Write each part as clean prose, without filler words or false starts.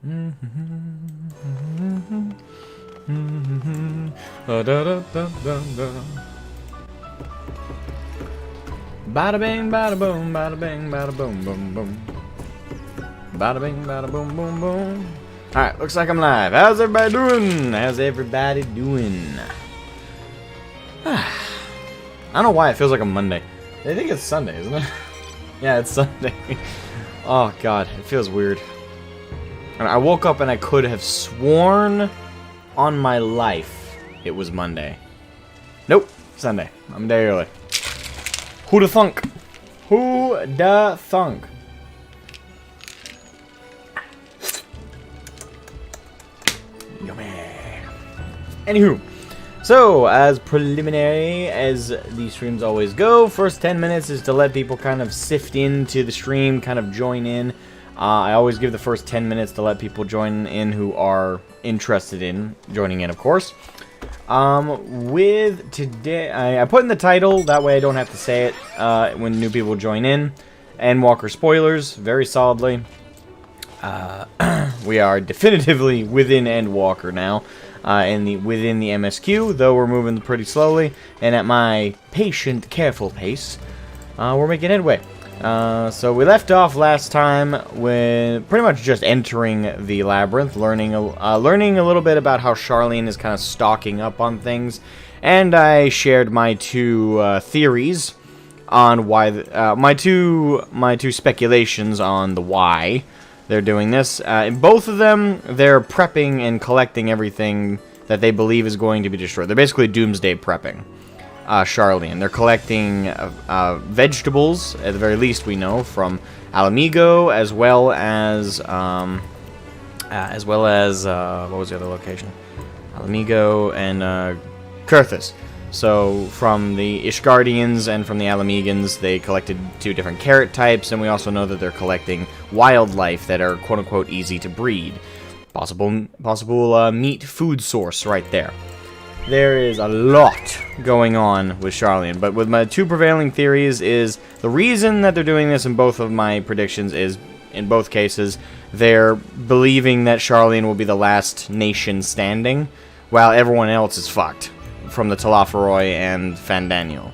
Bada bing, bada boom, bada bing, bada boom, boom, boom. Bada bing, bada boom, boom, boom. Alright, looks like I'm live. How's everybody doing? How's everybody doing? I don't know why it feels like a Monday. I think it's Sunday, isn't it? Yeah, it's Sunday. Oh god, it feels weird. And I woke up and I could have sworn on my life it was Monday. Nope, Sunday. I'm a day early. Who da thunk? Who da thunk? Yummy. Anywho, so as preliminary as these streams always go, first 10 minutes is to let people kind of sift into the stream, kind of join in. I always give the first 10 minutes to let people join in who are interested in joining in, of course. With today, I put in the title, that way I don't have to say it when new people join in. Endwalker spoilers, very solidly. We are definitively within Endwalker now, within the MSQ, though we're moving pretty slowly, and at my patient, careful pace, we're making headway. So we left off last time with pretty much just entering the Labyrinth, learning a little bit about how Charlene is kind of stocking up on things, and I shared my two theories on why my two speculations on the why they're doing this. In both of them, they're prepping and collecting everything that they believe is going to be destroyed. They're basically doomsday prepping. Charlene. They're collecting vegetables, at the very least we know, from Alamigo, as well as what was the other location? Alamigo and Kurthus. So from the Ishgardians and from the Alamegans, they collected two different carrot types, and we also know that they're collecting wildlife that are quote-unquote easy to breed. Possible meat food source right there. There is a lot going on with Charlene, but with my two prevailing theories is the reason that they're doing this in both of my predictions is, in both cases, they're believing that Charlene will be the last nation standing, while everyone else is fucked, from the Talaferoi and Fandaniel.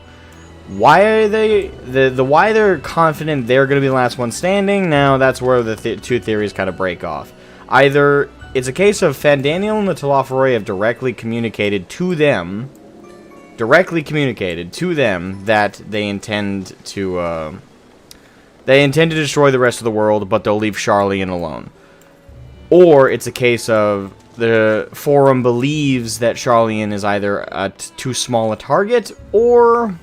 Why are they, why they're confident they're going to be the last one standing, now that's where the two theories kind of break off. Either it's a case of Fandaniel and the Talaferoi have directly communicated to them that they intend to destroy the rest of the world, but they'll leave Charlene alone. Or it's a case of the Forum believes that Charlene is either too small a target, or...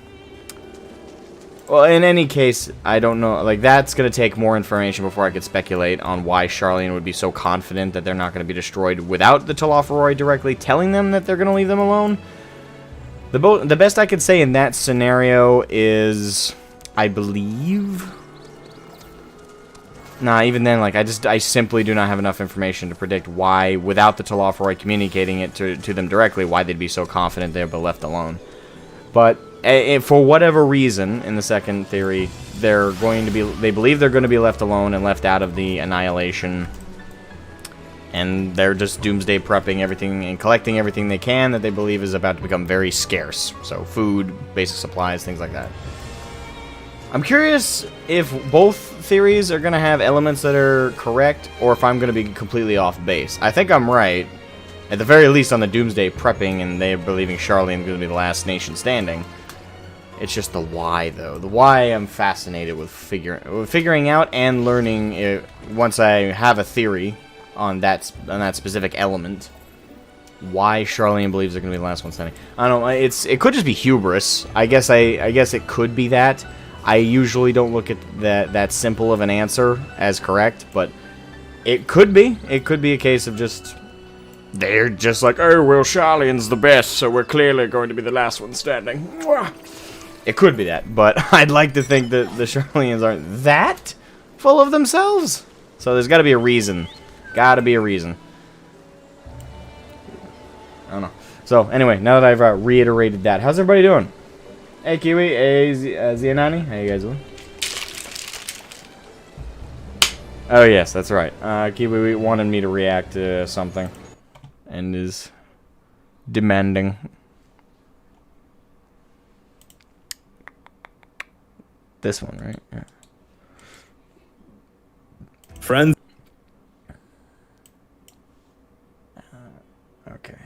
Well, in any case, I don't know. Like, that's going to take more information before I could speculate on why Charlene would be so confident that they're not going to be destroyed without the Talaferoi directly telling them that they're going to leave them alone. The best I could say in that scenario is, I believe... Nah, even then, like, I simply do not have enough information to predict why, without the Talaferoi communicating it to them directly, why they'd be so confident they'd be left alone. But... for whatever reason, in the second theory, they believe they're going to be left alone and left out of the annihilation, and they're just doomsday prepping everything and collecting everything they can that they believe is about to become very scarce. So food, basic supplies, things like that. I'm curious if both theories are going to have elements that are correct, or if I'm going to be completely off base. I think I'm right, at the very least on the doomsday prepping, and they're believing Charlene is going to be the last nation standing. It's just the why, though. The why I'm fascinated with figuring out and learning once I have a theory on that specific element. Why Charlene believes they're going to be the last one standing. I don't know. It could just be hubris. I guess it could be that. I usually don't look at that simple of an answer as correct, but it could be. It could be a case of just... They're just like, oh, well, Charlene's the best, so we're clearly going to be the last one standing. It could be that, but I'd like to think that the Charlene's aren't that full of themselves. So there's got to be a reason. Got to be a reason. I don't know. So anyway, now that I've reiterated that, how's everybody doing? Hey Kiwi, hey Zianani, how you guys doing? Oh, yes, that's right. Kiwi wanted me to react to something. And is demanding. This one, right? Yeah. Friends. Okay.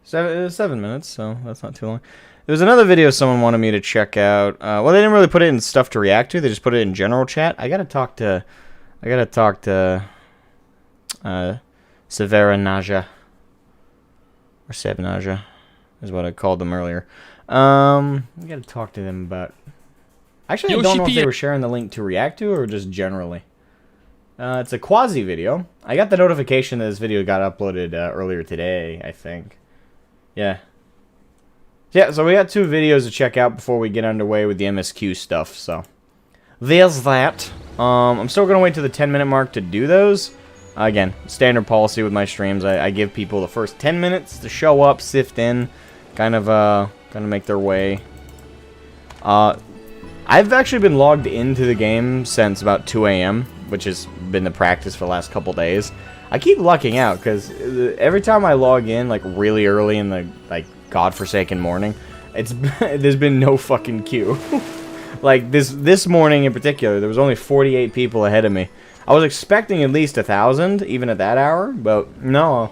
7 minutes, so that's not too long. There was another video someone wanted me to check out. Well, they didn't really put it in stuff to react to. They just put it in general chat. I gotta talk to Severa Naja. Or Sevnaja is what I called them earlier. I gotta talk to them about... Actually, I don't know if they were sharing the link to react to or just generally. It's a quasi video. I got the notification that this video got uploaded earlier today, I think. Yeah. Yeah, so we got 2 videos to check out before we get underway with the MSQ stuff, so... There's that. I'm still gonna wait to the 10-minute mark to do those. Again, standard policy with my streams. I give people the first 10 minutes to show up, sift in, kind of make their way. I've actually been logged into the game since about 2 AM, which has been the practice for the last couple days. I keep lucking out, because every time I log in, like, really early in the, like, godforsaken morning, there's been no fucking queue. Like, this morning in particular, there was only 48 people ahead of me. I was expecting at least 1,000, even at that hour, but no.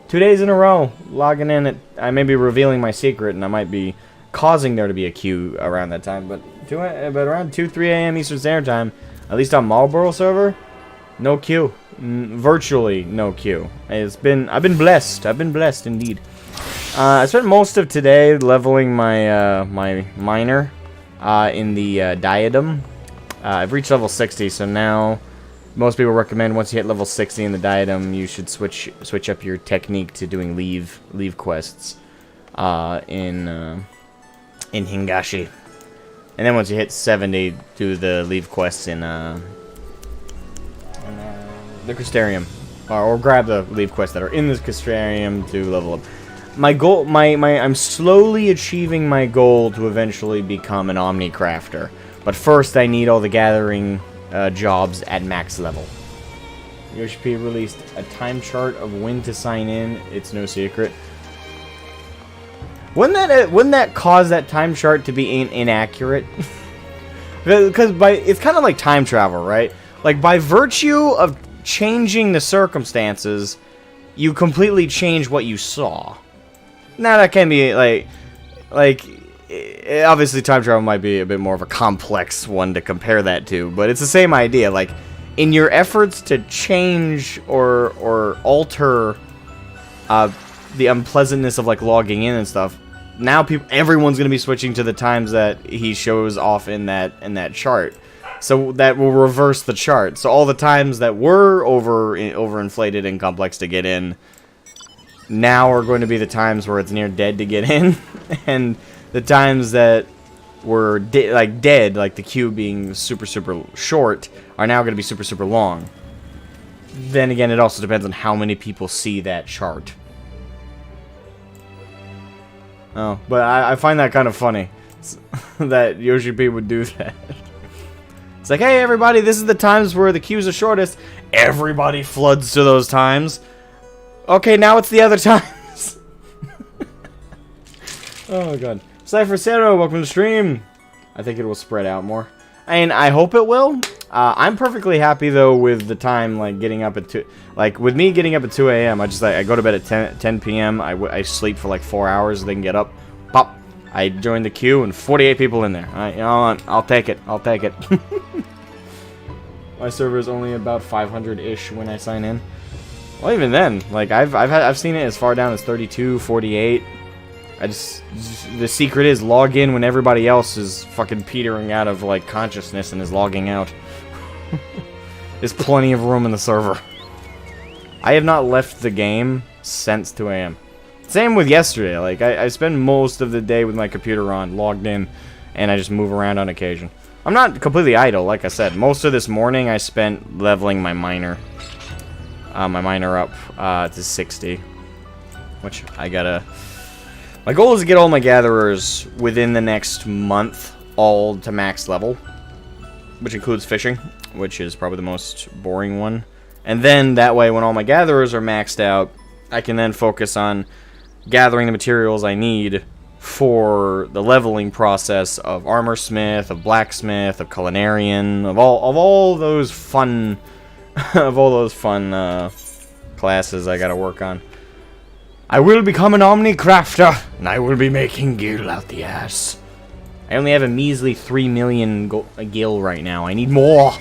2 days in a row, logging in, I may be revealing my secret, and I might be causing there to be a queue around that time, but around 2, 3 a.m. Eastern Standard Time, at least on Marlboro server, no queue. Virtually no queue. I've been blessed. I've been blessed indeed. I spent most of today leveling my my miner in the diadem. I've reached level 60, so now most people recommend once you hit level 60 in the diadem, you should switch up your technique to doing leave quests in Hingashi. And then once you hit 70, do the leave quests in the Crystarium. Or grab the leave quests that are in this Crystarium to level up. My goal, I'm slowly achieving my goal to eventually become an Omnicrafter. But first I need all the gathering jobs at max level. Yoshi P released a time chart of when to sign in. It's no secret. Wouldn't that cause that time chart to be inaccurate? Because it's kind of like time travel, right? Like, by virtue of changing the circumstances, you completely change what you saw. Now that can be obviously time travel might be a bit more of a complex one to compare that to, but it's the same idea. Like, in your efforts to change or alter the unpleasantness of, like, logging in and stuff, now everyone's going to be switching to the times that he shows off in that chart. So that will reverse the chart. So all the times that were overinflated and complex to get in now are going to be the times where it's near dead to get in, and the times that were dead, like the queue being super short, are now going to be super long. Then again, it also depends on how many people see that chart. Oh, but I find that kind of funny that Yoshi P would do that. It's like, hey everybody, this is the times where the queues are shortest. Everybody floods to those times. Okay, now it's the other times. Oh my god. Cypher Zero, welcome to the stream. I think it will spread out more. And I hope it will. I'm perfectly happy though with the time, like getting up at 2. Like with me getting up at 2 a.m. I go to bed at 10 p.m. I sleep for like 4 hours. Then get up, pop. I join the queue and 48 people in there. You know, I'll take it. I'll take it. My server is only about 500-ish when I sign in. Well, even then, like I've seen it as far down as 32, 48. The secret is log in when everybody else is fucking petering out of like consciousness and is logging out. There's plenty of room in the server. I have not left the game since 2 a.m. Same with yesterday. Like I spend most of the day with my computer on, logged in, and I just move around on occasion. I'm not completely idle, like I said. Most of this morning I spent leveling my miner. My miner up to 60, which I gotta. My goal is to get all my gatherers within the next month, all to max level, which includes fishing. which is probably the most boring one. And then, that way, when all my gatherers are maxed out, I can then focus on gathering the materials I need for the leveling process of armorsmith, of blacksmith, of culinarian, of all those fun classes I gotta work on. I will become an omni-crafter, and I will be making gil out the ass. I only have a measly 3 million gil right now. I need more.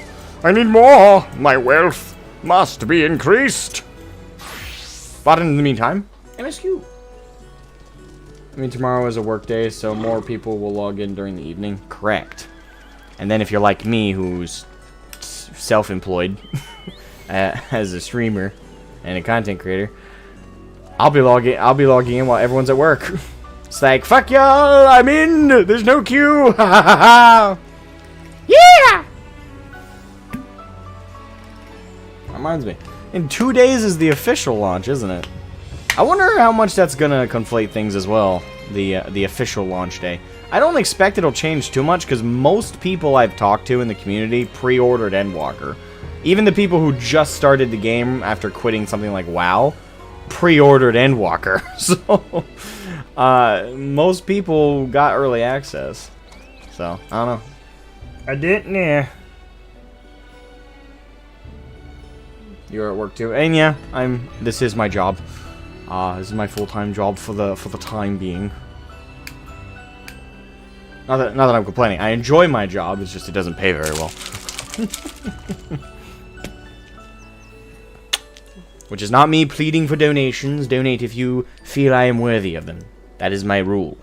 I need more. My wealth must be increased. But in the meantime, MSQ. I mean, tomorrow is a work day, so more people will log in during the evening. Correct. And then if you're like me, who's self-employed as a streamer and a content creator, I'll be logging in while everyone's at work. It's like, fuck y'all, I'm in. There's no queue. Yeah. Reminds me, in 2 days is the official launch, isn't it? I wonder how much that's gonna conflate things as well, the official launch day. I don't expect it'll change too much, because most people I've talked to in the community pre-ordered Endwalker. Even the people who just started the game after quitting something like WoW, pre-ordered Endwalker. So, most people got early access. So, I don't know. I didn't, yeah. You're at work too, and yeah, this is my job. This is my full-time job for the time being. Not that I'm complaining. I enjoy my job. It's just it doesn't pay very well. Which is not me pleading for donations. Donate if you feel I am worthy of them. That is my rule.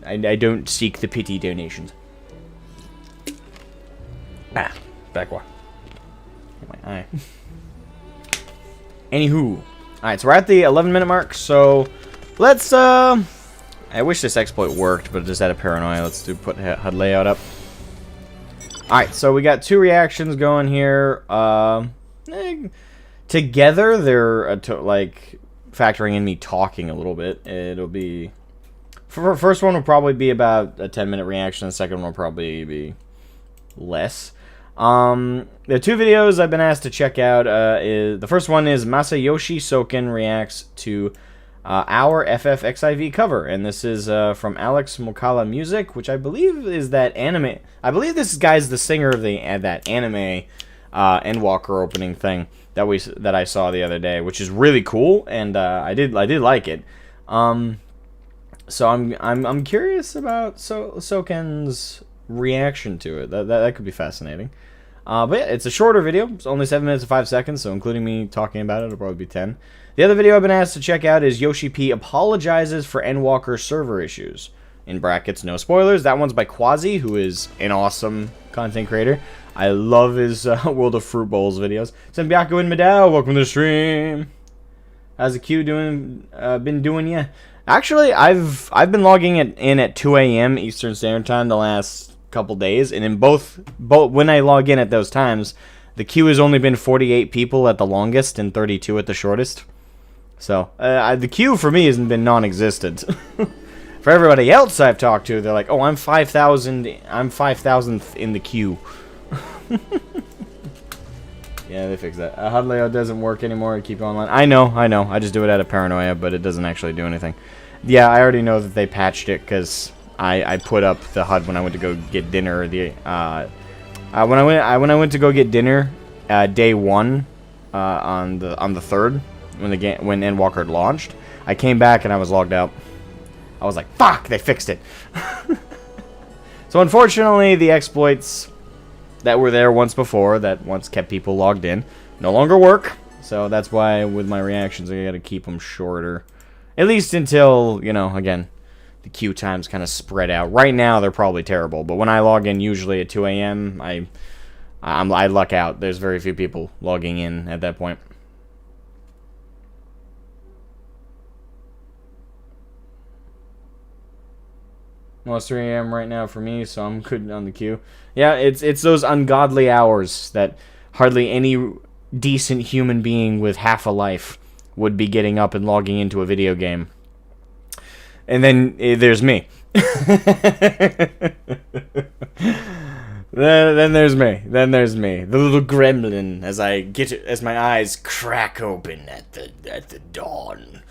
I don't seek the pity donations. Backwash. Hit my eye. Anywho. Alright, so we're at the 11-minute mark, so let's, I wish this exploit worked, but it just had a paranoia. Let's put HUD layout up. Alright, so we got 2 reactions going here. Together, they're, like, factoring in me talking a little bit. It'll be... First one will probably be about a 10-minute reaction. The second one will probably be less. The 2 videos I've been asked to check out, the first one is Masayoshi Soken reacts to our FFXIV cover, and this is from Alex Mokala Music, which I believe is that anime. I believe this guy's the singer of that anime Endwalker opening thing that I saw the other day, which is really cool, and I did like it. So I'm curious about Soken's reaction to it. That could be fascinating. But yeah, it's a shorter video. It's only 7 minutes and 5 seconds, so including me talking about it, it'll probably be 10. The other video I've been asked to check out is Yoshi P apologizes for Endwalker server issues. In brackets, no spoilers. That one's by Quasi, who is an awesome content creator. I love his World of Fruit Bowls videos. Sembiako and Medao, welcome to the stream. How's the queue doing? Been doing ya? Actually, I've been logging in at 2 a.m. Eastern Standard Time the last couple days, and in both when I log in at those times, the queue has only been 48 people at the longest and 32 at the shortest. So the queue for me hasn't been non-existent. For everybody else I've talked to, they're like, "Oh, I'm 5,000. I'm 5,000th in the queue." Yeah, they fixed that. HUD layout doesn't work anymore. I keep online. I know. I just do it out of paranoia, but it doesn't actually do anything. Yeah, I already know that they patched it because I put up the HUD when I went to go get dinner. When I went to go get dinner, day 1, on the 3rd, when Endwalker had launched, I came back and I was logged out. I was like, "Fuck! They fixed it." So unfortunately, the exploits that were there once before, that once kept people logged in, no longer work. So that's why with my reactions, I gotta keep them shorter, at least until, you know, again, the queue times kind of spread out. Right now, they're probably terrible, but when I log in, usually at 2 a.m., I luck out. There's very few people logging in at that point. Well, it's 3 a.m. right now for me, so I'm good on the queue. Yeah, it's those ungodly hours that hardly any decent human being with half a life would be getting up and logging into a video game. And then there's me. Then there's me. Then there's me, the little gremlin, as my eyes crack open at the dawn.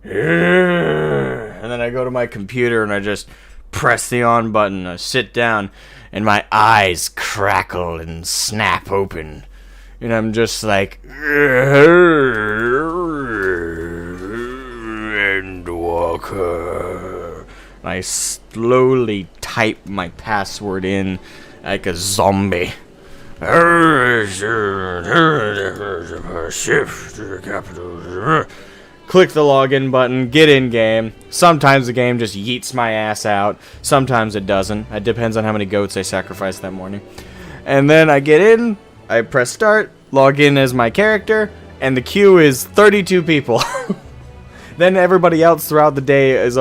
And then I go to my computer and I just press the on button. I sit down and my eyes crackle and snap open. And I'm just like, Endwalker. And I slowly type my password in like a zombie. Click the login button, get in game. Sometimes the game just yeets my ass out. Sometimes it doesn't. It depends on how many goats I sacrificed that morning. And then I get in, I press start, log in as my character, and the queue is 32 people. Then everybody else throughout the day is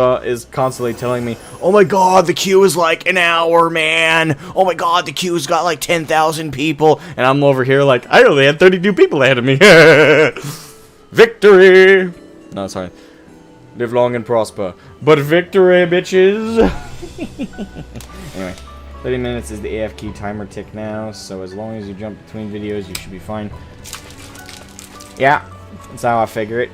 constantly telling me, "Oh my god, the queue is like an hour, man. Oh my god, the queue's got like 10,000 people." And I'm over here like, I only had 32 people ahead of me. Victory! No, sorry. Live long and prosper. But victory, bitches! Anyway, 30 minutes is the AF key timer tick now, so as long as you jump between videos, you should be fine. Yeah, that's how I figure it.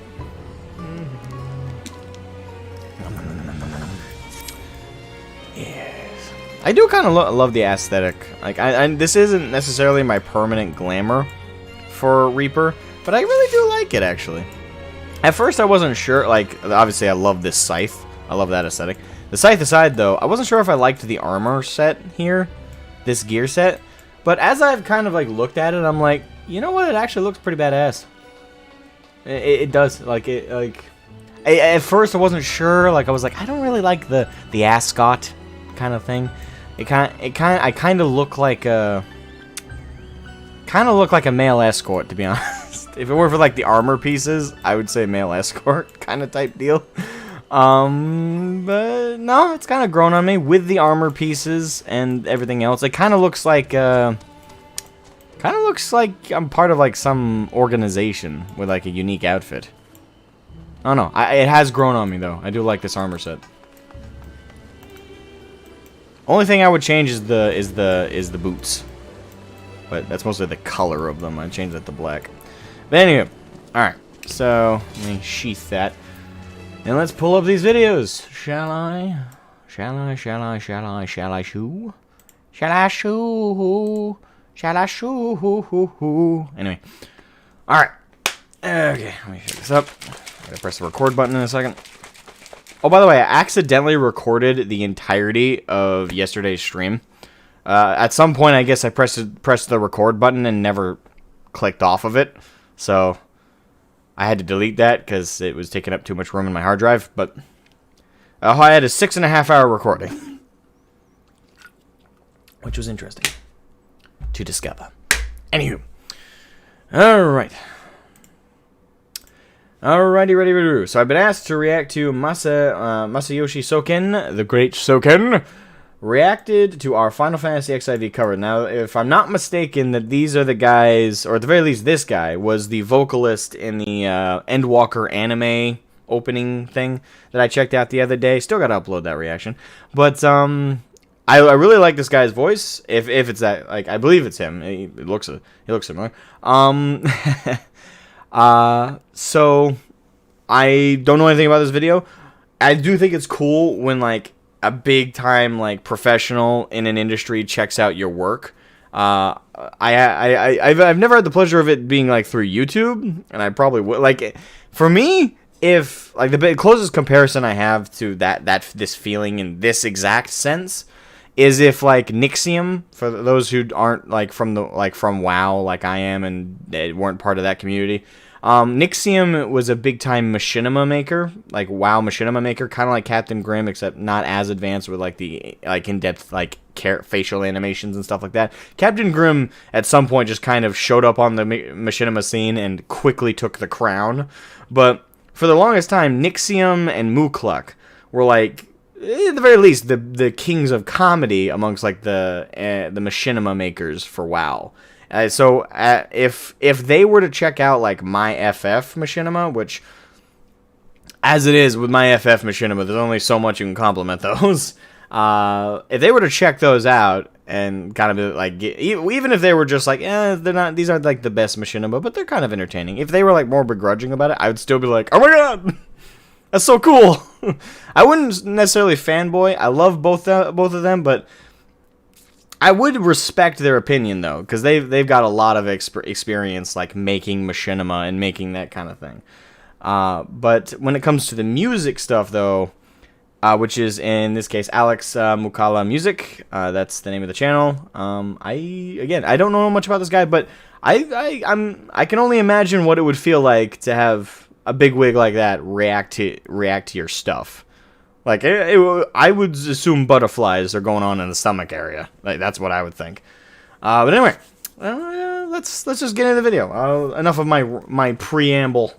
Yes. I do kind of love the aesthetic. Like, this isn't necessarily my permanent glamour for Reaper, but I really do like it, actually. At first, I wasn't sure. Like, obviously, I love this scythe. I love that aesthetic. The scythe aside, though, I wasn't sure if I liked the armor set here, this gear set. But as I've kind of like looked at it, I'm like, you know what? It actually looks pretty badass. It does. Like it. Like at first, I wasn't sure. Like I was like, I don't really like the ascot kind of thing. I kind of look like a male escort, to be honest. If it were for like the armor pieces, I would say male escort kind of type deal. But no, it's kind of grown on me with the armor pieces and everything else. It kind of looks like I'm part of like some organization with like a unique outfit. I don't know. It has grown on me though. I do like this armor set. Only thing I would change is the boots. But that's mostly the color of them. I'd change that to black. But anyway, alright. So, let me sheath that. And let's pull up these videos. Shall I? Shall I shoo? Shall I shoo? Shall I shoo? Anyway. Alright. Okay, let me shut this up. I'm gonna press the record button in a second. Oh, by the way, I accidentally recorded the entirety of yesterday's stream. At some point, I guess I pressed the record button and never clicked off of it. So, I had to delete that because it was taking up too much room in my hard drive. But I had a 6.5 hour recording. Which was interesting to discover. Anywho. Alright. Alrighty, ready. So I've been asked to react to Masayoshi Soken, the Great Soken, reacted to our Final Fantasy XIV cover. Now, if I'm not mistaken, that these are the guys, or at the very least, this guy was the vocalist in the Endwalker anime opening thing that I checked out the other day. Still got to upload that reaction, but I really like this guy's voice. If it's that, like, I believe it's him. He looks similar. So I don't know anything about this video. I do think it's cool when like a big time like professional in an industry checks out your work. I've never had the pleasure of it being like through YouTube, and I probably would. Like for me, if like the closest comparison I have to this feeling in this exact sense is if like Nixium, for those who aren't like from WoW like I am and they weren't part of that community. Nixium was a big time machinima maker, like WoW machinima maker, kind of like Captain Grimm, except not as advanced with like the like in-depth like facial animations and stuff like that. Captain Grimm at some point just kind of showed up on the machinima scene and quickly took the crown. But for the longest time, Nixium and Mukluk were like, at the very least, the kings of comedy amongst like the machinima makers for WoW. So if they were to check out like my FF machinima, which as it is with my FF machinima, there's only so much you can compliment those. If they were to check those out and kind of like, even if they were just like, they're not, these aren't like the best machinima, but they're kind of entertaining. If they were like more begrudging about it, I would still be like, oh my god, that's so cool. I wouldn't necessarily fanboy. I love both of them, but I would respect their opinion though, because they've got a lot of experience like making machinima and making that kind of thing. But when it comes to the music stuff though, which is in this case Alex Mukala Music, that's the name of the channel. I don't know much about this guy, but I can only imagine what it would feel like to have a bigwig like that react to your stuff. Like I would assume butterflies are going on in the stomach area. Like that's what I would think. But anyway, let's just get into the video. Enough of my preamble.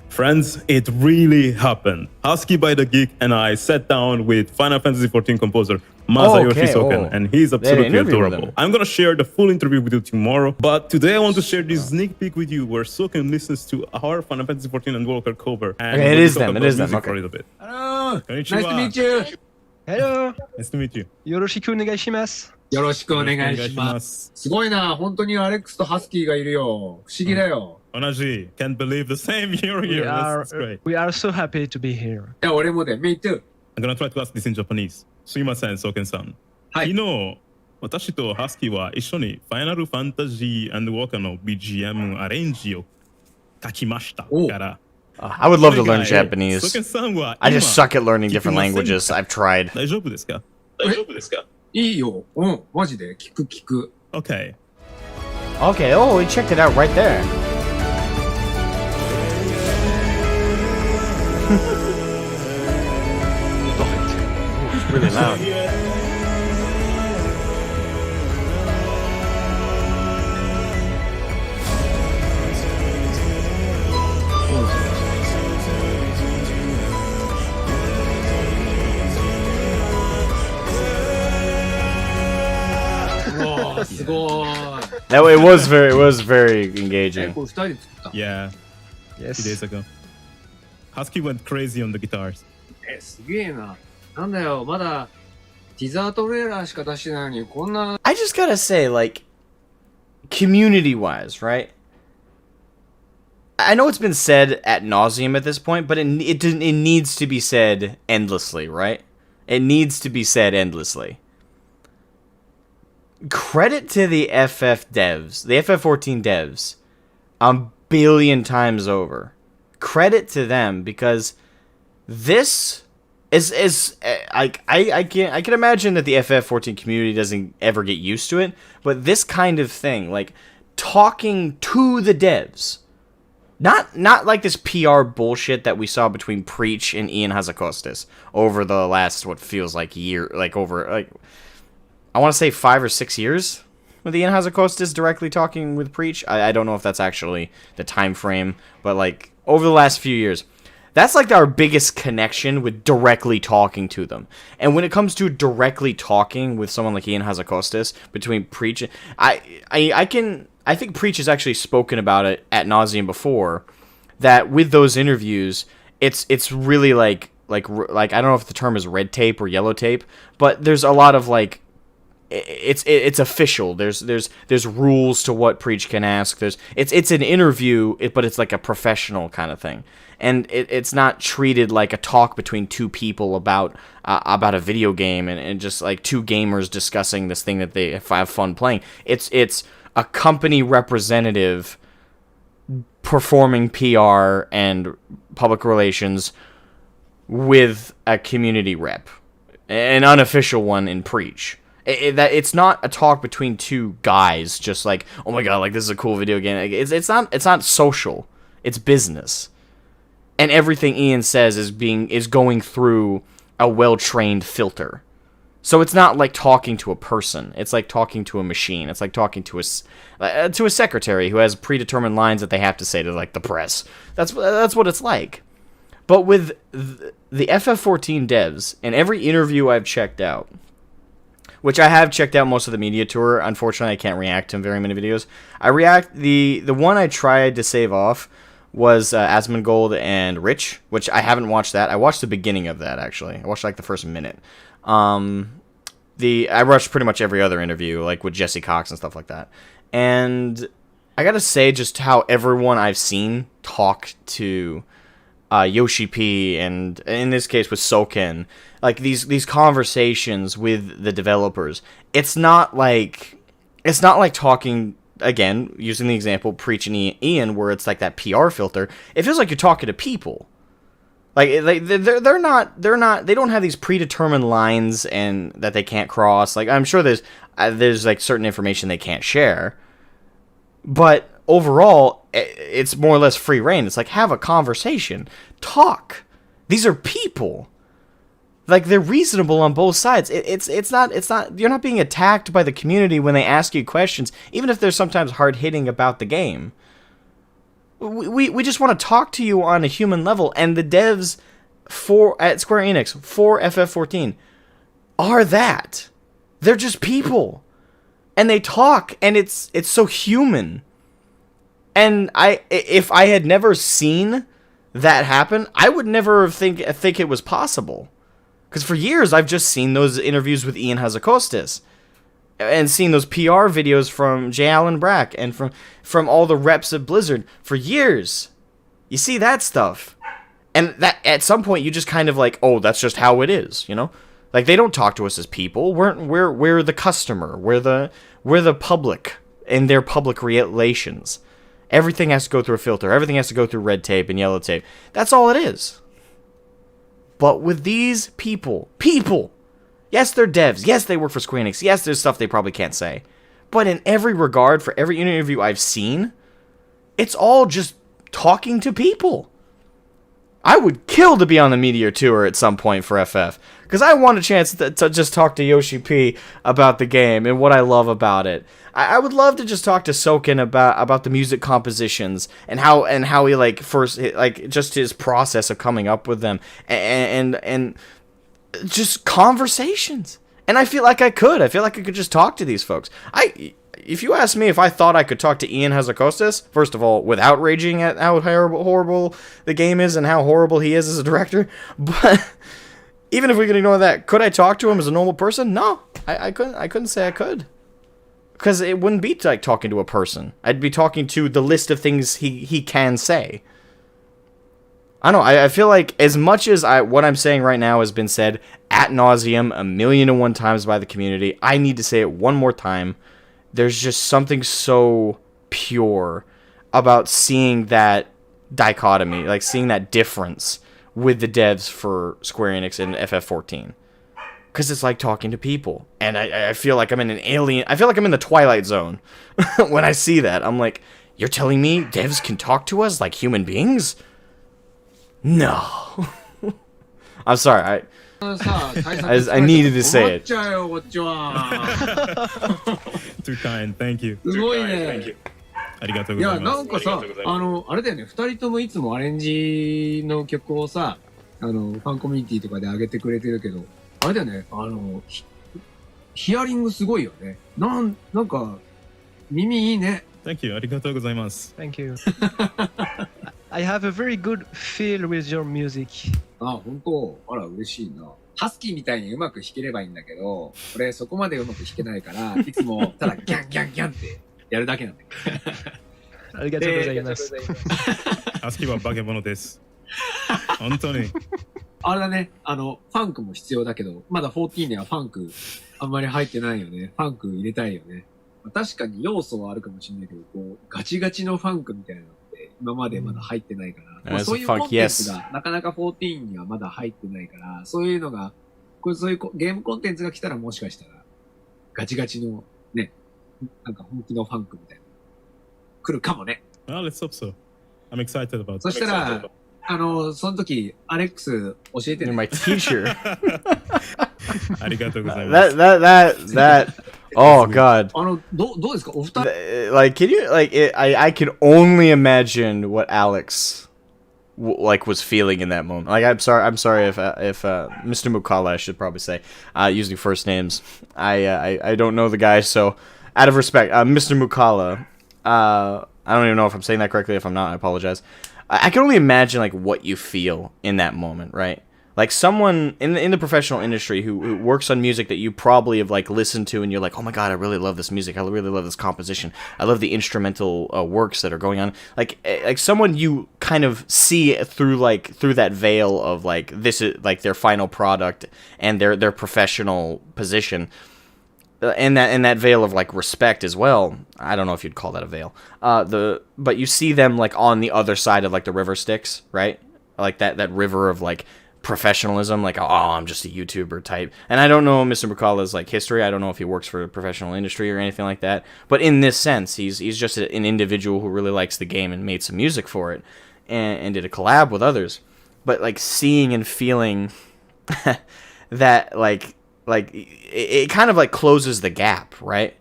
Friends, it really happened. Husky by the Geek and I sat down with Final Fantasy XIV composer Masayoshi Soken, and he's absolutely adorable. I'm gonna share the full interview with you tomorrow, but today I want to share this sneak peek with you where Soken listens to our Final Fantasy XIV Endwalker cover. And okay, it is them. Okay. A little bit. Hello! Nice to meet you! Hello! Nice to meet you. よろしくお願いします。よろしくお願いします。すごいな、本当にアレックスとハスキーがいるよ。不思議だよ。Onaji, can't believe the same you're here. That's great. We are so happy to be here. いや、俺もで、me too. I'm gonna try to ask this in Japanese. すいません、Soken-san。はい。昨日、私とハスキーは一緒にファイナルファンタジー&ウォーカーの BGM アレンジを書きましたから。I would love to learn Japanese. I just suck at learning different languages. I've tried. 大丈夫ですか？大丈夫ですか？いいよ。うん、マジで聞く。Okay. Okay, oh, we checked it out right there. It's really loud. That way, it was very engaging. Yeah. Yes. 2 days ago. Husky went crazy on the guitars. すげえな。なんだよ、まだティザートレーラーしか出してないのにこんな。I just gotta say, like, community-wise, right? I know it's been said ad nauseum at this point, but it needs to be said endlessly, right? It needs to be said endlessly. Credit to the FF devs, the FF14 devs, a billion times over. Credit to them, because this is like I can imagine that the FF14 community doesn't ever get used to it, but this kind of thing, like talking to the devs, not like this PR bullshit that we saw between Preach and Ian Hazakostas over the last what feels like year, like over like. I want to say 5 or 6 years with Ian Hazakostas directly talking with Preach. I don't know if that's actually the time frame, but like over the last few years, that's like our biggest connection with directly talking to them. And when it comes to directly talking with someone like Ian Hazakostas between Preach, I think Preach has actually spoken about it ad nauseum before. That with those interviews, it's really like I don't know if the term is red tape or yellow tape, but there's a lot of like. It's official. There's rules to what Preach can ask. It's an interview, but it's like a professional kind of thing, and it's not treated like a talk between two people about a video game and just like two gamers discussing this thing that they have fun playing. It's a company representative performing PR and public relations with a community rep, an unofficial one in Preach. It's not a talk between two guys, just like, oh my god, like this is a cool video game. It's not social. It's business, and everything Ian says is going through a well-trained filter. So it's not like talking to a person. It's like talking to a machine. It's like talking to a secretary who has predetermined lines that they have to say to like the press. That's what it's like. But with the FF14 devs, in every interview I've checked out. Which I have checked out most of the media tour. Unfortunately, I can't react to very many videos. The one I tried to save off was Asmongold and Rich, which I haven't watched that. I watched the beginning of that, actually. I watched like the first minute. I watched pretty much every other interview, like with Jesse Cox and stuff like that. And I gotta say, just how everyone I've seen talk to Yoshi P, and in this case with Soken, like these conversations with the developers, it's not like talking, again, using the example Preach and Ian, where it's like that PR filter. It feels like you're talking to people. Like they don't have these predetermined lines and that they can't cross. Like, I'm sure there's like certain information they can't share, but overall it's more or less free reign. It's like, have a conversation, talk. These are people. Like, they're reasonable on both sides. It's not you're not being attacked by the community when they ask you questions, even if they're sometimes hard-hitting about the game. We just want to talk to you on a human level, and the devs at Square Enix for FF14 are that. They're just people. And they talk, and it's so human. And if I had never seen that happen, I would never think it was possible. Because for years, I've just seen those interviews with Ian Hazakostas, and seen those PR videos from J. Allen Brack, and from all the reps of Blizzard for years. You see that stuff. And that at some point, you just kind of like, oh, that's just how it is, you know? Like, they don't talk to us as people. We're the customer. We're the public in their public relations. Everything has to go through a filter. Everything has to go through red tape and yellow tape. That's all it is. But with these people, yes, they're devs. Yes, they work for Square Enix. Yes, there's stuff they probably can't say. But in every regard, for every interview I've seen, it's all just talking to people. I would kill to be on the Meteor Tour at some point for FF, because I want a chance to just talk to Yoshi P about the game and what I love about it. I would love to just talk to Soken about the music compositions and how he like first like just his process of coming up with them and just conversations. And I feel like I could. I feel like I could just talk to these folks. If you ask me if I thought I could talk to Ian Hazakostas, first of all, without raging at how horrible the game is and how horrible he is as a director, but even if we could ignore that, could I talk to him as a normal person? No, I couldn't. I couldn't say I could. Because it wouldn't be like talking to a person. I'd be talking to the list of things he can say. I don't know. I feel like as much as what I'm saying right now has been said ad nauseum 1,000,001 times by the community, I need to say it one more time. There's just something so pure about seeing that dichotomy, like seeing that difference with the devs for Square Enix and FF14. Because it's like talking to people. And I feel like I'm in an alien... I feel like I'm in the Twilight Zone when I see that. I'm like, you're telling me devs can talk to us like human beings? No. I'm sorry. I needed to say it. Too kind. Thank you. すごいね。ありがとういや、ございます。なんかさ、あれだよね、二人ともいつもアレンジの曲をさ、ファンコミュニティとかで上げてくれてるけど、あれだよね、ヒアリングすごいよね。なんか、耳いいね。Thank you. ありがとうございます。Thank you. I have a very good feel with your music. あ、本当。あら、嬉しいな。ハスキーみたいにうまく弾ければいいんだけど、俺そこまでうまく弾けないから、いつもただギャンギャンギャンってやるだけなんだけど。ありがとうございます。ハスキーは化け物です。本当に。あれだね、ファンクも必要だけど、まだ14にはファンクあんまり入ってないよね。ファンク入れたいよね。確かに要素はあるかもしれないけど、こう、ガチガチのファンクみたいなのって今までまだ入ってないから、まあ、そういうコンテンツがなかなか14にはまだ入ってないから、そういうのが、そういうゲームコンテンツが来たらもしかしたら、ガチガチのね、なんか本気のファンクみたいな、来るかもね。Well, let's hope so. I'm excited about it. そしたら、その時、アレックス教えてね。My teacher. ありがとうございます。That oh god. どうですかお二人 Like, can you like I can only imagine what Alex was feeling in that moment. Like, I'm sorry if Mr. Mukala, I should probably say, using first names. I don't know the guy, so out of respect, Mr. Mukala, I don't even know if I'm saying that correctly. If I'm not, I apologize. I can only imagine like what you feel in that moment, right? Like someone in the professional industry who works on music that you probably have like listened to, and you're like, oh my god, I really love this music. I really love this composition. I love the instrumental works that are going on. Like someone you kind of see through that veil of like this is like their final product and their professional position. And that veil of like respect as well. I don't know if you'd call that a veil. But you see them like on the other side of like the river Styx, right? Like that river of like professionalism, like, oh, I'm just a YouTuber type. And I don't know Mr. McCullough's like history. I don't know if he works for a professional industry or anything like that. But in this sense, he's just an individual who really likes the game and made some music for it and did a collab with others. But like seeing and feeling that like it kind of like closes the gap, right?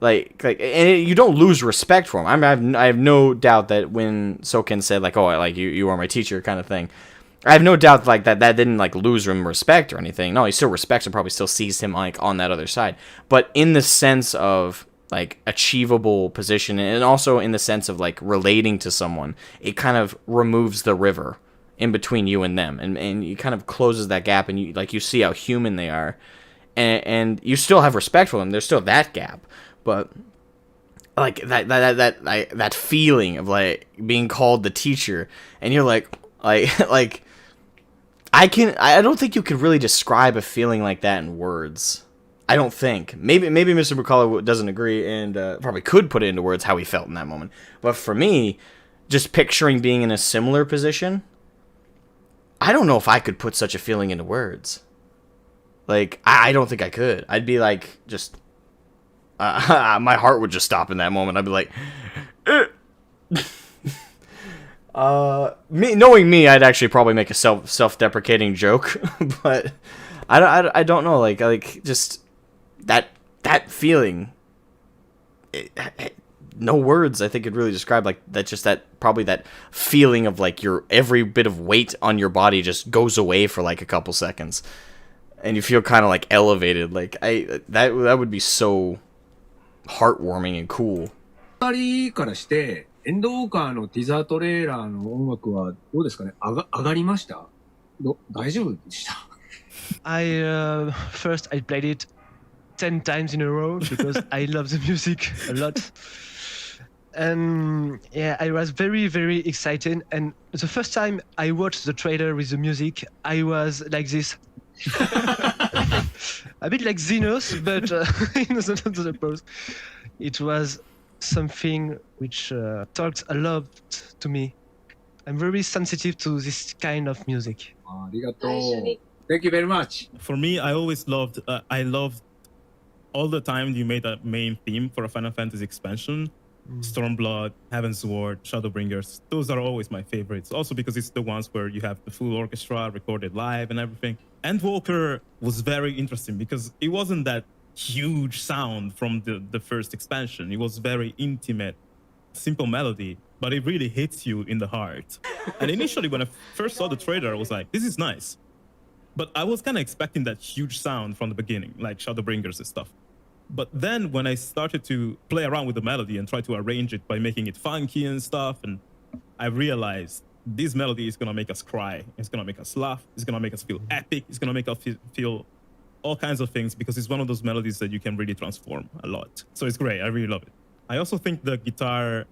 And you don't lose respect for him. I have no doubt that when Soken said like, oh, like you are my teacher kind of thing, I have no doubt like that didn't like lose him respect or anything. No, he still respects and probably still sees him like on that other side. But in the sense of like achievable position, and also in the sense of like relating to someone, it kind of removes the river in between you and them, and you kind of closes that gap, and you see how human they are, and you still have respect for them. There's still that gap, but like that feeling of like being called the teacher, and you're like I don't think you could really describe a feeling like that in words. I don't think. Maybe Mr. McCullough doesn't agree and probably could put it into words how he felt in that moment. But for me, just picturing being in a similar position, I don't know if I could put such a feeling into words. Like, I don't think I could. I'd be like, just... my heart would just stop in that moment. I'd be like... knowing me, I'd actually probably make a self-deprecating joke, but I don't know, like just that feeling. No words I think could really describe like that. Just that feeling of like your every bit of weight on your body just goes away for like a couple seconds, and you feel kind of like elevated. Like that would be so heartwarming and cool. からしてエンドウォーカーのティザートレーラーの音楽はどうですかね。上がりました？大丈夫でした？ First I played it 10 times in a row because I love the music a lot. And yeah, I was very, very excited. And the first time I watched the trailer with the music, I was like this. A bit like Xenos, but in the pose. It was something which talks a lot to me. I'm very sensitive to this kind of music. ありがとう。Thank you very much. For me, I always loved, I loved all the time you made a main theme for a Final Fantasy expansion. Stormblood, Heavensward, Shadowbringers. Those are always my favorites. Also because it's the ones where you have the full orchestra recorded live and everything. Endwalker was very interesting because it wasn't that huge sound from the first expansion. It was very intimate, simple melody, but it really hits you in the heart. And initially when I first saw the trailer, I was like, this is nice. But I was kind of expecting that huge sound from the beginning, like Shadowbringers and stuff. But then when I started to play around with the melody and try to arrange it by making it funky and stuff, and I realized this melody is going to make us cry. It's going to make us laugh. It's going to make us feel epic. It's going to make us feel all kinds of things because it's one of those melodies that you can really transform a lot. So it's great. I really love it. I also think the guitar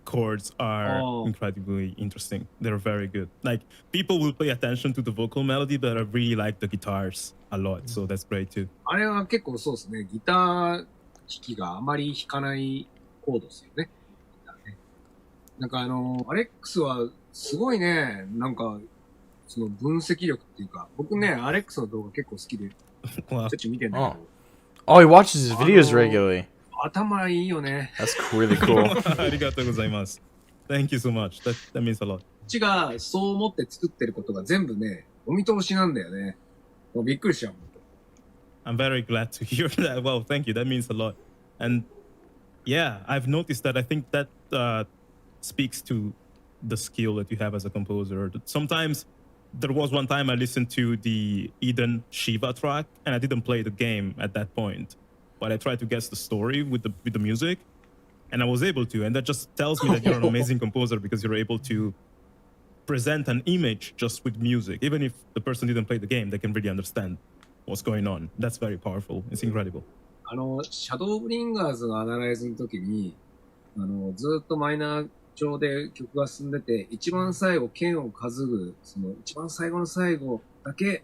chords are incredibly interesting. They're very good. Like, people will pay attention to the vocal melody, but I really like the guitars a lot. So that's great too. あれは結構そうですね。ギター弾きがあまり弾かないコードですよね。なんかアレックスはすごいね、なんか、その分析力っていうか、僕ね、アレックスの動画結構好きで、しょっちゅう見てんだけど。Oh, he watches his videos regularly. 頭いいよね。That's really cool. ありがとうございます。Thank you so much. That means a lot. こっちがそう思って作ってることが全部ね、お見通しなんだよね。もうびっくりしちゃう。I'm very glad to hear that. Well, thank you. That means a lot. And yeah, I've noticed that. I think that speaks to the skill that you have as a composer. Sometimes there was one time I listened to the Eden Shiva track and I didn't play the game at that point, but I tried to guess the story with the music and I was able to. And that just tells me that you're an amazing composer because you're able to present an image just with music. Even if the person didn't play the game, they can really understand what's going on. That's very powerful. It's incredible. シャドウブリンガーズのアナライズの時に、ずっとマイナー調で曲が進んでて、一番最後、剣を担ぐ、その一番最後の最後だけ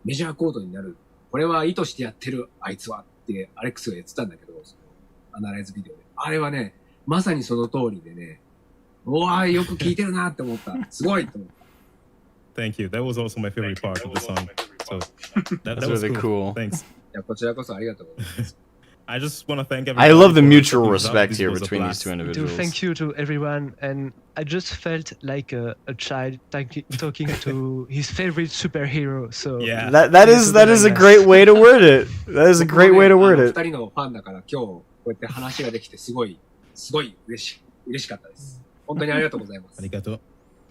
メジャーコードになる。これは意図してやってる、あいつはってアレックスが言ってたんだけど、そのアナライズビデオで。あれはね、まさにその通りでね、うわー、よく聴いてるなって思った。すごいと思った。Thank you. That was also my favorite part of the song. So that was really cool. Thanks. いや、こちらこそありがとうございます。I just want to thank everyone. I love the for mutual checking us out. respect This here was a between these blast. two Do individuals. thank you to everyone, and I just felt like a child talking to his favorite superhero. So Yeah. That is a great way to word it. That is a great way to word 二 it. 人のファンだから今日こうやって話ができてすごい嬉しかったです。本当にありがとうございます。Arigato.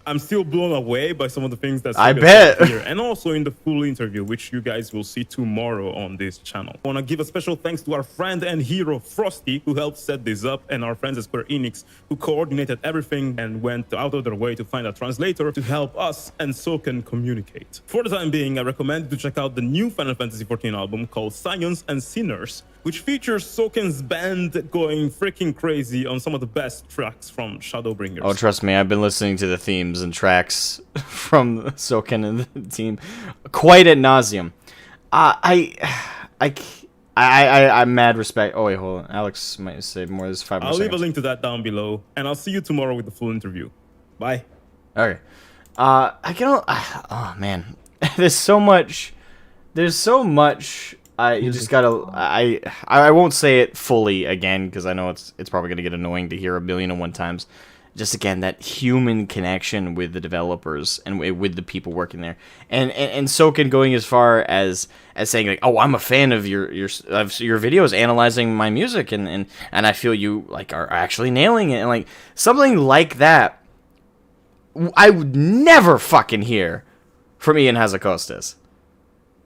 I'm still blown away by some of the things that I Soga bet. said here, and also in the full interview, which you guys will see tomorrow on this channel. I want to give a special thanks to our friend and hero Frosty, who helped set this up, and our friends at Square Enix, who coordinated everything and went out of their way to find a translator to help us and Soken communicate. For the time being, I recommend you to check out the new Final Fantasy XIV album called Science and Sinners, which features Soken's band going freaking crazy on some of the best tracks from Shadowbringers. Oh, trust me, I've been listening to the themes and tracks from Soken and the team quite ad nauseum. I'm mad respect. Oh wait, hold on. Alex might say more. There's 5 more I'll leave a seconds. link to that down below, and I'll see you tomorrow with the full interview. Bye. Okay. I can. Oh man, there's so much. There's so much. You just gotta. I won't say it fully again because I know it's probably gonna get annoying to hear 1,000,001 times. Just again that human connection with the developers and with the people working there, and Soken going as far as saying like, oh, I'm a fan of your videos analyzing my music, and I feel you like are actually nailing it, and like something like that. I would never fucking hear from Ian Hazakostas,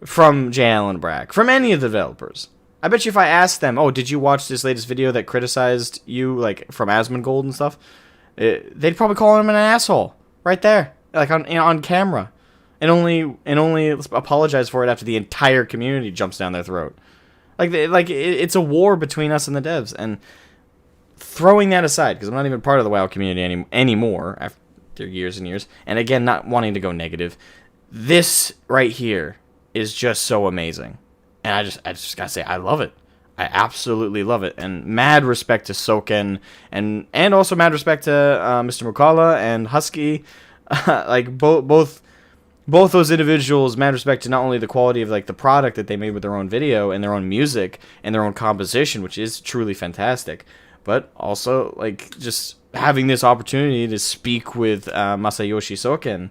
from J. Allen Brack, from any of the developers. I bet you if I asked them, oh, did you watch this latest video that criticized you, like, from Asmongold and stuff, they'd probably call him an asshole, right there, like, on camera, and only apologize for it after the entire community jumps down their throat. It's a war between us and the devs, and throwing that aside, because I'm not even part of the WoW community anymore, after years and years, and again, not wanting to go negative, this right here is just so amazing. And I just gotta say, I love it. I absolutely love it. And mad respect to Soken, and also mad respect to Mr. Mukala and Husky. Like, both those individuals, mad respect to not only the quality of, like, the product that they made with their own video and their own music and their own composition, which is truly fantastic, but also, like, just having this opportunity to speak with Masayoshi Soken.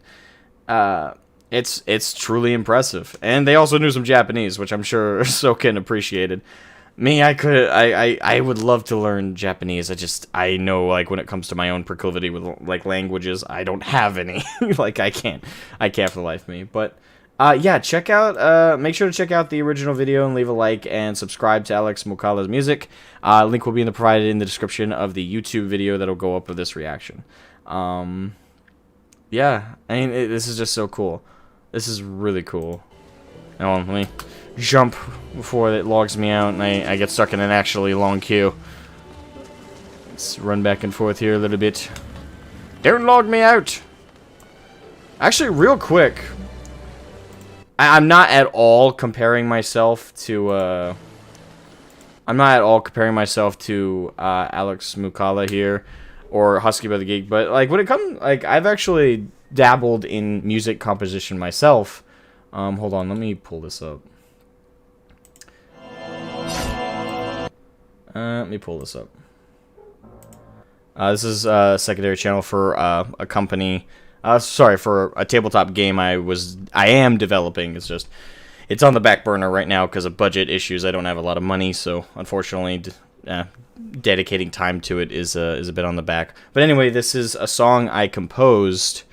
It's truly impressive, and they also knew some Japanese, which I'm sure Soken appreciated. Me, I would love to learn Japanese. I know, like, when it comes to my own proclivity with, like, languages, I don't have any. Like, I can't for the life of me. But yeah, make sure to check out the original video and leave a like and subscribe to Alex Mukala's music. Link will be provided in the description of the YouTube video that'll go up with this reaction. Yeah, I mean, this is just so cool. This is really cool. Hold on, let me jump before it logs me out and I get stuck in an actually long queue. Let's run back and forth here a little bit. Don't log me out! Actually, real quick, I'm not at all comparing myself to, Alex Mukala here, or Husky by the Geek, but, like, when it comes, like, I've actually dabbled in music composition myself. Hold on, let me pull this up. This is a secondary channel for a company. For a tabletop game I am developing. It's on the back burner right now because of budget issues. I don't have a lot of money, so unfortunately, dedicating time to it is a bit on the back. But anyway, this is a song I composed.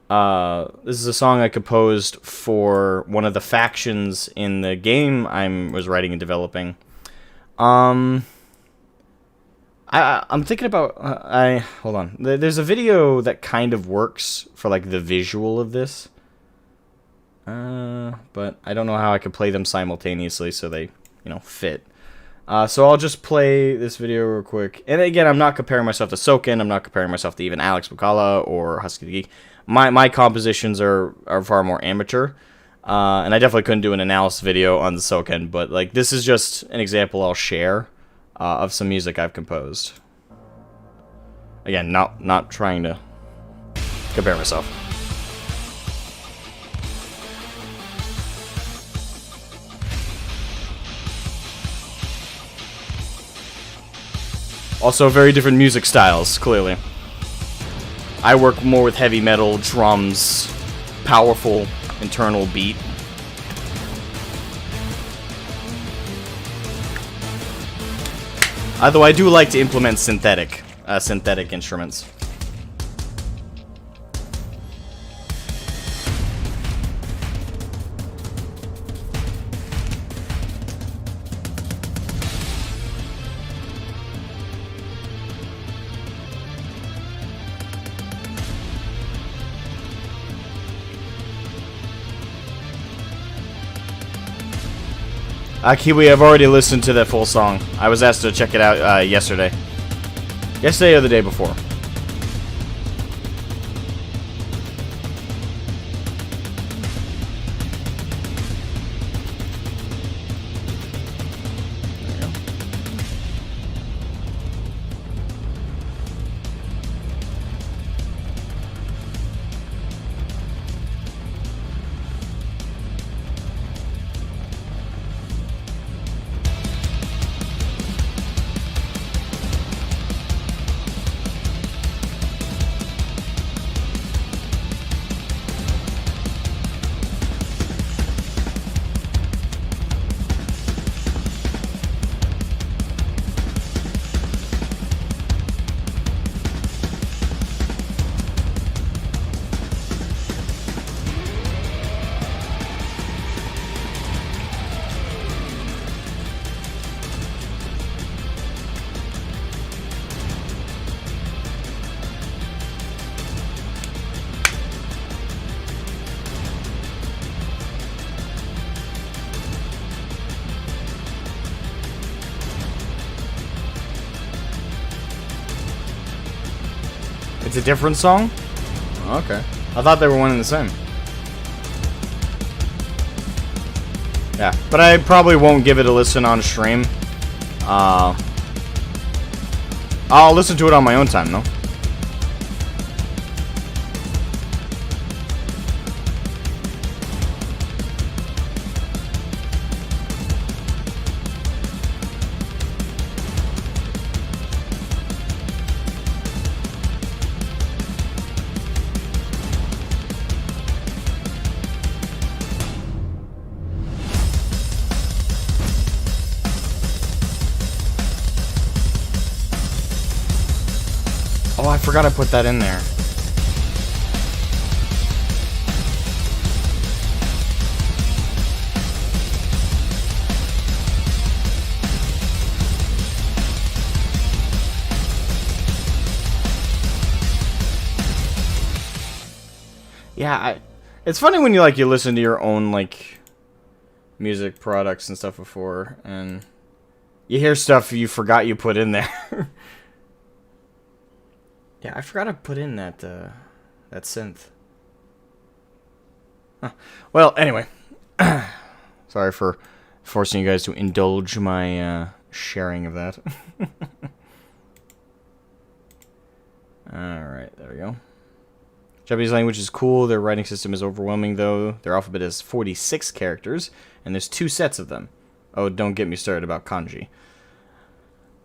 This is a song I composed for one of the factions in the game I was writing and developing. I'm thinking about hold on. There's a video that kind of works for like the visual of this, but I don't know how I could play them simultaneously so they fit. So I'll just play this video real quick. And again, I'm not comparing myself to Soken. I'm not comparing myself to even Alex Bacala or Husky the Geek. My compositions are far more amateur. And I definitely couldn't do an analysis video on the Soken, but like this is just an example I'll share of some music I've composed. Again, not trying to compare myself. Also, very different music styles, clearly. I work more with heavy metal, drums, powerful internal beat. Although I do like to implement synthetic instruments. Kiwi, I've already listened to that full song. I was asked to check it out yesterday. Yesterday or the day before. It's a different song? Oh, okay. I thought they were one and the same. Yeah, but I probably won't give it a listen on stream. I'll listen to it on my own time, though. Oh, I forgot I put that in there. Yeah, it's funny when you listen to your own music products and stuff before, and you hear stuff you forgot you put in there. Yeah, I forgot to put in that synth. Huh. Well, anyway, sorry for forcing you guys to indulge my sharing of that. Alright, there we go. Japanese language is cool. Their writing system is overwhelming, though. Their alphabet is 46 characters, and there's 2 sets of them. Oh, don't get me started about kanji.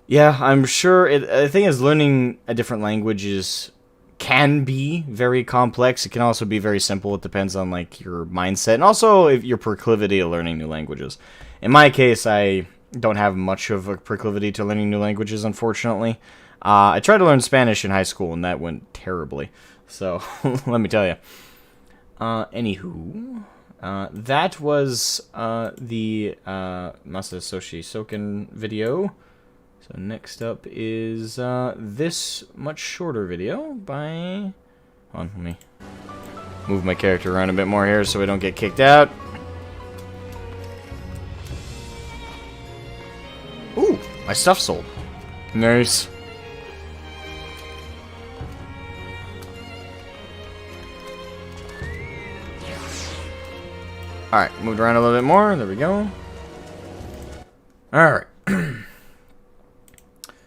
Yeah, I'm sure the thing is, learning a different language can be very complex. It can also be very simple. It depends on your mindset and also your proclivity to learning new languages. In my case, I don't have much of a proclivity to learning new languages, unfortunately. I tried to learn Spanish in high school, and that went terribly. So, let me tell you. Anywho, that was the Masayoshi Soken video. So next up is this much shorter video by... Hold on, let me move my character around a bit more here so we don't get kicked out. Ooh, my stuff sold. Nice. Alright, moved around a little bit more. There we go. Alright.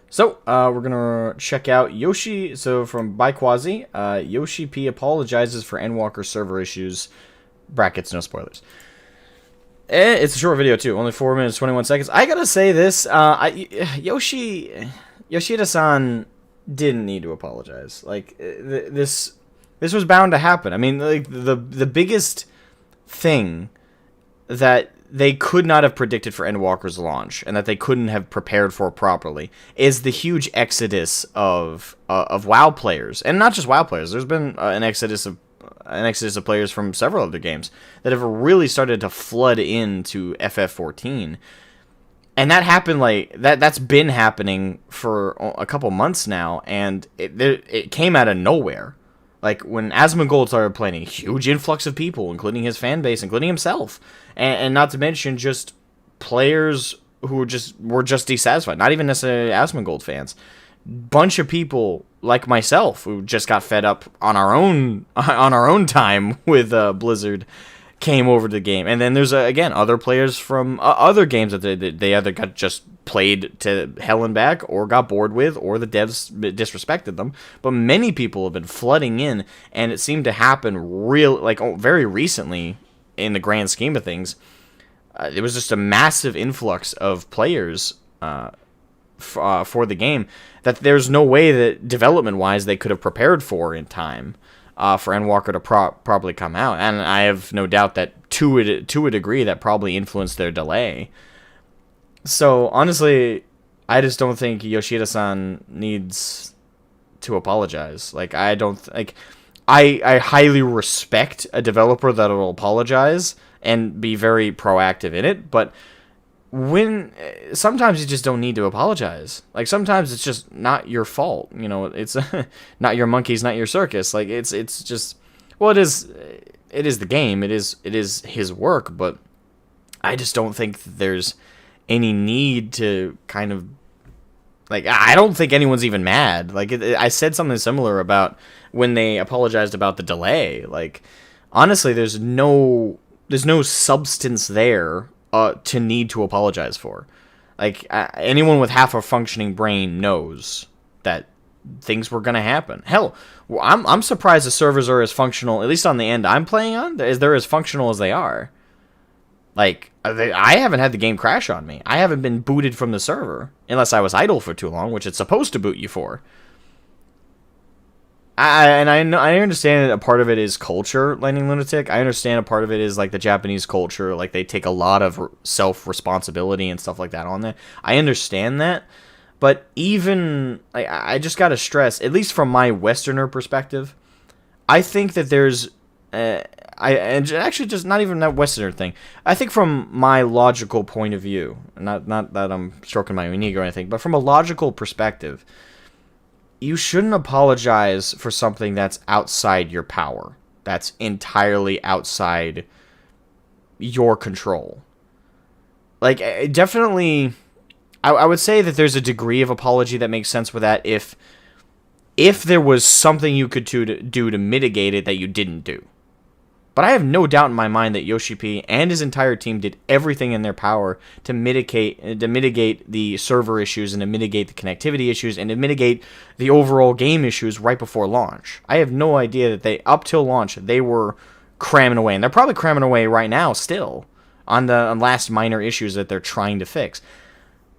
So, we're gonna check out Yoshi. So, from Byquazi, Yoshi P apologizes for Endwalker server issues. Brackets, no spoilers. It's a short video, too. Only 4 minutes, 21 seconds. I gotta say this. Yoshida-san didn't need to apologize. Like, this was bound to happen. I mean, like, the biggest thing that they could not have predicted for Endwalker's launch, and that they couldn't have prepared for properly, is the huge exodus of WoW players, and not just WoW players. There's been an exodus of players from several other games that have really started to flood into FF14, and that happened that's been happening for a couple months now, and it came out of nowhere. Like, when Asmogan started playing, a huge influx of people, including his fan base, including himself. And not to mention just players who were just dissatisfied. Not even necessarily Asmogan fans. Bunch of people like myself who just got fed up on our own time with Blizzard came over to the game. And then there's, again, other players from other games that they either got just played to hell and back, or got bored with, or the devs disrespected them. But many people have been flooding in, and it seemed to happen very recently in the grand scheme of things. It was just a massive influx of players for the game that there's no way that development-wise they could have prepared for in time for Endwalker to probably come out. And I have no doubt that to a degree that probably influenced their delay. So, honestly, I just don't think Yoshida-san needs to apologize. Like, I highly respect a developer that will apologize and be very proactive in it, but sometimes you just don't need to apologize. Like, sometimes it's just not your fault. You know, it's not your monkeys, not your circus. Like, it's just, well, it is the game. It is his work, but I just don't think there's any need to kind of, like, I don't think anyone's even mad. Like, I said something similar about when they apologized about the delay. Like, honestly, there's no substance there to need to apologize for. Like, anyone with half a functioning brain knows that things were gonna happen. Hell, I'm surprised the servers are as functional, at least on the end I'm playing on, they're as functional as they are. Like, I haven't had the game crash on me. I haven't been booted from the server, unless I was idle for too long, which it's supposed to boot you for. I understand that a part of it is culture, Lightning Lunatic. I understand a part of it is, like, the Japanese culture. Like, they take a lot of self-responsibility and stuff like that on there. I understand that. But even, like, I just gotta stress, at least from my Westerner perspective, I think that there's... and actually, just not even that Westerner thing. I think from my logical point of view, not that I'm stroking my own ego or anything, but from a logical perspective, you shouldn't apologize for something that's outside your power. That's entirely outside your control. Like, definitely, I would say that there's a degree of apology that makes sense with that if there was something you could do to mitigate it that you didn't do. But I have no doubt in my mind that Yoshi P and his entire team did everything in their power to mitigate the server issues, and to mitigate the connectivity issues, and to mitigate the overall game issues right before launch. I have no idea that up till launch, they were cramming away. And they're probably cramming away right now still on the last minor issues that they're trying to fix.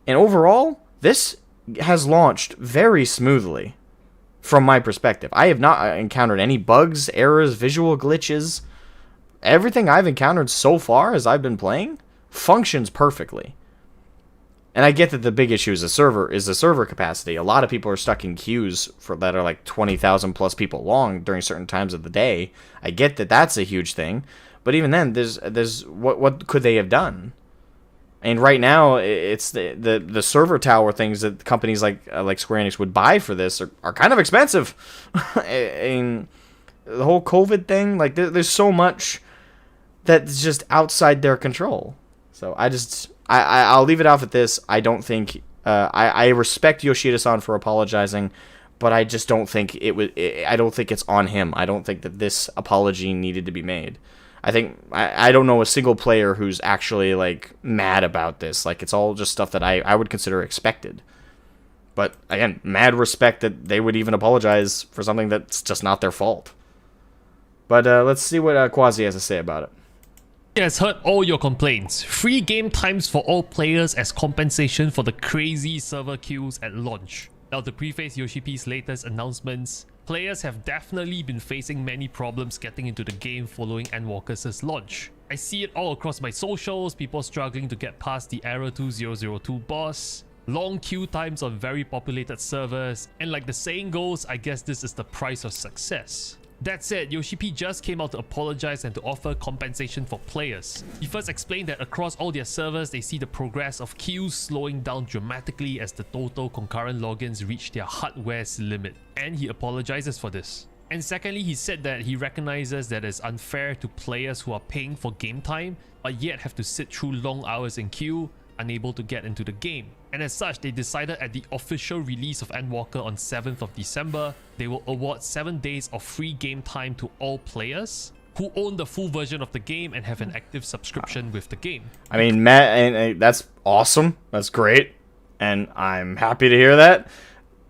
And overall, this has launched very smoothly from my perspective. I have not encountered any bugs, errors, visual glitches. Everything I've encountered so far as I've been playing functions perfectly. And I get that the big issue is the server capacity. A lot of people are stuck in queues that are like 20,000 plus people long during certain times of the day. I get that that's a huge thing, but even then, there's what could they have done? And right now, it's the server tower things that companies like Square Enix would buy for this are kind of expensive. And the whole COVID thing, like there's so much that's just outside their control. So I'll leave it off at this. I don't think I respect Yoshida-san for apologizing, but I just don't think I don't think it's on him. I don't think that this apology needed to be made. I don't know a single player who's actually like mad about this. Like it's all just stuff that I would consider expected. But again, mad respect that they would even apologize for something that's just not their fault. But let's see what Quasi has to say about it. He has heard all your complaints. Free game times for all players as compensation for the crazy server queues at launch. Now to preface Yoshi P's latest announcements, players have definitely been facing many problems getting into the game following Endwalker's launch. I see it all across my socials, people struggling to get past the Error 2002 boss, long queue times on very populated servers, and like the saying goes, I guess this is the price of success. That said, Yoshi P just came out to apologize and to offer compensation for players. He first explained that across all their servers, they see the progress of queues slowing down dramatically as the total concurrent logins reach their hardware's limit, and he apologizes for this. And secondly, he said that he recognizes that it's unfair to players who are paying for game time, but yet have to sit through long hours in queue, unable to get into the game. And as such, they decided at the official release of Endwalker on 7th of December, they will award 7 days of free game time to all players who own the full version of the game and have an active subscription with the game. I mean, Matt, and that's awesome. That's great. And I'm happy to hear that.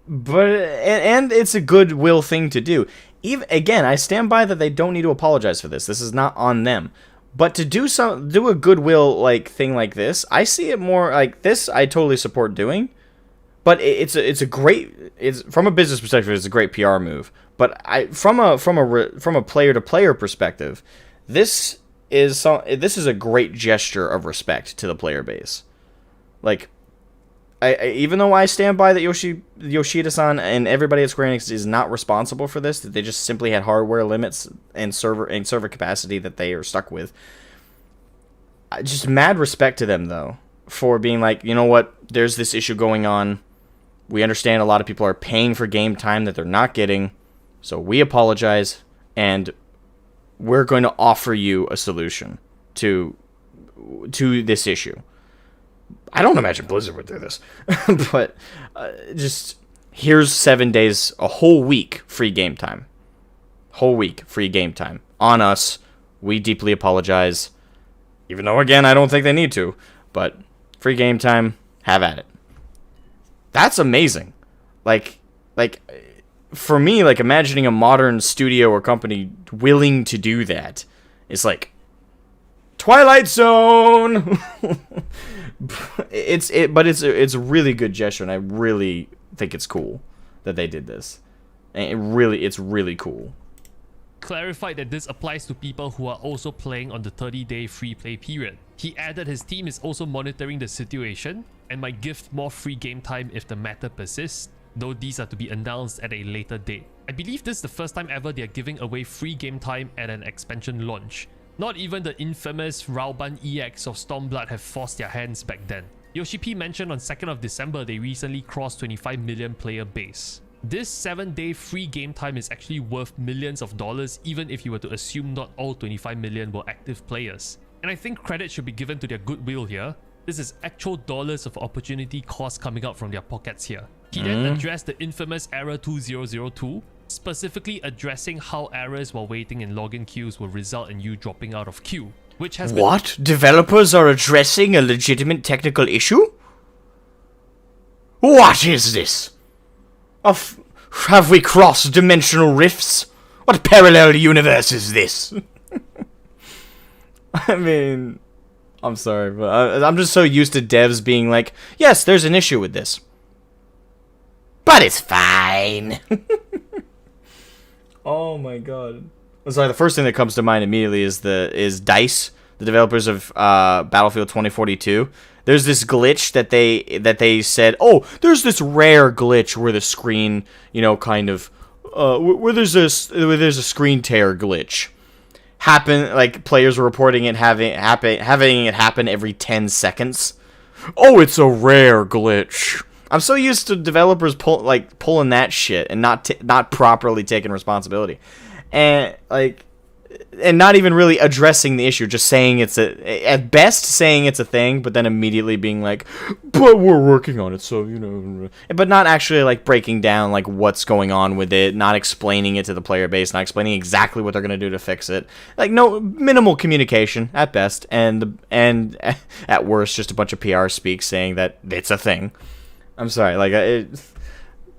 But and it's a goodwill thing to do. Even again, I stand by that they don't need to apologize for this. This is not on them. But to do a goodwill like thing like this, I see it more like this. I totally support doing, but it's from a business perspective, it's a great PR move. But from a player to player perspective, this is a great gesture of respect to the player base. Like, even though I stand by that Yoshida-san and everybody at Square Enix is not responsible for this, that they just simply had hardware limits and server capacity that they are stuck with. Just mad respect to them, though, for being like, you know what, there's this issue going on. We understand a lot of people are paying for game time that they're not getting, so we apologize, and we're going to offer you a solution to this issue. I don't imagine Blizzard would do this, but just here's 7 days, a whole week free game time. Whole week free game time on us. We deeply apologize, even though again I don't think they need to. But free game time, have at it. That's amazing. Like for me, like imagining a modern studio or company willing to do that is like Twilight Zone. But it's a really good gesture, and I really think it's cool that they did this. And it's really cool. Clarified that this applies to people who are also playing on the 30-day free play period. He added his team is also monitoring the situation and might gift more free game time if the matter persists, though these are to be announced at a later date. I believe this is the first time ever they are giving away free game time at an expansion launch. Not even the infamous Rauban EX of Stormblood have forced their hands back then. Yoshi P mentioned on 2nd of December they recently crossed 25 million player base. This 7-day free game time is actually worth millions of dollars even if you were to assume not all 25 million were active players. And I think credit should be given to their goodwill here. This is actual dollars of opportunity cost coming out from their pockets here. He then addressed the infamous Error 2002, specifically addressing how errors while waiting in login queues will result in you dropping out of queue, which has been— What? Developers are addressing a legitimate technical issue? What is this? Have we crossed dimensional rifts? What parallel universe is this? I mean, I'm sorry, but I'm just so used to devs being like, yes, there's an issue with this, but it's fine. Oh my god. I'm sorry, the first thing that comes to mind immediately is DICE, the developers of Battlefield 2042. There's this glitch that they said, oh, there's this rare glitch where the screen, you know, kind of where there's a screen tear glitch. Like players were reporting it having it happen every 10 seconds. oh, it's a rare glitch. I'm so used to developers pulling that shit and not properly taking responsibility, and not even really addressing the issue, just saying at best saying it's a thing, but then immediately being like, but we're working on it, so you know, but not actually like breaking down like what's going on with it, not explaining it to the player base, not explaining exactly what they're gonna do to fix it. Like no minimal communication at best, and at worst just a bunch of PR speak saying that it's a thing. I'm sorry, like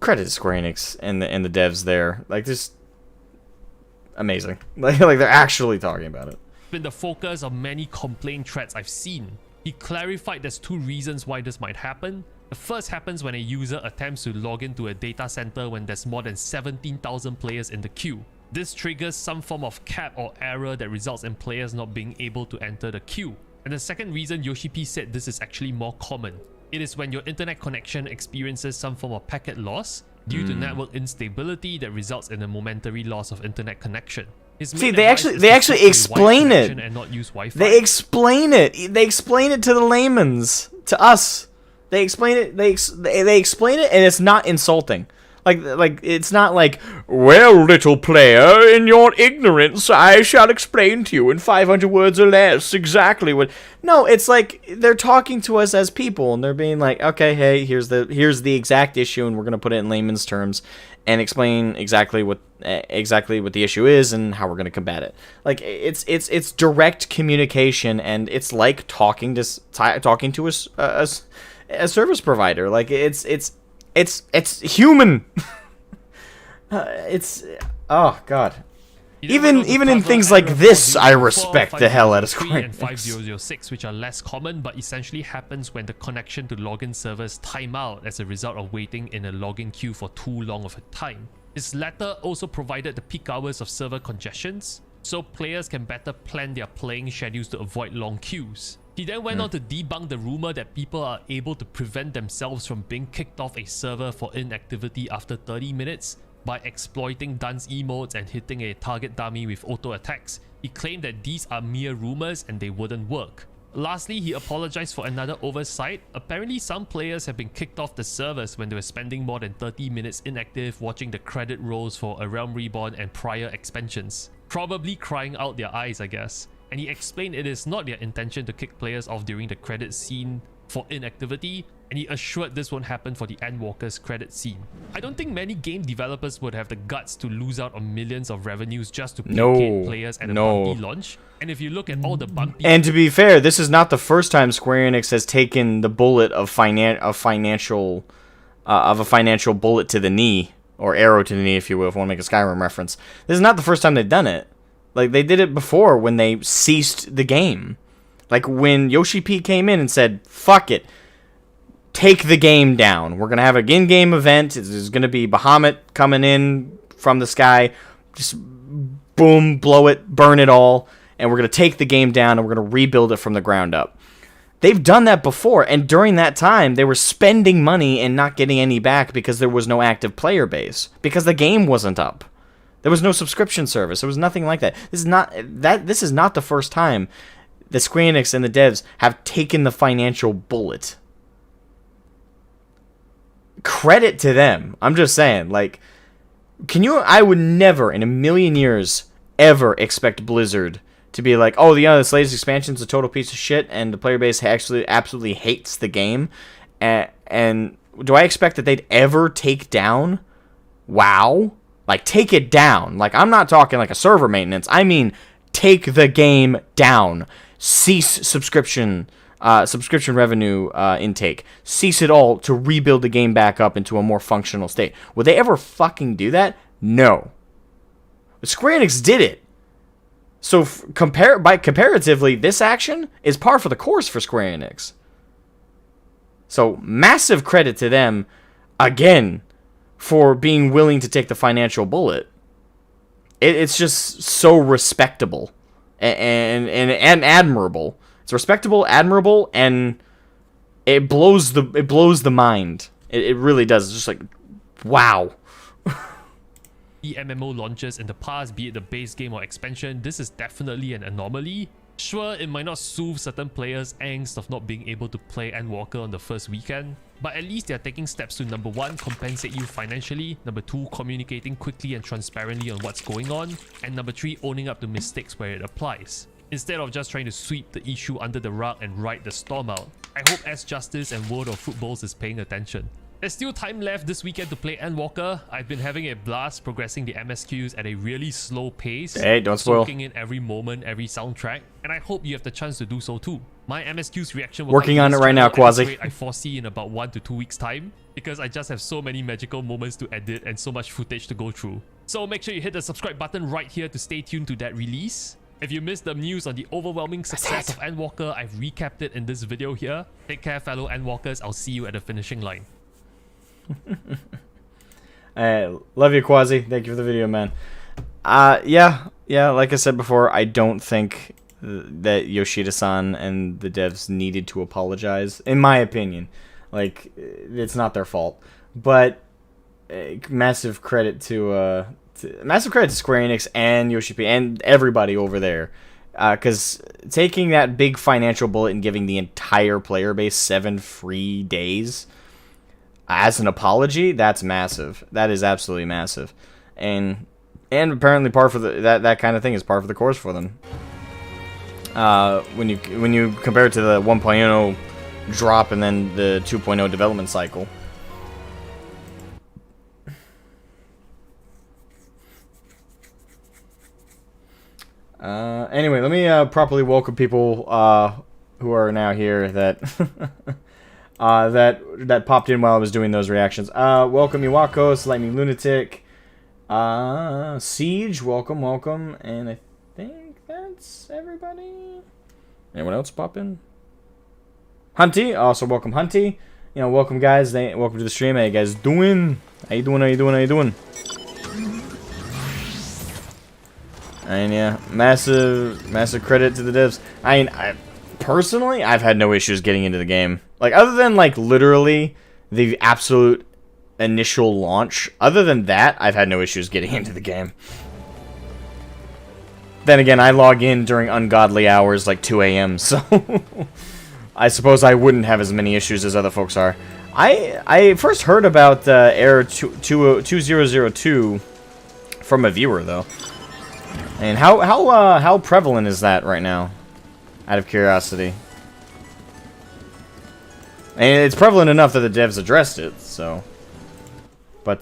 credit to Square Enix and the devs there, like just amazing. Like they're actually talking about it. Been the focus of many complaint threads I've seen. He clarified there's 2 reasons why this might happen. The first happens when a user attempts to log into a data center when there's more than 17,000 players in the queue. This triggers some form of cap or error that results in players not being able to enter the queue. And the second reason Yoshi P said this is actually more common. It is when your internet connection experiences some form of packet loss due to network instability that results in a momentary loss of internet connection. See, they actually explain it. And not use Wi-Fi. They explain it. They explain it to the layman's, to us. They explain it. They explain it, and it's not insulting. Like it's not like, well, little player, in your ignorance, I shall explain to you in 500 words or less exactly what. No, it's like they're talking to us as people, and they're being like, okay, hey, here's the exact issue, and we're gonna put it in layman's terms, and explain exactly what the issue is and how we're gonna combat it. Like it's direct communication, and it's like talking to a service provider. Like it's human. It's oh god. Even in things like this, I respect the hell out of Square and 5006, which are less common, but essentially happens when the connection to login servers time out as a result of waiting in a login queue for too long of a time. This latter also provided the peak hours of server congestions, so players can better plan their playing schedules to avoid long queues. He then went on to debunk the rumor that people are able to prevent themselves from being kicked off a server for inactivity after 30 minutes by exploiting dance emotes and hitting a target dummy with auto attacks. He claimed that these are mere rumors and they wouldn't work. Lastly, he apologized for another oversight. Apparently, some players have been kicked off the servers when they were spending more than 30 minutes inactive watching the credit rolls for A Realm Reborn and prior expansions. Probably crying out their eyes, I guess. And he explained it is not their intention to kick players off during the credit scene for inactivity, and he assured this won't happen for the Endwalker's credit scene. I don't think many game developers would have the guts to lose out on millions of revenues just to placate players at a bumpy launch. And if you look at all the bumpy... And to be fair, this is not the first time Square Enix has taken the bullet of a financial bullet to the knee, or arrow to the knee, if you will, if you want to make a Skyrim reference. This is not the first time they've done it. Like, they did it before when they ceased the game. Like, when Yoshi P came in and said, fuck it, take the game down. We're going to have an in-game event. There's going to be Bahamut coming in from the sky. Just boom, blow it, burn it all. And we're going to take the game down and we're going to rebuild it from the ground up. They've done that before. And during that time, they were spending money and not getting any back because there was no active player base. Because the game wasn't up. There was no subscription service. There was nothing like that. This is not the first time the Square Enix and the devs have taken the financial bullet. Credit to them. I'm just saying, like, I would never in a million years ever expect Blizzard to be like, oh, this latest expansion's a total piece of shit and the player base actually absolutely hates the game. And do I expect that they'd ever take down WoW? Like, take it down. Like, I'm not talking like a server maintenance. I mean, take the game down. Cease subscription revenue intake. Cease it all to rebuild the game back up into a more functional state. Would they ever fucking do that? No. But Square Enix did it. So, comparatively, this action is par for the course for Square Enix. So, massive credit to them, again, for being willing to take the financial bullet. It's just so respectable and admirable. It's respectable, admirable, and it blows the mind. It really does. It's just like, wow. MMO launches in the past, be it the base game or expansion, this is definitely an anomaly. Sure, it might not soothe certain players' angst of not being able to play Endwalker on the first weekend, but at least they are taking steps to number 1, compensate you financially, number 2, communicating quickly and transparently on what's going on, and number 3, owning up to mistakes where it applies. Instead of just trying to sweep the issue under the rug and ride the storm out, I hope S Justice and World of Footballs is paying attention. There's still time left this weekend to play Endwalker. I've been having a blast progressing the MSQs at a really slow pace. Hey, don't spoil. Soaking in every moment, every soundtrack, and I hope you have the chance to do so too. My MSQ's reaction will working on it right now, Quasi. I foresee in about 1 to 2 weeks time, because I just have so many magical moments to edit and so much footage to go through. So make sure you hit the subscribe button right here to stay tuned to that release. If you missed the news on the overwhelming success of Endwalker, I've recapped it in this video here. Take care, fellow Endwalkers. I'll see you at the finishing line. Love you, Quasi. Thank you for the video, man. Yeah, like I said before, I don't think that Yoshida-san and the devs needed to apologize, in my opinion. Like, it's not their fault. But massive credit to Square Enix and Yoshi-P and everybody over there. Because taking that big financial bullet and giving the entire player base 7 free days as an apology, that's massive. That is absolutely massive. And apparently par for the that kind of thing is par for the course for them. When you compare it to the 1.0 drop and then the 2.0 development cycle. Anyway, let me properly welcome people who are now here that that popped in while I was doing those reactions. Welcome Iwakos, Lightning Lunatic, Siege, welcome, and I think that's everybody. Anyone else pop in? Hunty, also welcome Hunty. You know, welcome guys. Welcome to the stream. How you guys doing? How you doing? And yeah, massive credit to the devs. I mean, personally, I've had no issues getting into the game. Like, other than, like, literally the absolute initial launch, other than that, I've had no issues getting into the game. Then again, I log in during ungodly hours, like 2 a.m., so I suppose I wouldn't have as many issues as other folks are. I first heard about Error 2002 from a viewer, though. And how prevalent is that right now? Out of curiosity. And it's prevalent enough that the devs addressed it, so. But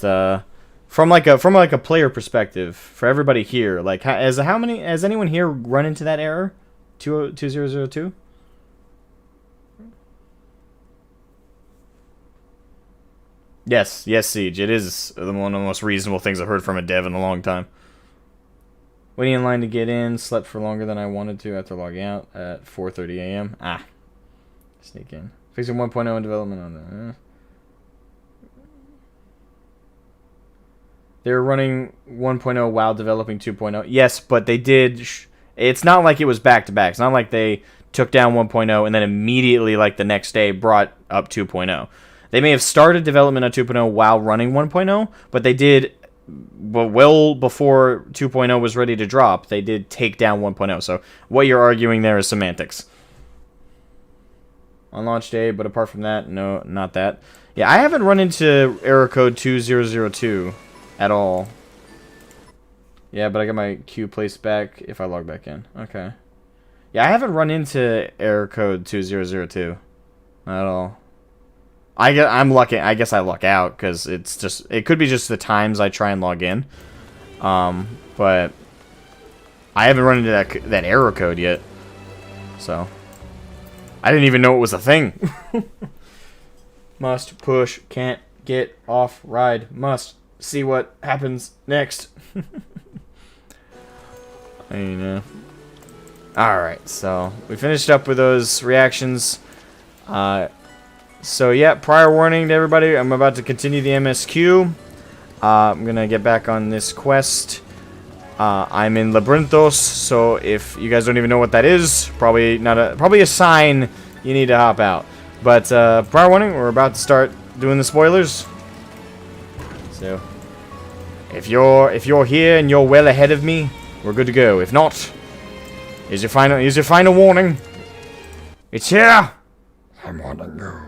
from a player perspective, for everybody here, like has anyone here run into that error? 2002? Yes, Siege. It is one of the most reasonable things I've heard from a dev in a long time. Waiting in line to get in. Slept for longer than I wanted to after logging out at 4:30 a.m. Sneak in. Fixing 1.0 in development on that. They were running 1.0 while developing 2.0. Yes, but they did. It's not like it was back to back. It's not like they took down 1.0 and then immediately, like the next day, brought up 2.0. They may have started development on 2.0 while running 1.0, but they did. But well before 2.0 was ready to drop, they did take down 1.0. So what you're arguing there is semantics. On launch day, but apart from that, no, not that. Yeah, I haven't run into error code 2002 at all. Yeah, but I got my queue placed back if I log back in. Okay. Yeah, I haven't run into error code 2002 at all. I'm lucky. I guess I luck out because it could be just the times I try and log in. But I haven't run into that error code yet. So I didn't even know it was a thing. Must push, can't get off ride. Must see what happens next. You know. Alright, so we finished up with those reactions. So yeah, prior warning to everybody, I'm about to continue the MSQ. I'm gonna get back on this quest. I'm in Labyrinthos, so if you guys don't even know what that is, probably a sign you need to hop out. But prior warning, we're about to start doing the spoilers. So if you're here and you're well ahead of me, we're good to go. If not, Here's your final warning. It's here. I'm warning you.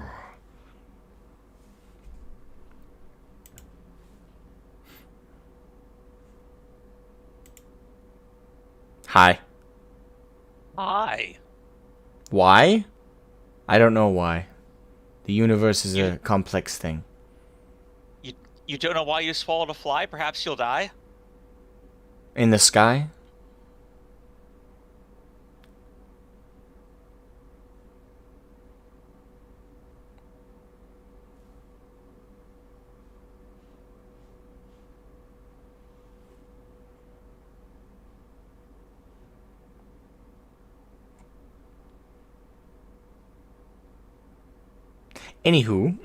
Hi. Hi. Why? I don't know why. The universe is a complex thing. You don't know why you swallowed a fly? Perhaps you'll die? In the sky? Anywho.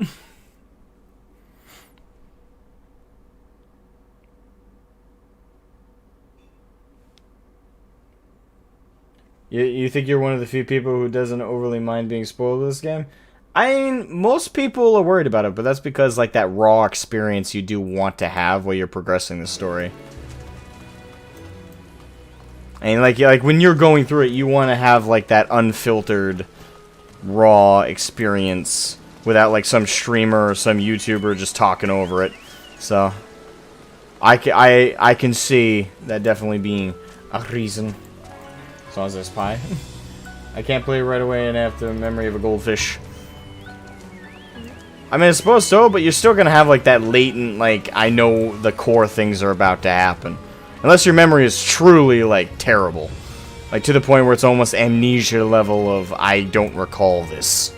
You think you're one of the few people who doesn't overly mind being spoiled with this game? I mean, most people are worried about it, but that's because, like, that raw experience you do want to have while you're progressing the story. And, like when you're going through it, you want to have, like, that unfiltered, raw experience without, like, some streamer or some YouTuber just talking over it. So, I can see that definitely being a reason. As long as there's pie. I can't play right away and have the memory of a goldfish. I mean, I suppose so, but you're still gonna have, like, that latent, like, I know the core things are about to happen. Unless your memory is truly, like, terrible. Like, to the point where it's almost amnesia level of, I don't recall this.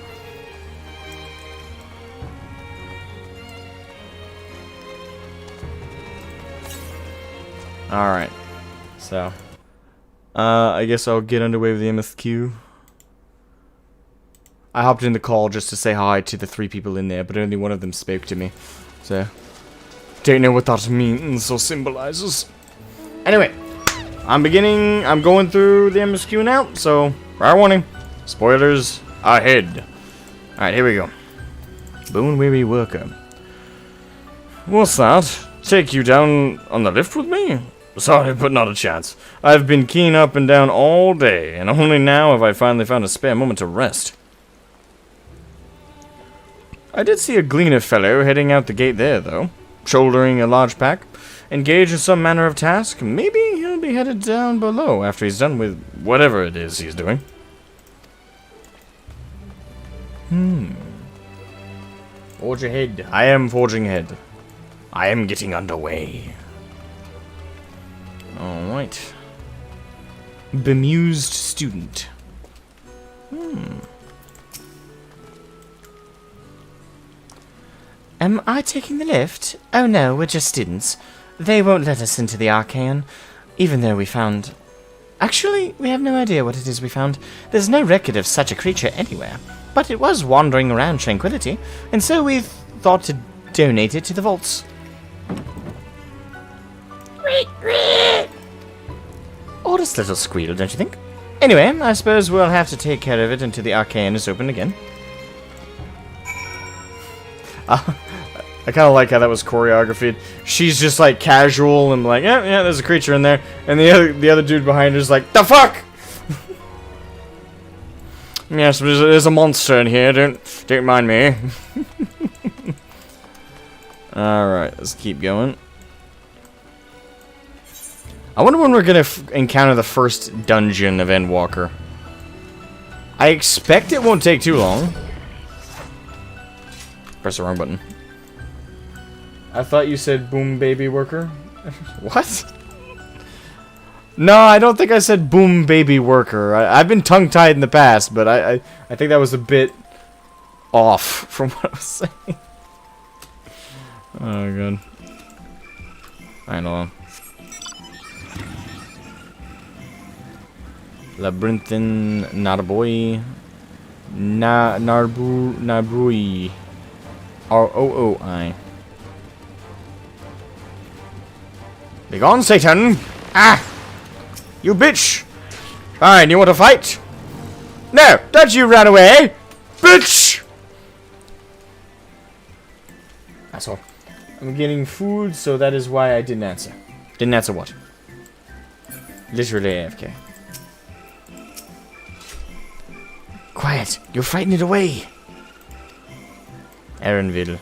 Alright. So. I guess I'll get underway with the MSQ. I hopped in the call just to say hi to the 3 people in there, but only one of them spoke to me. So, don't know what that means or symbolizes. Anyway, I'm going through the MSQ now, so, prior warning, spoilers ahead. Alright, here we go. Bone Weary Worker. What's that? Take you down on the lift with me? Sorry, but not a chance. I've been keying up and down all day, and only now have I finally found a spare moment to rest. I did see a gleaner fellow heading out the gate there, though, shouldering a large pack, engaged in some manner of task. Maybe he'll be headed down below after he's done with whatever it is he's doing. Forge ahead. I am forging ahead. I am getting underway. Alright. Bemused student. Am I taking the lift? Oh no, we're just students. They won't let us into the Arcane, even though we found... Actually, we have no idea what it is we found. There's no record of such a creature anywhere, but it was wandering around Tranquility, and so we thought to donate it to the vaults. Oddest little squeal, don't you think? Anyway, I suppose we'll have to take care of it until the Arcane is open again. I kind of like how that was choreographed. She's just like casual and like, yeah, there's a creature in there, and the other dude behind her is like, the fuck! Yes, there's a monster in here. Don't mind me. All right, let's keep going. I wonder when we're gonna encounter the first dungeon of Endwalker. I expect it won't take too long. Press the wrong button. I thought you said boom baby worker. What? No, I don't think I said boom baby worker. I've been tongue-tied in the past, but I think that was a bit off from what I was saying. Oh god. Alright, hold on. Labyrinthin Naraboy Narbrui R-O-O-I. Begone, Satan! Ah! You bitch! Fine, you want to fight? No! Don't you run away! Bitch! Asshole. I'm getting food, so that is why I didn't answer. Didn't answer what? Literally AFK. Quiet! You'll frighten it away! Erenville.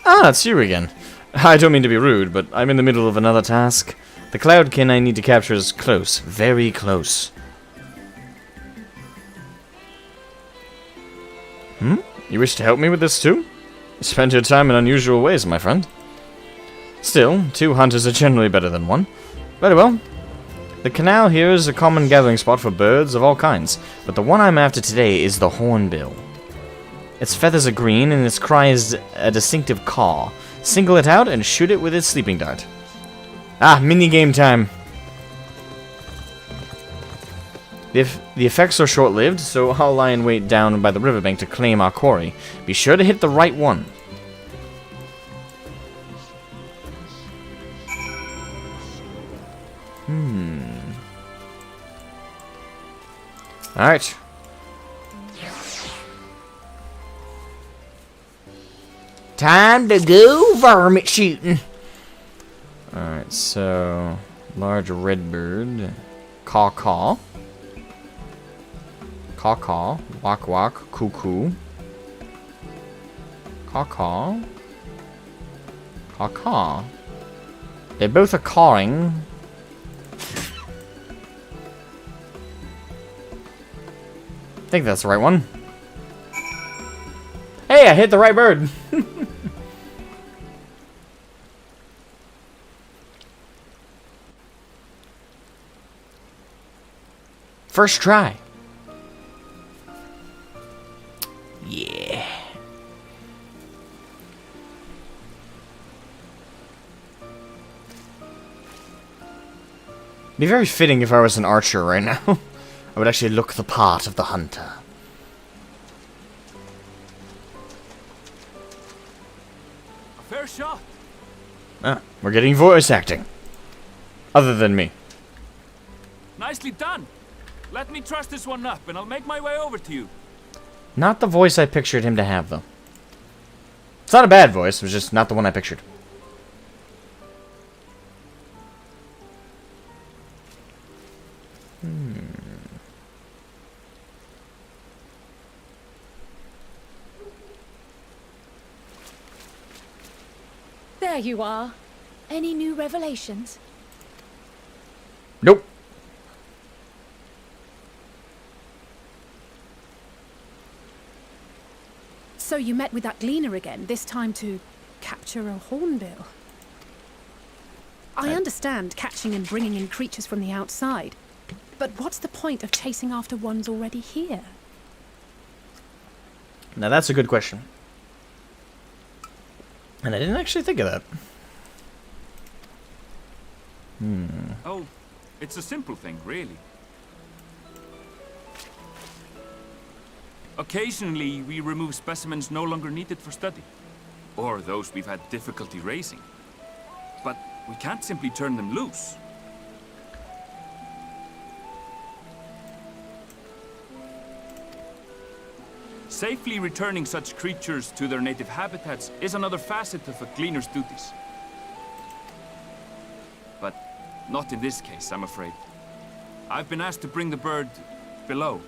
Ah, it's you again. I don't mean to be rude, but I'm in the middle of another task. The Cloudkin I need to capture is close. Very close. You wish to help me with this too? You spent your time in unusual ways, my friend. Still, 2 hunters are generally better than 1. Very well. The canal here is a common gathering spot for birds of all kinds, but the one I'm after today is the hornbill. Its feathers are green and its cry is a distinctive caw. Single it out and shoot it with its sleeping dart. Ah, mini-game time. The effects are short-lived, so I'll lie in wait down by the riverbank to claim our quarry. Be sure to hit the right one. Alright. Time to go varmint shooting. Alright, so large red bird. Caw-caw. Caw-caw. Walk-walk. Cuckoo. Caw-caw. Caw-caw. They both are cawing. I think that's the right one. Hey, I hit the right bird. First try. Yeah. Be very fitting if I was an archer right now. I would actually look the part of the hunter. A fair shot. Ah, we're getting voice acting. Other than me. Nicely done. Let me truss this one up and I'll make my way over to you. Not the voice I pictured him to have, though. It's not a bad voice, it was just not the one I pictured. There you are. Any new revelations? Nope. So you met with that gleaner again, this time to capture a hornbill. I understand catching and bringing in creatures from the outside, but what's the point of chasing after ones already here? Now that's a good question. And I didn't actually think of that. Oh, it's a simple thing, really. Occasionally, we remove specimens no longer needed for study, or those we've had difficulty raising. But we can't simply turn them loose. Safely returning such creatures to their native habitats is another facet of a cleaner's duties. But not in this case, I'm afraid. I've been asked to bring the bird below.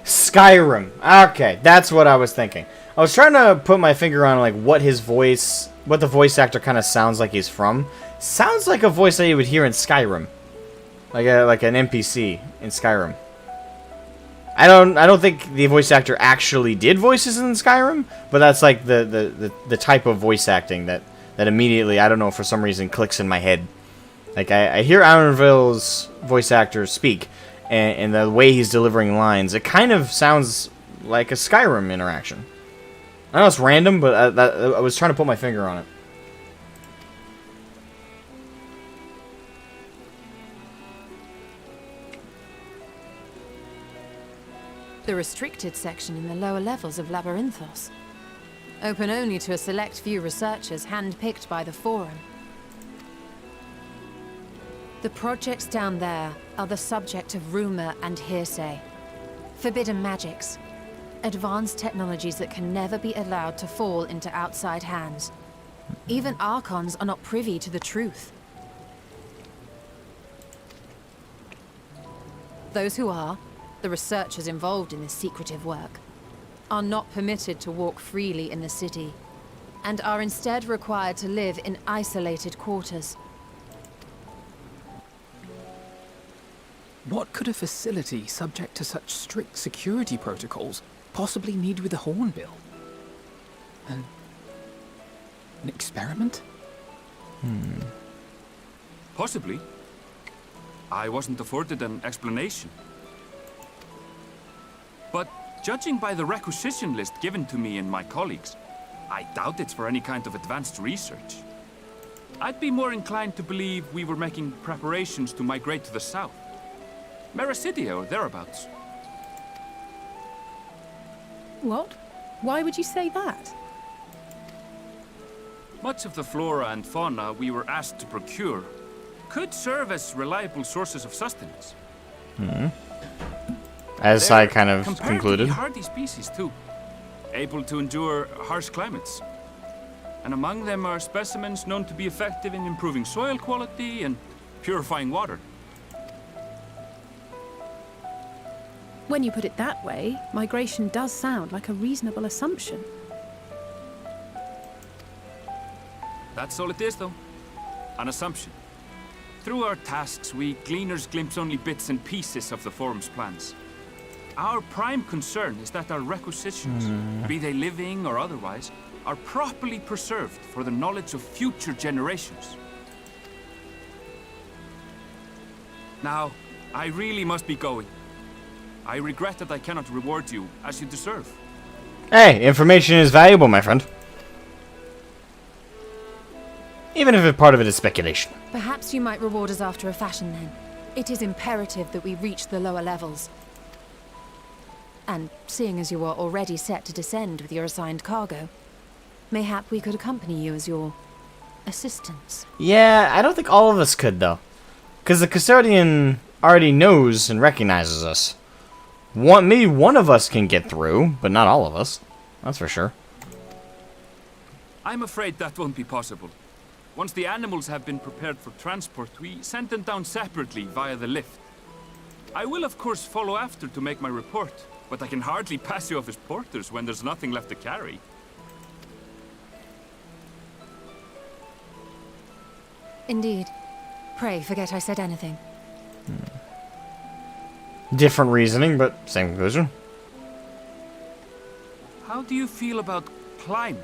Skyrim. Okay, that's what I was thinking. I was trying to put my finger on like what the voice actor kind of sounds like he's from. Sounds like a voice that you would hear in Skyrim, like an NPC in Skyrim. I don't think the voice actor actually did voices in Skyrim, but that's like the type of voice acting that immediately, I don't know, for some reason clicks in my head. Like I hear Ironville's voice actor speak, and the way he's delivering lines, it kind of sounds like a Skyrim interaction. I know it's random, but I was trying to put my finger on it. The restricted section in the lower levels of Labyrinthos. Open only to a select few researchers hand-picked by the Forum. The projects down there are the subject of rumor and hearsay. Forbidden magics. Advanced technologies that can never be allowed to fall into outside hands. Even Archons are not privy to the truth. Those who are the researchers involved in this secretive work, are not permitted to walk freely in the city, and are instead required to live in isolated quarters. What could a facility subject to such strict security protocols possibly need with a hornbill? An experiment? Possibly. I wasn't afforded an explanation. But judging by the requisition list given to me and my colleagues, I doubt it's for any kind of advanced research. I'd be more inclined to believe we were making preparations to migrate to the south. Mericidia or thereabouts. What? Why would you say that? Much of the flora and fauna we were asked to procure could serve as reliable sources of sustenance. As They're I kind of comparatively concluded. hardy species too, able to endure harsh climates. And among them are specimens known to be effective in improving soil quality and purifying water. When you put it that way, migration does sound like a reasonable assumption. That's all it is, though. An assumption. Through our tasks, we gleaners glimpse only bits and pieces of the Forum's plans. Our prime concern is that our requisitions, be they living or otherwise, are properly preserved for the knowledge of future generations. Now, I really must be going. I regret that I cannot reward you as you deserve. Hey, information is valuable, my friend. Even if part of it is speculation. Perhaps you might reward us after a fashion then. It is imperative that we reach the lower levels. And seeing as you are already set to descend with your assigned cargo, mayhap we could accompany you as your assistants. Yeah, I don't think all of us could, though. Because the custodian already knows and recognizes us. Maybe one of us can get through, but not all of us. That's for sure. I'm afraid that won't be possible. Once the animals have been prepared for transport, we send them down separately via the lift. I will, of course, follow after to make my report, but I can hardly pass you off as porters when there's nothing left to carry. Indeed. Pray forget I said anything. Different reasoning, but same conclusion. How do you feel about climbing?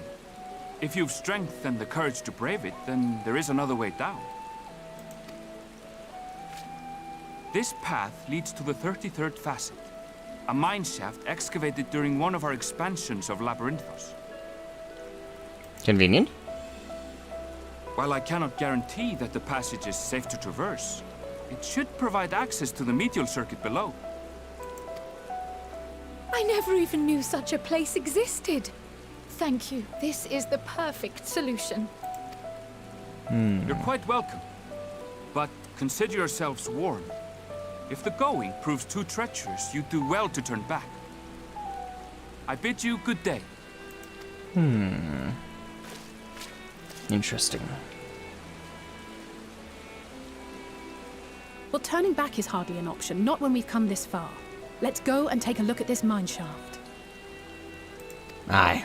If you've strength and the courage to brave it, then there is another way down. This path leads to the 33rd facet, a mine shaft excavated during one of our expansions of Labyrinthos. Convenient. While I cannot guarantee that the passage is safe to traverse, it should provide access to the medial circuit below. I never even knew such a place existed. Thank you. This is the perfect solution. You're quite welcome. But consider yourselves warned. If the going proves too treacherous, you do well to turn back. I bid you good day. Interesting. Well, turning back is hardly an option, not when we've come this far. Let's go and take a look at this mine shaft. Aye.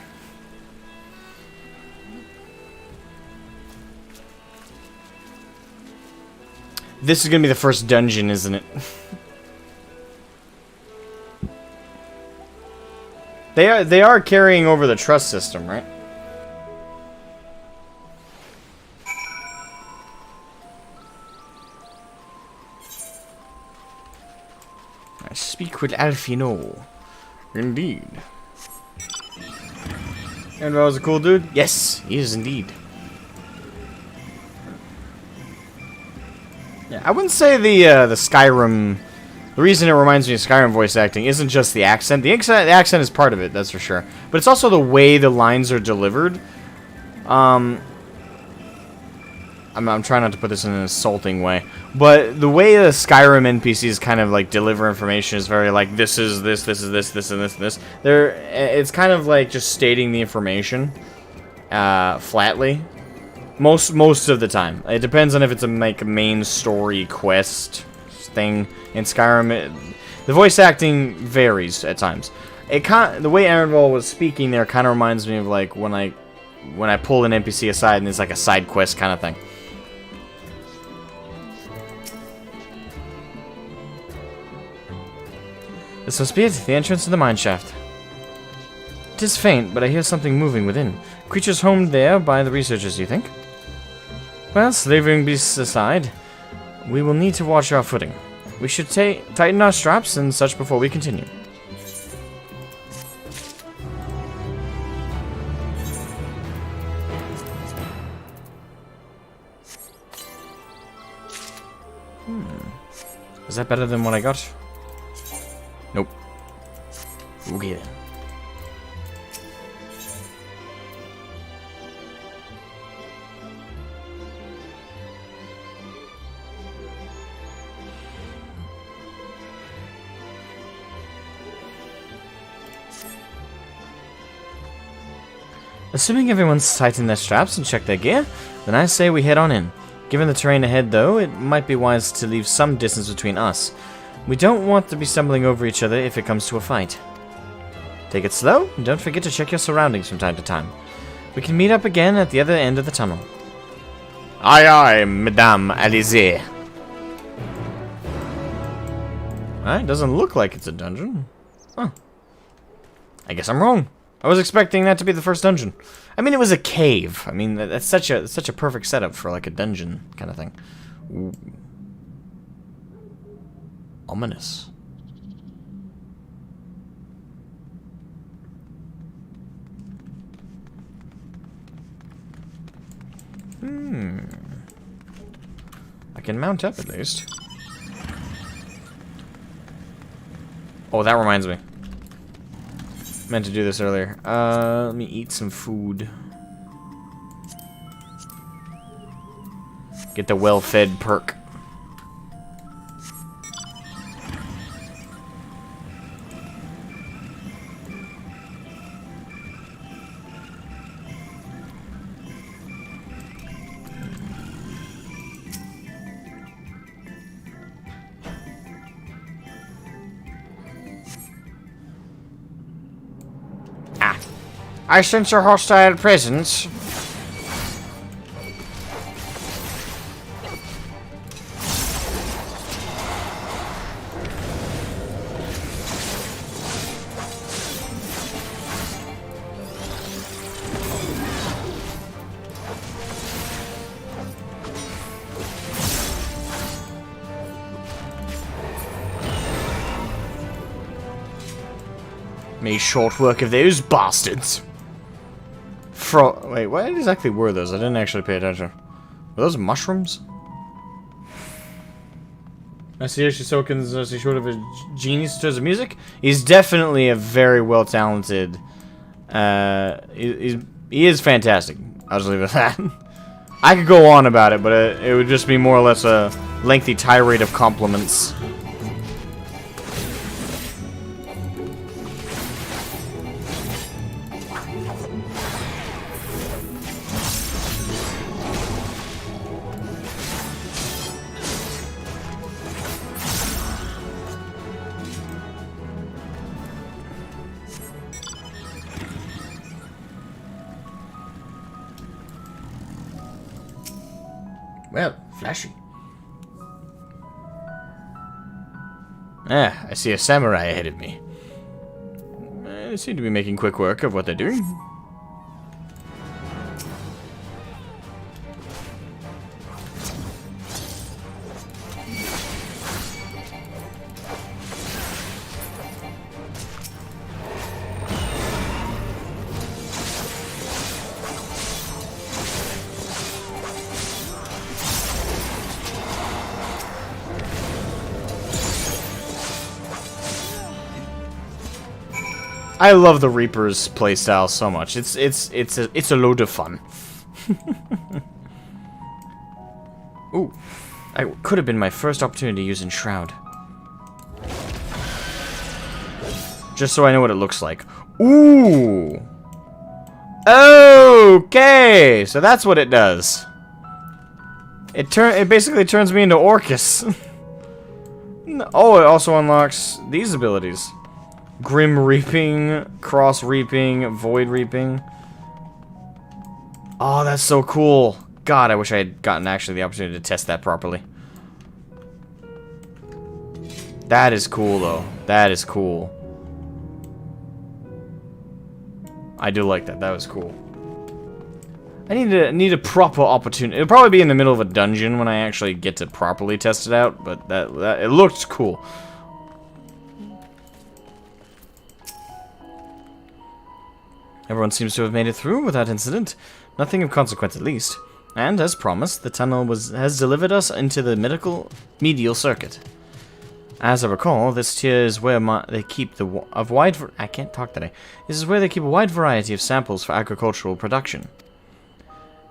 This is gonna be the first dungeon, isn't it? They are carrying over the trust system, right? I speak with Alfino. Indeed. Endwalker's a cool dude? Yes, he is indeed. Yeah, I wouldn't say the Skyrim. The reason it reminds me of Skyrim voice acting isn't just the accent. The accent is part of it, that's for sure. But it's also the way the lines are delivered. I'm trying not to put this in an insulting way, but the way the Skyrim NPCs kind of like deliver information is very like this is this, this is this, this and this and this. It's kind of like just stating the information flatly. Most of the time. It depends on if it's a like main story quest thing. In Skyrim, The voice acting varies at times. The way Arendelle was speaking there kind of reminds me of like when I pull an NPC aside and it's like a side quest kind of thing. This must be it, the entrance to the mineshaft. It is faint, but I hear something moving within. Creatures homed there by the researchers, you think? Well, slavering beasts aside, we will need to watch our footing. We should tighten our straps and such before we continue. Is that better than what I got? Nope. Okay then. Assuming everyone's tightened their straps and checked their gear, then I say we head on in. Given the terrain ahead, though, it might be wise to leave some distance between us. We don't want to be stumbling over each other if it comes to a fight. Take it slow, and don't forget to check your surroundings from time to time. We can meet up again at the other end of the tunnel. Aye aye, Madame Alizé. Alright, doesn't look like it's a dungeon. Huh. I guess I'm wrong. I was expecting that to be the first dungeon. I mean, it was a cave. I mean, that's such a perfect setup for like a dungeon kind of thing. Ooh. Ominous. I can mount up at least. Oh, that reminds me. Meant to do this earlier. Let me eat some food. Get the well-fed perk. I sense your hostile presence. Made short work of those bastards. Wait, what exactly were those? I didn't actually pay attention. Were those mushrooms? I see Shishokan's short of a genius in terms of music. He's definitely a very well talented. He is fantastic. I'll just leave it at that. I could go on about it, but it would just be more or less a lengthy tirade of compliments. Well, flashy. Ah, I see a samurai ahead of me. They seem to be making quick work of what they're doing. I love the Reaper's playstyle so much. It's a load of fun. Ooh, could have been my first opportunity using Shroud. Just so I know what it looks like. Ooh. Okay, so that's what it does. It basically turns me into Orcus. Oh, it also unlocks these abilities. Grim Reaping, Cross Reaping, Void Reaping. Oh, that's so cool. God, I wish I had gotten actually the opportunity to test that properly. That is cool, though. That is cool. I do like that. That was cool. I need a proper opportunity. It'll probably be in the middle of a dungeon when I actually get to properly test it out, but that it looked cool. Everyone seems to have made it through without incident. Nothing of consequence, at least. And, as promised, the tunnel has delivered us into the medial circuit. As I recall, this tier is where they keep I can't talk today. This is where they keep a wide variety of samples for agricultural production.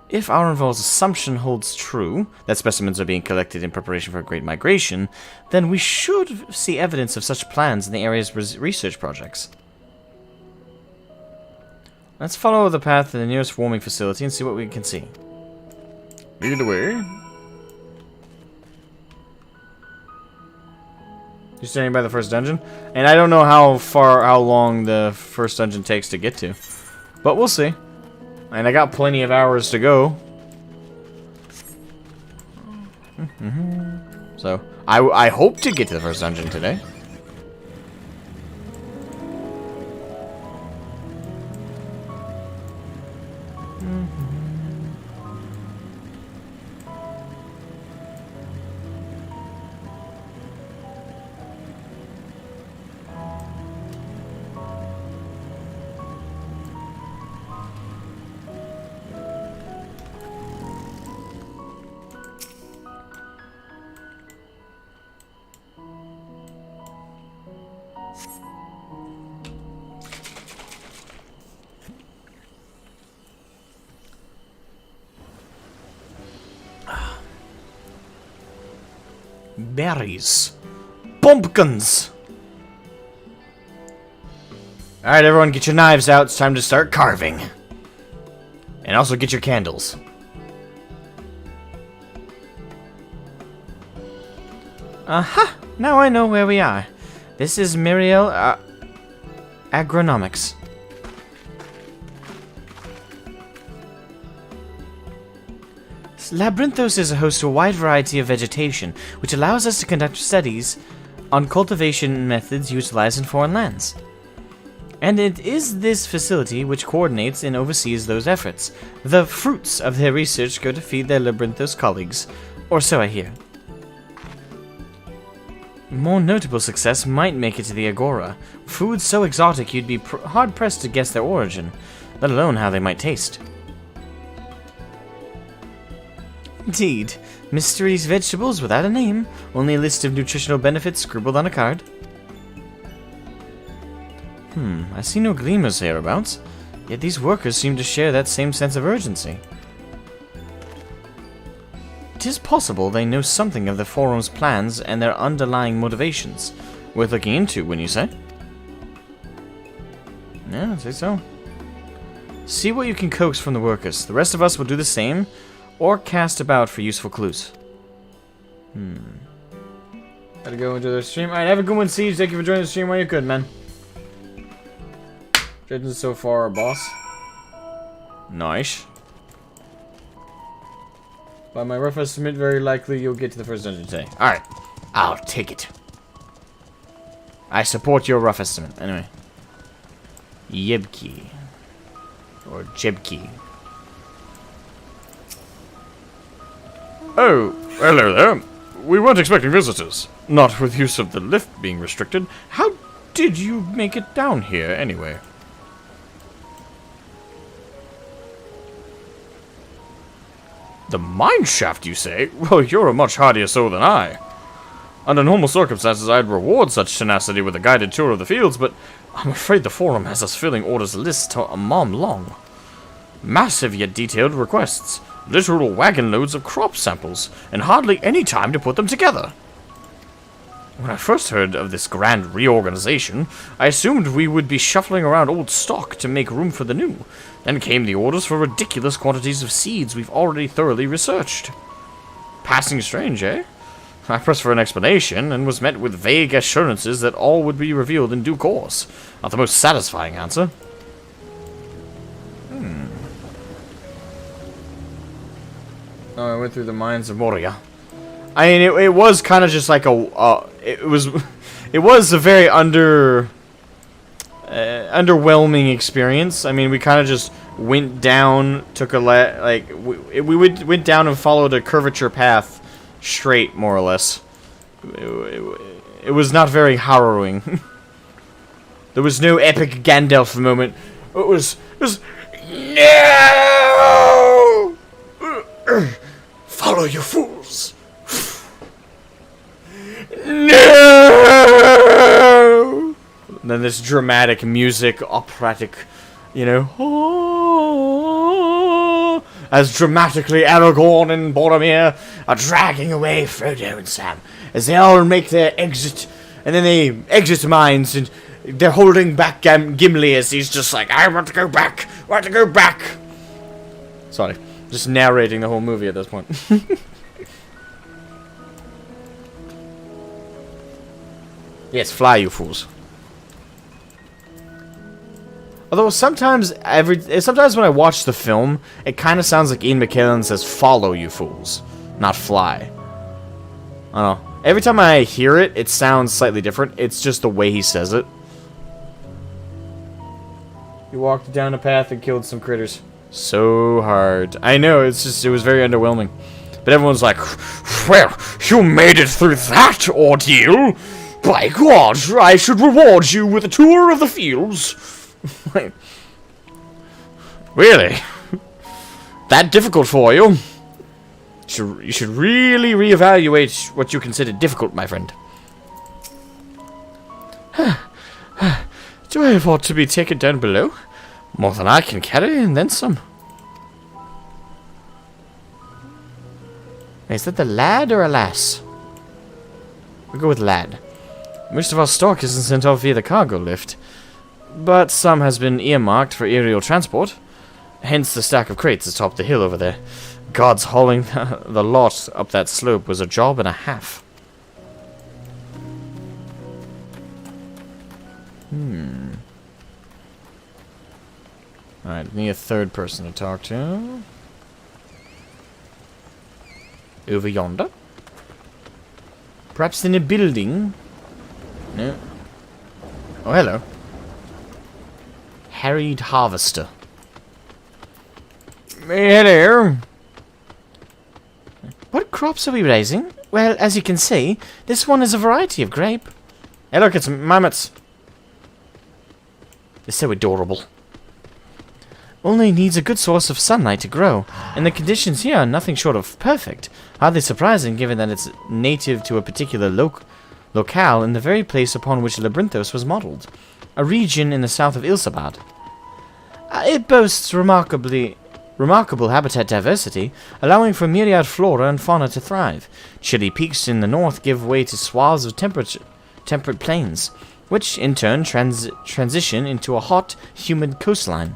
If Auronvol's assumption holds true, that specimens are being collected in preparation for a great migration, then we should see evidence of such plans in the area's research projects. Let's follow the path to the nearest warming facility and see what we can see. Lead the way. You're standing by the first dungeon? And I don't know how long the first dungeon takes to get to. But we'll see. And I got plenty of hours to go. So, I hope to get to the first dungeon today. Berries. Pumpkins. Alright, everyone, get your knives out. It's time to start carving. And also get your candles. Aha! Now I know where we are. This is Miriel Agronomics. Labyrinthos is a host to a wide variety of vegetation, which allows us to conduct studies on cultivation methods utilized in foreign lands. And it is this facility which coordinates and oversees those efforts. The fruits of their research go to feed their Labyrinthos colleagues, or so I hear. More notable success might make it to the Agora. Food so exotic you'd be hard-pressed to guess their origin, let alone how they might taste. Indeed. Mysteries vegetables without a name. Only a list of nutritional benefits scribbled on a card. I see no gleamers hereabouts. Yet these workers seem to share that same sense of urgency. It is possible they know something of the Forum's plans and their underlying motivations. Worth looking into, wouldn't you say? Yeah, I'd say so. See what you can coax from the workers. The rest of us will do the same. Or cast about for useful clues. Gotta go into the stream. Alright, have a good one, Siege. Thank you for joining the stream while you're good, man. Judging so far, boss. Nice. By my rough estimate, very likely you'll get to the first dungeon today. Alright. I'll take it. I support your rough estimate. Anyway. Yebki. Or Jebki. Oh, hello there. We weren't expecting visitors. Not with use of the lift being restricted. How did you make it down here, anyway? The mine shaft, you say? Well, you're a much hardier soul than I. Under normal circumstances, I'd reward such tenacity with a guided tour of the fields, but I'm afraid the Forum has us filling orders lists a mom long. Massive yet detailed requests. Literal wagon loads of crop samples, and hardly any time to put them together. When I first heard of this grand reorganization, I assumed we would be shuffling around old stock to make room for the new. Then came the orders for ridiculous quantities of seeds we've already thoroughly researched. Passing strange, eh? I pressed for an explanation, and was met with vague assurances that all would be revealed in due course. Not the most satisfying answer. Oh, I went through the mines of Moria. I mean, it was kind of just like a... it was a very underwhelming experience. I mean, we kind of just went down, took a we went down and followed a curvature path straight, more or less. It was not very harrowing. There was no epic Gandalf moment. It was no! Follow, you fools! No! And then this dramatic music, operatic, you know, as dramatically Aragorn and Boromir are dragging away Frodo and Sam as they all make their exit, and then they exit the mines, and they're holding back Gimli as he's just like, I want to go back, Sorry, just narrating the whole movie at this point. Yes, fly, you fools. Although sometimes when I watch the film, it kind of sounds like Ian McKellen says, "Follow, you fools," not "fly." I don't know. Every time I hear it, it sounds slightly different. It's just the way he says it. You walked down a path and killed some critters. So hard. I know. It was very underwhelming. But everyone's like, "Well, you made it through that ordeal. By God, I should reward you with a tour of the fields." Really? That difficult for you? You should really reevaluate what you consider difficult, my friend. Do I have ought to be taken down below? More than I can carry, and then some. Is that the lad or a lass? We'll go with lad. Most of our stock isn't sent off via the cargo lift, but some has been earmarked for aerial transport. Hence the stack of crates atop the hill over there. God's hauling the lot up that slope was a job and a half. Alright, need a third person to talk to. Over yonder? Perhaps in a building? No. Oh, hello. Harried Harvester. Hello. What crops are we raising? Well, as you can see, this one is a variety of grape. Hey, look, it's mammoths. They're so adorable. Only needs a good source of sunlight to grow, and the conditions here are nothing short of perfect. Hardly surprising, given that it's native to a particular locale in the very place upon which Labyrinthos was modeled, a region in the south of Ilsabad. It boasts remarkable habitat diversity, allowing for myriad flora and fauna to thrive. Chilly peaks in the north give way to swaths of temperate plains, which in turn transition into a hot, humid coastline.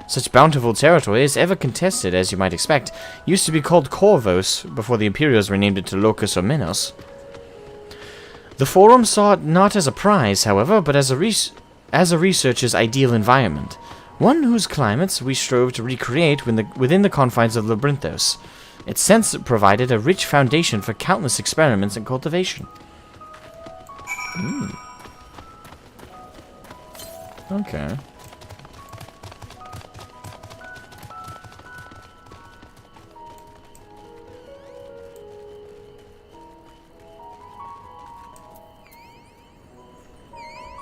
Such bountiful territory is ever contested, as you might expect. Used to be called Corvos before the Imperials renamed it to Locus or Minos. The Forum saw it not as a prize, however, but as a researcher's ideal environment, one whose climates we strove to recreate within the confines of Labyrinthos. Its sense provided a rich foundation for countless experiments and cultivation. Okay.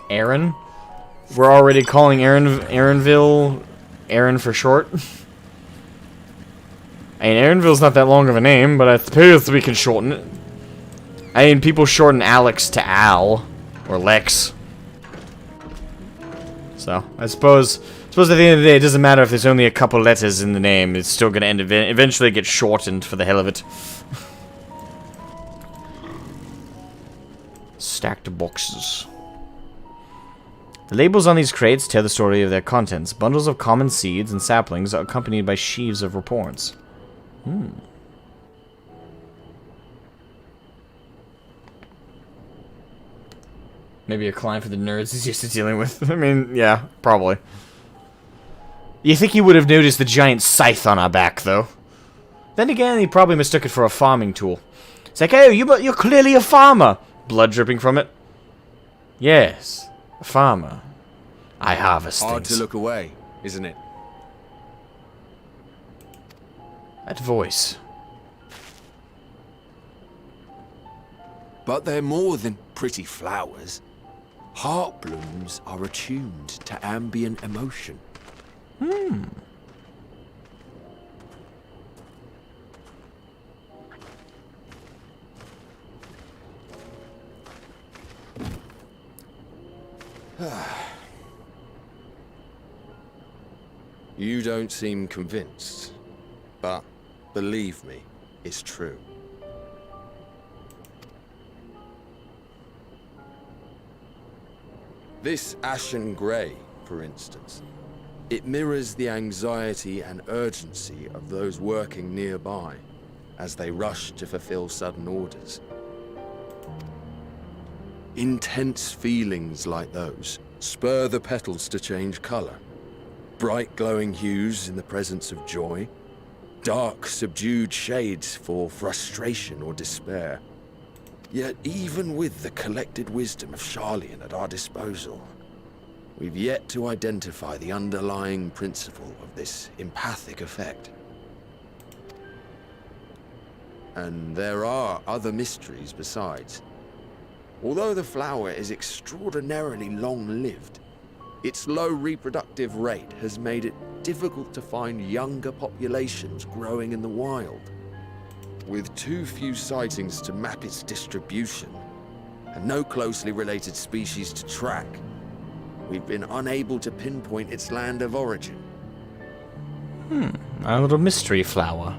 Aaron? We're already calling Aaronville Aaron for short. I mean, Aaronville's not that long of a name, but I suppose we can shorten it. I mean, people shorten Alex to Al or Lex. So, I suppose at the end of the day, it doesn't matter if there's only a couple letters in the name. It's still going to eventually get shortened for the hell of it. Stacked boxes. The labels on these crates tell the story of their contents. Bundles of common seeds and saplings are accompanied by sheaves of reports. Maybe a client for the nerds he's used to dealing with. I mean, yeah, probably. You think he would have noticed the giant scythe on our back, though? Then again, he probably mistook it for a farming tool. It's like, hey, you're clearly a farmer. Blood dripping from it. Yes, a farmer. I harvest things. Hard to look away, isn't it? That voice. But they're more than pretty flowers. Heart blooms are attuned to ambient emotion. You don't seem convinced, but believe me, it's true. This ashen grey, for instance, it mirrors the anxiety and urgency of those working nearby as they rush to fulfill sudden orders. Intense feelings like those spur the petals to change colour. Bright glowing hues in the presence of joy, dark subdued shades for frustration or despair. Yet even with the collected wisdom of Charlian at our disposal, we've yet to identify the underlying principle of this empathic effect. And there are other mysteries besides. Although the flower is extraordinarily long-lived, its low reproductive rate has made it difficult to find younger populations growing in the wild. With too few sightings to map its distribution, and no closely related species to track, we've been unable to pinpoint its land of origin. A little mystery flower.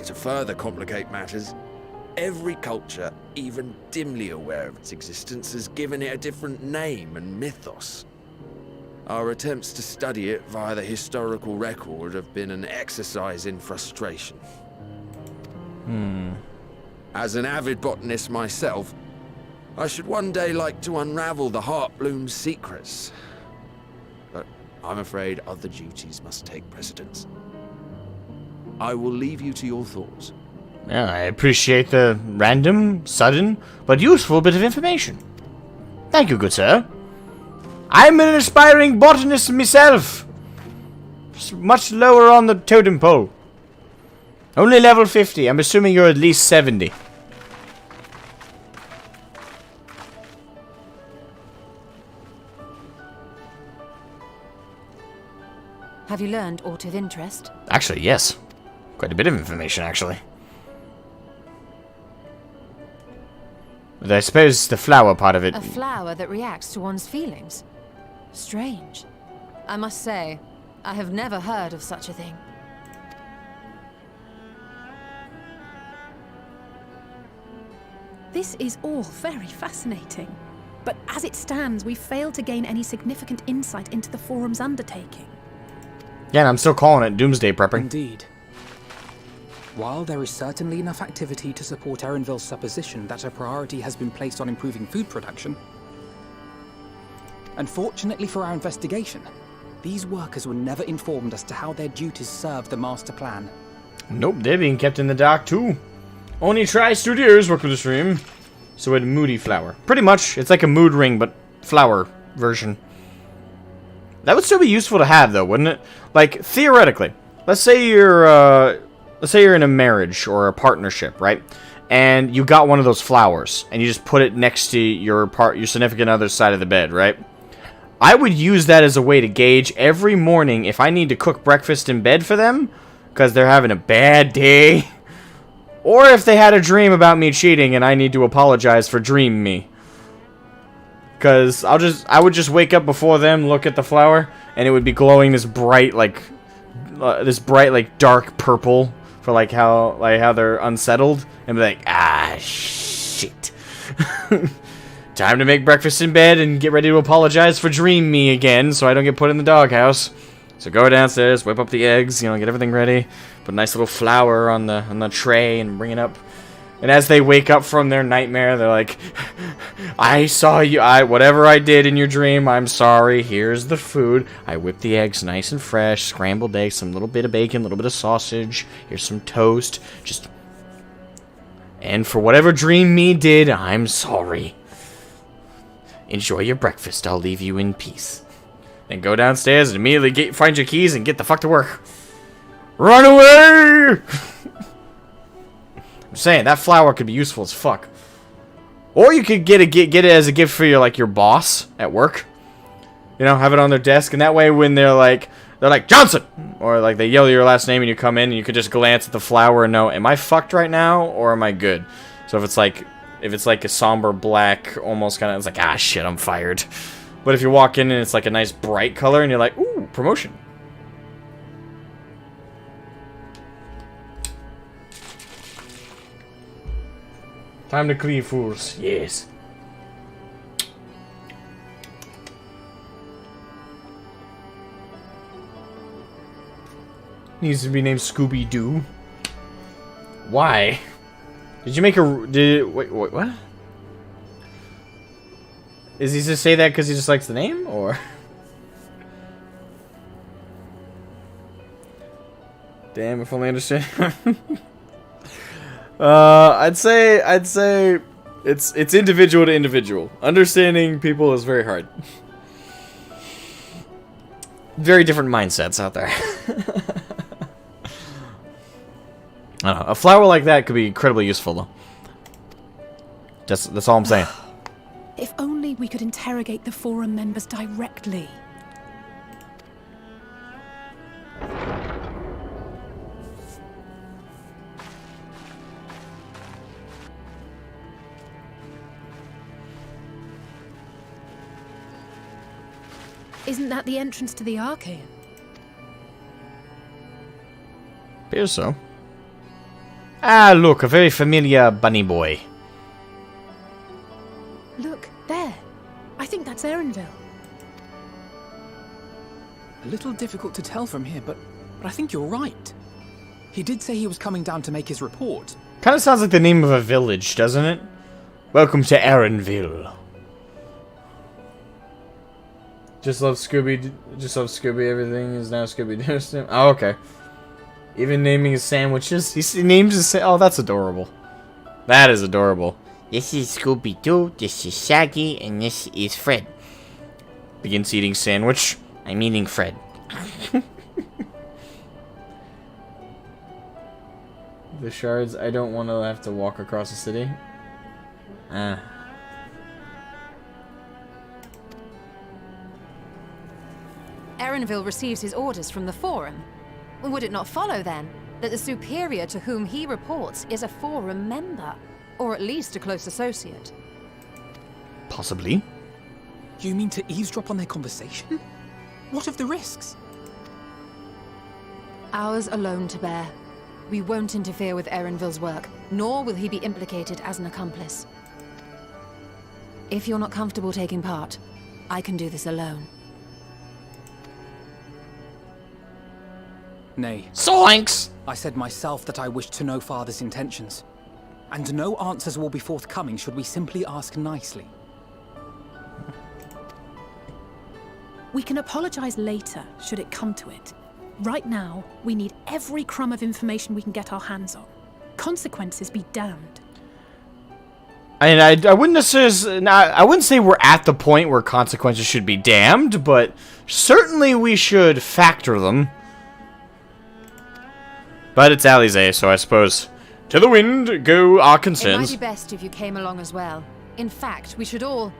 To further complicate matters, every culture, even dimly aware of its existence, has given it a different name and mythos. Our attempts to study it via the historical record have been an exercise in frustration. As an avid botanist myself, I should one day like to unravel the Heartbloom's secrets. But I'm afraid other duties must take precedence. I will leave you to your thoughts. Yeah, I appreciate the random, sudden, but useful bit of information. Thank you, good sir. I'm an aspiring botanist myself. Much lower on the totem pole. Only level 50. I'm assuming you're at least 70. Have you learned aught of interest? Actually, yes. Quite a bit of information, actually. But I suppose the flower part of it... A flower that reacts to one's feelings? Strange. I must say, I have never heard of such a thing. This is all very fascinating. But as it stands, we've failed to gain any significant insight into the Forum's undertaking. Yeah, and I'm still calling it doomsday prepping. Indeed. While there is certainly enough activity to support Erenville's supposition that a priority has been placed on improving food production, unfortunately for our investigation, these workers were never informed as to how their duties serve the master plan. Nope, they're being kept in the dark too. Only Try Studios work with the stream. So a moody flower. Pretty much, it's like a mood ring, but flower version. That would still be useful to have, though, wouldn't it? Like, theoretically, let's say you're in a marriage or a partnership, right? And you got one of those flowers, and you just put it next to your significant other's side of the bed, right? I would use that as a way to gauge every morning if I need to cook breakfast in bed for them, because they're having a bad day, or if they had a dream about me cheating and I need to apologize for dream me. Because I would just wake up before them, look at the flower, and it would be glowing this bright, like dark purple for like how they're unsettled, and be like, ah, shit. Time to make breakfast in bed and get ready to apologize for dream me again, so I don't get put in the doghouse. So go downstairs, whip up the eggs, get everything ready, put a nice little flower on the tray, and bring it up. And as they wake up from their nightmare, they're like, I saw you, whatever I did in your dream, I'm sorry, here's the food. I whipped the eggs nice and fresh, scrambled eggs, some little bit of bacon, a little bit of sausage, here's some toast, and for whatever dream me did, I'm sorry. Enjoy your breakfast, I'll leave you in peace. Then go downstairs and immediately find your keys and get the fuck to work. Run away! I'm saying, that flower could be useful as fuck. Or you could get it as a gift for your boss at work. You know, have it on their desk, and that way when they're like Johnson, or like they yell your last name and you come in and you could just glance at the flower and know, am I fucked right now or am I good? So if it's like a somber black, almost kind of, it's like, ah shit, I'm fired. But if you walk in and it's like a nice bright color and you're like, ooh, promotion. Time to clean fools. Yes. Needs to be named Scooby-Doo. Why? Did you make a... Wait, what? Is he just say that because he just likes the name, or... Damn, if only I understand. I'd say it's individual to individual. Understanding people is very hard. Very different mindsets out there. I don't know. A flower like that could be incredibly useful, though. That's all I'm saying. If only we could interrogate the forum members directly. Isn't that the entrance to the Archaean? Appears so. Ah, look, a very familiar bunny boy. Look, there. I think that's Erenville. A little difficult to tell from here, but I think you're right. He did say he was coming down to make his report. Kind of sounds like the name of a village, doesn't it? Welcome to Erenville. Just love Scooby. Just love Scooby. Everything is now Scooby-Doo. Oh, okay. Even naming his sandwiches. He names his. Oh, that's adorable. That is adorable. This is Scooby-Doo. This is Shaggy, and this is Fred. Begins eating sandwich. I'm eating Fred. The shards. I don't want to have to walk across the city. Ah. Erenville receives his orders from the Forum. Would it not follow, then, that the superior to whom he reports is a Forum member? Or at least a close associate? Possibly. You mean to eavesdrop on their conversation? What of the risks? Ours alone to bear. We won't interfere with Erenville's work, nor will he be implicated as an accomplice. If you're not comfortable taking part, I can do this alone. Nay. Soinks! I said myself that I wished to know Father's intentions. And no answers will be forthcoming should we simply ask nicely. We can apologize later, should it come to it. Right now, we need every crumb of information we can get our hands on. Consequences be damned. And I wouldn't necessarily, I wouldn't say we're at the point where consequences should be damned, but certainly we should factor them. But it's Alizé, so I suppose, to the wind go our concerns. It might be best if you came along as well. In fact, we should all...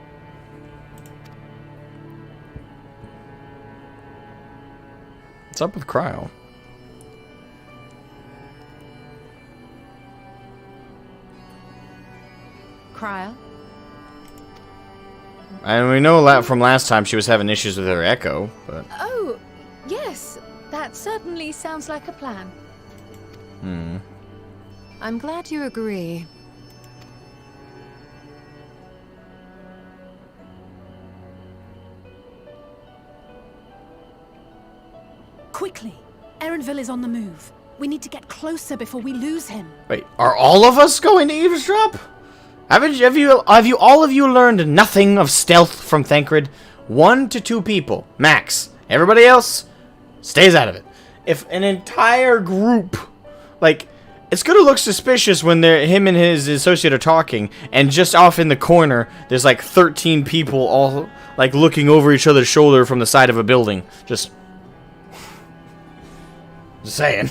What's up with Cryo? Cryo? And we know from last time she was having issues with her echo, but... Oh, yes. That certainly sounds like a plan. I'm glad you agree. Quickly! Erenville is on the move. We need to get closer before we lose him. Wait, are all of us going to eavesdrop? Have you all of you learned nothing of stealth from Thancred? 1 to 2 people, max. Everybody else stays out of it. If an entire group, like, it's gonna look suspicious when him and his associate are talking, and just off in the corner, there's like 13 people all like looking over each other's shoulder from the side of a building. Just saying.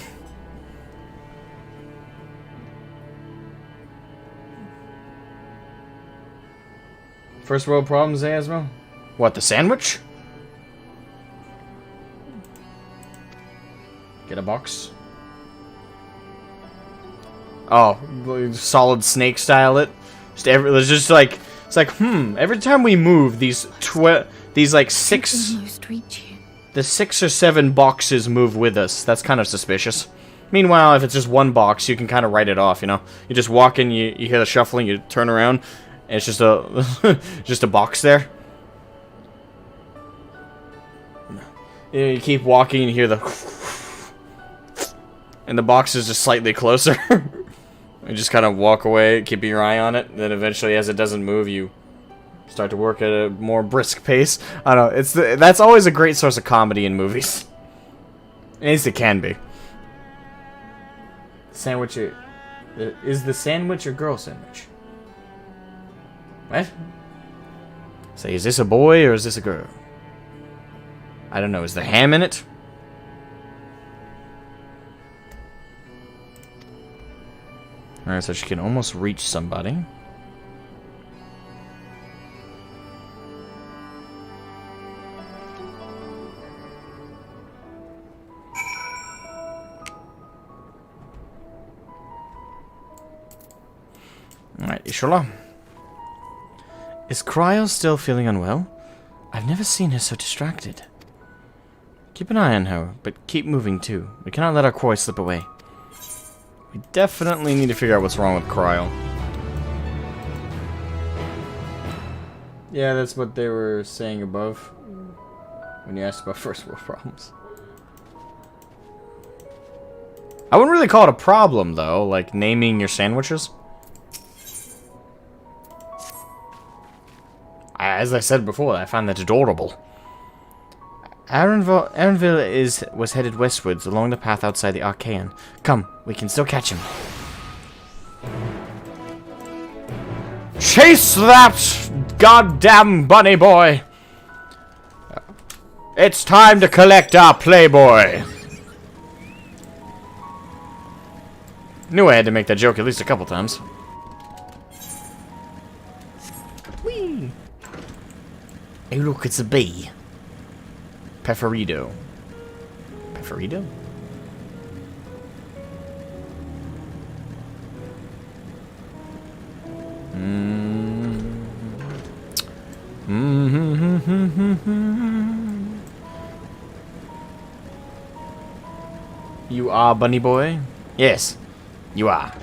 First world problems, Asmo? What, the sandwich? Get a box. Oh, solid snake style it. It's like, every time we move, these like 6, the 6 or 7 boxes move with us. That's kind of suspicious. Meanwhile, if it's just one box, you can kind of write it off, you know? You just walk in, you hear the shuffling, you turn around, and it's just a just a box there. You keep walking and you hear the and the box is just slightly closer. You just kind of walk away, keeping your eye on it. Then eventually, as it doesn't move, you start to work at a more brisk pace. I don't know. That's always a great source of comedy in movies. At least it can be. Sandwich is the sandwich a girl sandwich? What? Say, is this a boy or is this a girl? I don't know. Is there ham in it? Alright, so she can almost reach somebody. Alright, Ishola. Is Cryo still feeling unwell? I've never seen her so distracted. Keep an eye on her, but keep moving too. We cannot let our quarry slip away. We definitely need to figure out what's wrong with Cryo. Yeah, that's what they were saying above when you asked about first world problems. I wouldn't really call it a problem, though, like naming your sandwiches. As I said before, I found that adorable. Erenville was headed westwards along the path outside the Archaean. Come, we can still catch him. Chase that goddamn bunny boy! It's time to collect our playboy! Knew I had to make that joke at least a couple times. Whee! Hey look, it's a bee. Peferido. Peferido? You are bunny boy? Yes, you are.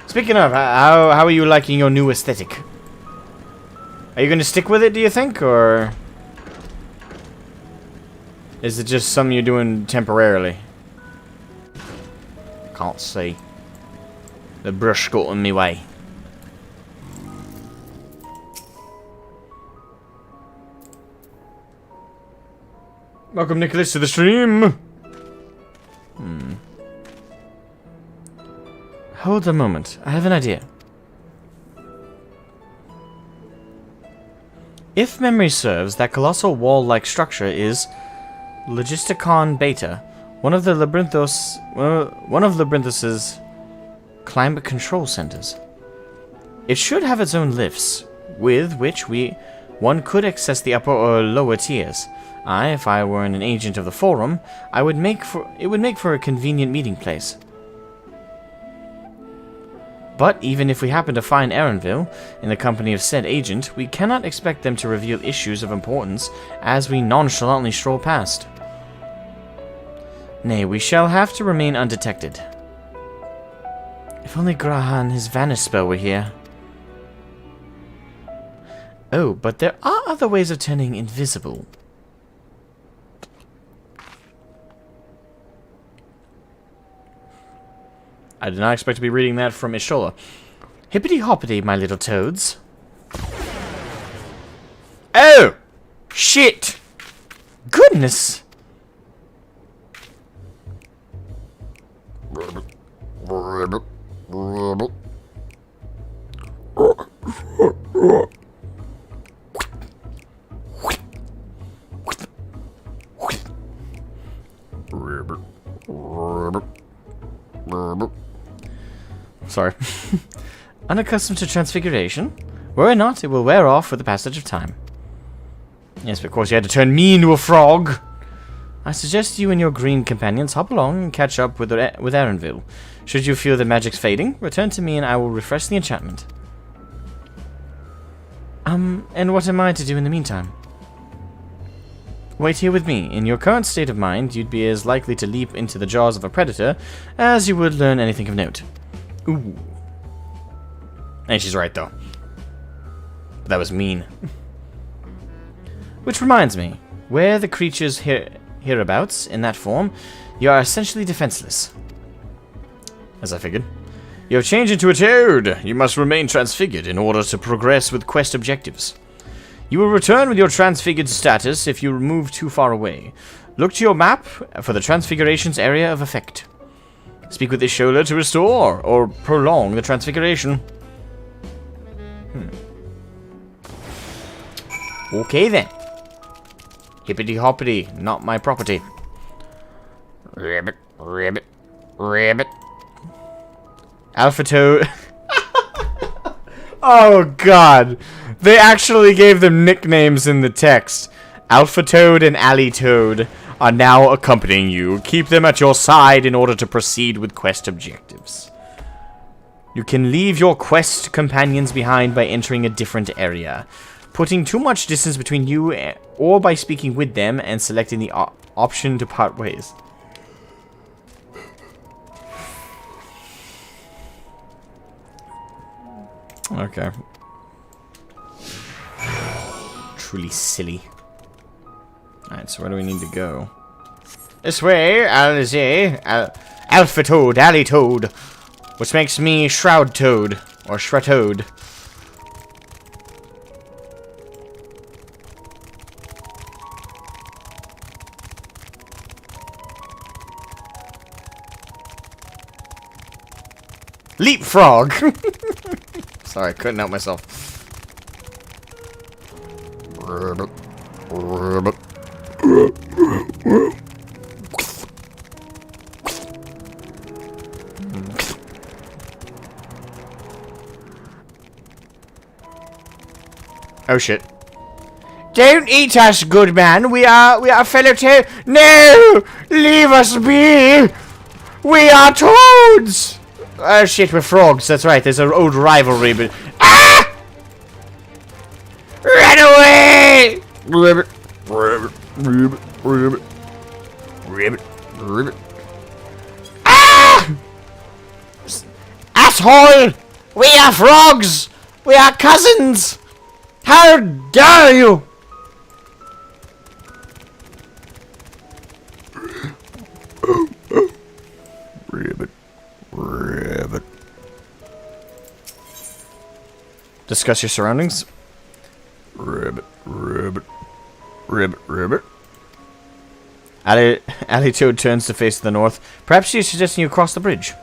Speaking of, how are you liking your new aesthetic? Are you going to stick with it, do you think, or is it just something you're doing temporarily? Can't see. The brush got in my way. Welcome, Nicholas, to the stream. Hold a moment. I have an idea. If memory serves, that colossal wall-like structure is Logisticon Beta, one of Labyrinthos' climate control centers. It should have its own lifts, with which one could access the upper or lower tiers. If I were an agent of the Forum, it would make for a convenient meeting place. But even if we happen to find Erenville in the company of said agent, we cannot expect them to reveal issues of importance as we nonchalantly stroll past. Nay, we shall have to remain undetected. If only Grahan, his vanish spell, were here. Oh, but there are other ways of turning invisible. I did not expect to be reading that from Ishola. Hippity-hoppity, my little toads. Oh! Shit! Goodness! Sorry. Unaccustomed to transfiguration? Were it not, it will wear off with the passage of time. Yes, but of course you had to turn me into a frog. I suggest you and your green companions hop along and catch up with Erenville. Should you feel the magic's fading, return to me and I will refresh the enchantment. And what am I to do in the meantime? Wait here with me. In your current state of mind, you'd be as likely to leap into the jaws of a predator as you would learn anything of note. Ooh. And she's right, though. That was mean. Which reminds me, where the creatures hereabouts in that form, you are essentially defenseless. As I figured. You have changed into a toad. You must remain transfigured in order to progress with quest objectives. You will return with your transfigured status if you move too far away. Look to your map for the transfiguration's area of effect. Speak with Ishola to restore or prolong the transfiguration. Okay then. Hippity hoppity, not my property. Ribbit, ribbit, ribbit. Alpha Toad. Oh god. They actually gave them nicknames in the text. Alpha Toad and Alley Toad are now accompanying you. Keep them at your side in order to proceed with quest objectives. You can leave your quest companions behind by entering a different area, putting too much distance between you or by speaking with them and selecting the option to part ways. Okay. Truly silly. Alright, so where do we need to go? This way, Alpha Toad, Alley Toad. Which makes me Shroud Toad, or Shratoad. Leapfrog! Sorry, I couldn't help myself. Oh shit. Don't eat us, good man. We are fellow toads. No! Leave us be! We are toads! Oh shit, we're frogs. That's right, there's an old rivalry, but... Ah! Run away! Ribbit, ribbit, ribbit, ribbit, ribbit, ribbit. Ah! Asshole! We are frogs! We are cousins! How dare you! Ribbit. Ribbit. Discuss your surroundings. Ribbit. Ribbit. Ribbit. Ribbit. Alley Toad turns to face the north. Perhaps she's suggesting you cross the bridge.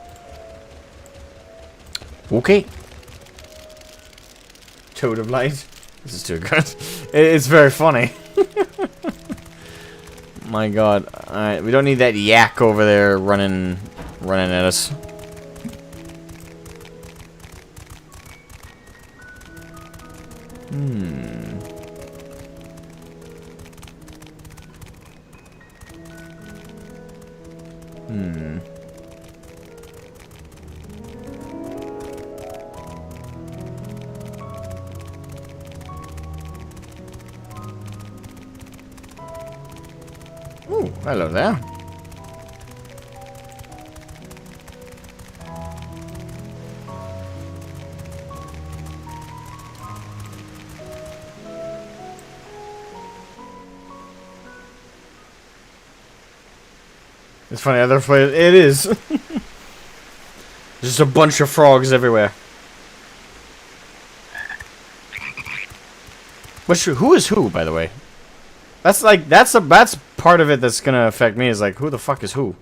Okay. Toad of Light. This is too good. It's very funny. My god. Alright, we don't need that yak over there running at us. Ooh, hello there. It's funny, other place it is. Just a bunch of frogs everywhere. Which, who is who, by the way? That's like, that's part of it that's gonna affect me, is like, who the fuck is who?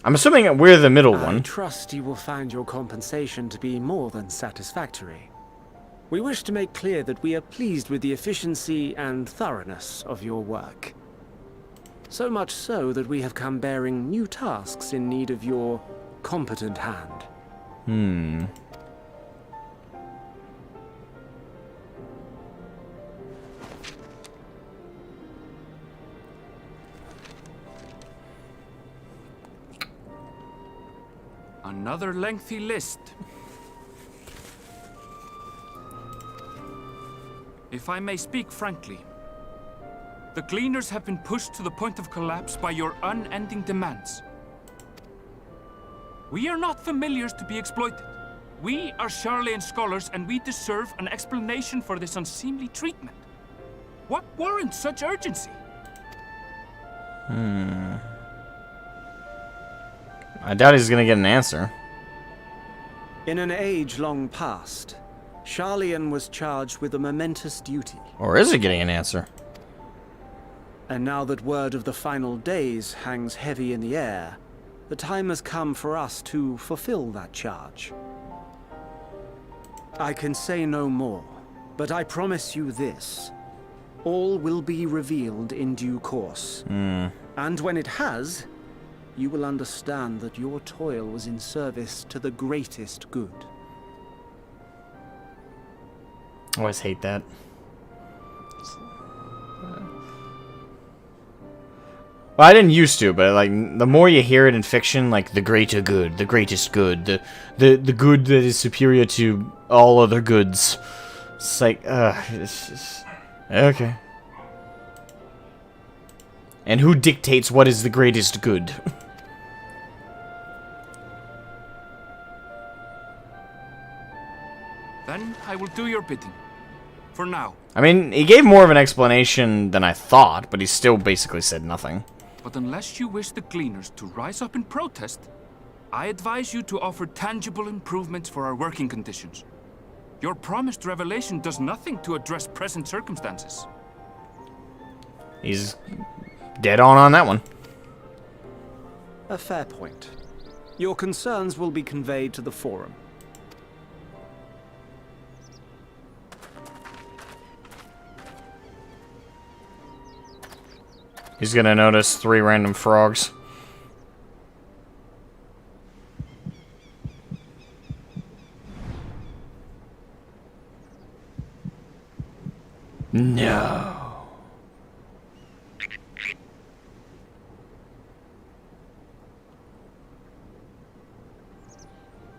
I'm assuming we're the middle one. I trust you will find your compensation to be more than satisfactory. We wish to make clear that we are pleased with the efficiency and thoroughness of your work. So much so that we have come bearing new tasks in need of your competent hand. Another lengthy list. If I may speak frankly, the Gleaners have been pushed to the point of collapse by your unending demands. We are not familiars to be exploited. We are Sharlayan scholars, and we deserve an explanation for this unseemly treatment. What warrants such urgency? I doubt he's gonna get an answer. In an age long past, Sharlayan was charged with a momentous duty. Or is he getting an answer? And now that word of the final days hangs heavy in the air, the time has come for us to fulfill that charge. I can say no more, but I promise you this. All will be revealed in due course. And when it has, you will understand that your toil was in service to the greatest good. I always hate that. Well, I didn't used to, but like the more you hear it in fiction, like the greater good, the greatest good, the good that is superior to all other goods. It's like, it's just okay. And who dictates what is the greatest good? Then I will do your bidding. For now. I mean, he gave more of an explanation than I thought, but he still basically said nothing. But unless you wish the Gleaners to rise up in protest, I advise you to offer tangible improvements for our working conditions. Your promised revelation does nothing to address present circumstances. He's dead on that one. A fair point. Your concerns will be conveyed to the Forum. He's gonna notice 3 random frogs. No.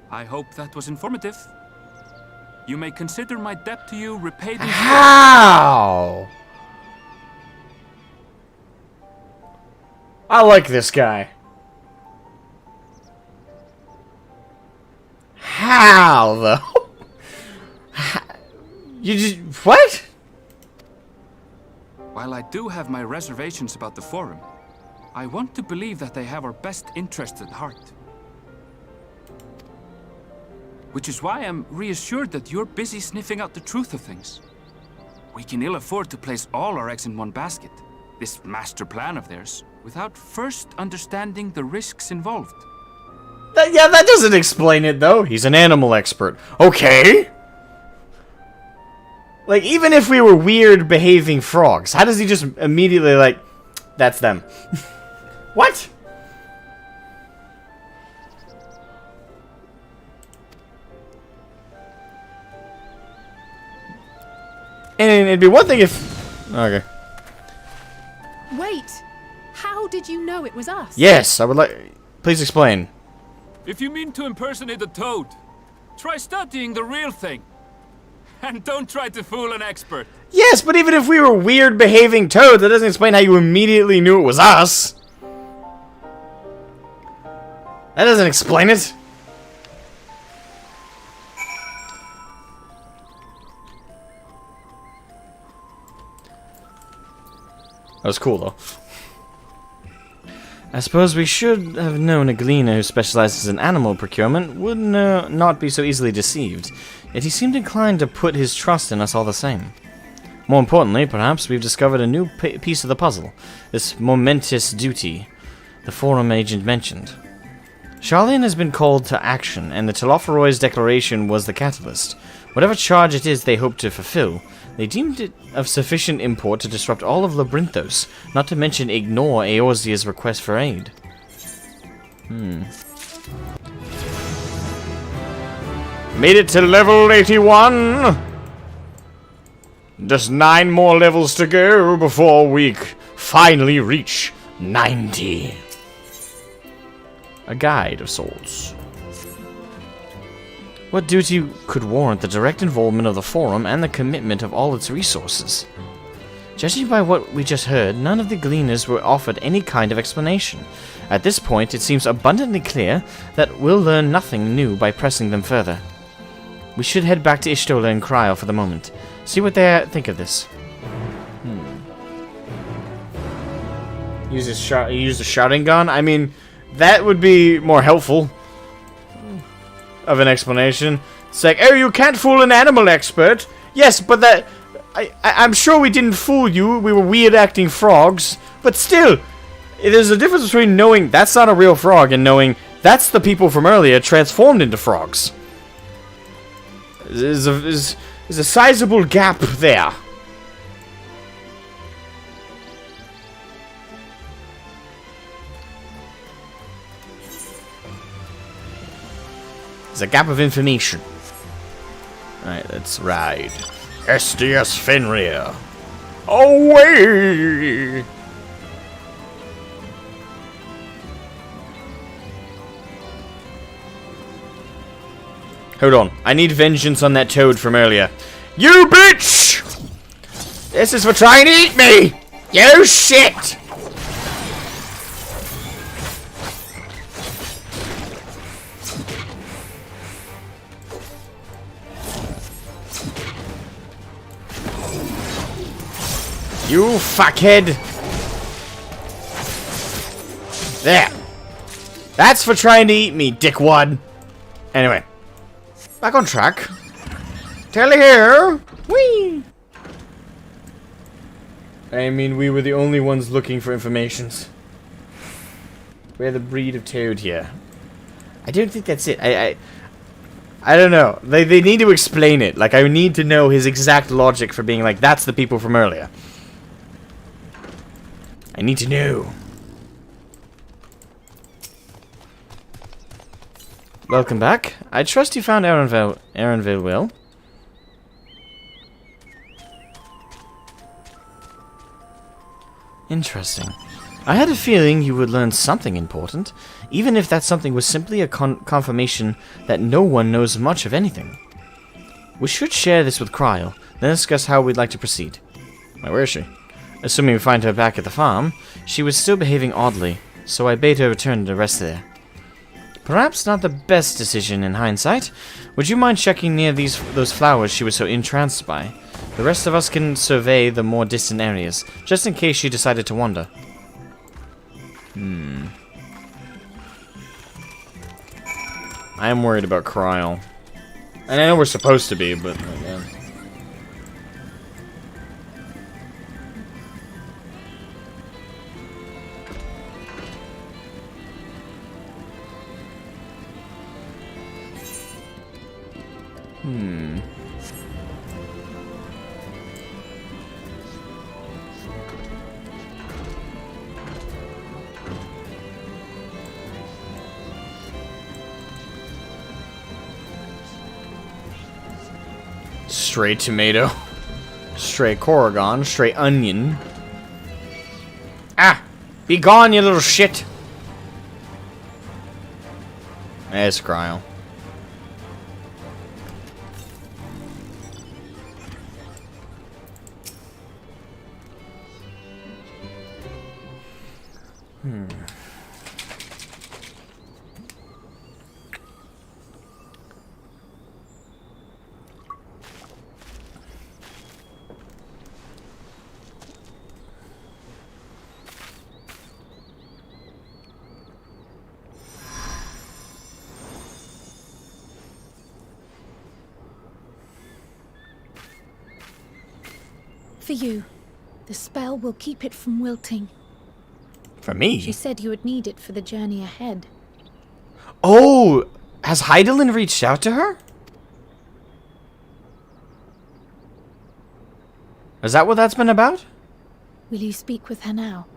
I hope that was informative. You may consider my debt to you repaid in How? I like this guy. How, though? You just... What? While I do have my reservations about the Forum, I want to believe that they have our best interests at heart. Which is why I'm reassured that you're busy sniffing out the truth of things. We can ill afford to place all our eggs in one basket, this master plan of theirs, without first understanding the risks involved. Yeah, that doesn't explain it, though. He's an animal expert. Okay. Like, even if we were weird behaving frogs, how does he just immediately, like, that's them? What? And it'd be one thing if... Okay. Wait. How did you know it was us? Yes, I would like... Please explain. If you mean to impersonate a toad, try studying the real thing. And don't try to fool an expert. Yes, but even if we were weird behaving toads, that doesn't explain how you immediately knew it was us. That doesn't explain it. That was cool, though. I suppose we should have known a gleaner who specializes in animal procurement would not be so easily deceived, yet he seemed inclined to put his trust in us all the same. More importantly, perhaps, we've discovered a new piece of the puzzle, this momentous duty the Forum agent mentioned. Sharlayan has been called to action, and the Telophoroid's declaration was the catalyst. Whatever charge it is they hope to fulfill, they deemed it of sufficient import to disrupt all of Labyrinthos, not to mention ignore Eorzea's request for aid. Made it to level 81! Just 9 more levels to go before we finally reach 90. A guide of sorts. What duty could warrant the direct involvement of the Forum and the commitment of all its resources? Judging by what we just heard, none of the gleaners were offered any kind of explanation. At this point, it seems abundantly clear that we'll learn nothing new by pressing them further. We should head back to Y'shtola and Cryo for the moment. See what they think of this. Use a shouting gun? I mean, that would be more helpful of an explanation. It's like, oh, you can't fool an animal expert. Yes, but that... I'm sure we didn't fool you. We were weird-acting frogs. But still, there's a difference between knowing that's not a real frog and knowing that's the people from earlier transformed into frogs. There's a sizable gap there. There's a gap of information. Alright, let's ride. SDS Fenrir. Away! Hold on. I need vengeance on that toad from earlier. You bitch! This is for trying to eat me! You shit! You fuckhead! There! That's for trying to eat me, dickwad! Anyway. Back on track. Telly here! Whee! I mean, we were the only ones looking for informations. We're the breed of toad here. I don't think that's it. I don't know. They need to explain it. Like, I need to know his exact logic for being like, that's the people from earlier. I need to know. Welcome back. I trust you found Erenvale well. Interesting. I had a feeling you would learn something important, even if that something was simply a confirmation that no one knows much of anything. We should share this with Cryo, then discuss how we'd like to proceed. Where is she? Assuming we find her back at the farm, she was still behaving oddly, so I bade her return to rest there. Perhaps not the best decision in hindsight. Would you mind checking near those flowers she was so entranced by? The rest of us can survey the more distant areas, just in case she decided to wander. I am worried about Cryo. And I know we're supposed to be, but... yeah. Stray tomato. Stray Corrigan. Stray onion. Ah! Be gone, you little shit! There's Cryo. For you. The spell will keep it from wilting. For me? She said you would need it for the journey ahead. Oh! Has Hydaelyn reached out to her? Is that what that's been about? Will you speak with her now?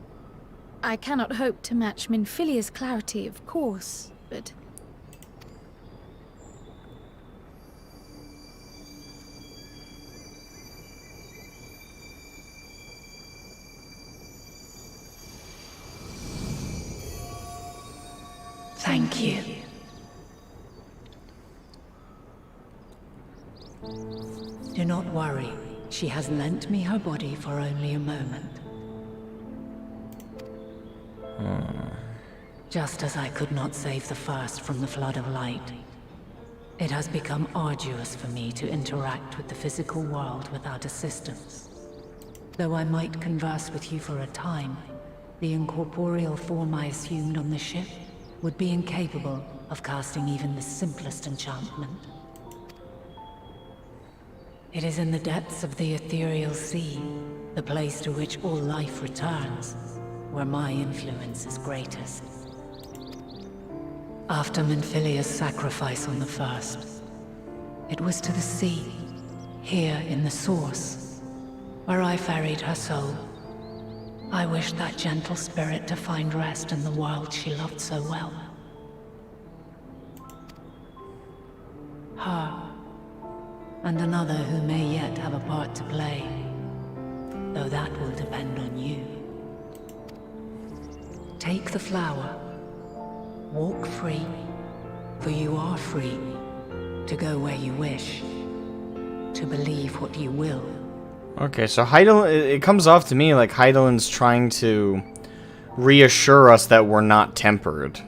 I cannot hope to match Minfilia's clarity, of course, but... Thank you. Do not worry. She has lent me her body for only a moment. Just as I could not save the first from the flood of light, it has become arduous for me to interact with the physical world without assistance. Though I might converse with you for a time, the incorporeal form I assumed on the ship would be incapable of casting even the simplest enchantment. It is in the depths of the ethereal sea, the place to which all life returns, where my influence is greatest. After Minfilia's sacrifice on the first, it was to the sea, here in the source, where I ferried her soul. I wished that gentle spirit to find rest in the world she loved so well. Her, and another who may yet have a part to play, though that will depend on you. Take the flower, walk free, for you are free, to go where you wish, to believe what you will. Okay, so Hydaelyn, it comes off to me like Hydaelyn's trying to reassure us that we're not tempered.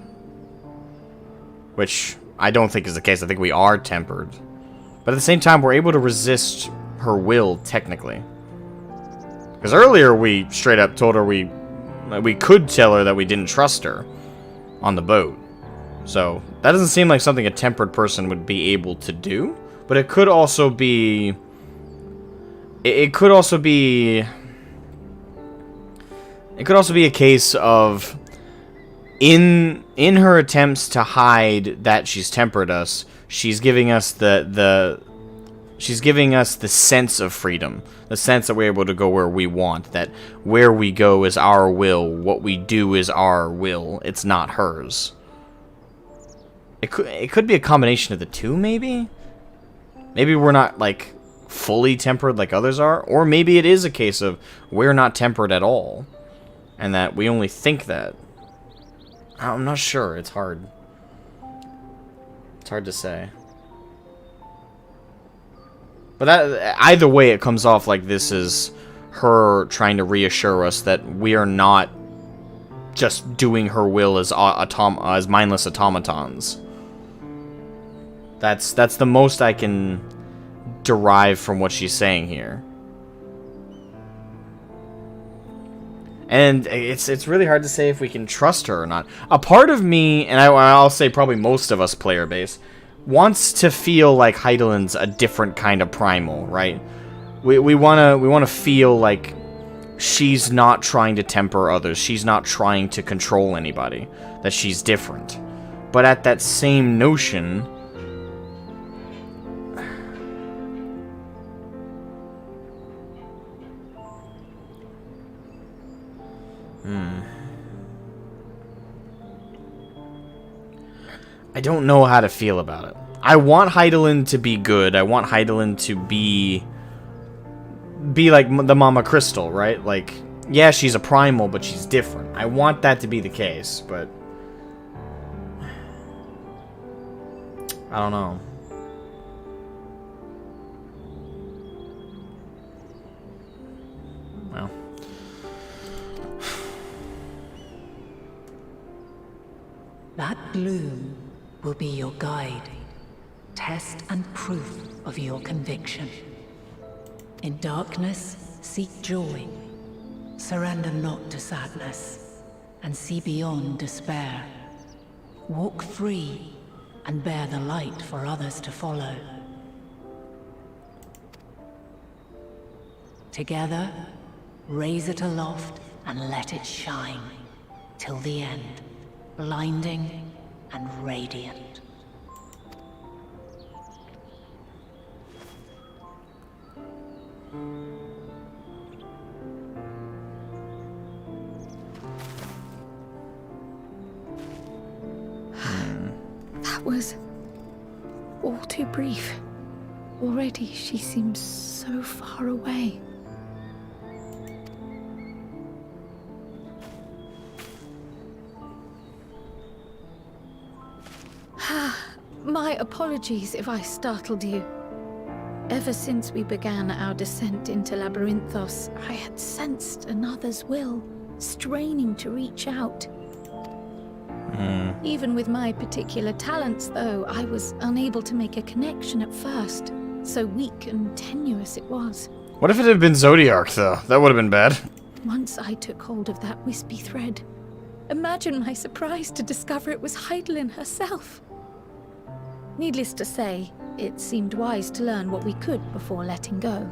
Which I don't think is the case. I think we are tempered. But at the same time, we're able to resist her will, technically. Because earlier we straight up told her we could tell her that we didn't trust her on the boat. So that doesn't seem like something a tempered person would be able to do. But it could also be... It could also be a case of in her attempts to hide that she's tempered us, she's giving us the sense of freedom, the sense that we're able to go where we want, that where we go is our will, what we do is our will, it's not hers. It could be a combination of the two, maybe? Maybe we're not like fully tempered like others are, or maybe it is a case of we're not tempered at all and that we only think that. I'm not sure. It's hard to say, but that, either way, it comes off like this is her trying to reassure us that we are not just doing her will as mindless automatons. That's the most I can derive from what she's saying here. And it's really hard to say if we can trust her or not. A part of me, and I'll say probably most of us player base, wants to feel like Hydaelyn's a different kind of primal, right? We wanna feel like she's not trying to temper others, she's not trying to control anybody, that she's different. But at that same notion, I don't know how to feel about it. I want Hydaelyn to be good. I want Hydaelyn to be like the Mama Crystal, right? Like, yeah, she's a primal, but she's different. I want that to be the case, but I don't know. Well. That bloom will be your guide, test and proof of your conviction. In darkness, seek joy. Surrender not to sadness, and see beyond despair. Walk free, and bear the light for others to follow. Together, raise it aloft and let it shine till the end, blinding and radiant. That was all too brief. Already she seems so far away. My apologies if I startled you. Ever since we began our descent into Labyrinthos, I had sensed another's will, straining to reach out. Even with my particular talents, though, I was unable to make a connection at first. So weak and tenuous it was. What if it had been Zodiark, though? That would have been bad. Once I took hold of that wispy thread, imagine my surprise to discover it was Hydaelyn herself. Needless to say, it seemed wise to learn what we could before letting go.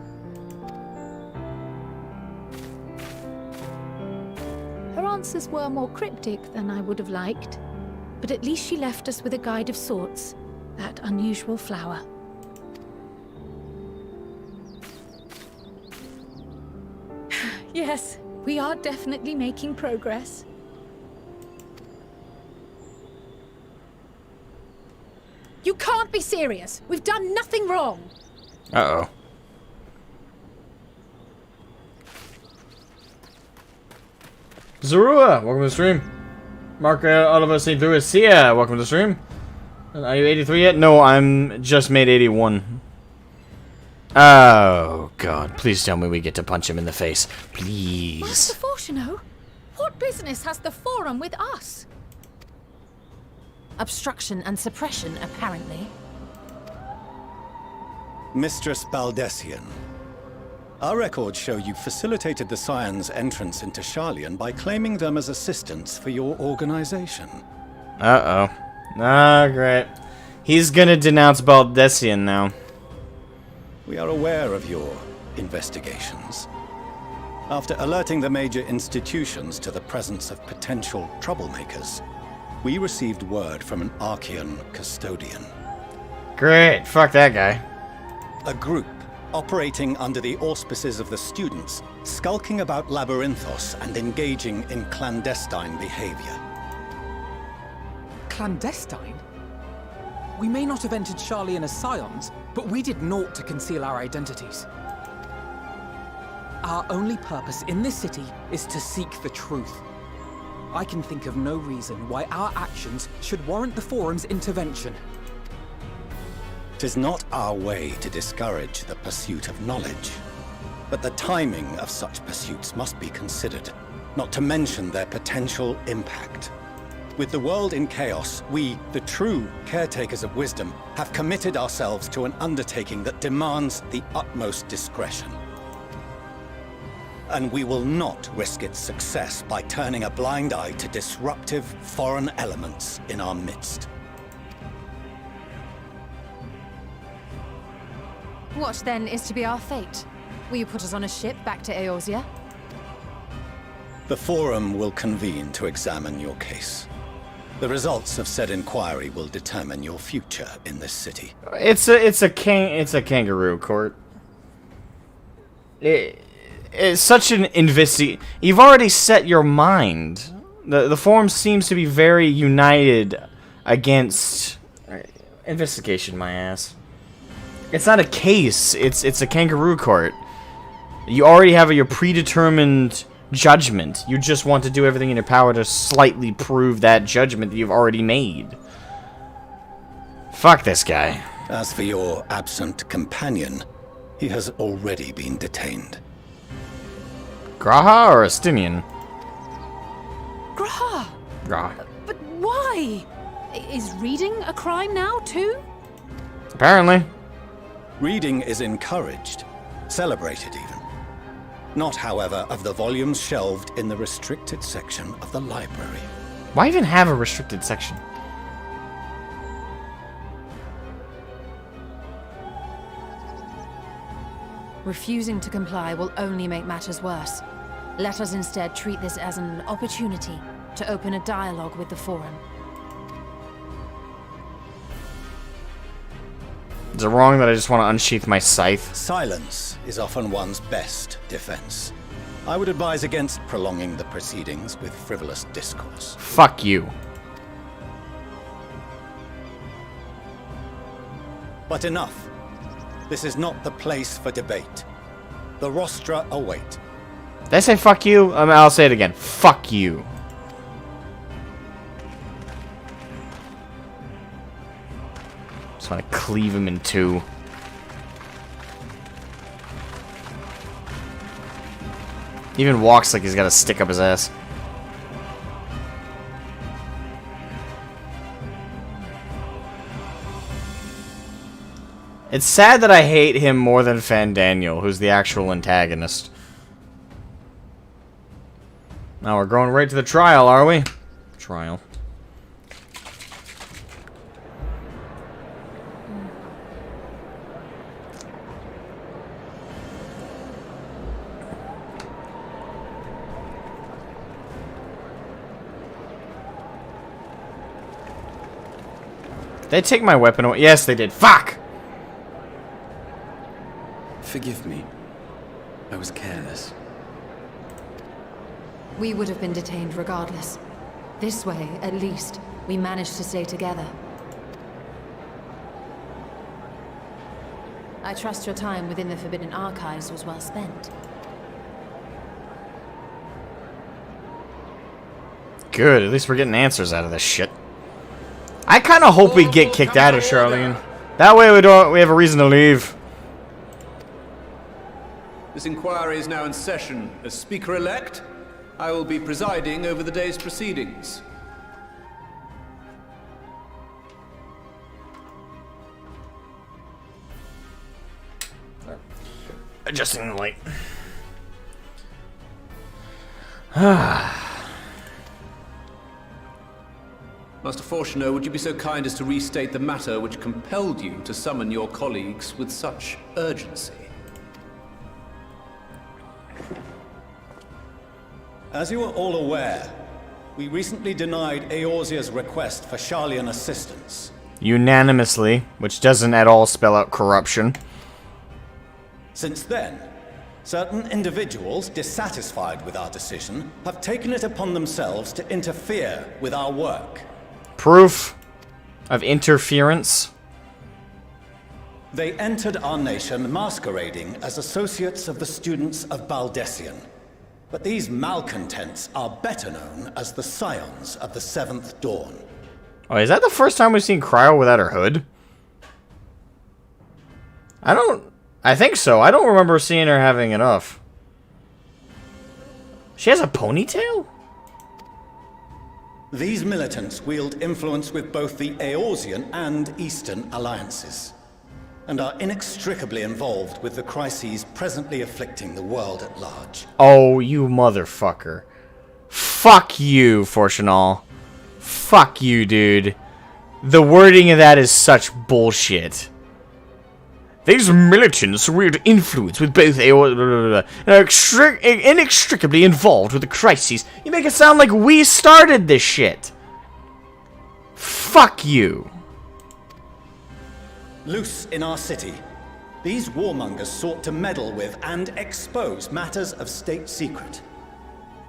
Her answers were more cryptic than I would have liked, but at least she left us with a guide of sorts, that unusual flower. Yes, we are definitely making progress. You can't be serious! We've done nothing wrong! Uh-oh. Zorua, welcome to the stream. Mark Oliver St. Louis, see ya, welcome to the stream. Are you 83 yet? No, I'm just made 81. Oh, God, please tell me we get to punch him in the face. Please. Master Fortuno, what business has the Forum with us? Obstruction and suppression, apparently. Mistress Baldessian, our records show you facilitated the Scions' entrance into Sharlayan by claiming them as assistants for your organization. Uh-oh. Ah, great. He's gonna denounce Baldessian now. We are aware of your investigations. After alerting the major institutions to the presence of potential troublemakers, we received word from an Archean custodian. Great. Fuck that guy. A group operating under the auspices of the students, skulking about Labyrinthos and engaging in clandestine behavior. Clandestine? We may not have entered Sharlayan as Scions, but we did naught to conceal our identities. Our only purpose in this city is to seek the truth. I can think of no reason why our actions should warrant the Forum's intervention. 'Tis not our way to discourage the pursuit of knowledge, but the timing of such pursuits must be considered, not to mention their potential impact. With the world in chaos, we, the true caretakers of wisdom, have committed ourselves to an undertaking that demands the utmost discretion. And we will not risk its success by turning a blind eye to disruptive foreign elements in our midst. What, then, is to be our fate? Will you put us on a ship back to Eorzea? The Forum will convene to examine your case. The results of said inquiry will determine your future in this city. It's a kangaroo court. It's such an You've already set your mind. The Forum seems to be very united against investigation. My ass. It's not a case. It's a kangaroo court. You already have your predetermined judgment. You just want to do everything in your power to slightly prove that judgment that you've already made. Fuck this guy. As for your absent companion, he has already been detained. Graha or Astinian? Graha! Graha. But why? Is reading a crime now, too? Apparently. Reading is encouraged, celebrated even. Not, however, of the volumes shelved in the restricted section of the library. Why even have a restricted section? Refusing to comply will only make matters worse. Let us instead treat this as an opportunity to open a dialogue with the Forum. Is it wrong that I just want to unsheath my scythe? Silence is often one's best defense. I would advise against prolonging the proceedings with frivolous discourse. Fuck you. But enough. This is not the place for debate. The rostra await. Did I say fuck you? I'll say it again. Fuck you. Just want to cleave him in two. Even walks like he's got a stick up his ass. It's sad that I hate him more than Fandaniel, who's the actual antagonist. Now we're going right to the trial, are we? Trial. Did they take my weapon away? Yes, they did. Fuck! Forgive me. I was careless. We would have been detained regardless. This way, at least, we managed to stay together. I trust your time within the Forbidden Archives was well spent. Good, at least we're getting answers out of this shit. I kind of hope we get kicked out of Charlene. That way we have a reason to leave. This inquiry is now in session. As Speaker-elect, I will be presiding over the day's proceedings. Adjusting the light. Master Fortuner, would you be so kind as to restate the matter which compelled you to summon your colleagues with such urgency? As you are all aware, we recently denied Eorzea's request for Sharlayan assistance. Unanimously, which doesn't at all spell out corruption. Since then, certain individuals dissatisfied with our decision have taken it upon themselves to interfere with our work. Proof of interference? They entered our nation masquerading as associates of the students of Baldessian. But these malcontents are better known as the Scions of the Seventh Dawn. Oh, is that the first time we've seen Cryo without her hood? I think so. I don't remember seeing her having enough. She has a ponytail? These militants wield influence with both the Eorzean and Eastern alliances, and are inextricably involved with the crises presently afflicting the world at large. Oh, you motherfucker. Fuck you, Fortunal. Fuck you, dude. The wording of that is such bullshit. These militants wield influence with both inextricably involved with the crises. You make it sound like we started this shit. Fuck you. Loose in our city, these warmongers sought to meddle with and expose matters of state secret.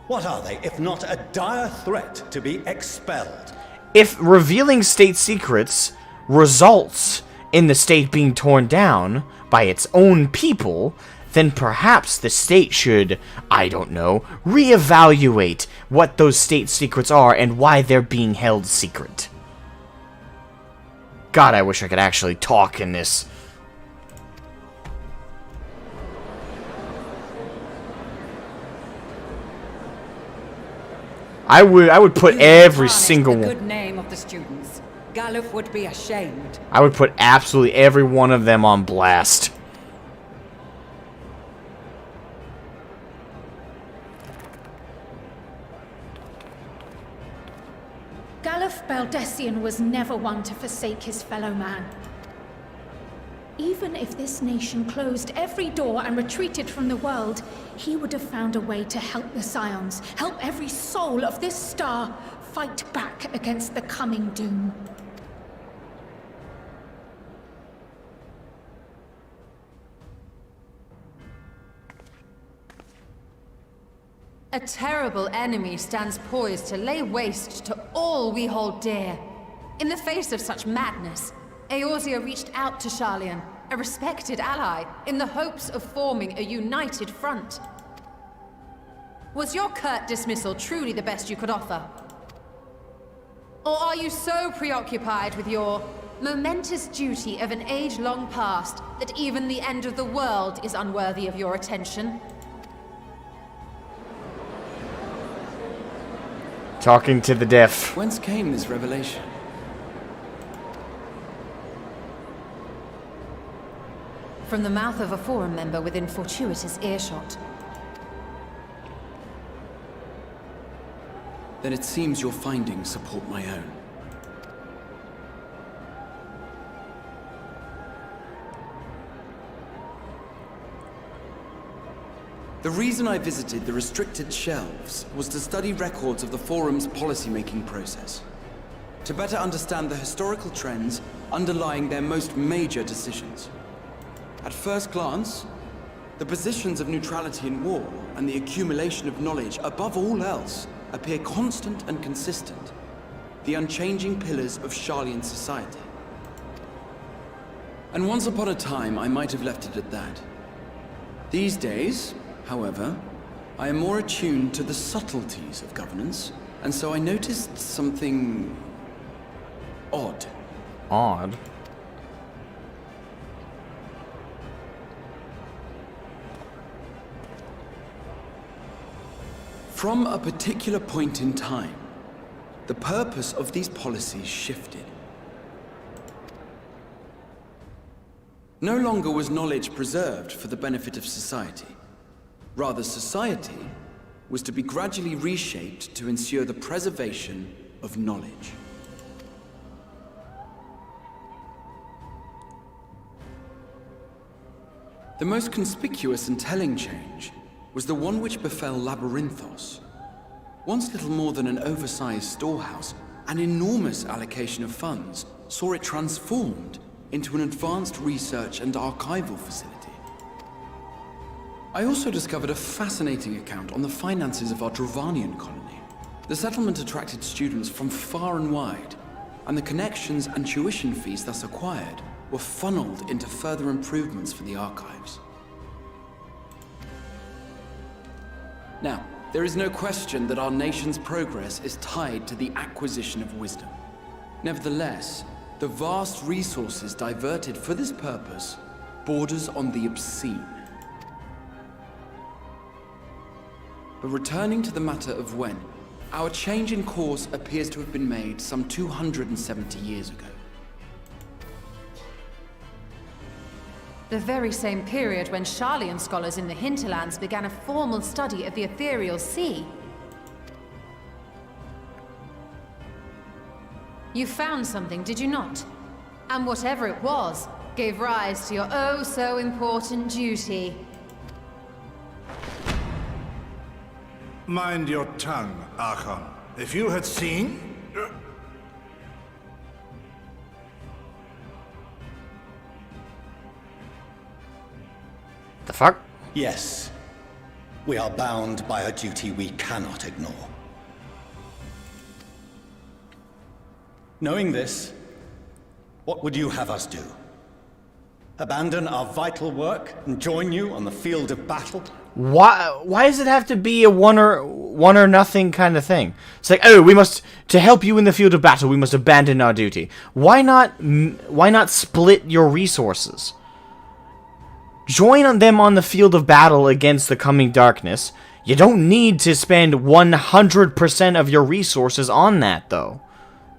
What are they, if not a dire threat to be expelled? If revealing state secrets results in the state being torn down by its own people, then perhaps the state should, I don't know, reevaluate what those state secrets are and why they're being held secret. God, I wish I could actually talk in this. I would put every single one. The good name of the students. Galuf would be ashamed. I would put absolutely every one of them on blast. Galuf Baldessian was never one to forsake his fellow man. Even if this nation closed every door and retreated from the world, he would have found a way to help the Scions, help every soul of this star fight back against the coming doom. A terrible enemy stands poised to lay waste to all we hold dear. In the face of such madness, Eorzea reached out to Sharlayan, a respected ally, in the hopes of forming a united front. Was your curt dismissal truly the best you could offer? Or are you so preoccupied with your momentous duty of an age-long past that even the end of the world is unworthy of your attention? Talking to the deaf. Whence came this revelation? From the mouth of a Forum member within fortuitous earshot. Then it seems your findings support my own. The reason I visited the restricted shelves was to study records of the Forum's policy-making process, to better understand the historical trends underlying their most major decisions. At first glance, the positions of neutrality in war and the accumulation of knowledge above all else appear constant and consistent, the unchanging pillars of Sharlayan society. And once upon a time, I might have left it at that. These days, however, I am more attuned to the subtleties of governance, and so I noticed something odd. Odd? From a particular point in time, the purpose of these policies shifted. No longer was knowledge preserved for the benefit of society. Rather, society was to be gradually reshaped to ensure the preservation of knowledge. The most conspicuous and telling change was the one which befell Labyrinthos. Once little more than an oversized storehouse, an enormous allocation of funds saw it transformed into an advanced research and archival facility. I also discovered a fascinating account on the finances of our Dravanian colony. The settlement attracted students from far and wide, and the connections and tuition fees thus acquired were funneled into further improvements for the archives. Now, there is no question that our nation's progress is tied to the acquisition of wisdom. Nevertheless, the vast resources diverted for this purpose borders on the obscene. But returning to the matter of when, our change in course appears to have been made some 270 years ago. The very same period when Sharlayan scholars in the hinterlands began a formal study of the ethereal sea. You found something, did you not? And whatever it was, gave rise to your oh-so-important duty. Mind your tongue, Archon. If you had seen... The fuck? Yes. We are bound by a duty we cannot ignore. Knowing this, what would you have us do? Abandon our vital work and join you on the field of battle? Why does it have to be a one or nothing kind of thing? It's like, oh, we must, to help you in the field of battle, we must abandon our duty. Why not split your resources? Join them on the field of battle against the coming darkness. You don't need to spend 100% of your resources on that, though.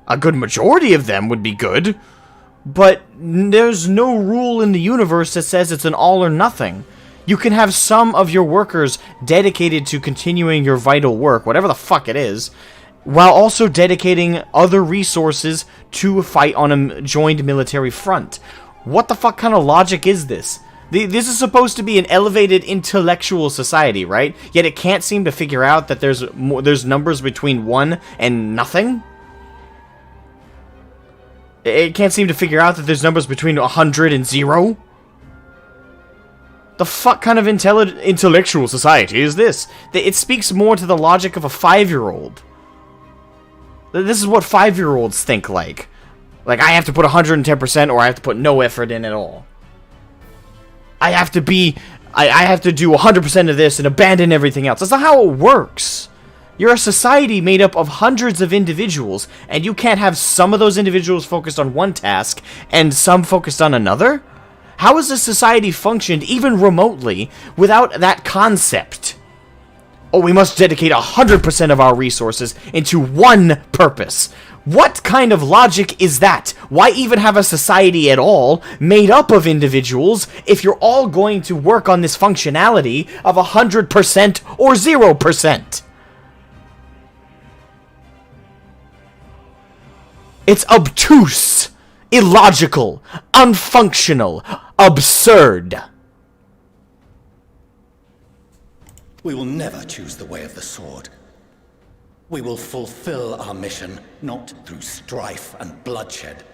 A good majority of them would be good, but there's no rule in the universe that says it's an all or nothing. You can have some of your workers dedicated to continuing your vital work, whatever the fuck it is, while also dedicating other resources to fight on a joined military front. What the fuck kind of logic is this? This is supposed to be an elevated intellectual society, right? Yet it can't seem to figure out that there's numbers between 1 and nothing? It can't seem to figure out that there's numbers between 100 and 0? The fuck kind of intellectual society is this? It speaks more to the logic of a 5-year-old. This is what 5-year-olds think like. Like, I have to put 110% or I have to put no effort in at all. I have to do 100% of this and abandon everything else. That's not how it works. You're a society made up of hundreds of individuals, and you can't have some of those individuals focused on one task and some focused on another? How has a society functioned even remotely without that concept? Oh, we must dedicate 100% of our resources into one purpose. What kind of logic is that? Why even have a society at all made up of individuals if you're all going to work on this functionality of 100% or 0%? It's obtuse, illogical, unfunctional, absurd. We will never choose the way of the sword. We will fulfill our mission, not through strife and bloodshed,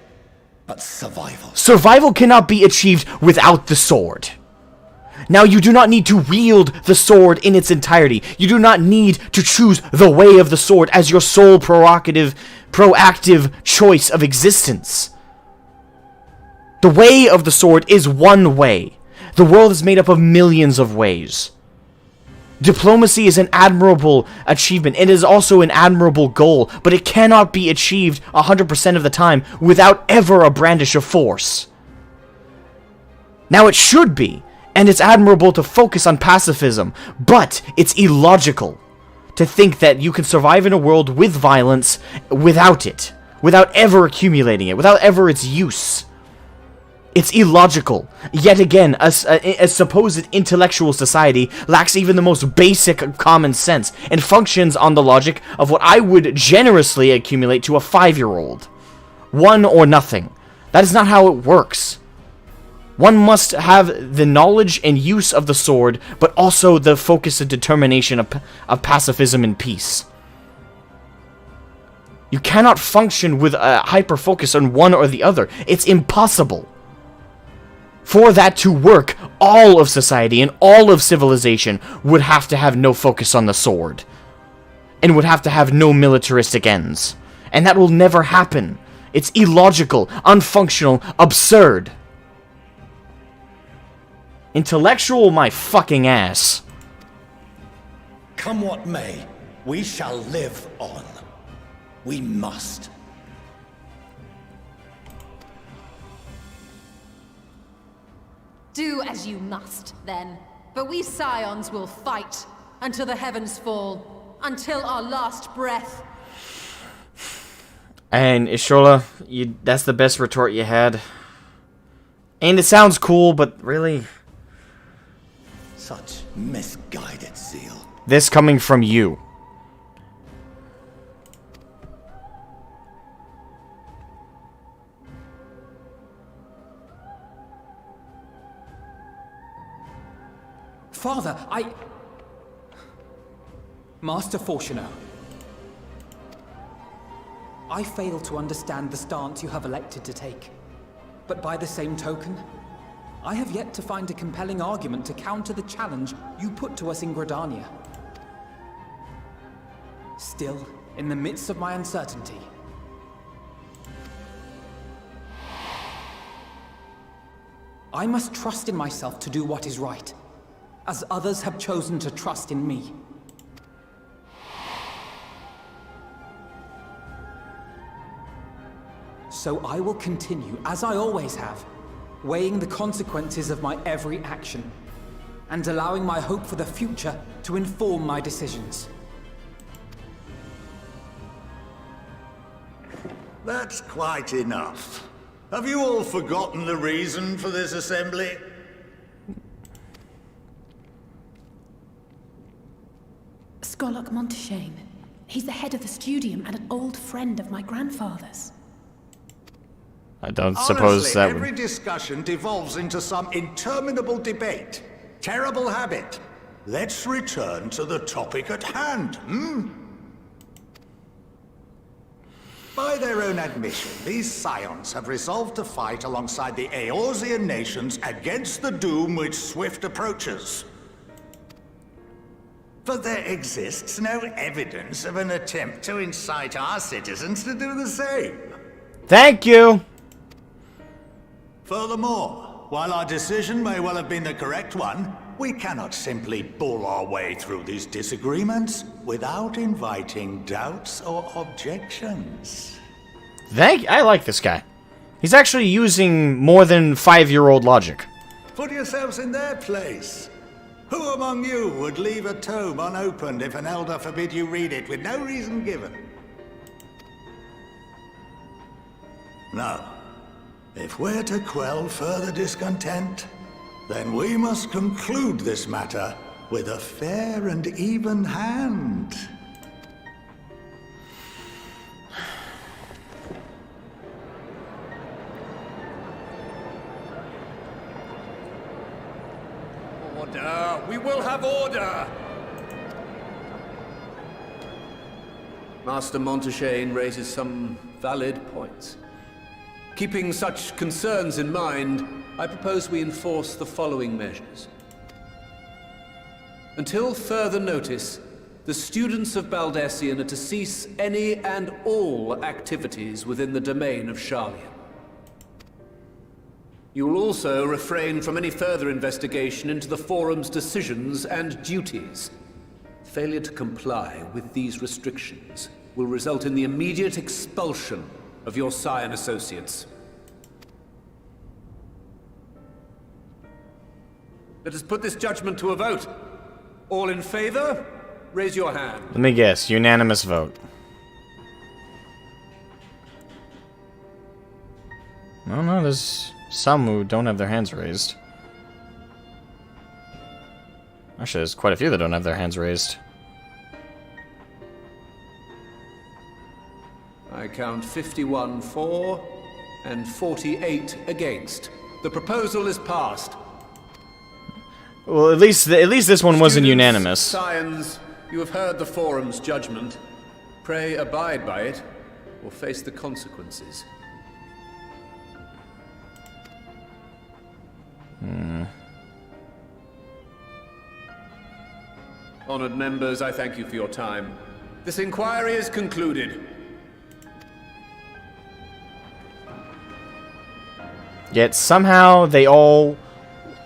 but survival. Survival cannot be achieved without the sword. Now, you do not need to wield the sword in its entirety. You do not need to choose the way of the sword as your sole proactive choice of existence. The way of the sword is one way. The world is made up of millions of ways. Diplomacy is an admirable achievement. It is also an admirable goal, but it cannot be achieved 100% of the time without ever a brandish of force. Now, it should be, and it's admirable to focus on pacifism, but it's illogical to think that you can survive in a world with violence without it, without ever accumulating it, without ever its use. It's illogical. Yet again, a supposed intellectual society lacks even the most basic common sense and functions on the logic of what I would generously accumulate to a 5-year-old. 1 or nothing. That is not how it works. One must have the knowledge and use of the sword, but also the focus and determination of pacifism and peace. You cannot function with a hyper-focus on one or the other. It's impossible. For that to work, all of society and all of civilization would have to have no focus on the sword. And would have to have no militaristic ends. And that will never happen. It's illogical, unfunctional, absurd. Intellectual my fucking ass. Come what may, we shall live on. We must. Do as you must, then. But we Scions will fight until the heavens fall, until our last breath. And Ishola, that's the best retort you had. And it sounds cool, but really... Such misguided zeal. This coming from you. Father, Master Fortuno, I fail to understand the stance you have elected to take. But by the same token, I have yet to find a compelling argument to counter the challenge you put to us in Gridania. Still, in the midst of my uncertainty, I must trust in myself to do what is right, as others have chosen to trust in me. So I will continue, as I always have, weighing the consequences of my every action, and allowing my hope for the future to inform my decisions. That's quite enough. Have you all forgotten the reason for this assembly? Skolok Monteshane. He's the head of the studium and an old friend of my grandfather's. I don't suppose Honestly, that every would... discussion devolves into some interminable debate. Terrible habit. Let's return to the topic at hand, By their own admission, these scions have resolved to fight alongside the Eorzean nations against the doom which swift approaches. But there exists no evidence of an attempt to incite our citizens to do the same. Thank you! Furthermore, while our decision may well have been the correct one, we cannot simply bull our way through these disagreements without inviting doubts or objections. I like this guy. He's actually using more than 5-year-old logic. Put yourselves in their place. Who among you would leave a tome unopened if an elder forbid you read it with no reason given? Now, if we're to quell further discontent, then we must conclude this matter with a fair and even hand. Order! We will have order! Master Montaigne raises some valid points. Keeping such concerns in mind, I propose we enforce the following measures. Until further notice, the students of Baldesion are to cease any and all activities within the domain of Sharlayan. You will also refrain from any further investigation into the Forum's decisions and duties. Failure to comply with these restrictions will result in the immediate expulsion of your Scion associates. Let us put this judgment to a vote. All in favor, raise your hand. Let me guess, unanimous vote. No, there's some who don't have their hands raised. Actually, there's quite a few that don't have their hands raised. I count 51 for and 48 against. The proposal is passed. Well, at least this one wasn't unanimous. Scions, you have heard the Forum's judgment. Pray abide by it, or face the consequences. Honored members, I thank you for your time. This inquiry is concluded. Yet somehow they all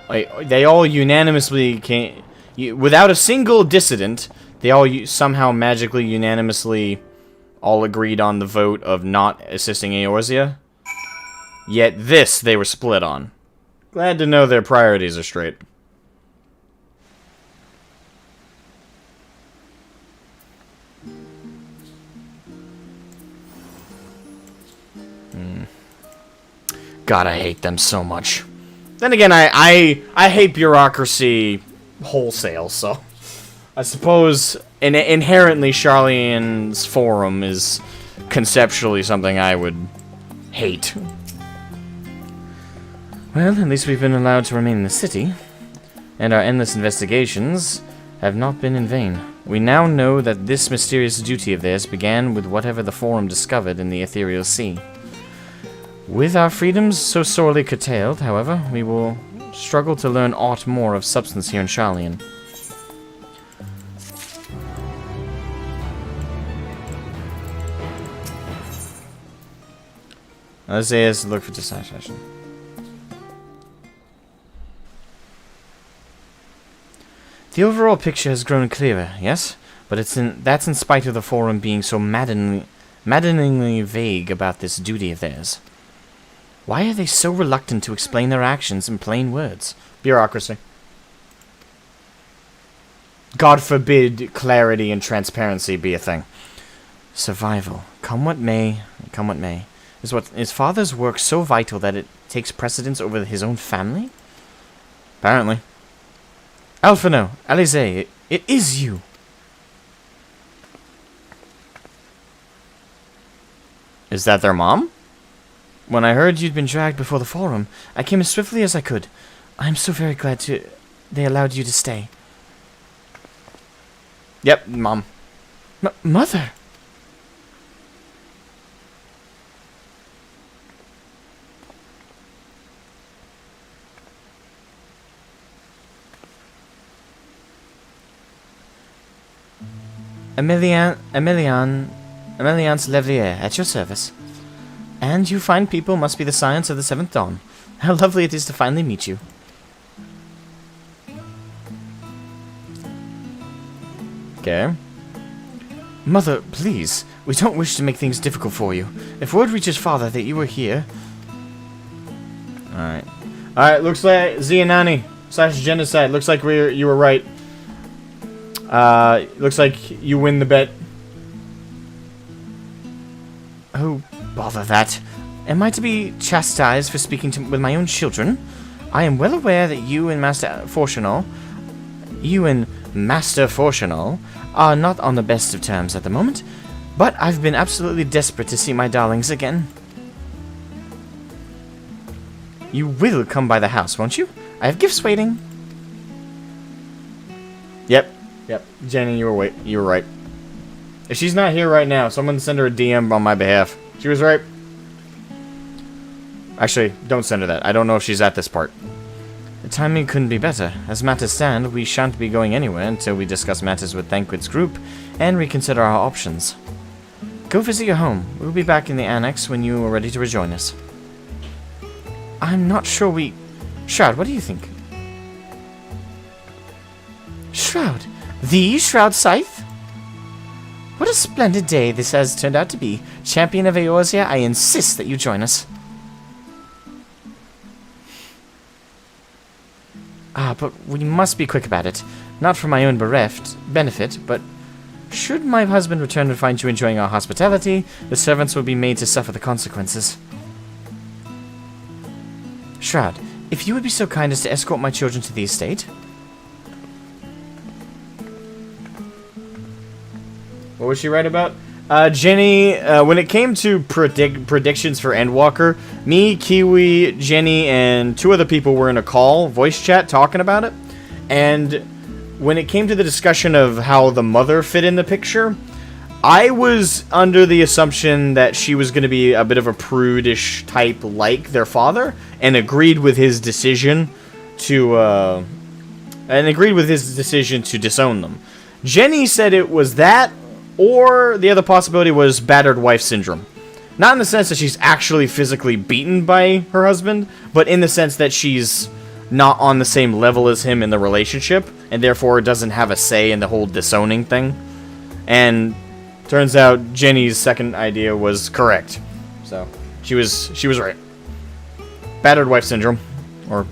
unanimously came, without a single dissident. They all somehow magically unanimously all agreed on the vote of not assisting Eorzea. Yet this they were split on. Glad to know their priorities are straight. God, I hate them so much. Then again, I hate bureaucracy wholesale, so I suppose inherently Sharlayan's Forum is conceptually something I would hate. Well, at least we've been allowed to remain in the city, and our endless investigations have not been in vain. We now know that this mysterious duty of theirs began with whatever the Forum discovered in the ethereal sea. With our freedoms so sorely curtailed, however, we will struggle to learn aught more of substance here in Sharlayan. Let's say let's look for dissatisfaction. The overall picture has grown clearer, yes? But that's in spite of the Forum being so maddeningly vague about this duty of theirs. Why are they so reluctant to explain their actions in plain words? Bureaucracy. God forbid clarity and transparency be a thing. Survival. Come what may. Is Father's work so vital that it takes precedence over his own family? Apparently. Alphino, Alize, it is you. Is that their mom? When I heard you'd been dragged before the forum, I came as swiftly as I could. I'm so very glad they allowed you to stay. Yep, Mom. Mother! Emiliance Levier, at your service. And you fine people must be the science of the 7th Dawn. How lovely it is to finally meet you. Okay. Mother, please. We don't wish to make things difficult for you. If word reaches Father that you were here... Alright. Alright, looks like Zianani / genocide. Looks like you were right. Looks like you win the bet. Oh, bother that. Am I to be chastised for speaking with my own children? I am well aware that you and Master Fortunal are not on the best of terms at the moment, but I've been absolutely desperate to see my darlings again. You will come by the house, won't you? I have gifts waiting. Yep, Jenny, you were right. If she's not here right now, someone send her a DM on my behalf. She was right. Actually, don't send her that. I don't know if she's at this part. The timing couldn't be better. As matters stand, we shan't be going anywhere until we discuss matters with Thancred's group and reconsider our options. Go visit your home. We'll be back in the annex when you are ready to rejoin us. I'm not sure we... Shroud, what do you think? Shroud? The Shroud Scythe? What a splendid day this has turned out to be. Champion of Eorzea, I insist that you join us. But we must be quick about it. Not for my own benefit, but should my husband return and find you enjoying our hospitality, the servants will be made to suffer the consequences. Shroud, if you would be so kind as to escort my children to the estate. What was she right about? Jenny, when it came to predictions for Endwalker, me, Kiwi, Jenny, and 2 other people were in a call, voice chat, talking about it. And when it came to the discussion of how the mother fit in the picture, I was under the assumption that she was going to be a bit of a prudish type like their father, and agreed with his decision to, disown them. Jenny said it was that, or the other possibility was battered wife syndrome. Not in the sense that she's actually physically beaten by her husband, but in the sense that she's not on the same level as him in the relationship, and therefore doesn't have a say in the whole disowning thing. And turns out Jenny's second idea was correct. So, she was right. Battered wife syndrome. Or,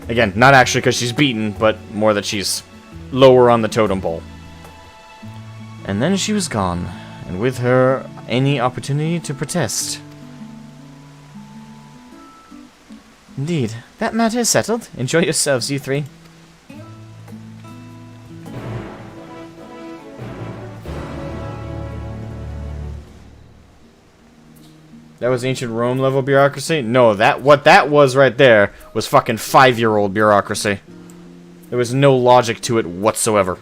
again, not actually because she's beaten, but more that she's lower on the totem pole. And then she was gone, and with her, any opportunity to protest. Indeed, that matter is settled. Enjoy yourselves, you 3. That was ancient Rome level bureaucracy? No, what that was right there was fucking 5-year-old bureaucracy. There was no logic to it whatsoever.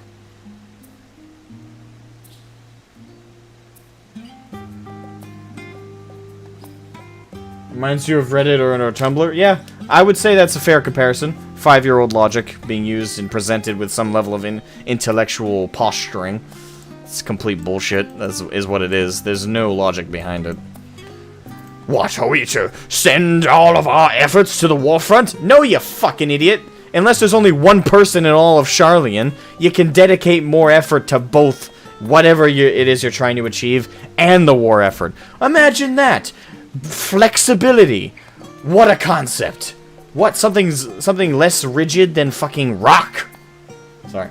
Reminds you of Reddit or Tumblr? Yeah, I would say that's a fair comparison. 5-year-old logic being used and presented with some level of intellectual posturing. It's complete bullshit, is what it is. There's no logic behind it. What, are we to send all of our efforts to the warfront? No, you fucking idiot! Unless there's only one person in all of Sharlayan, you can dedicate more effort to both whatever it is you're trying to achieve and the war effort. Imagine that! Flexibility. What a concept. What, something less rigid than fucking rock? Sorry.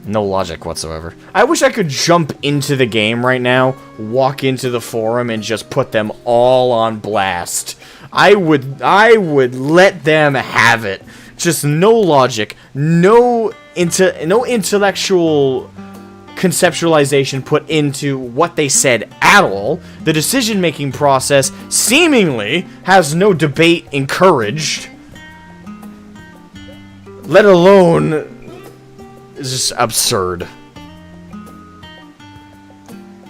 No logic whatsoever. I wish I could jump into the game right now, walk into the forum, and just put them all on blast. I would let them have it. Just no logic, no intellectual conceptualization put into what they said at all. The decision-making process seemingly has no debate encouraged, let alone is just absurd.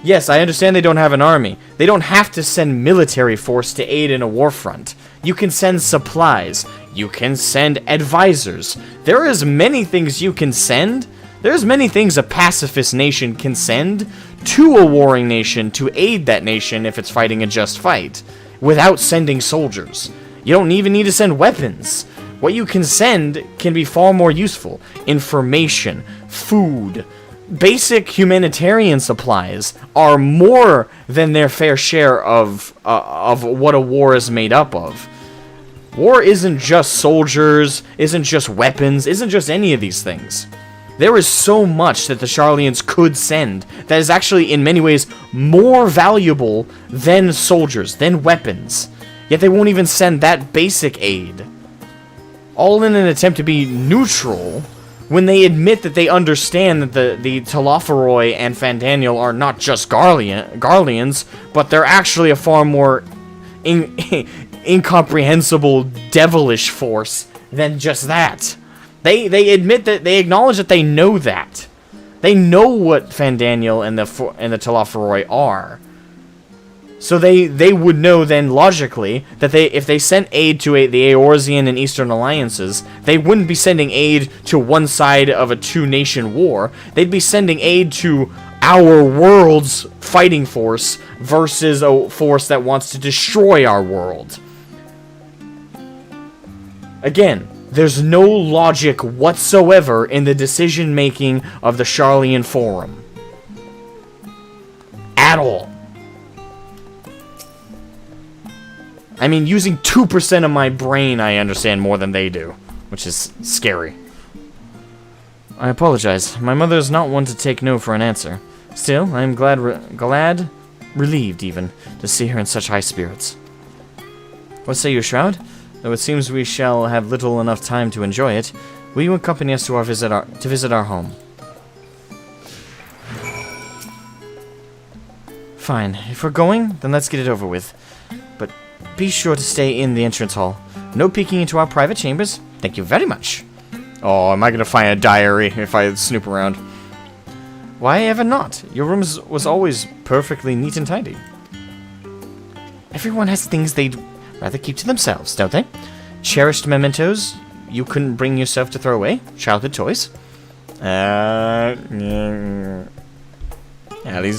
Yes, I understand they don't have an army. They don't have to send military force to aid in a war front. You can send supplies. You can send advisors. There is many things you can send. There's many things a pacifist nation can send to a warring nation to aid that nation if it's fighting a just fight, without sending soldiers. You don't even need to send weapons. What you can send can be far more useful. Information, food, basic humanitarian supplies are more than their fair share of what a war is made up of. War isn't just soldiers, isn't just weapons, isn't just any of these things. There is so much that the Sharlayans could send that is actually in many ways more valuable than soldiers, than weapons. Yet they won't even send that basic aid. All in an attempt to be neutral, when they admit that they understand that the Telophoroi and Fandaniel are not just Garleans, but they're actually a far more incomprehensible, devilish force than just that. They admit that, they acknowledge that they know that. They know what Fandaniel and the Telophoroi are. So they would know then, logically, that if they sent aid to the Eorzean and Eastern Alliances, they wouldn't be sending aid to one side of a two-nation war. They'd be sending aid to our world's fighting force versus a force that wants to destroy our world. Again, there's no logic whatsoever in the decision-making of the Sharlayan Forum. At all. I mean, using 2% of my brain, I understand more than they do, which is scary. I apologize. My mother is not one to take no for an answer. Still, I am relieved even, to see her in such high spirits. What say you, Shroud? Though it seems we shall have little enough time to enjoy it, will you accompany us to visit our home? Fine. If we're going, then let's get it over with. But be sure to stay in the entrance hall. No peeking into our private chambers. Thank you very much. Oh, am I going to find a diary if I snoop around? Why ever not? Your room was always perfectly neat and tidy. Everyone has things they'd rather keep to themselves, don't they? Cherished mementos you couldn't bring yourself to throw away? Childhood toys? Alize,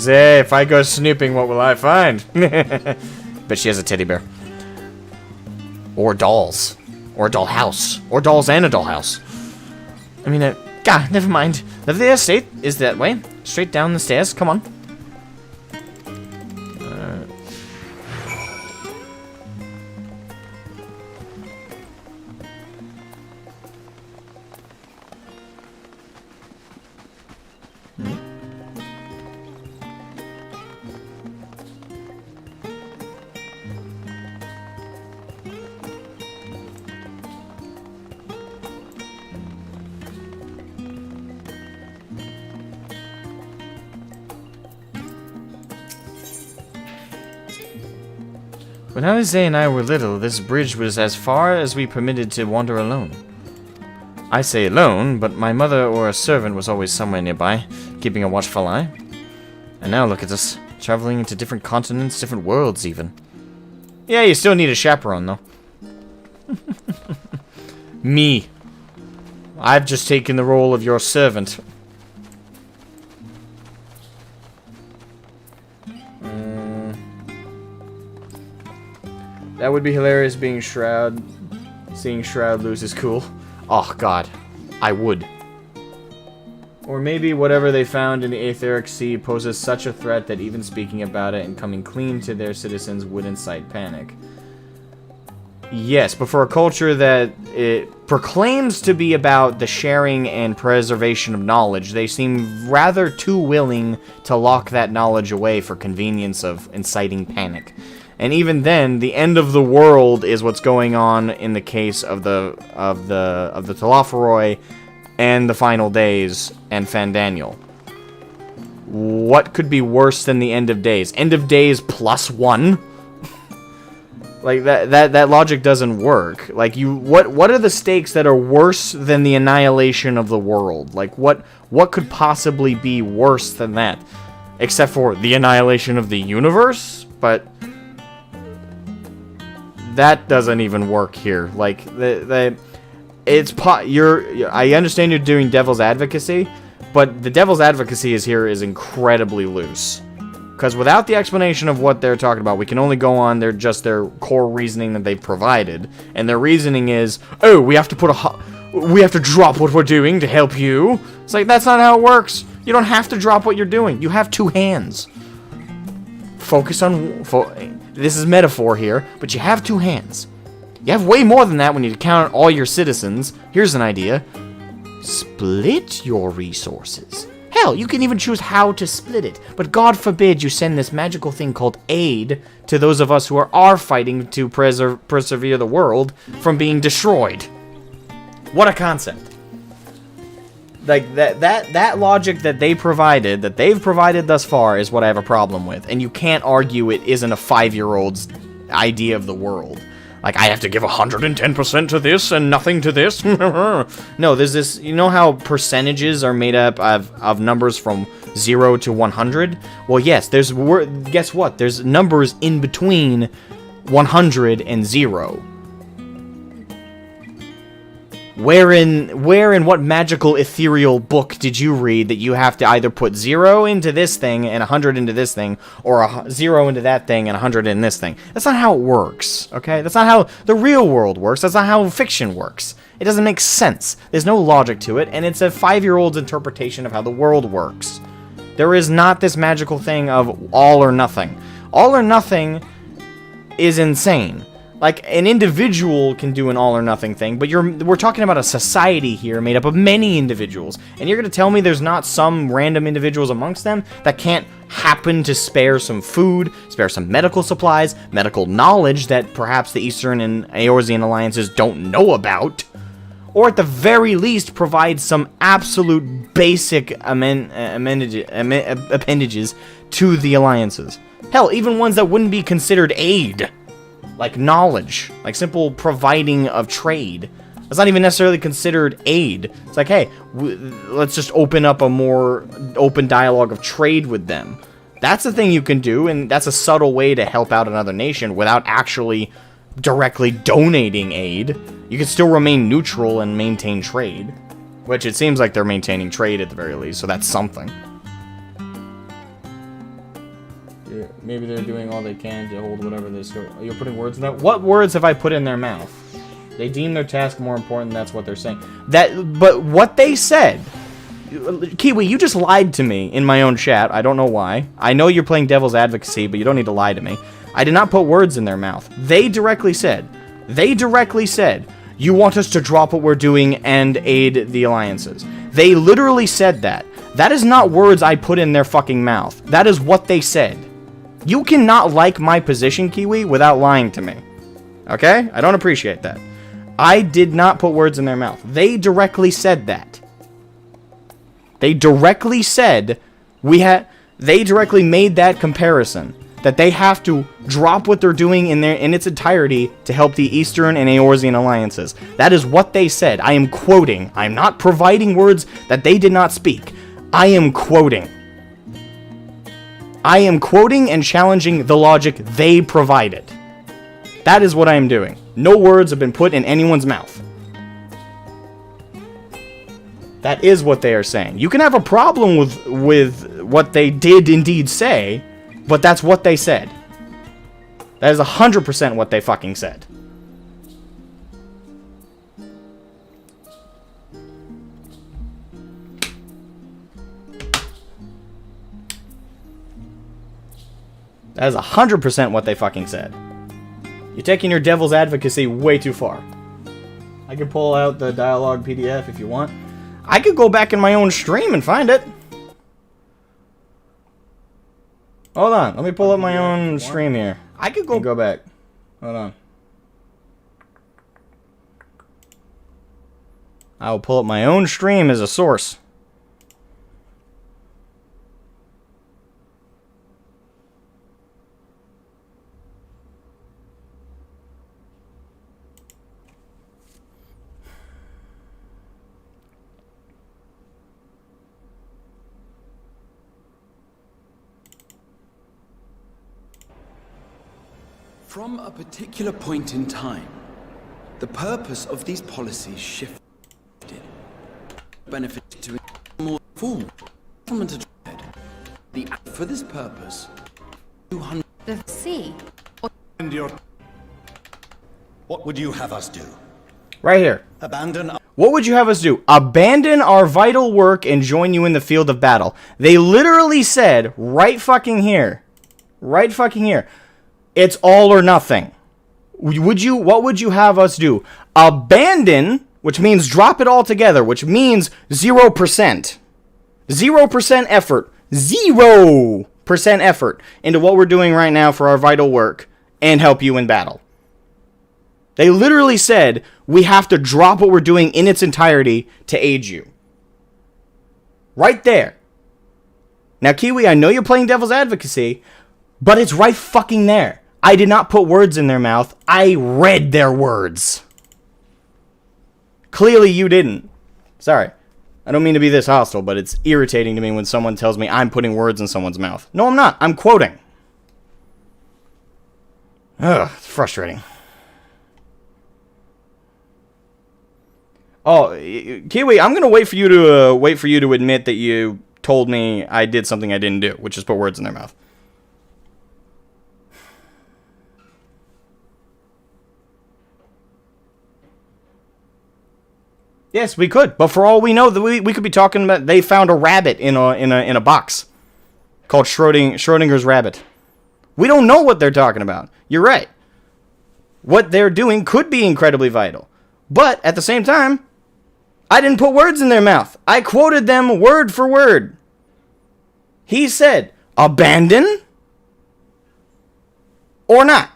if I go snooping, what will I find? Bet she has a teddy bear. Or dolls. Or a dollhouse. Or dolls and a dollhouse. I mean, God, never mind. The estate is that way. Straight down the stairs. Come on. When Alize and I were little, this bridge was as far as we permitted to wander alone. I say alone, but my mother or a servant was always somewhere nearby, keeping a watchful eye. And now look at us, traveling into different continents, different worlds even. Yeah, you still need a chaperone, though. Me. I've just taken the role of your servant. That would be hilarious, seeing Shroud lose his cool. Oh god, I would. Or maybe whatever they found in the Aetheric Sea poses such a threat that even speaking about it and coming clean to their citizens would incite panic. Yes, but for a culture that it proclaims to be about the sharing and preservation of knowledge, they seem rather too willing to lock that knowledge away for convenience of inciting panic. And even then, the end of the world is what's going on in the case of the Telophoroi and the Final Days and Fandaniel. what could be worse than the end of days? End of days plus 1? Like, that logic doesn't work. Like, what are the stakes that are worse than the annihilation of the world? Like, what could possibly be worse than that? Except for the annihilation of the universe? But that doesn't even work here. Like, I understand you're doing devil's advocacy, but the devil's advocacy is incredibly loose. Because without the explanation of what they're talking about, we can only go on their core reasoning that they've provided. And their reasoning is, oh, we have to drop what we're doing to help you. It's like, that's not how it works. You don't have to drop what you're doing. You have 2 hands. Focus on... this is metaphor here, but you have 2 hands. You have way more than that when you count all your citizens. Here's an idea. Split your resources. Hell, you can even choose how to split it. But God forbid you send this magical thing called aid to those of us who are fighting to persevere the world from being destroyed. What a concept. Like, that logic that they've provided thus far is what I have a problem with. And you can't argue it isn't a 5-year-old's idea of the world. Like, I have to give 110% to this and nothing to this? No, there's this... You know how percentages are made up of numbers from 0 to 100? Well, yes, guess what? There's numbers in between 100 and 0. Where in what magical ethereal book did you read that you have to either put 0 into this thing and 100 into this thing, or 0 into that thing and 100 in this thing? That's not how it works, okay? That's not how the real world works. That's not how fiction works. It doesn't make sense. There's no logic to it, and it's a 5-year-old's interpretation of how the world works. There is not this magical thing of all or nothing. All or nothing is insane. Like, an individual can do an all-or-nothing thing, but we're talking about a society here made up of many individuals. And you're going to tell me there's not some random individuals amongst them that can't happen to spare some food, spare some medical supplies, medical knowledge that perhaps the Eastern and Eorzean alliances don't know about? Or at the very least, provide some absolute basic appendages to the alliances. Hell, even ones that wouldn't be considered aid. Like knowledge, like simple providing of trade. That's not even necessarily considered aid. It's like, hey, let's just open up a more open dialogue of trade with them. That's a thing you can do, and that's a subtle way to help out another nation without actually directly donating aid. You can still remain neutral and maintain trade, which it seems like they're maintaining trade at the very least, so that's something. Maybe they're doing all they can to hold whatever they store. You're putting words in that? What words have I put in their mouth? They deem their task more important, that's what they're saying. But what they said... Kiwi, you just lied to me in my own chat. I don't know why. I know you're playing devil's advocacy, but you don't need to lie to me. I did not put words in their mouth. They directly said, you want us to drop what we're doing and aid the alliances. They literally said that. That is not words I put in their fucking mouth. That is what they said. You cannot like my position, Kiwi, without lying to me. Okay? I don't appreciate that. I did not put words in their mouth. They directly said that. They directly said they directly made that comparison. That they have to drop what they're doing in its entirety to help the Eastern and Eorzean alliances. That is what they said. I am quoting. I'm not providing words that they did not speak. I am quoting. I am quoting and challenging the logic they provided. That is what I am doing. No words have been put in anyone's mouth. That is what they are saying. You can have a problem with what they did indeed say, but that's what they said. That is 100% what they fucking said. That is 100% what they fucking said. You're taking your devil's advocacy way too far. I could pull out the dialogue PDF if you want. I could go back in my own stream and find it. Hold on, let me pull up my own stream here. I could go back. Hold on. I will pull up my own stream as a source. From a particular point in time, the purpose of these policies shifted. Benefit to a more formal government address. For this purpose, 200... The sea? And your... What would you have us do? Right here. Abandon... What would you have us do? Abandon our vital work and join you in the field of battle. They literally said, right fucking here. Right fucking here. It's all or nothing. What would you have us do? Abandon, which means drop it all together, which means 0%. 0% effort. 0% effort into what we're doing right now for our vital work and help you in battle. They literally said, we have to drop what we're doing in its entirety to aid you. Right there. Now, Kiwi, I know you're playing devil's advocacy, but it's right fucking there. I did not put words in their mouth. I read their words. Clearly you didn't. Sorry. I don't mean to be this hostile, but it's irritating to me when someone tells me I'm putting words in someone's mouth. No, I'm not. I'm quoting. Ugh, it's frustrating. Oh, Kiwi, I'm gonna wait for you to admit that you told me I did something I didn't do, which is put words in their mouth. Yes, we could, but for all we know, that we could be talking about they found a rabbit in a box called Schrodinger's rabbit. We don't know what they're talking about. You're right. What they're doing could be incredibly vital, but at the same time, I didn't put words in their mouth. I quoted them word for word. He said, abandon or not.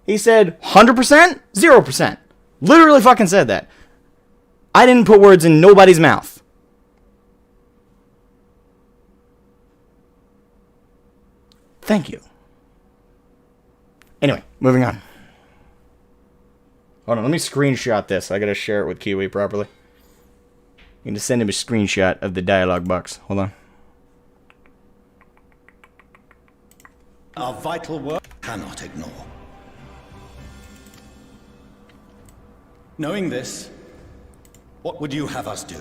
He said 100%, 0%. Literally fucking said that. I didn't put words in nobody's mouth. Thank you. Anyway, moving on. Hold on, let me screenshot this. I gotta share it with Kiwi properly. I'm gonna send him a screenshot of the dialogue box. Hold on. Our vital work cannot ignore. Knowing this, what would you have us do?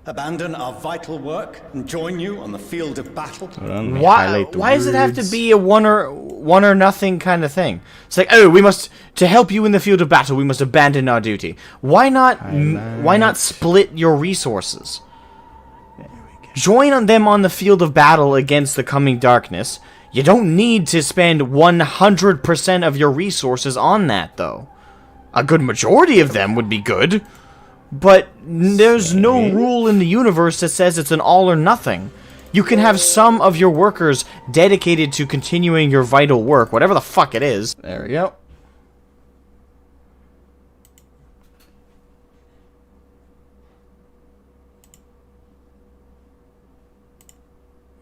Abandon our vital work and join you on the field of battle? Why does it have to be a one or nothing kind of thing? It's like, oh, to help you in the field of battle, we must abandon our duty. Why not split your resources? Join them on the field of battle against the coming darkness. You don't need to spend 100% of your resources on that, though. A good majority of them would be good. But there's no rule in the universe that says it's an all or nothing. You can have some of your workers dedicated to continuing your vital work, whatever the fuck it is. There we go.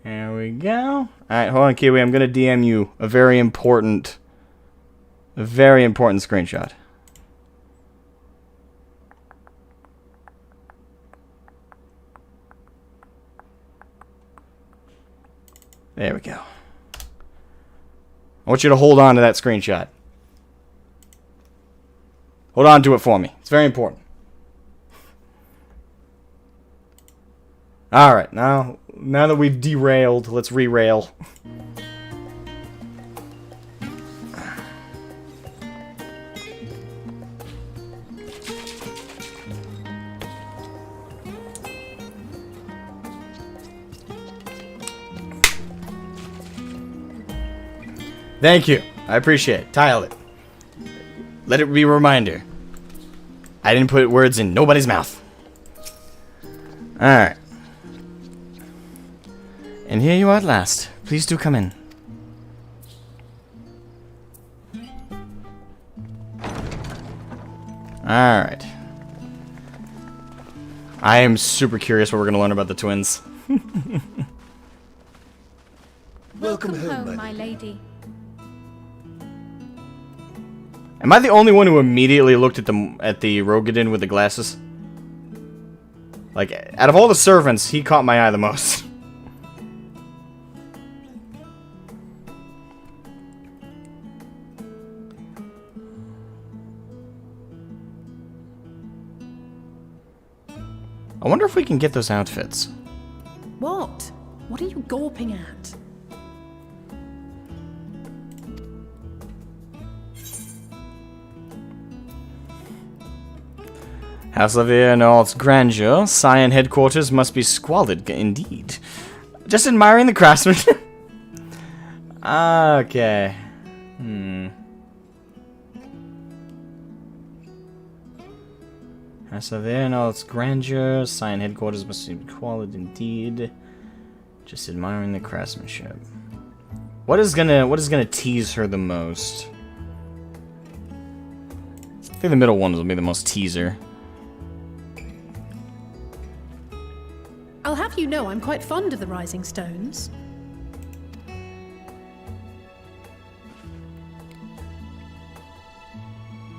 There we go. Alright, hold on, Kiwi. I'm going to DM you a very important screenshot. There we go. I want you to hold on to that screenshot. Hold on to it for me. It's very important. Alright, now that we've derailed, let's re-rail. Thank you. I appreciate it. Tile it. Let it be a reminder. I didn't put words in nobody's mouth. Alright. And here you are at last. Please do come in. Alright. I am super curious what we're going to learn about the twins. Welcome home, my lady. Am I the only one who immediately looked at the Rogadin with the glasses? Like, out of all the servants, he caught my eye the most. I wonder if we can get those outfits. What? What are you gawping at? House Labyrinth in all its grandeur, Cyan headquarters must be squalid indeed. Just admiring the craftsmanship. Okay. House Labyrinth in all its grandeur, Cyan headquarters must be squalid indeed. Just admiring the craftsmanship. What is gonna tease her the most? I think the middle one will be the most teaser. I'll have you know I'm quite fond of the Rising Stones.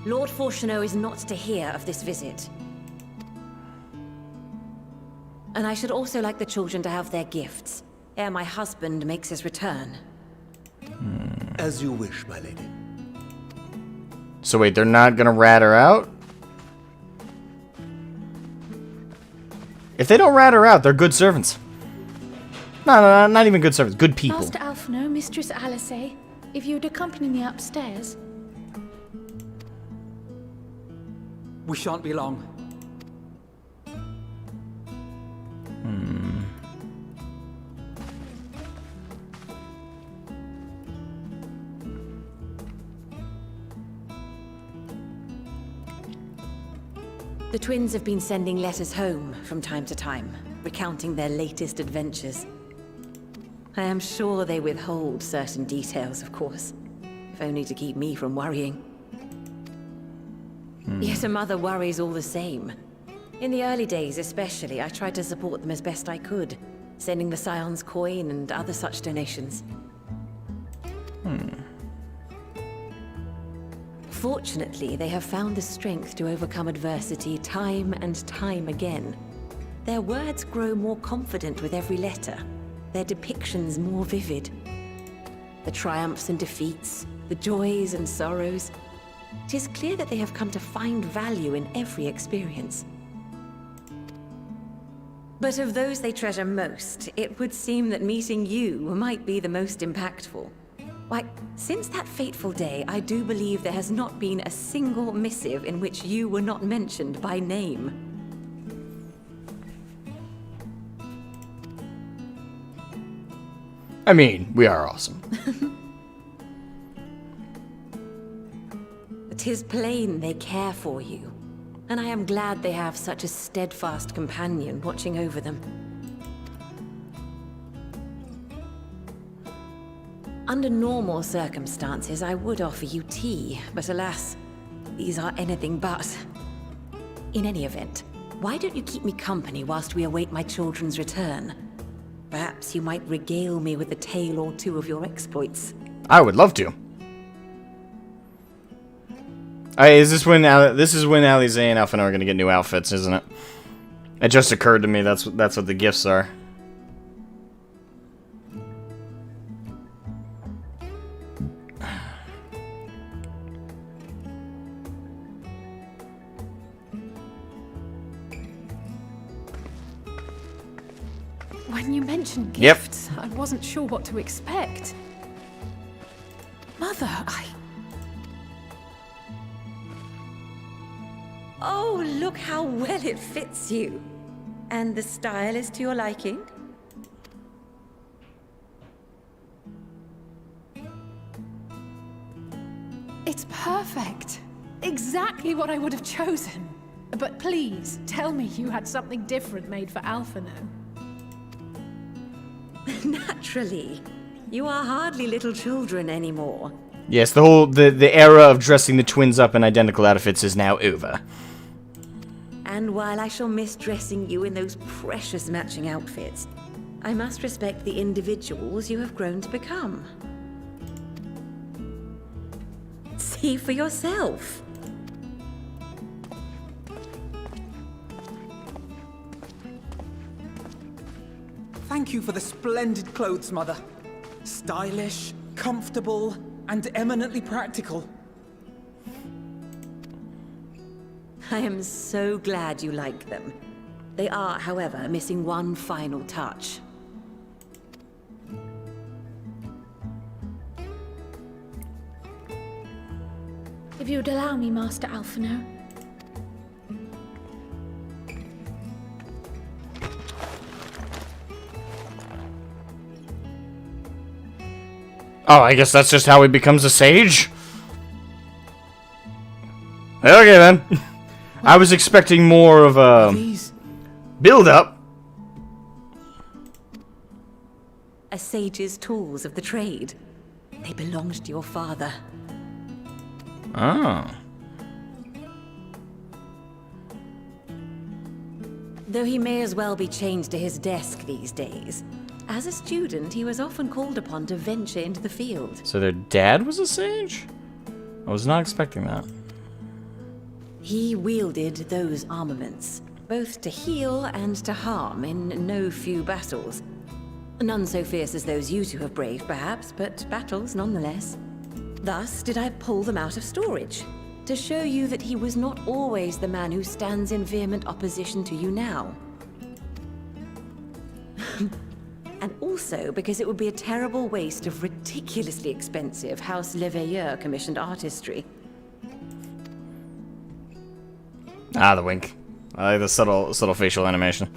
Lord Fortuneau is not to hear of this visit. And I should also like the children to have their gifts, ere my husband makes his return. As you wish, my lady. So wait, they're not gonna rat her out? If they don't rat her out, they're good servants. No, not even good servants. Good people. Master Alphino, Mistress Alice, if you'd accompany me upstairs. We shan't be long. The twins have been sending letters home from time to time, recounting their latest adventures. I am sure they withhold certain details, of course, if only to keep me from worrying. Yet a mother worries all the same. In the early days especially, I tried to support them as best I could, sending the Scion's coin and other such donations. Fortunately, they have found the strength to overcome adversity time and time again. Their words grow more confident with every letter, their depictions more vivid. The triumphs and defeats, the joys and sorrows. It is clear that they have come to find value in every experience. But of those they treasure most, it would seem that meeting you might be the most impactful. Why, since that fateful day, I do believe there has not been a single missive in which you were not mentioned by name. I mean, we are awesome. It is plain they care for you, and I am glad they have such a steadfast companion watching over them. Under normal circumstances, I would offer you tea, but alas, these are anything but. In any event, why don't you keep me company whilst we await my children's return? Perhaps you might regale me with a tale or two of your exploits. I would love to. Is this when Alize and Alphino are gonna get new outfits, isn't it? It just occurred to me that's what the gifts are. When you mentioned gifts, I wasn't sure what to expect. Mother, Oh, look how well it fits you. And the style is to your liking? It's perfect. Exactly what I would have chosen. But please, tell me you had something different made for Alphino. Naturally. You are hardly little children anymore. Yes, the era of dressing the twins up in identical outfits is now over. And while I shall miss dressing you in those precious matching outfits, I must respect the individuals you have grown to become. See for yourself. Thank you for the splendid clothes, Mother. Stylish, comfortable, and eminently practical. I am so glad you like them. They are, however, missing one final touch. If you'd allow me, Master Alphino. Oh, I guess that's just how he becomes a sage? Okay, then. I was expecting more of a build-up. A sage's tools of the trade. They belonged to your father. Oh. Though he may as well be chained to his desk these days. As a student, he was often called upon to venture into the field. So their dad was a sage? I was not expecting that. He wielded those armaments, both to heal and to harm in no few battles. None so fierce as those you two have braved, perhaps, but battles nonetheless. Thus did I pull them out of storage, to show you that he was not always the man who stands in vehement opposition to you now. And also because it would be a terrible waste of ridiculously expensive House Leveilleur commissioned artistry. Ah, the wink. I like the subtle facial animation.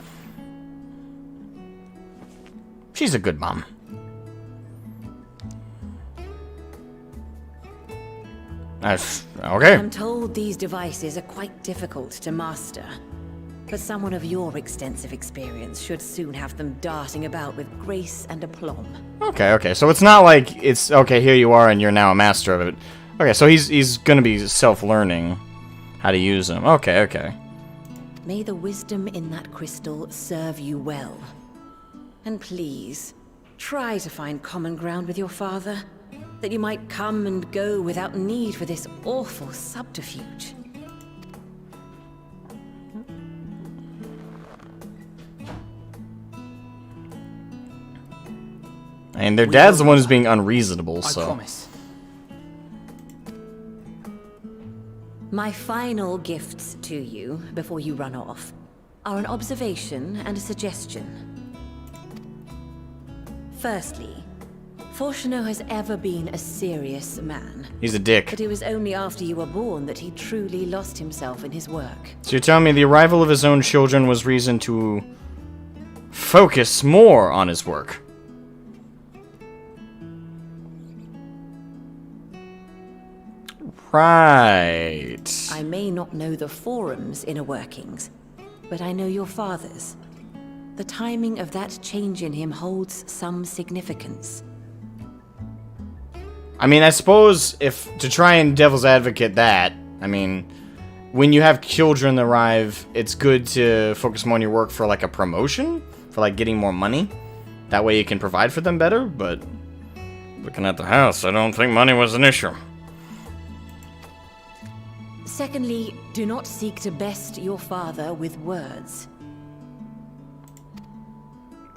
She's a good mom. Okay. I'm told these devices are quite difficult to master. But someone of your extensive experience should soon have them darting about with grace and aplomb. Okay. So it's not like it's, okay, here you are and you're now a master of it. Okay, so he's gonna be self-learning how to use them. Okay. May the wisdom in that crystal serve you well. And please, try to find common ground with your father, that you might come and go without need for this awful subterfuge. And their dad's the one who's being unreasonable, so... I promise. My final gifts to you, before you run off, are an observation and a suggestion. Firstly, Fortuno has ever been a serious man. He's a dick. But it was only after you were born that he truly lost himself in his work. So you're telling me the arrival of his own children was reason to focus more on his work? Right. I may not know the Forum's inner workings, but I know your father's. The timing of that change in him holds some significance. I mean, I suppose if to try and devil's advocate that, I mean, when you have children arrive, it's good to focus more on your work for like a promotion, for like getting more money. That way you can provide for them better, but looking at the house, I don't think money was an issue. Secondly, do not seek to best your father with words.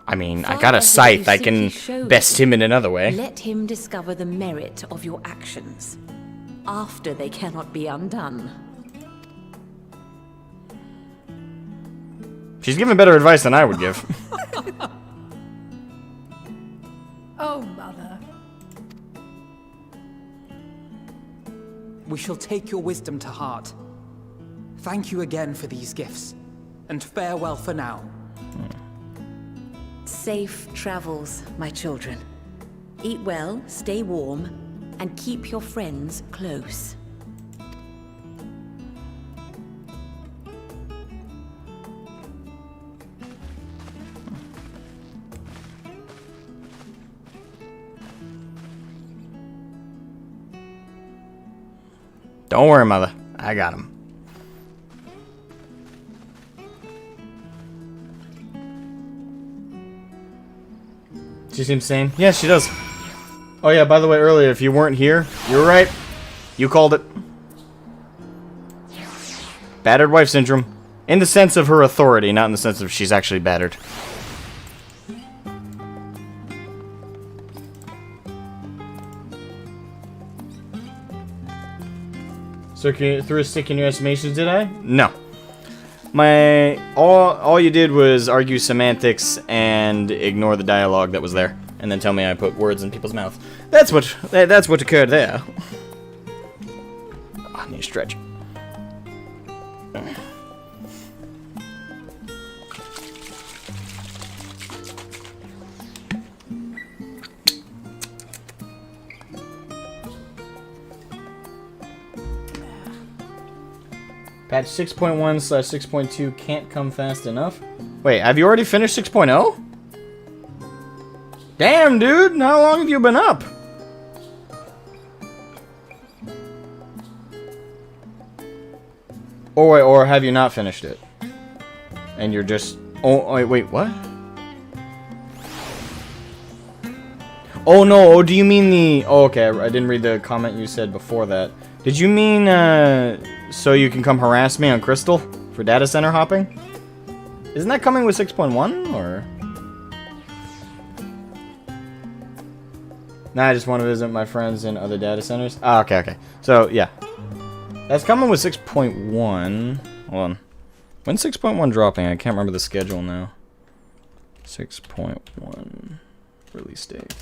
I mean, I got a scythe, I can best him in another way. Let him discover the merit of your actions, after they cannot be undone. She's giving better advice than I would give. Oh, Mother. We shall take your wisdom to heart. Thank you again for these gifts, and farewell for now. Safe travels, my children. Eat well, stay warm, and keep your friends close. Don't worry, Mother. I got him. She seems sane. Yeah, she does. Oh yeah, by the way, earlier, if you weren't here, you were right. You called it. Battered wife syndrome. In the sense of her authority, not in the sense of she's actually battered. So threw a stick in your estimations, did I? No. all you did was argue semantics and ignore the dialogue that was there, and then tell me I put words in people's mouth. That's what occurred there. I need a stretch. Patch 6.1/6.2 can't come fast enough. Wait, have you already finished 6.0? Damn, dude! How long have you been up? Or have you not finished it? And you're just... Oh, wait, what? Oh, no, oh, do you mean the... Oh, okay, I didn't read the comment you said before that. Did you mean, so you can come harass me on Crystal for data center hopping? Isn't that coming with 6.1, or? Nah, I just want to visit my friends in other data centers. Ah, okay. So, yeah. That's coming with 6.1. Hold on. When's 6.1 dropping? I can't remember the schedule now. 6.1 release date.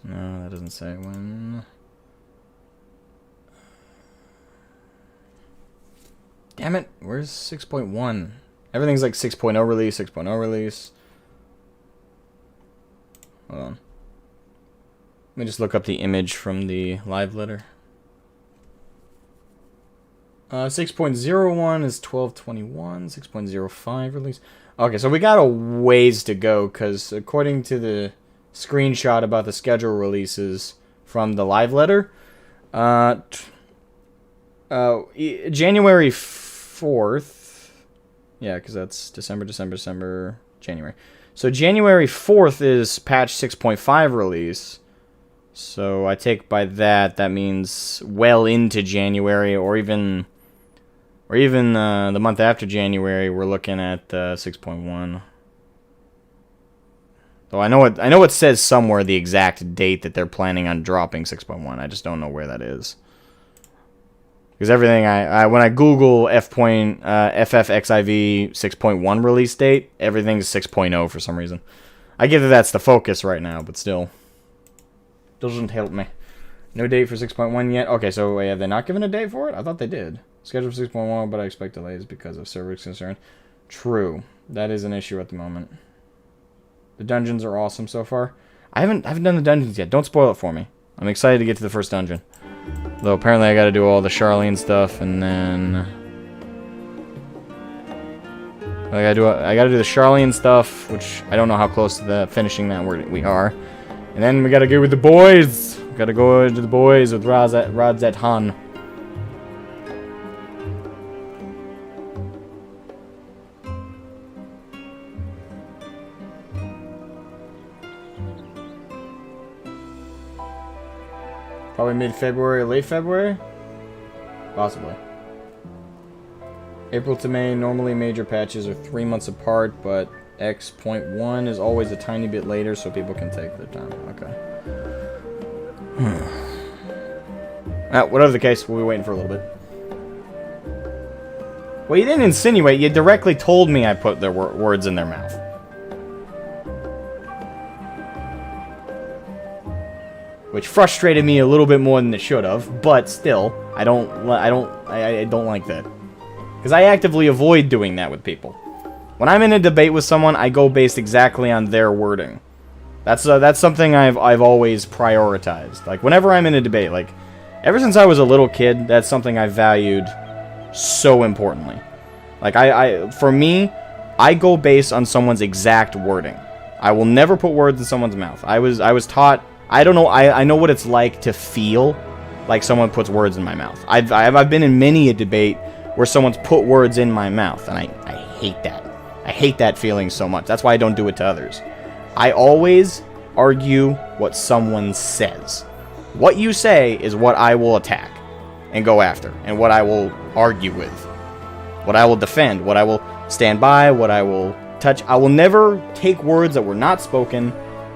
No, that doesn't say when. Damn it, where's 6.1? Everything's like 6.0 release, 6.0 release. Hold on. Let me just look up the image from the live letter. 6.01 is 12/21, 6.05 release. Okay, so we got a ways to go, because according to the screenshot about the schedule releases from the live letter, January 4th, yeah, because that's December, January. So January 4th is patch 6.5 release. So I take by that means well into January, or even the month after January, we're looking at 6.1. Though I know it says somewhere the exact date that they're planning on dropping 6.1. I just don't know where that is. Because everything when I Google FFXIV 6.1 release date, everything's 6.0 for some reason. I get that that's the focus right now, but still. Doesn't help me. No date for 6.1 yet. Okay, so wait, have they not given a date for it? I thought they did. Scheduled for 6.1, but I expect delays because of servers concerned. True. That is an issue at the moment. The dungeons are awesome so far. I haven't done the dungeons yet. Don't spoil it for me. I'm excited to get to the first dungeon. Though apparently I gotta do all the Charlene stuff, and then I gotta do the Charlene stuff, which I don't know how close to the finishing that we are. And then we gotta go with the boys. We gotta go to the boys with Radz-at-Han. Probably mid-February or late February? Possibly. April to May, normally major patches are 3 months apart, but X.1 is always a tiny bit later, so people can take their time. Okay. Whatever the case, we'll be waiting for a little bit. Well, you didn't insinuate, you directly told me I put their words in their mouth. Which frustrated me a little bit more than it should have, but still, I don't like that. Because I actively avoid doing that with people. When I'm in a debate with someone, I go based exactly on their wording. That's something I've always prioritized. Like, whenever I'm in a debate, like, ever since I was a little kid, that's something I valued so importantly. Like, for me, I go based on someone's exact wording. I will never put words in someone's mouth. I was taught... I don't know, I know what it's like to feel like someone puts words in my mouth. I've been in many a debate where someone's put words in my mouth, and I hate that. I hate that feeling so much. That's why I don't do it to others. I always argue what someone says. What you say is what I will attack and go after, and what I will argue with. what I will defend, what I will stand by, what I will touch. I will never take words that were not spoken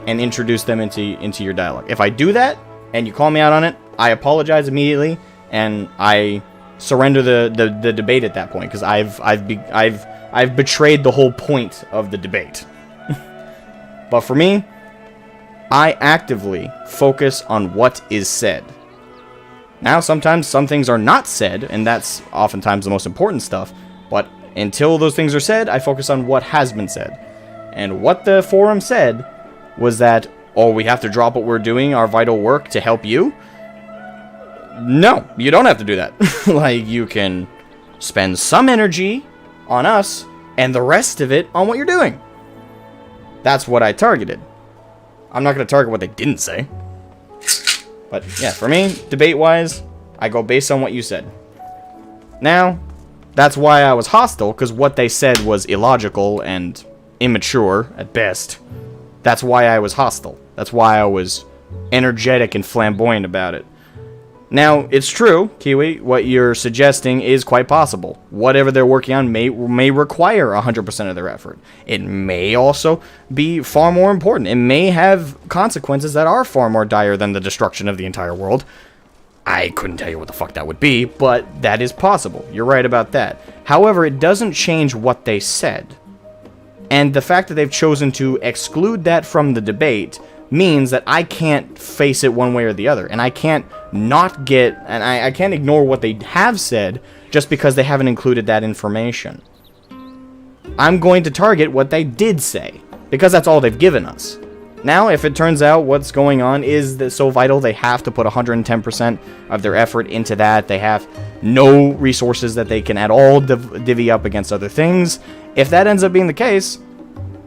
and introduce them into your dialogue. If I do that and you call me out on it, I apologize immediately and I surrender the debate at that point, because I've betrayed the whole point of the debate. But for me, I actively focus on what is said. Now, sometimes some things are not said, and that's oftentimes the most important stuff, but until those things are said, I focus on what has been said. And what the forum said was that, oh, we have to drop what we're doing, our vital work, to help you? No, you don't have to do that. Like, you can spend some energy on us, and the rest of it on what you're doing. That's what I targeted. I'm not going to target what they didn't say. But, yeah, for me, debate-wise, I go based on what you said. Now, that's why I was hostile, because what they said was illogical and immature at best. That's why I was hostile. That's why I was energetic and flamboyant about it. Now, it's true, Kiwi, what you're suggesting is quite possible. Whatever they're working on may require 100% of their effort. It may also be far more important. It may have consequences that are far more dire than the destruction of the entire world. I couldn't tell you what the fuck that would be, but that is possible. You're right about that. However, it doesn't change what they said. And the fact that they've chosen to exclude that from the debate means that I can't face it one way or the other. And I can't not get, and I can't ignore what they have said just because they haven't included that information. I'm going to target what they did say, because that's all they've given us. Now, if it turns out what's going on is so vital, they have to put 110% of their effort into that. They have no resources that they can at all divvy up against other things. If that ends up being the case,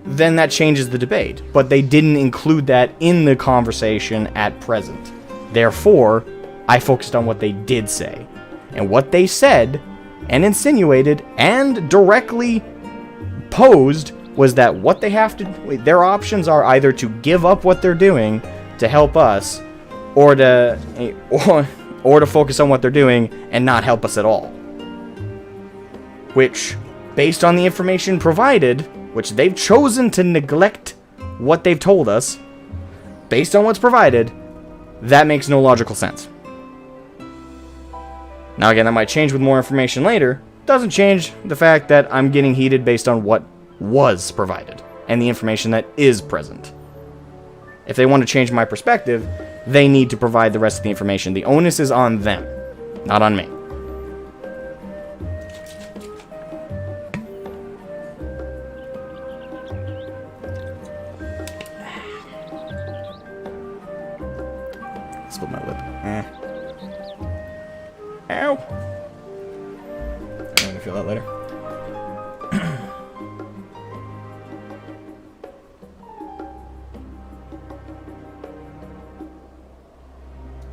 then that changes the debate. But they didn't include that in the conversation at present. Therefore, I focused on what they did say. And what they said, and insinuated, and directly posed, was that what they have to, their options are either to give up what they're doing to help us, or to focus on what they're doing and not help us at all. Which, based on the information provided, which they've chosen to neglect what they've told us, based on what's provided, that makes no logical sense. Now again, that might change with more information later. Doesn't change the fact that I'm getting heated based on what was provided and the information that is present. If they want to change my perspective, they need to provide the rest of the information. The onus is on them, not on me. Split my lip. Ow! I'm gonna feel that later.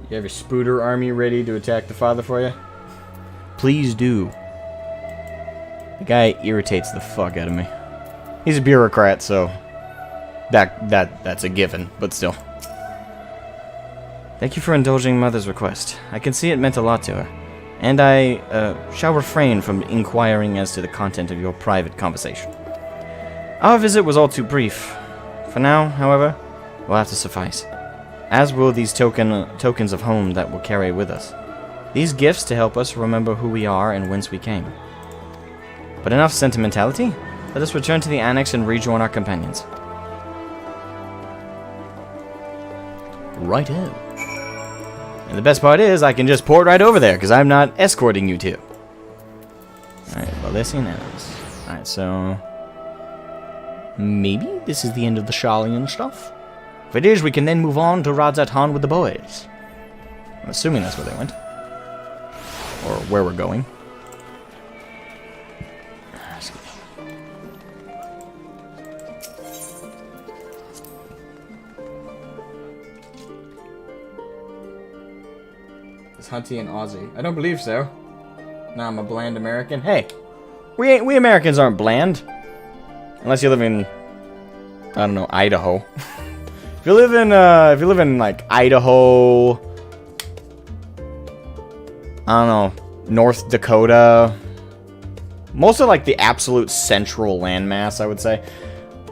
You have your Spooter army ready to attack the father for you? Please do. The guy irritates the fuck out of me. He's a bureaucrat, so that's a given, but still. Thank you for indulging Mother's request. I can see it meant a lot to her, and I shall refrain from inquiring as to the content of your private conversation. Our visit was all too brief. For now, however, will have to suffice, as will these tokens of home that we'll carry with us. These gifts to help us remember who we are and whence we came. But enough sentimentality. Let us return to the annex and rejoin our companions. Righto. And the best part is, I can just port right over there, because I'm not escorting you two. Alright, Valesian Elves. Alright, so... maybe this is the end of the Sharlayan stuff? If it is, we can then move on to Radz-at-Han with the boys. I'm assuming that's where they went. Or where we're going. Is Hunty and Aussie? I don't believe so. Nah, I'm a bland American. Hey, we Americans aren't bland. Unless you live in, I don't know, Idaho. If you live in like Idaho, I don't know, North Dakota, Most of, like, the absolute central landmass, I would say.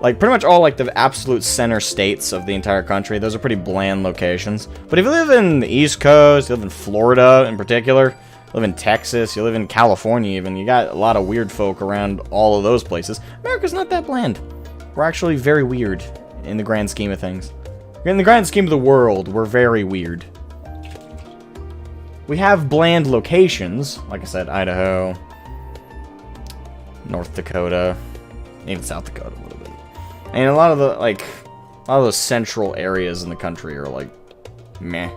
Like, pretty much all, like, the absolute center states of the entire country, those are pretty bland locations. But if you live in the East Coast, you live in Florida in particular, you live in Texas, you live in California even, you got a lot of weird folk around all of those places. America's not that bland. We're actually very weird in the grand scheme of things. In the grand scheme of the world, we're very weird. We have bland locations, like I said, Idaho, North Dakota, even South Dakota a little bit. And a lot of the, like, a lot of those central areas in the country are, like, meh.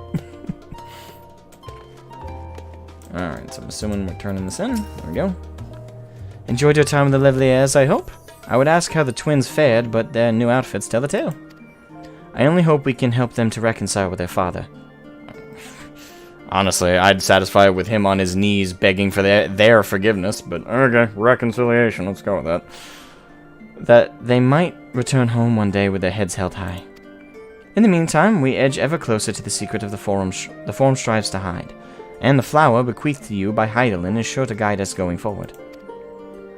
Alright, so I'm assuming we're turning this in. There we go. Enjoyed your time with the Lavaliers, I hope? I would ask how the twins fared, but their new outfits tell the tale. I only hope we can help them to reconcile with their father. Honestly, I'd satisfy with him on his knees begging for their forgiveness, but okay, reconciliation, let's go with that. That they might return home one day with their heads held high. In the meantime, we edge ever closer to the secret of the Forum strives to hide, and the flower bequeathed to you by Hydaelyn is sure to guide us going forward.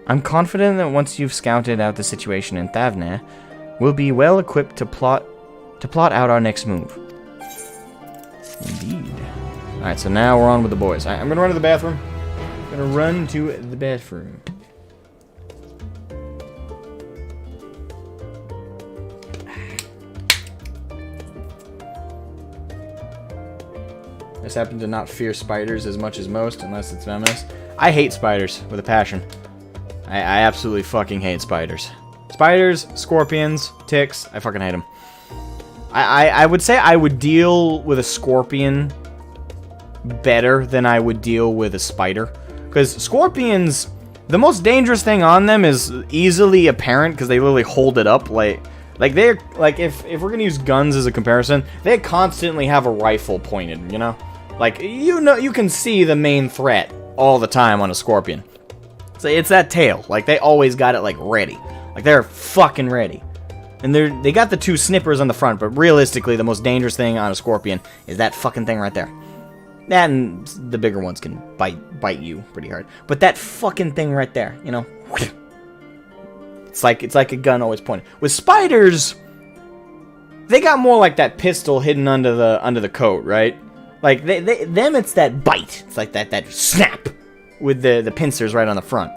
I'm confident that once you've scouted out the situation in Thavnair, we'll be well equipped to plot out our next move. Indeed. Alright, so now we're on with the boys. I'm gonna run to the bathroom. I just happen to not fear spiders as much as most, unless it's venomous. I hate spiders with a passion. I absolutely fucking hate spiders. Spiders, scorpions, ticks, I fucking hate them. I would say I would deal with a scorpion better than I would deal with a spider. Because scorpions, the most dangerous thing on them is easily apparent because they literally hold it up. Like they're, like, if we're gonna use guns as a comparison, they constantly have a rifle pointed, you know? Like, you can see the main threat all the time on a scorpion. So it's that tail. Like, they always got it, like, ready. Like, they're fucking ready. And they got the two snippers on the front, but realistically, the most dangerous thing on a scorpion is that fucking thing right there. That and the bigger ones can bite you pretty hard. But that fucking thing right there, you know? It's like a gun always pointed. With spiders, they got more like that pistol hidden under the coat, right? Like, them it's that bite. It's like that snap with the pincers right on the front.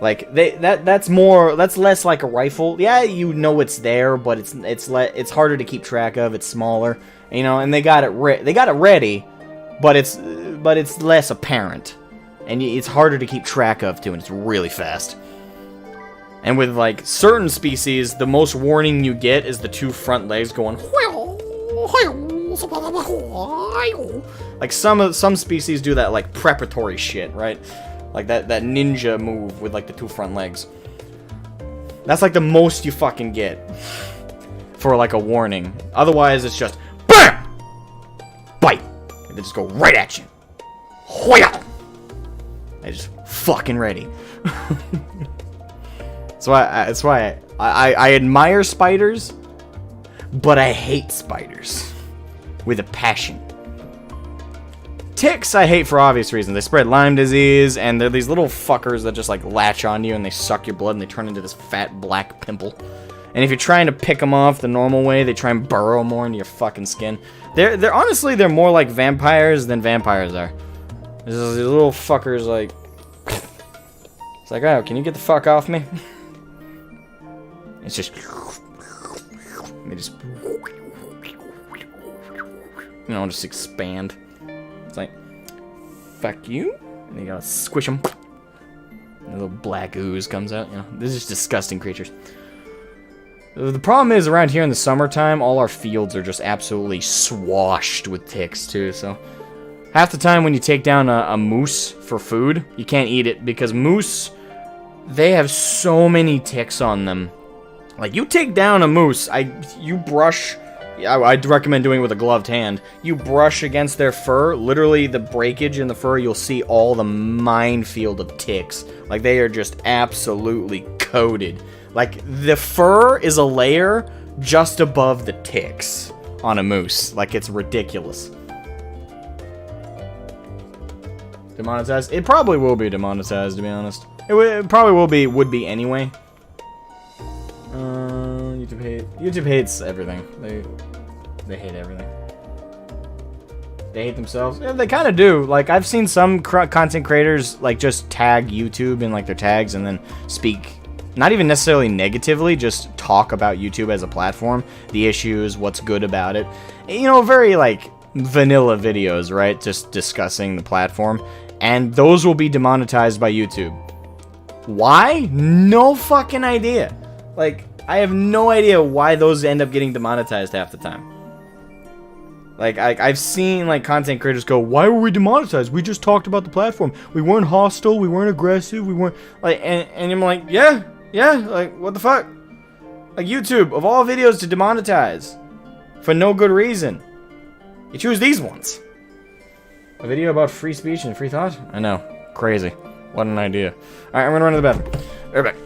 Like, that's less like a rifle. Yeah, you know it's there, but it's harder to keep track of. It's smaller, you know, and they got it ready, but it's less apparent, and it's harder to keep track of too, and it's really fast. And with, like, certain species, the most warning you get is the two front legs going. Like some species do that, like, preparatory shit, right? Like that ninja move with, like, the two front legs. That's like the most you fucking get for, like, a warning. Otherwise, it's just BAM! Bite. They just go right at you. They're just fucking ready. That's why I admire spiders, but I hate spiders with a passion. Ticks I hate for obvious reasons. They spread Lyme disease, and they're these little fuckers that just, like, latch on you and they suck your blood and they turn into this fat black pimple. And if you're trying to pick them off the normal way, they try and burrow more into your fucking skin. They're honestly, they're more like vampires than vampires are. There's these little fuckers, like, it's like, oh, can you get the fuck off me? It's just, they just, you know, just expand. It's like, fuck you. And you gotta squish them. And a little black ooze comes out. You know, they're just disgusting creatures. The problem is, around here in the summertime, all our fields are just absolutely swashed with ticks, too. So, half the time when you take down a moose for food, you can't eat it. Because moose, they have so many ticks on them. Like, you take down a moose, you brush... I'd recommend doing it with a gloved hand. You brush against their fur, literally the breakage in the fur, you'll see all the minefield of ticks. Like, they are just absolutely coated. Like, the fur is a layer just above the ticks on a moose. Like, it's ridiculous. Demonetized? It probably will be demonetized, to be honest. It probably would be anyway. YouTube hates everything. They hate everything. They hate themselves. Yeah, they kind of do. Like, I've seen some content creators like just tag YouTube in like their tags and then speak, not even necessarily negatively, just talk about YouTube as a platform, the issues, what's good about it. You know, very like vanilla videos, right? Just discussing the platform, and those will be demonetized by YouTube. Why? No fucking idea. Like, I have no idea why those end up getting demonetized half the time. Like, I've seen, like, content creators go, why were we demonetized? We just talked about the platform. We weren't hostile. We weren't aggressive. We weren't, like, and I'm like, yeah, like, what the fuck? Like, YouTube, of all videos to demonetize for no good reason, you choose these ones. A video about free speech and free thought? I know. Crazy. What an idea. Alright, I'm gonna run to the bathroom. Right back.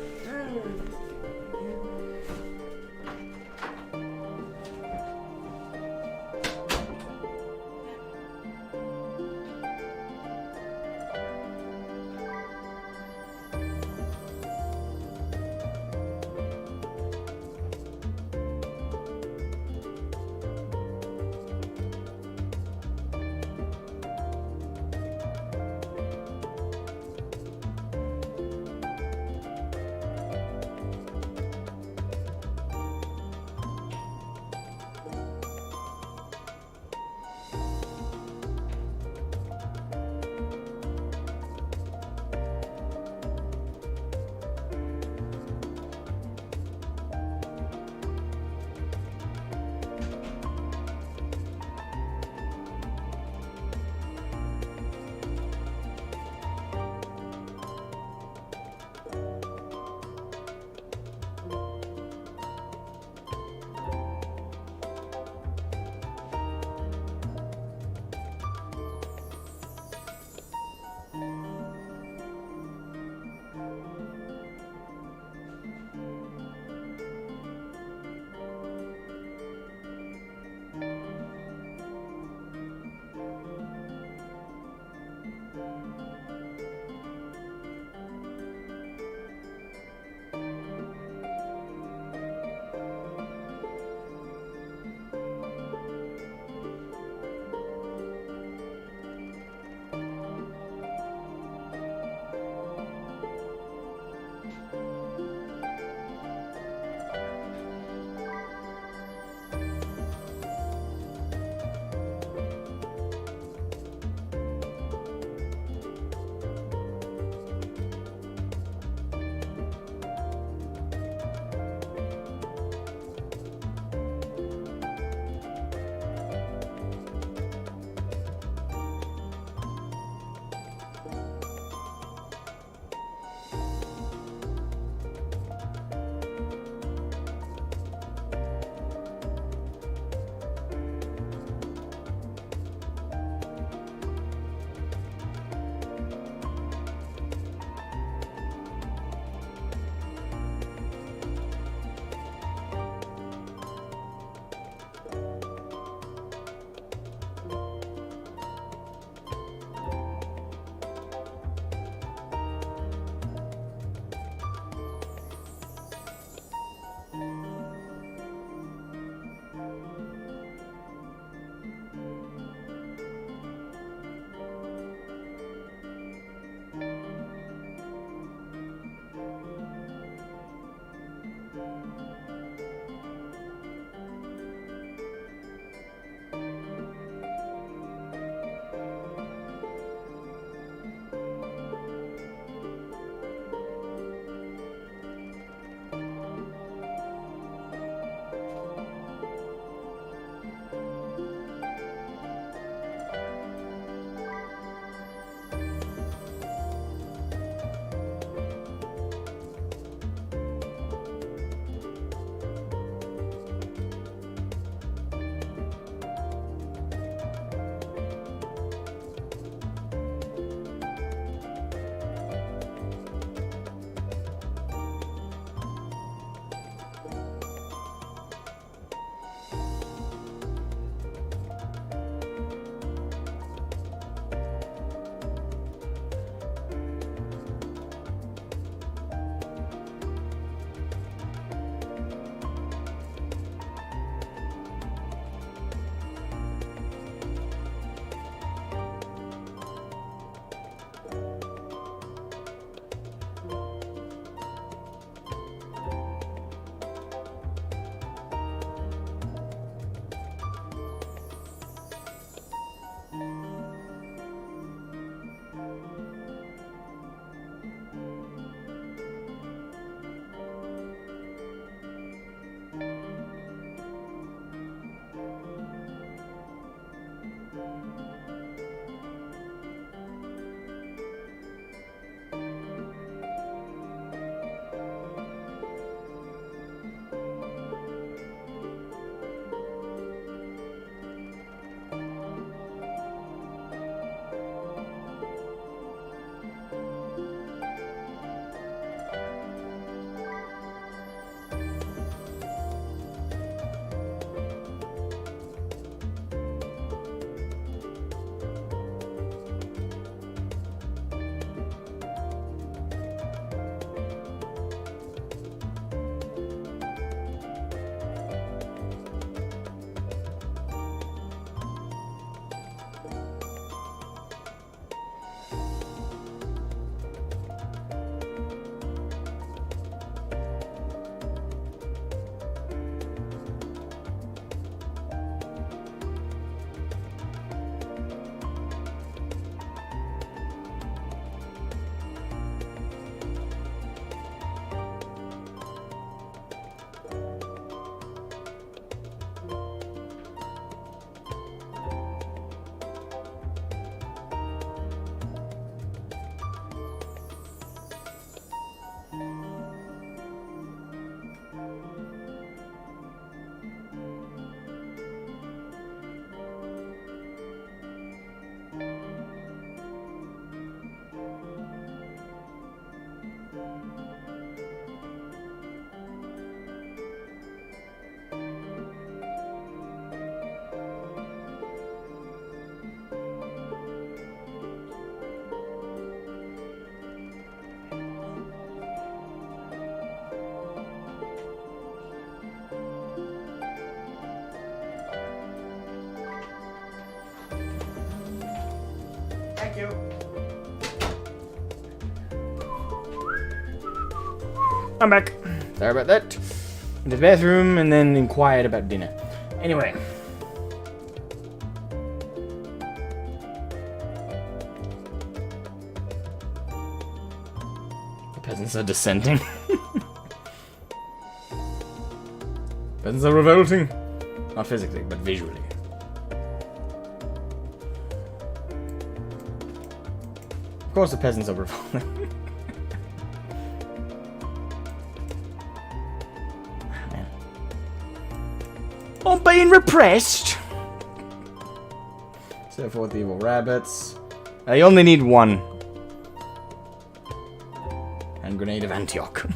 you. I'm back. Sorry about that. Went to the bathroom and then inquired about dinner. Anyway. The peasants are dissenting. Peasants are revolting. Not physically, but visually. Of course the peasants are revolting. Man. I'm being repressed! So forth evil rabbits. I only need one. And Grenade of Antioch.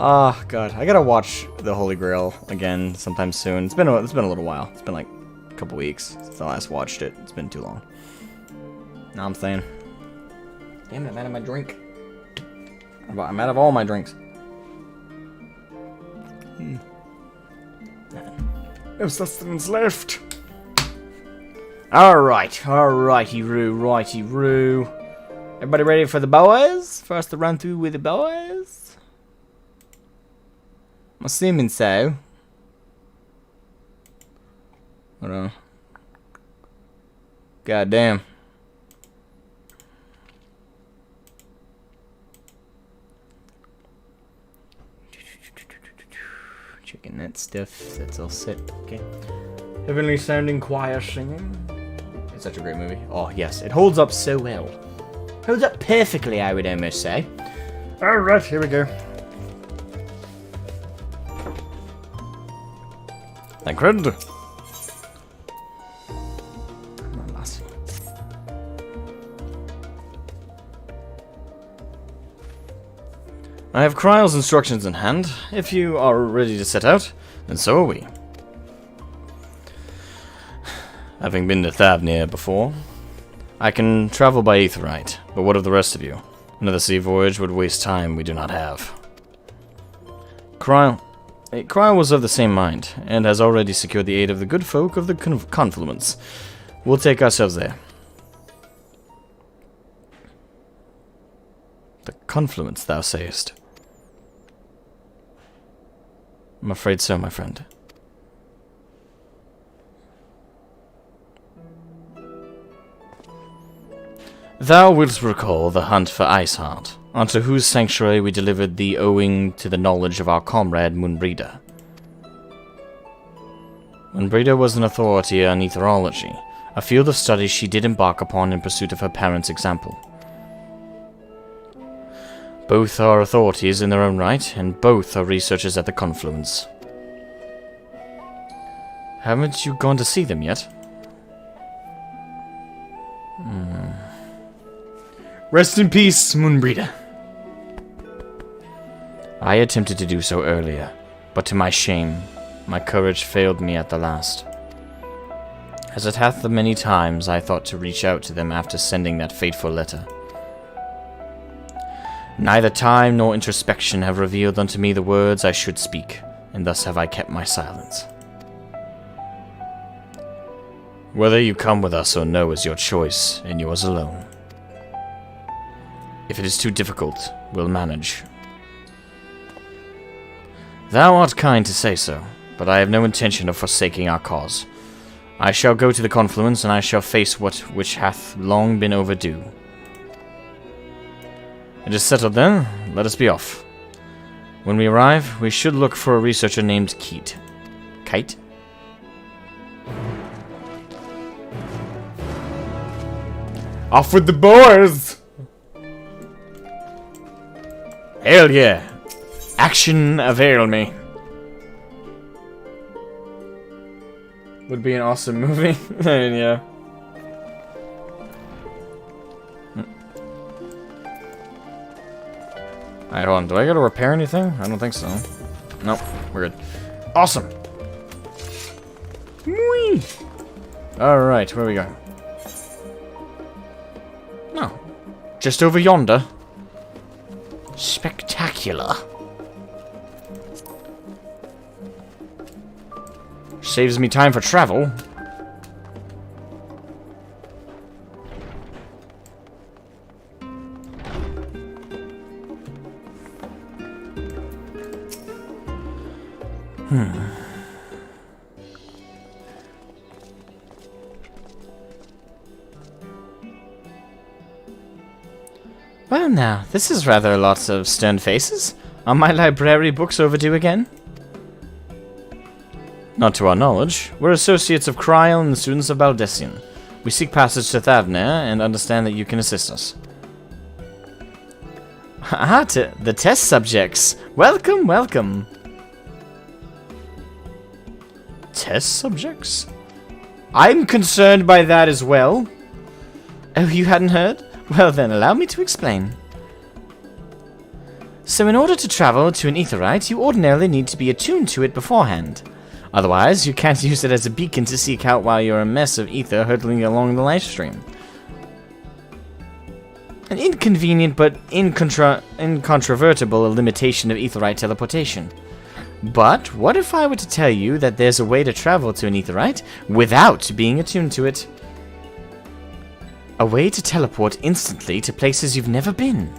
Oh god, I gotta watch The Holy Grail again sometime soon. It's been a little while. It's been like a couple weeks since I last watched it. It's been too long. Now I'm saying, damn it, I'm out of my drink. I'm out of all my drinks. No sustenance left. Righty-roo. Everybody ready for the boys? For us to run through with the boys? I'm assuming so. Hold on. God damn. Checking that stuff. That's all set. Okay. Heavenly sounding choir singing. It's such a great movie. Oh yes, it holds up so well. Holds up perfectly, I would almost say. All right, here we go. Thancred. Come on, lassie. I have Kryle's instructions in hand. If you are ready to set out, then so are we. Having been to Thavnir before, I can travel by Aetheryte, but what of the rest of you? Another sea voyage would waste time we do not have. Kryle was of the same mind, and has already secured the aid of the good folk of the Confluence. We'll take ourselves there. The Confluence, thou sayest? I'm afraid so, my friend. Thou wilt recall the hunt for Iceheart, unto whose sanctuary we delivered thee owing to the knowledge of our comrade Moonbreeder. Moonbreeder was an authority on etherology, a field of study she did embark upon in pursuit of her parents' example. Both are authorities in their own right, and both are researchers at the Confluence. Haven't you gone to see them yet? Rest in peace, Moonbreeder. I attempted to do so earlier, but to my shame, my courage failed me at the last. As it hath the many times I thought to reach out to them after sending that fateful letter. Neither time nor introspection have revealed unto me the words I should speak, and thus have I kept my silence. Whether you come with us or no is your choice, and yours alone. If it is too difficult, we'll manage. Thou art kind to say so, but I have no intention of forsaking our cause. I shall go to the Confluence, and I shall face which hath long been overdue. It is settled then, let us be off. When we arrive, we should look for a researcher named Keat. Kite? Off with the boys! Hell yeah! Action avail me. Would be an awesome movie. I mean, yeah. Alright, hold on. Do I gotta repair anything? I don't think so. Nope, we're good. Awesome! Whee! Alright, where are we going? No. Just over yonder. Spectacular. Saves me time for travel. Well now, this is rather lots of stern faces. Are my library books overdue again? Not to our knowledge. We're associates of Kryl and the students of Baldessian. We seek passage to Thavner and understand that you can assist us. Ah, to the test subjects. Welcome, welcome. Test subjects? I'm concerned by that as well. Oh, you hadn't heard? Well then, allow me to explain. So in order to travel to an aetheryte, you ordinarily need to be attuned to it beforehand. Otherwise, you can't use it as a beacon to seek out while you're a mess of ether hurtling along the life stream. An inconvenient but incontrovertible limitation of aetheryte teleportation. But what if I were to tell you that there's a way to travel to an aetheryte without being attuned to it? A way to teleport instantly to places you've never been.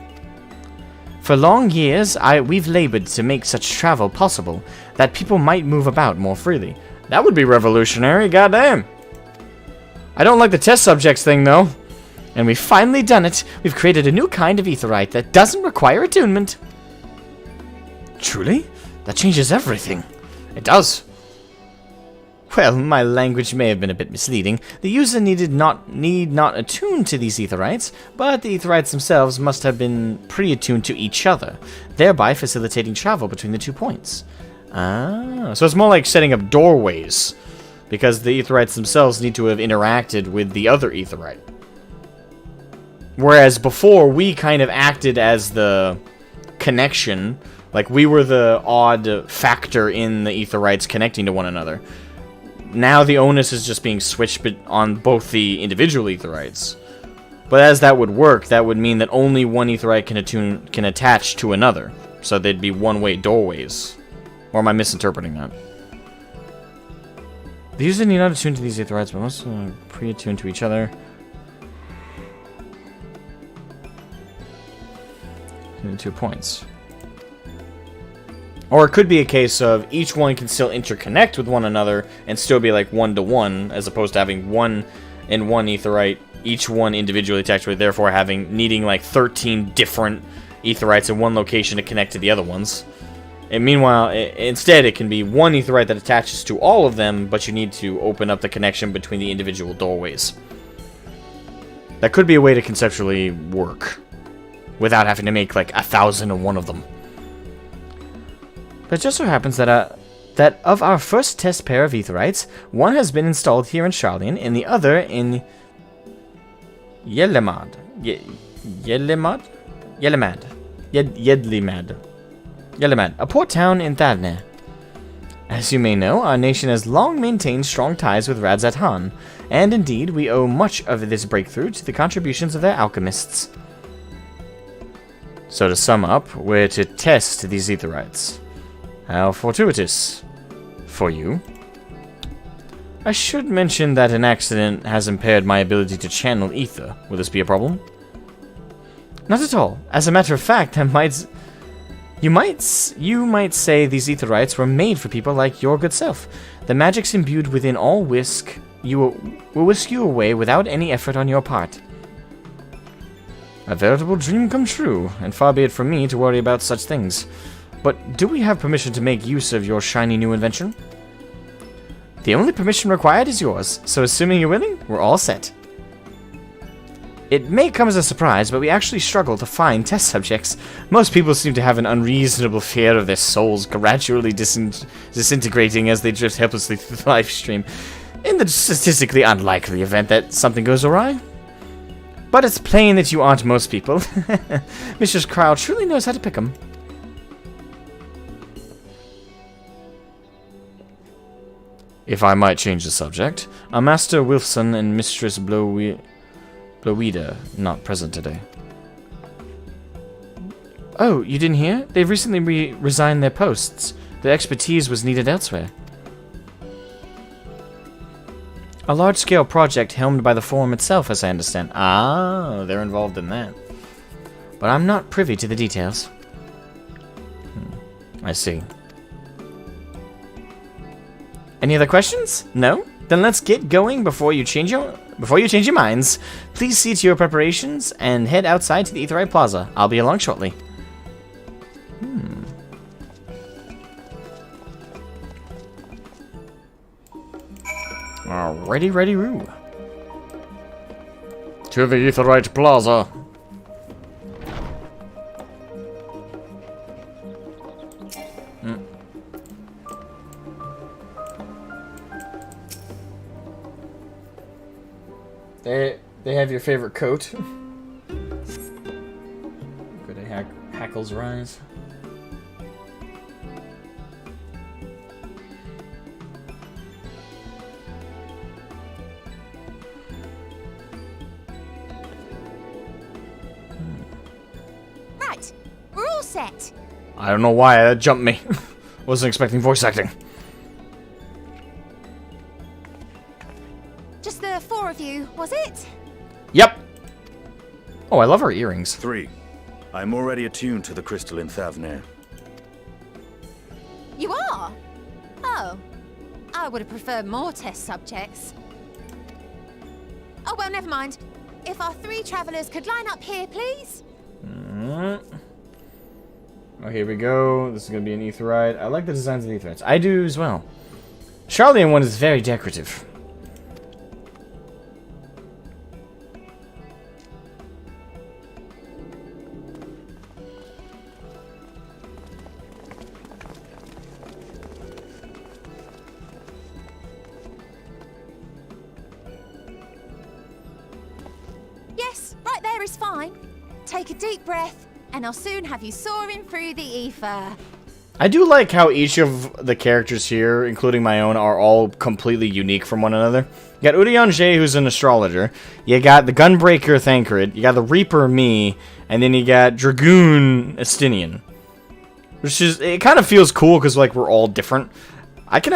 For long years, we've labored to make such travel possible, that people might move about more freely. That would be revolutionary, goddamn! I don't like the test subjects thing, though. And we've finally done it. We've created a new kind of aetheryte that doesn't require attunement. Truly? That changes everything. It does. Well, my language may have been a bit misleading. The user need not attune to these aetherytes, but the aetherytes themselves must have been pre-attuned to each other, thereby facilitating travel between the 2 points. Ah, so it's more like setting up doorways, because the aetherytes themselves need to have interacted with the other aetheryte. Whereas before, we kind of acted as the connection, like we were the odd factor in the aetherytes connecting to one another. Now the onus is just being switched on both the individual aetherytes. But as that would work, that would mean that only one aetherite can attach to another. So they'd be one-way doorways. Or am I misinterpreting that? The user need not attune to these aetherytes, but must pre-attune to each other. 2 points. Or it could be a case of each one can still interconnect with one another and still be like 1-to-1, as opposed to having one in one aetheryte, each one individually attached with, therefore needing like 13 different aetherytes in one location to connect to the other ones. And meanwhile, instead it can be one aetheryte that attaches to all of them, but you need to open up the connection between the individual doorways. That could be a way to conceptually work, without having to make like 1,001 of them. But it just so happens that that of our first test pair of aetherytes, one has been installed here in Sharlayan, and the other in Yedlimad, a port town in Thavner. As you may know, our nation has long maintained strong ties with Radz-at-Han, and indeed we owe much of this breakthrough to the contributions of their alchemists. So to sum up, we're to test these aetherytes. How fortuitous. For you. I should mention that an accident has impaired my ability to channel ether. Will this be a problem? Not at all. As a matter of fact, you might say these aetherytes were made for people like your good self. The magics imbued within all will whisk you away without any effort on your part. A veritable dream come true, and far be it from me to worry about such things. But do we have permission to make use of your shiny new invention? The only permission required is yours, so assuming you're willing, we're all set. It may come as a surprise, but we actually struggle to find test subjects. Most people seem to have an unreasonable fear of their souls gradually disintegrating as they drift helplessly through the life stream, in the statistically unlikely event that something goes awry. But it's plain that you aren't most people. Mrs. Kryl truly knows how to pick 'em. If I might change the subject, our Master Wilson and Mistress Blowida not present today. Oh, you didn't hear? They've recently resigned their posts. Their expertise was needed elsewhere. A large-scale project helmed by the Forum itself, as I understand. Ah, they're involved in that. But I'm not privy to the details. I see. Any other questions? No? Then let's get going before you change your minds. Please see to your preparations and head outside to the Aetheryte Plaza. I'll be along shortly. Alrighty, ready-roo. To the Aetheryte Plaza. They have your favorite coat. Good hackles rise. Right, we're all set. I don't know why that jumped me. Wasn't expecting voice acting. Just the 4 of you, was it? Yep. Oh, I love her earrings. 3. I'm already attuned to the crystalline Thavnir. You are? Oh. I would have preferred more test subjects. Oh, well, never mind. If our 3 travelers could line up here, please. Oh, here we go. This is going to be an Aetheryte. I like the designs of the Aetherytes. I do as well. Charlian one is very decorative. Yes, right there is fine. Take a deep breath, and I'll soon have you soaring through the ether. I do like how each of the characters here, including my own, are all completely unique from one another. You got Urianger, who's an astrologer. You got the Gunbreaker Thancred. You got the Reaper me, and then you got Dragoon Estinian. Which is, it kind of feels cool because like we're all different. I can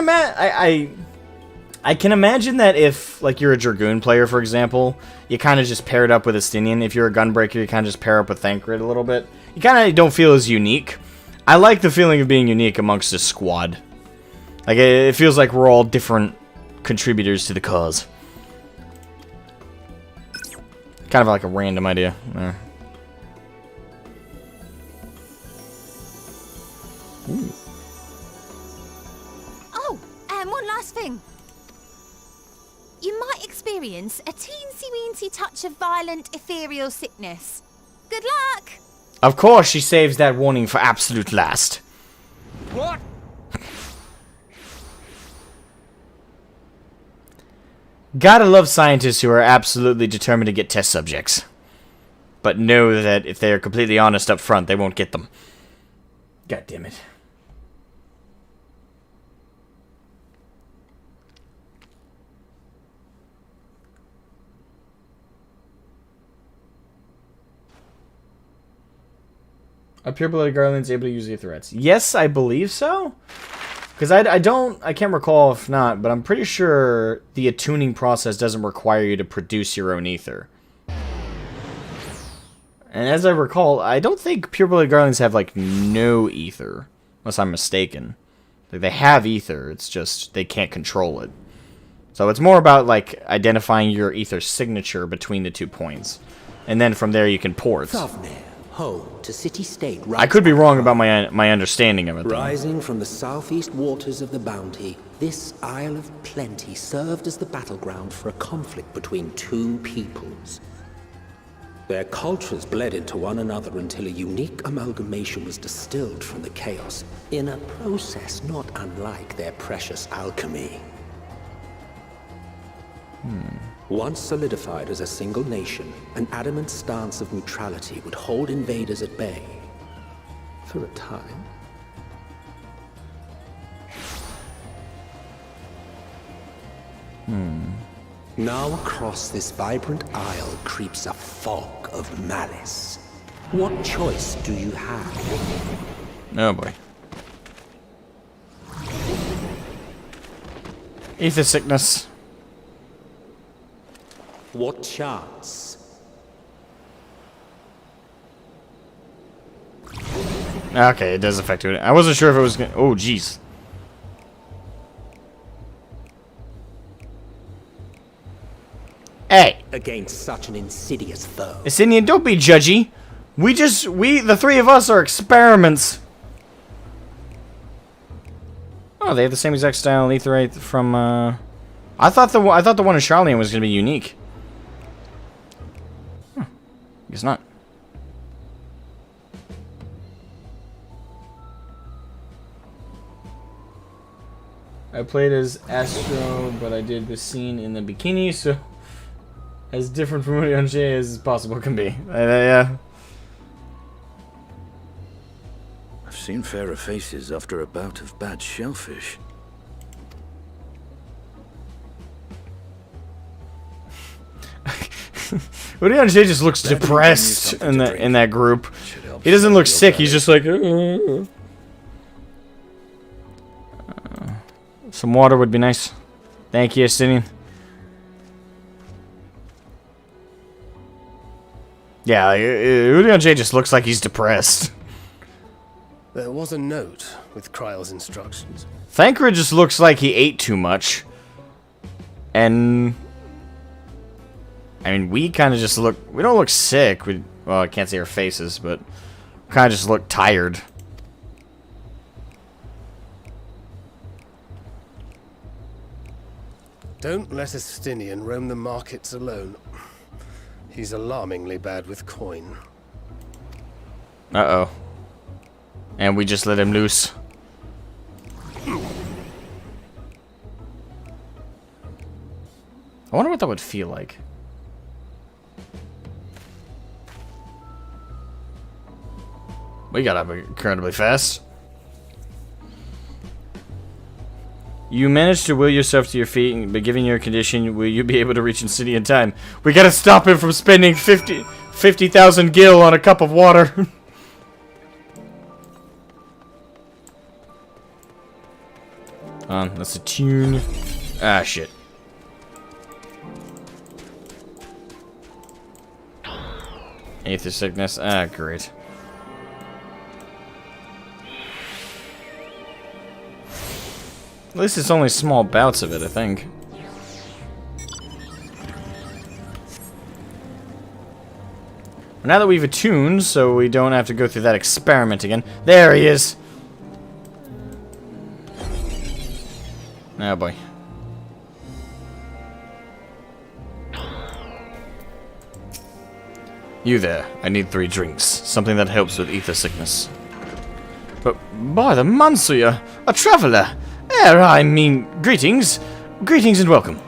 imagine that if like you're a Dragoon player, for example, you kind of just pair it up with Estinian. If you're a Gunbreaker, you kind of just pair up with Thancred a little bit. You kind of don't feel as unique. I like the feeling of being unique amongst this squad. Like, it feels like we're all different contributors to the cause. Kind of like a random idea. Oh, and one last thing. You might experience a teensy-weensy touch of violent ethereal sickness. Good luck! Of course, she saves that warning for absolute last. What? Gotta love scientists who are absolutely determined to get test subjects. But know that if they are completely honest up front, they won't get them. God damn it. Are pure-blooded Guardians able to use the Aetherytes? Yes, I believe so. Because I can't recall if not, but I'm pretty sure the attuning process doesn't require you to produce your own ether. And as I recall, I don't think pure-blooded Guardians have, like, no ether. Unless I'm mistaken. Like, they have ether, it's just they can't control it. So it's more about, like, identifying your ether signature between the 2 points. And then from there you can port. Home to city-state. I could be wrong about my understanding of it, though. Rising from the southeast waters of the Bounty, this Isle of Plenty served as the battleground for a conflict between 2 peoples. Their cultures bled into one another until a unique amalgamation was distilled from the chaos, in a process not unlike their precious alchemy. Once solidified as a single nation, an adamant stance of neutrality would hold invaders at bay. For a time. Now across this vibrant isle creeps a fog of malice. What choice do you have? Oh boy. Ether sickness. What chance? Okay, it does affect it. I wasn't sure if it was gonna... Oh, jeez. Hey! Against such an insidious foe. Estinian, don't be judgy. The three of us are experiments. Oh, they have the same exact style aetherite from, I thought the one in Charlian was gonna be unique. Huh. Guess not. I played as Astro, but I did the scene in the bikini, so as different from Urianger as possible can be. Yeah. I've seen fairer faces after a bout of bad shellfish. Urianger just looks depressed in that group. He doesn't look sick. He's just like. Some water would be nice. Thank you, Estinian. Yeah, Urianger just looks like he's depressed. There was a note with Kryle's instructions. Thancred just looks like he ate too much. And I mean, we kind of just look. We don't look sick. Well, I can't see our faces, but kind of just look tired. Don't let Estinian roam the markets alone. He's alarmingly bad with coin. Uh-oh. And we just let him loose. I wonder what that would feel like. We got up incredibly fast. You managed to will yourself to your feet, but given your condition, will you be able to reach the city in time? We gotta stop him from spending 50,000 gil on a cup of water. That's a tune. Ah, shit. Aether sickness. Ah, great. At least it's only small bouts of it, I think. Now that we've attuned, so we don't have to go through that experiment again. There he is! Oh boy. You there. I need 3 drinks. Something that helps with ether sickness. But by the Mansuya, a traveler! I mean, greetings. Greetings and welcome.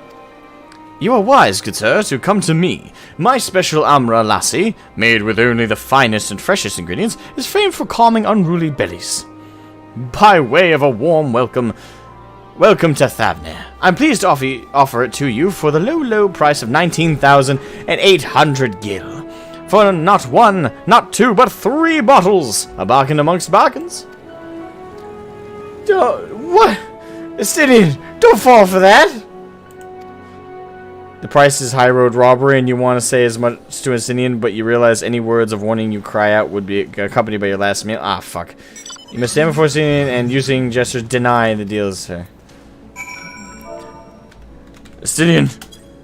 You are wise, good sir, to come to me. My special Amra lassie, made with only the finest and freshest ingredients, is famed for calming unruly bellies. By way of a warm welcome to Thavner. I'm pleased to offer it to you for the low price of 19,800 gil. For not 1, not 2, but 3 bottles. A bargain amongst bargains. What? Estinian, don't fall for that! The price is high road robbery, and you want to say as much to Estinian, but you realize any words of warning you cry out would be accompanied by your last meal. Ah, fuck. You must stand before Estinian and using gestures deny the deals, sir. Estinian!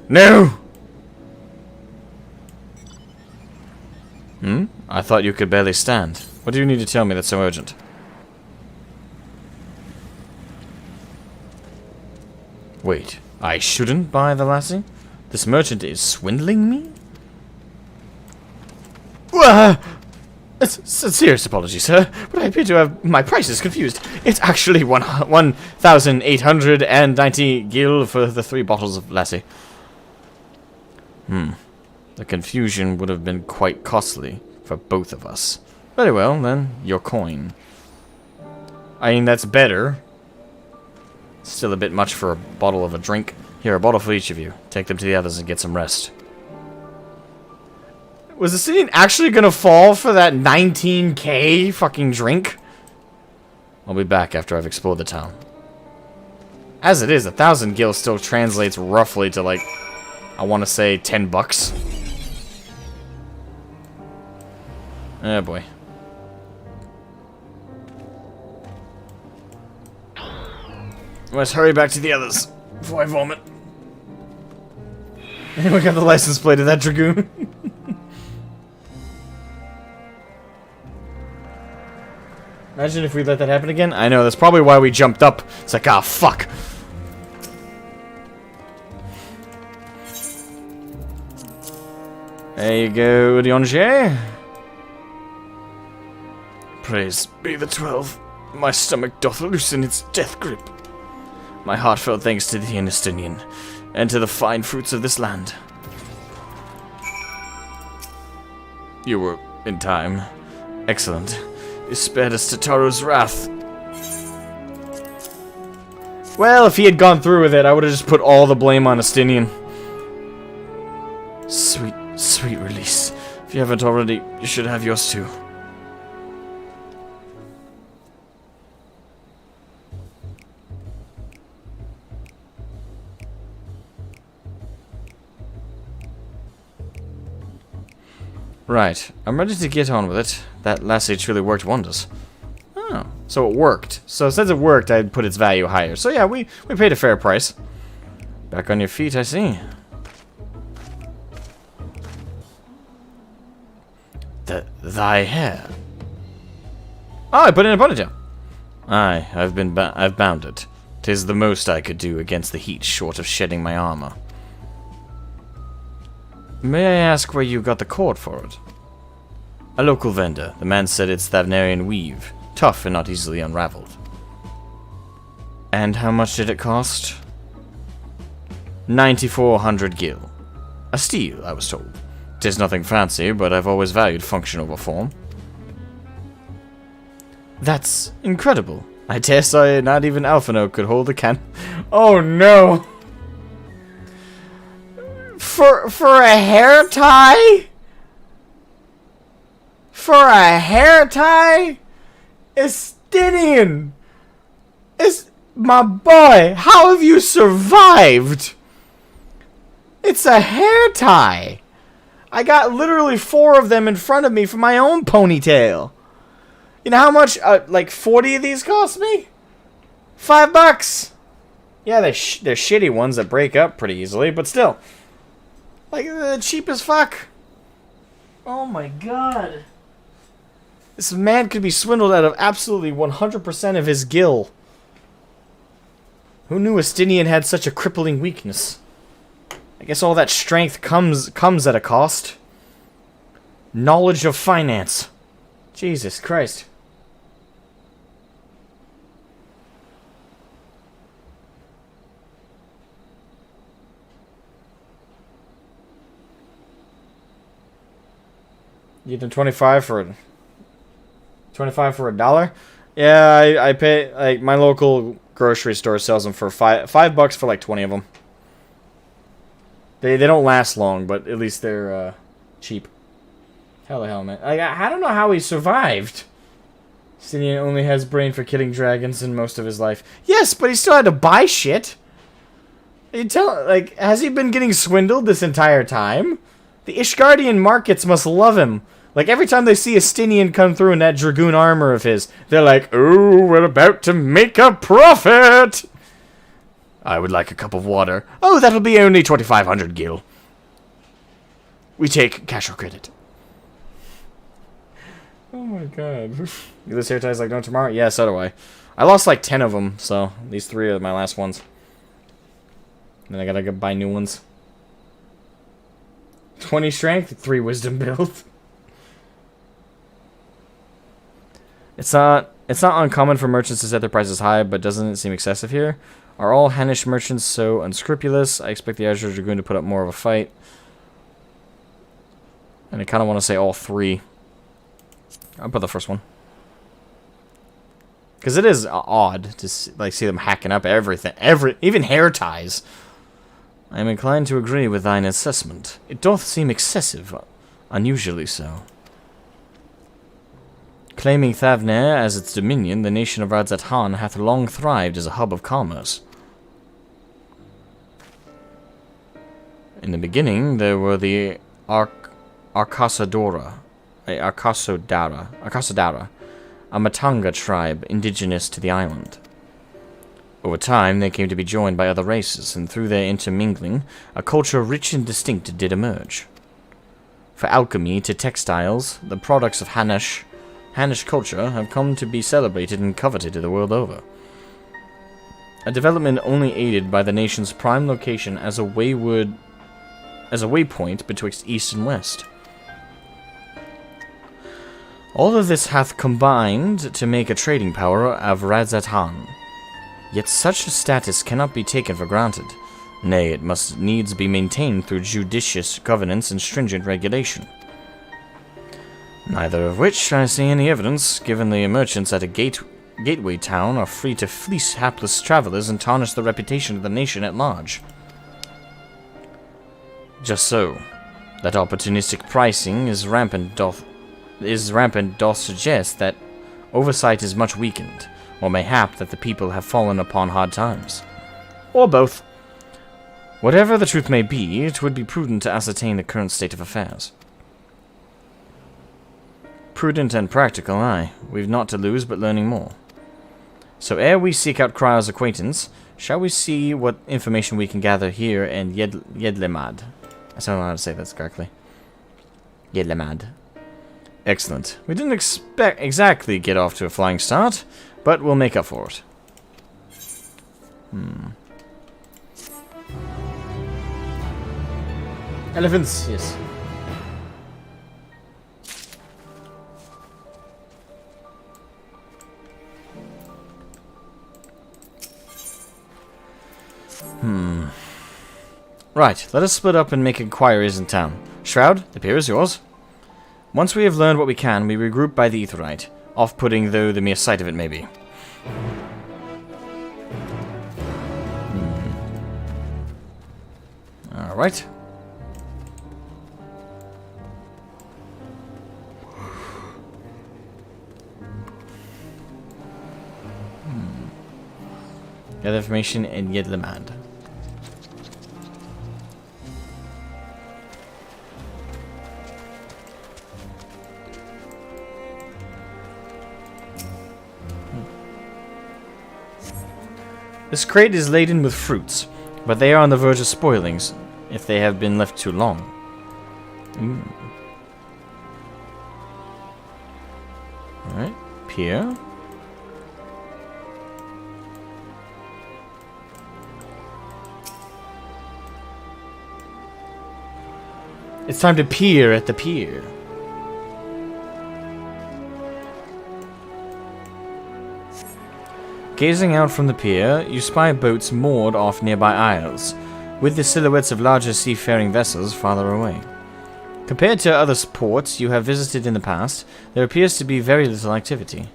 No! I thought you could barely stand. What do you need to tell me that's so urgent? Wait, I shouldn't buy the lassie? This merchant is swindling me? Serious apology, sir, but I appear to have my prices confused. It's actually 1,890 gil for the 3 bottles of lassie. The confusion would have been quite costly for both of us. Very well, then, your coin. I mean, that's better. Still a bit much for a bottle of a drink. Here, a bottle for each of you. Take them to the others and get some rest. Was the city actually gonna fall for that 19k fucking drink? I'll be back after I've explored the town. As it is, 1,000 gil still translates roughly to like, I want to say 10 bucks. Oh boy. Let's hurry back to the others before I vomit. Anyone got the license plate of that Dragoon? Imagine if we let that happen again. I know, that's probably why we jumped up. It's like, ah, fuck. There you go, Dionje. Praise be the 12. My stomach doth loosen its death grip. My heartfelt thanks to the Anastinian, and to the fine fruits of this land. You were in time. Excellent. You spared us Tataro's wrath. Well, if he had gone through with it, I would have just put all the blame on Astinian. Sweet, sweet release. If you haven't already, you should have yours too. Right, I'm ready to get on with it. That lassie truly worked wonders. Oh, so it worked. So since it worked, I'd put its value higher. So yeah, we paid a fair price. Back on your feet, I see. Thy hair. Oh, I put it in a ponytail. Aye, I've bound it. 'Tis the most I could do against the heat, short of shedding my armor. May I ask where you got the cord for it? A local vendor. The man said it's Thavnarian weave. Tough and not easily unraveled. And how much did it cost? 9,400 gil. A steal, I was told. 'Tis nothing fancy, but I've always valued function over form. That's incredible. I dare say not even Alphino could hold a can. Oh no! For a hair tie? For a hair tie? Estinian! My boy, how have you survived? It's a hair tie. I got literally 4 of them in front of me for my own ponytail. You know how much, like 40 of these cost me? $5. Yeah, they're shitty ones that break up pretty easily, but still. Like, they're cheap as fuck. Oh my god. This man could be swindled out of absolutely 100% of his gil. Who knew Astinian had such a crippling weakness? I guess all that strength comes at a cost. Knowledge of finance. Jesus Christ. You did 25 for $1? Yeah, I pay, like, my local grocery store sells them for $5 for like 20 of them. They don't last long, but at least they're cheap. Hell the hell, man. Like, I don't know how he survived. Stinian only has brain for killing dragons in most of his life. Yes, but he still had to buy shit. You tell, like, has he been getting swindled this entire time? The Ishgardian markets must love him. Like, every time they see a Stinian come through in that Dragoon armor of his, they're like, "Oh, we're about to make a profit!" I would like a cup of water. Oh, that'll be only 2,500 gil. We take cash or credit. Oh my god. This hair tie's like no tomorrow? Yeah, so do I. I lost like 10 of them, so these 3 are my last ones. Then I gotta go buy new ones. 20 strength, 3 wisdom build. It's not uncommon for merchants to set their prices high, but doesn't it seem excessive here? Are all Hanish merchants so unscrupulous? I expect the Azure Dragoon to put up more of a fight. And I kind of want to say all 3. I'll put the first one. Because it is odd to see them hacking up everything. Even hair ties. I am inclined to agree with thine assessment. It doth seem excessive, unusually so. Claiming Thavner as its dominion, the nation of Radz-at-Han hath long thrived as a hub of commerce. In the beginning, there were the Arcasadora, a Matanga tribe indigenous to the island. Over time, they came to be joined by other races, and through their intermingling, a culture rich and distinct did emerge. For alchemy to textiles, the products of Hanish culture have come to be celebrated and coveted the world over. A development only aided by the nation's prime location as a waypoint betwixt east and west. All of this hath combined to make a trading power of Radz-at-Han. Yet such a status cannot be taken for granted. Nay, it must needs be maintained through judicious governance and stringent regulation. Neither of which I see any evidence, given the merchants at a gateway town are free to fleece hapless travelers and tarnish the reputation of the nation at large. Just so, that opportunistic pricing is rampant doth suggest that oversight is much weakened, or mayhap that the people have fallen upon hard times. Or both. Whatever the truth may be, it would be prudent to ascertain the current state of affairs. Prudent and practical, aye. We've naught to lose but learning more. So ere we seek out Cryo's acquaintance, shall we see what information we can gather here in Yedlemad? I don't know how to say this correctly. Yedlemad. Excellent. We didn't exactly get off to a flying start, but we'll make up for it. Elephants, yes. Right, let us split up and make inquiries in town. Shroud, the pier is yours. Once we have learned what we can, we regroup by the Aetheryte, off-putting though the mere sight of it may be. Alright. Gather information in Yedlemad. This crate is laden with fruits, but they are on the verge of spoiling if they have been left too long. Alright, pier. It's time to peer at the pier. Gazing out from the pier, you spy boats moored off nearby isles, with the silhouettes of larger seafaring vessels farther away. Compared to other ports you have visited in the past, there appears to be very little activity.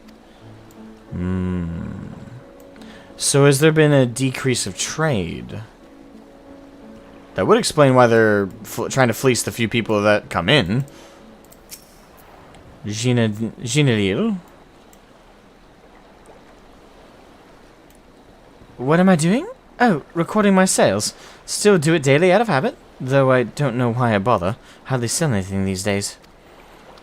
So has there been a decrease of trade? That would explain why they're trying to fleece the few people that come in. Hydaelyn? What am I doing? Oh, recording my sales. Still do it daily out of habit, though I don't know why I bother. Hardly sell anything these days.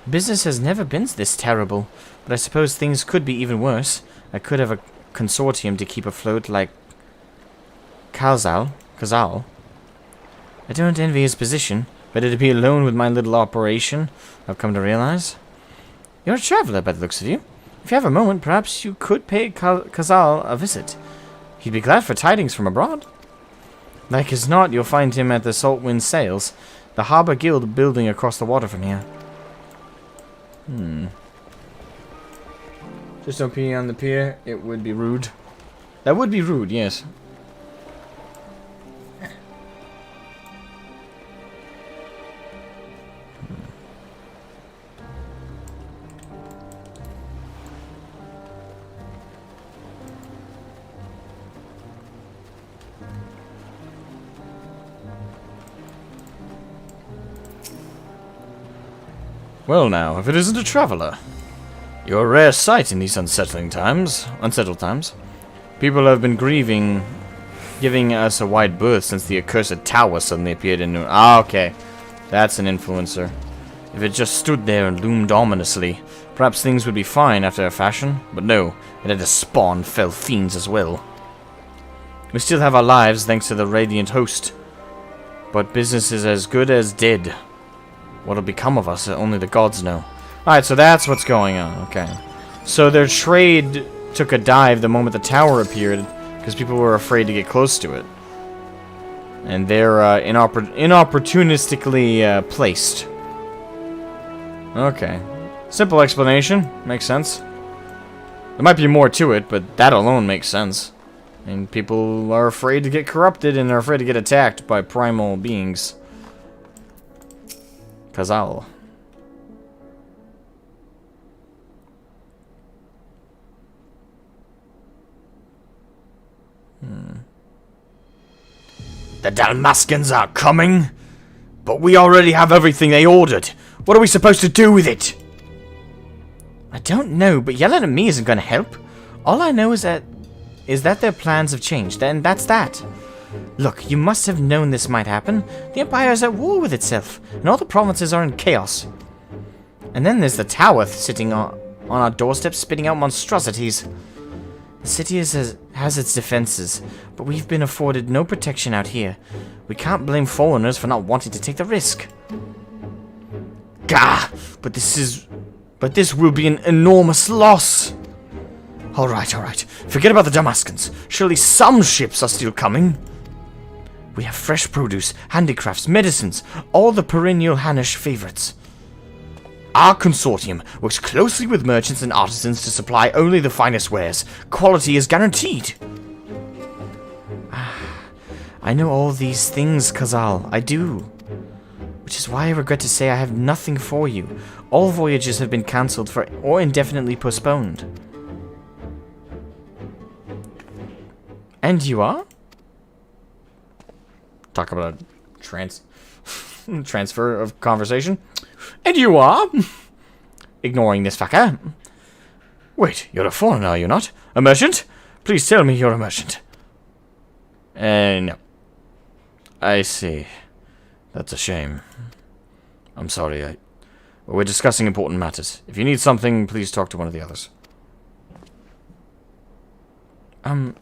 Business has never been this terrible, but I suppose things could be even worse. I could have a consortium to keep afloat like Kazal. I don't envy his position, better to be alone with my little operation, I've come to realize. You're a traveler by the looks of you. If you have a moment, perhaps you could pay Kazal a visit. He'd be glad for tidings from abroad. Like as not, you'll find him at the Saltwind Sails, the Harbour Guild building across the water from here. Just don't pee on the pier, it would be rude. That would be rude, yes. Well now, if it isn't a traveler. You're a rare sight in these unsettled times. People have been grieving, giving us a wide berth since the accursed tower suddenly appeared in New... okay. That's an influencer. If it just stood there and loomed ominously, perhaps things would be fine after a fashion. But no, it had to spawn fell fiends as well. We still have our lives thanks to the Radiant Host. But business is as good as dead. What'll become of us, only the gods know. Alright, so that's what's going on. Okay. So their trade took a dive the moment the tower appeared, because people were afraid to get close to it. And they're inopportunistically placed. Okay. Simple explanation. Makes sense. There might be more to it, but that alone makes sense. And people are afraid to get corrupted and are afraid to get attacked by primal beings. Kazal. The Dalmaskins are coming, but we already have everything they ordered. What are we supposed to do with it? I don't know, but yelling at me isn't going to help. All I know is that their plans have changed, and that's that. Look, you must have known this might happen. The Empire is at war with itself, and all the provinces are in chaos. And then there's the tower sitting on our doorstep spitting out monstrosities. The city has its defenses, but we've been afforded no protection out here. We can't blame foreigners for not wanting to take the risk. Gah! But this will be an enormous loss. Alright. Forget about the Damascans. Surely some ships are still coming. We have fresh produce, handicrafts, medicines, all the perennial Hanish favorites. Our consortium works closely with merchants and artisans to supply only the finest wares. Quality is guaranteed. I know all these things, Kazal. I do. Which is why I regret to say I have nothing for you. All voyages have been cancelled or indefinitely postponed. And you are? Talk about a transfer of conversation. And you are? Ignoring this fucker. Wait, you're a foreigner, are you not? A merchant? Please tell me you're a merchant. No. I see. That's a shame. I'm sorry, we're discussing important matters. If you need something, please talk to one of the others.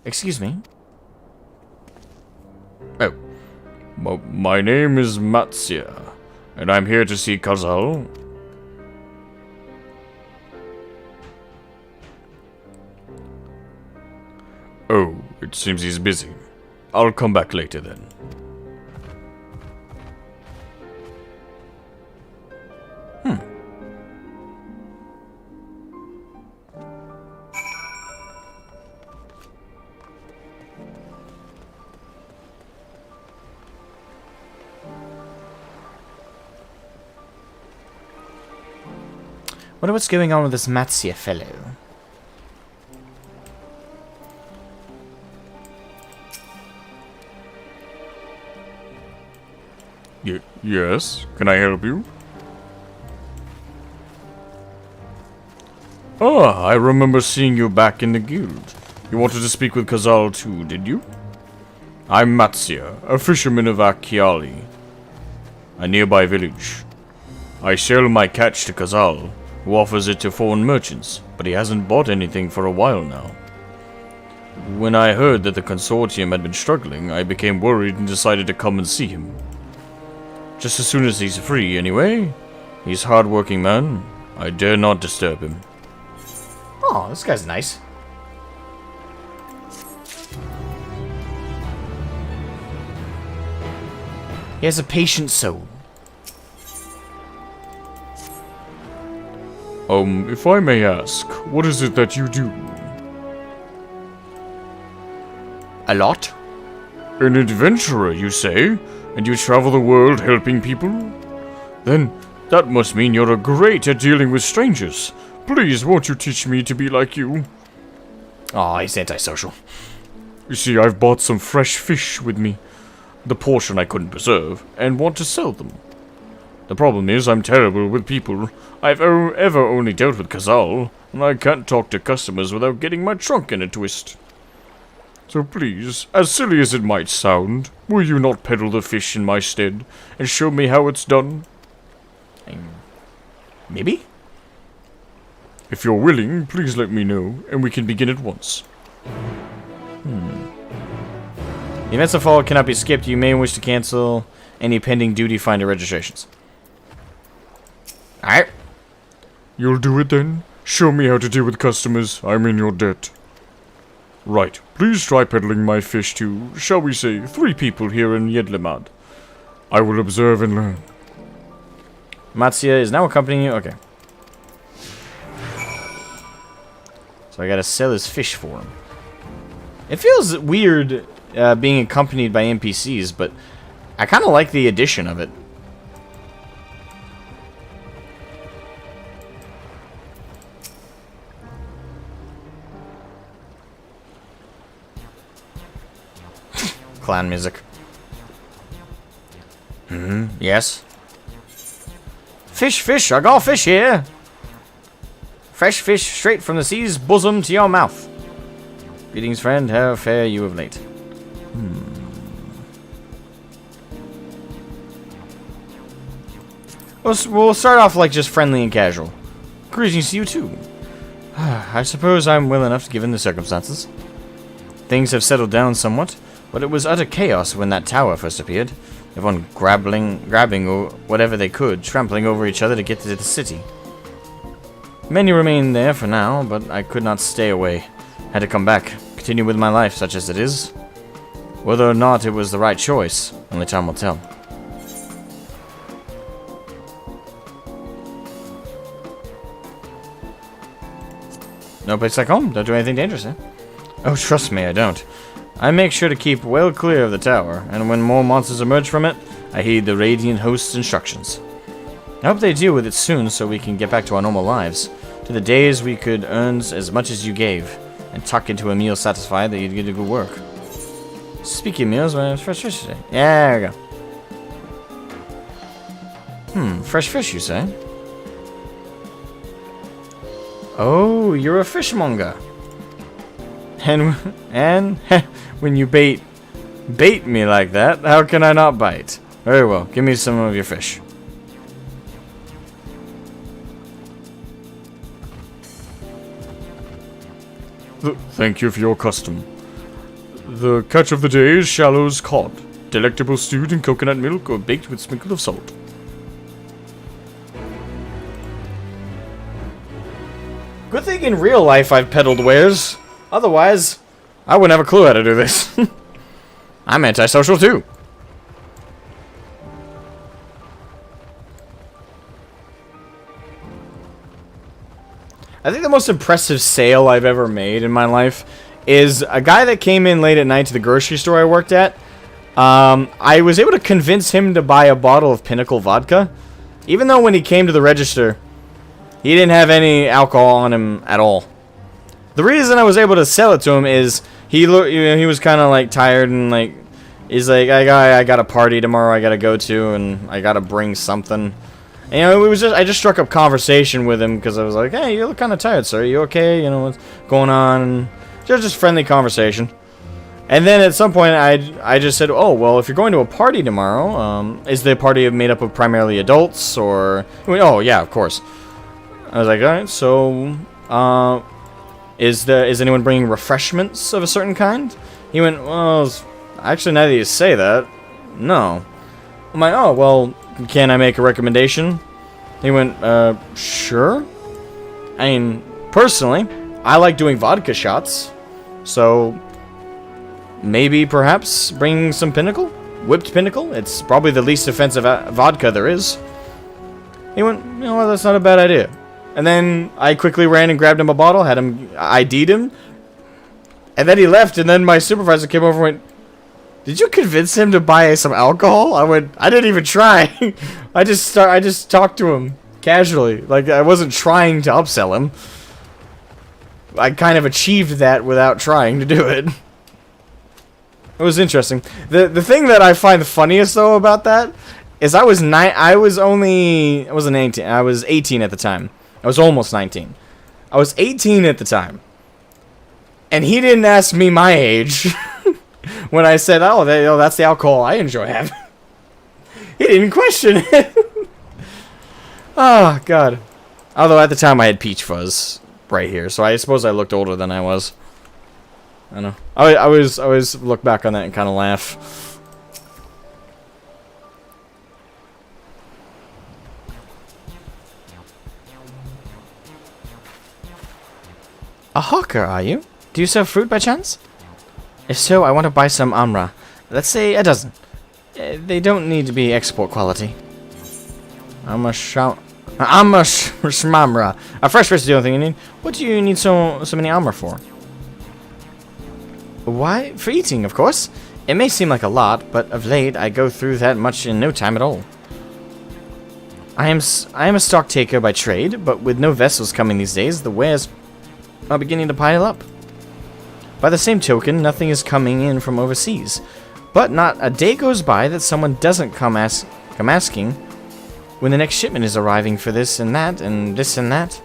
Excuse me? Oh. My name is Matsia, and I'm here to see Kazal. Oh, it seems he's busy. I'll come back later then. Wonder what's going on with this Matsia fellow. Yes? Can I help you? Ah, I remember seeing you back in the guild. You wanted to speak with Kazal too, did you? I'm Matsia, a fisherman of Akiali, a nearby village. I sell my catch to Kazal, who offers it to foreign merchants, but he hasn't bought anything for a while now. When I heard that the consortium had been struggling, I became worried and decided to come and see him. Just as soon as he's free, anyway. He's a hard-working man. I dare not disturb him. Oh, this guy's nice. He has a patient soul. If I may ask, what is it that you do? A lot. An adventurer, you say? And you travel the world helping people? Then, that must mean you're great at dealing with strangers. Please, won't you teach me to be like you? Aw, he's antisocial. You see, I've bought some fresh fish with me. The portion I couldn't preserve, and want to sell them. The problem is, I'm terrible with people. I've ever only dealt with Kazal, and I can't talk to customers without getting my trunk in a twist. So please, as silly as it might sound, will you not peddle the fish in my stead, and show me how it's done? Maybe? If you're willing, please let me know, and we can begin at once. The events that follow cannot be skipped. You may wish to cancel any pending duty finder registrations. Alright. You'll do it then? Show me how to deal with customers. I'm in your debt. Right. Please try peddling my fish to, shall we say, 3 people here in Yedlamad. I will observe and learn. Matsuya is now accompanying you. Okay. So I gotta sell his fish for him. It feels weird being accompanied by NPCs, but I kind of like the addition of it. Clown music. Yes. Fish, I got fish here. Fresh fish straight from the sea's bosom to your mouth. Greetings, friend. How fare you of late? We'll start off like just friendly and casual. Greetings to you too. I suppose I'm well enough given the circumstances. Things have settled down somewhat, but it was utter chaos when that tower first appeared. Everyone grabbing whatever they could, trampling over each other to get to the city. Many remain there for now, but I could not stay away. Had to come back, continue with my life, such as it is. Whether or not it was the right choice, only time will tell. No place like home? Don't do anything dangerous, eh? Oh, trust me, I don't. I make sure to keep well clear of the tower, and when more monsters emerge from it, I heed the Radiant Host's instructions. I hope they deal with it soon so we can get back to our normal lives. To the days we could earn as much as you gave, and tuck into a meal satisfied that you'd get a good work. Speaking of meals, fresh fish today. Yeah, there we go. Fresh fish, you say? Oh, you're a fishmonger. And when you bait me like that, how can I not bite? Very well, give me some of your fish. Thank you for your custom. The catch of the day is Shallow's cod, delectable stewed in coconut milk or baked with sprinkle of salt. Good thing in real life I've peddled wares. Otherwise, I wouldn't have a clue how to do this. I'm antisocial too. I think the most impressive sale I've ever made in my life is a guy that came in late at night to the grocery store I worked at. I was able to convince him to buy a bottle of Pinnacle vodka, even though when he came to the register, he didn't have any alcohol on him at all. The reason I was able to sell it to him is he was kind of like tired and like he's like I got a party tomorrow I gotta go to and I gotta bring something. And, you know, it was just I just struck up conversation with him because I was like, hey, you look kind of tired, sir. Are you okay? You know what's going on? And just friendly conversation. And then at some point I just said, oh well, if you're going to a party tomorrow, is the party made up of primarily adults or? He went, oh yeah, of course. I was like, all right, so is anyone bringing refreshments of a certain kind? He went, well, actually, now that you say that, no. I'm like, oh, well, can I make a recommendation? He went, sure. I mean, personally, I like doing vodka shots, so maybe perhaps bring some Pinnacle? Whipped Pinnacle? It's probably the least offensive vodka there is. He went, you know what, that's not a bad idea. And then I quickly ran and grabbed him a bottle, had him ID'd him, and then he left. And then my supervisor came over and went, "Did you convince him to buy some alcohol?" I went, "I didn't even try. I just talked to him casually, like I wasn't trying to upsell him. I kind of achieved that without trying to do it." It was interesting. The thing that I find the funniest though about that is I wasn't 18. I was 18 at the time. I was almost 19. I was 18 at the time. And he didn't ask me my age when I said, oh, that's the alcohol I enjoy having. He didn't question it. Oh, God. Although at the time I had peach fuzz right here, so I suppose I looked older than I was. I know. I always look back on that and kind of laugh. A hawker, are you? Do you sell fruit by chance? If so, I want to buy some amra. Let's say a dozen. They don't need to be export quality. Shmamra. A fresh fish is the only thing you need. What do you need so many amra for? Why? For eating, of course. It may seem like a lot, but of late I go through that much in no time at all. I am a stock taker by trade, but with no vessels coming these days, the wares are beginning to pile up. By the same token, nothing is coming in from overseas, but not a day goes by that someone doesn't come asking when the next shipment is arriving for this and that, and this and that.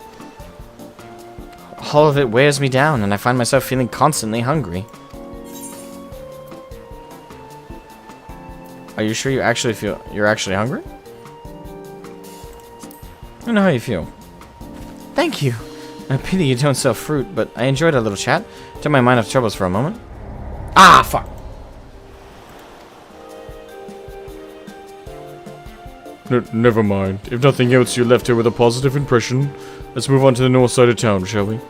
All of it wears me down, and I find myself feeling constantly hungry. Are you sure you're actually hungry? I know how you feel. Thank you. I pity you don't sell fruit, but I enjoyed our little chat. Took my mind off troubles for a moment. Ah, fuck. Never mind. If nothing else, you left her with a positive impression. Let's move on to the north side of town, shall we?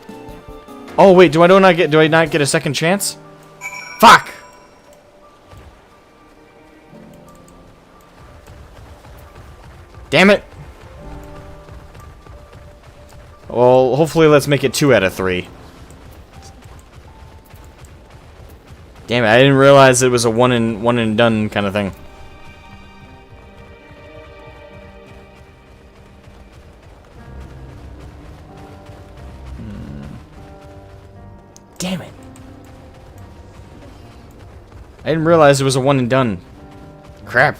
Oh wait, do I not get a second chance? Fuck! Damn it! Well, hopefully let's make it 2 out of 3. Damn it, I didn't realize it was a one and done kind of thing. Damn it. I didn't realize it was a one and done. Crap.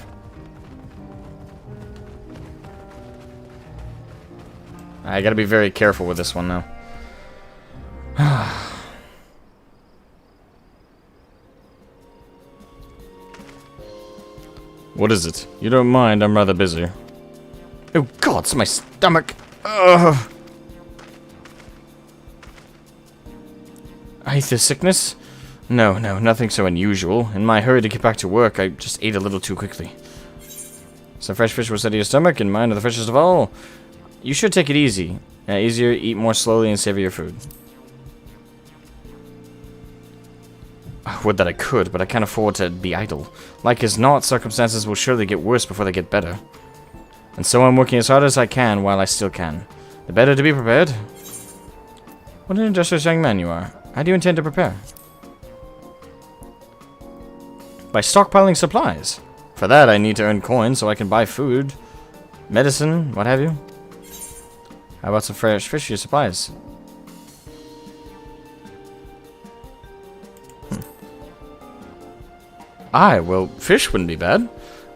I gotta be very careful with this one now. What is it? You don't mind, I'm rather busy. Oh god, it's my stomach. Ugh. Aether sickness? No, nothing so unusual. In my hurry to get back to work, I just ate a little too quickly. Some fresh fish will steady your stomach, and mine are the freshest of all. You should take it easy. Easier, eat more slowly, and savor your food. Would that I could, but I can't afford to be idle. Like as not, circumstances will surely get worse before they get better. And so I'm working as hard as I can while I still can. The better to be prepared. What an industrious young man you are. How do you intend to prepare? By stockpiling supplies. For that, I need to earn coins so I can buy food, medicine, what have you. How about some fresh fish for your supplies? Well, fish wouldn't be bad.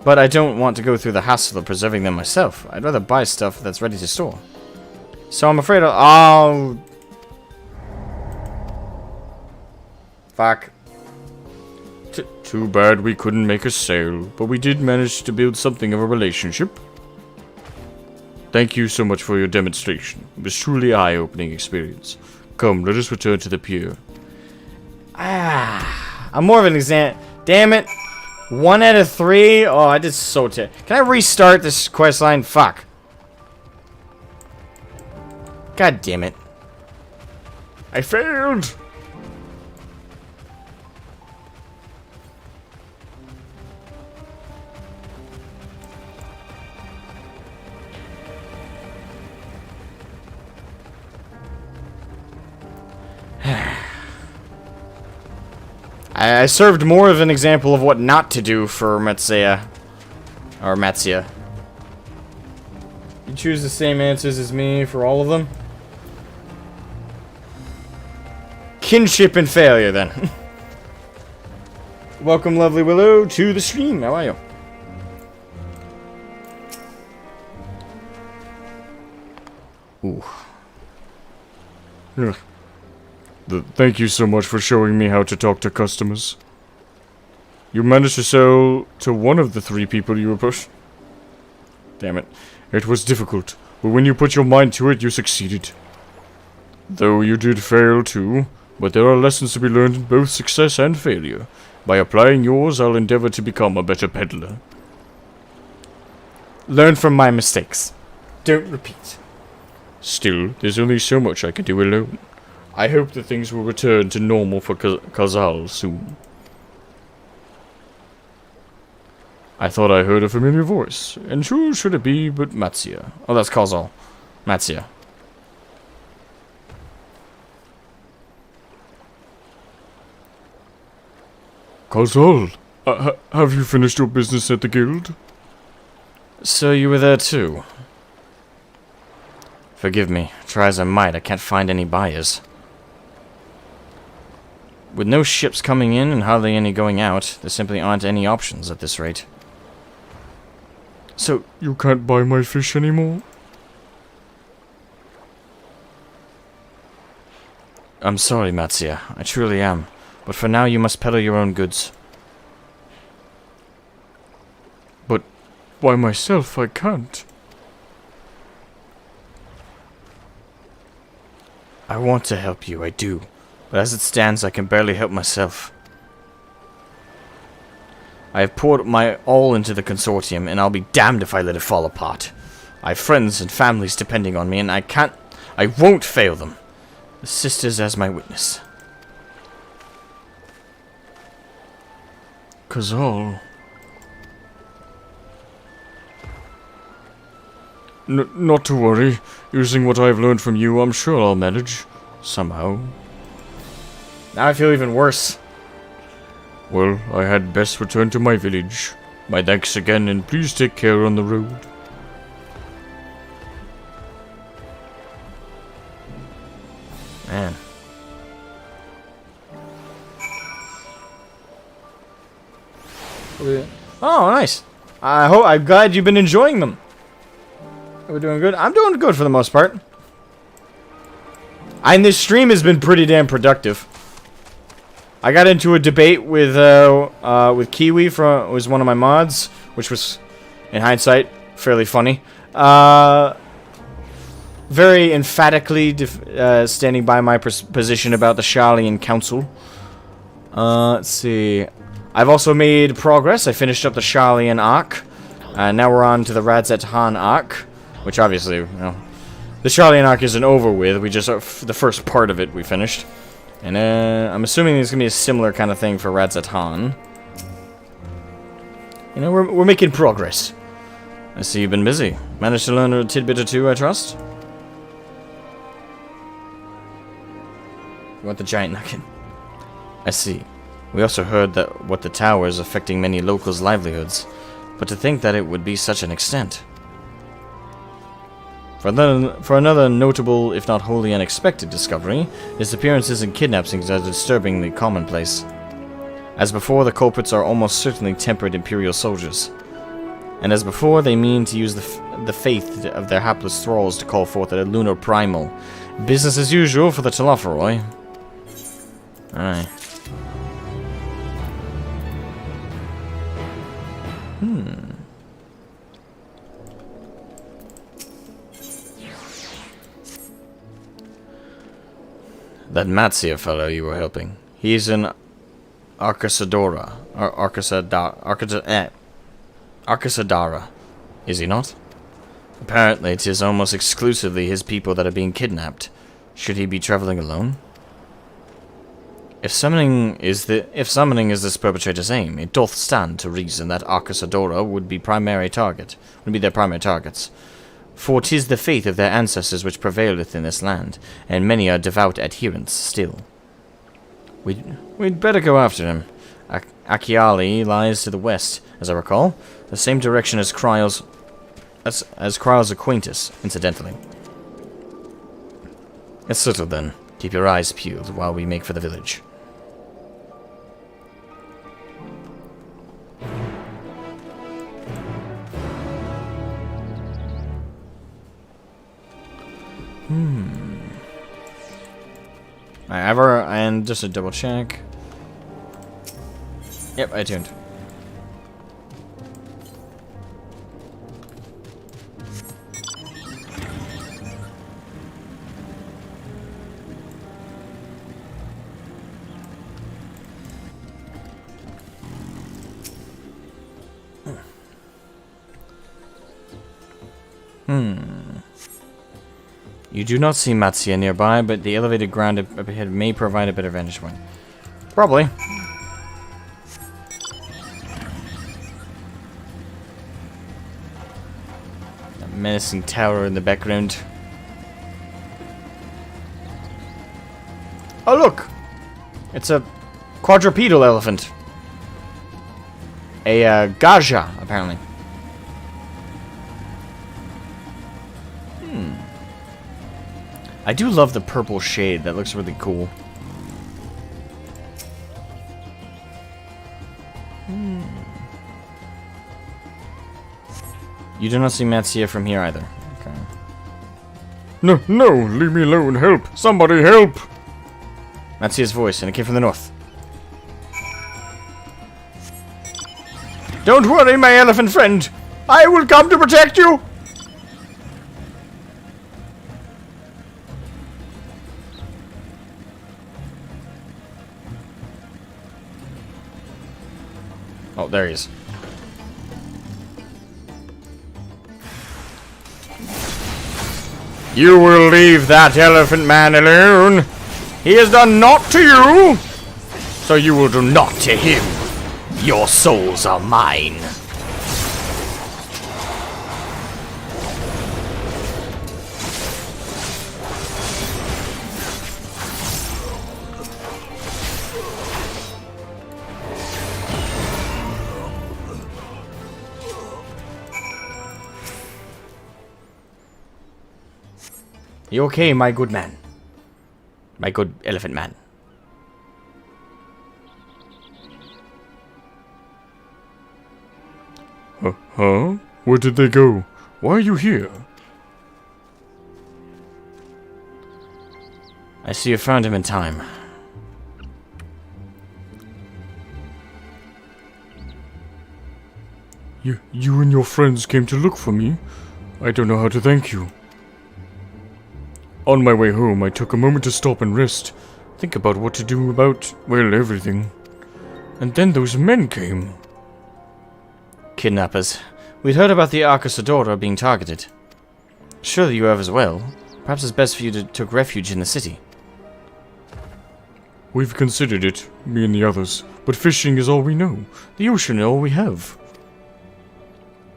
But I don't want to go through the hassle of preserving them myself. I'd rather buy stuff that's ready to store. So I'm afraid I'll... Fuck. Too bad we couldn't make a sale, but we did manage to build something of a relationship. Thank you so much for your demonstration. It was truly an eye-opening experience. Come, let us return to the pier. I'm more of an example. Damn it. 1 out of 3? Oh, I did so terrible. Can I restart this quest line? Fuck. God damn it. I failed! I served more of an example of what not to do for Matsuya. Or Matsuya. You choose the same answers as me for all of them? Kinship and failure, then. Welcome, lovely Willow, to the stream. How are you? Ooh. Ugh. Thank you so much for showing me how to talk to customers. You managed to sell to one of the 3 people you were pushed. Damn it. It was difficult, but when you put your mind to it, you succeeded. Though you did fail too, but there are lessons to be learned in both success and failure. By applying yours, I'll endeavor to become a better peddler. Learn from my mistakes. Don't repeat. Still, there's only so much I can do alone. I hope that things will return to normal for Kazal soon. I thought I heard a familiar voice, and who should it be but Matsia? Oh, that's Kazal. Matsia. Kazal, have you finished your business at the guild? So you were there too. Forgive me. Try as I might, I can't find any buyers. With no ships coming in and hardly any going out, there simply aren't any options at this rate. So, you can't buy my fish anymore? I'm sorry, Matsia. I truly am. But for now, you must peddle your own goods. But by myself, I can't. I want to help you, I do. But as it stands, I can barely help myself. I have poured my all into the consortium, and I'll be damned if I let it fall apart. I have friends and families depending on me, and I won't fail them. The sisters as my witness. Kazal. Not to worry. Using what I've learned from you, I'm sure I'll manage. Somehow. Now I feel even worse. Well, I had best return to my village. My thanks again, and please take care on the road. Man. Oh, nice. I'm glad you've been enjoying them. We're doing good. I'm doing good for the most part. And this stream has been pretty damn productive. I got into a debate with Kiwi was one of my mods, which was, in hindsight, fairly funny. Very emphatically standing by my position about the Sharlayan Council. Let's see. I've also made progress. I finished up the Sharlayan arc. Now we're on to the Radz-at-Han arc, which obviously, you know, the Sharlayan arc isn't over with. We just the first part of it we finished, and I'm assuming there's gonna be a similar kind of thing for Radz-at-Han. You know, we're making progress. I see you've been busy. Managed to learn a tidbit or two, I trust. You want the giant nugget? I see. We also heard that what the tower is affecting many locals' livelihoods, but to think that it would be such an extent. For another notable, if not wholly unexpected discovery, disappearances and kidnappings are disturbingly commonplace. As before, the culprits are almost certainly tempered Imperial soldiers. And as before, they mean to use the faith of their hapless thralls to call forth a lunar primal. Business as usual for the Talophoroi. Alright. That Matsia fellow you were helping. He's an Arcasadora. Arcasadara. Is he not? Apparently it is almost exclusively his people that are being kidnapped. Should he be traveling alone? If summoning is this perpetrator's aim, it doth stand to reason that Arcasadora would be their primary targets. For 'tis the faith of their ancestors which prevaileth in this land, and many are devout adherents still. We'd better go after him. Achiali lies to the west, as I recall, the same direction as Kryle's acquaintance, incidentally. It's settled then. Keep your eyes peeled while we make for the village. And just a double check. Yep, I tuned. You do not see Matsuya nearby, but the elevated ground up ahead may provide a better vantage point. Probably. That menacing tower in the background. Oh look! It's a quadrupedal elephant. A Gaja, apparently. I do love the purple shade. That looks really cool. You do not see Matsuya from here either. Okay. No, leave me alone. Help! Somebody help! Matsuya's voice, and it came from the north. Don't worry, my elephant friend. I will come to protect you. Oh, there he is. You will leave that elephant man alone. He has done naught to you, so you will do naught to him. Your souls are mine. You okay, my good man? My good elephant man. Huh? Where did they go? Why are you here? I see you found him in time. You and your friends came to look for me? I don't know how to thank you. On my way home, I took a moment to stop and rest. Think about what to do about, well, everything. And then those men came. Kidnappers. We'd heard about the Arcosadora being targeted. Surely you have as well. Perhaps it's best for you to take refuge in the city. We've considered it, me and the others, but fishing is all we know. The ocean is all we have.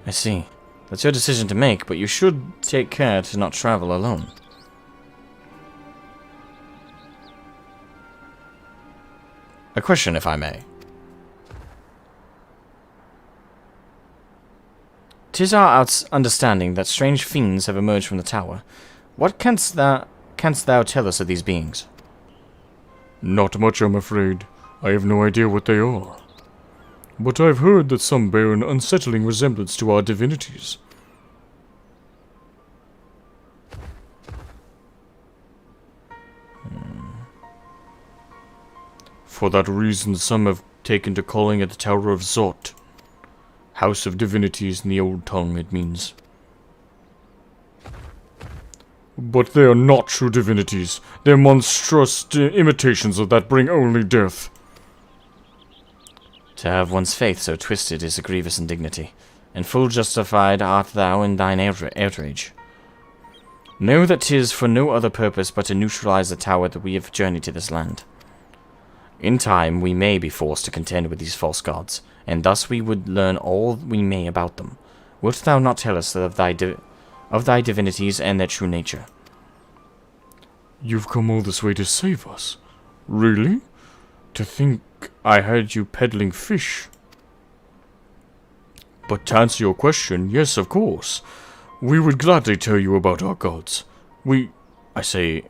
I see. That's your decision to make, but you should take care to not travel alone. A question, if I may. 'Tis our understanding that strange fiends have emerged from the tower. What canst thou tell us of these beings? Not much, I'm afraid. I have no idea what they are. But I've heard that some bear an unsettling resemblance to our divinities. For that reason, some have taken to calling it the Tower of Zot. House of Divinities in the old tongue, it means. But they are not true divinities. They're monstrous imitations of that bring only death. To have one's faith so twisted is a grievous indignity, and full justified art thou in thine outrage. Know that 'tis for no other purpose but to neutralize the tower that we have journeyed to this land. In time, we may be forced to contend with these false gods, and thus we would learn all we may about them. Wilt thou not tell us of thy divinities and their true nature? You've come all this way to save us? Really? To think I had you peddling fish? But to answer your question, yes, of course. We would gladly tell you about our gods. I say,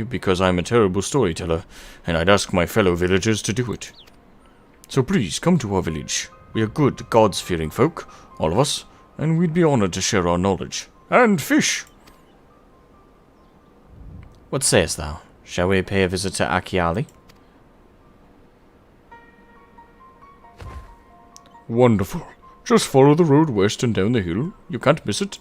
because I'm a terrible storyteller, and I'd ask my fellow villagers to do it. So please, come to our village. We are good, gods-fearing folk, all of us, and we'd be honored to share our knowledge. And fish! What sayest thou? Shall we pay a visit to Achiali? Wonderful. Just follow the road west and down the hill. You can't miss it.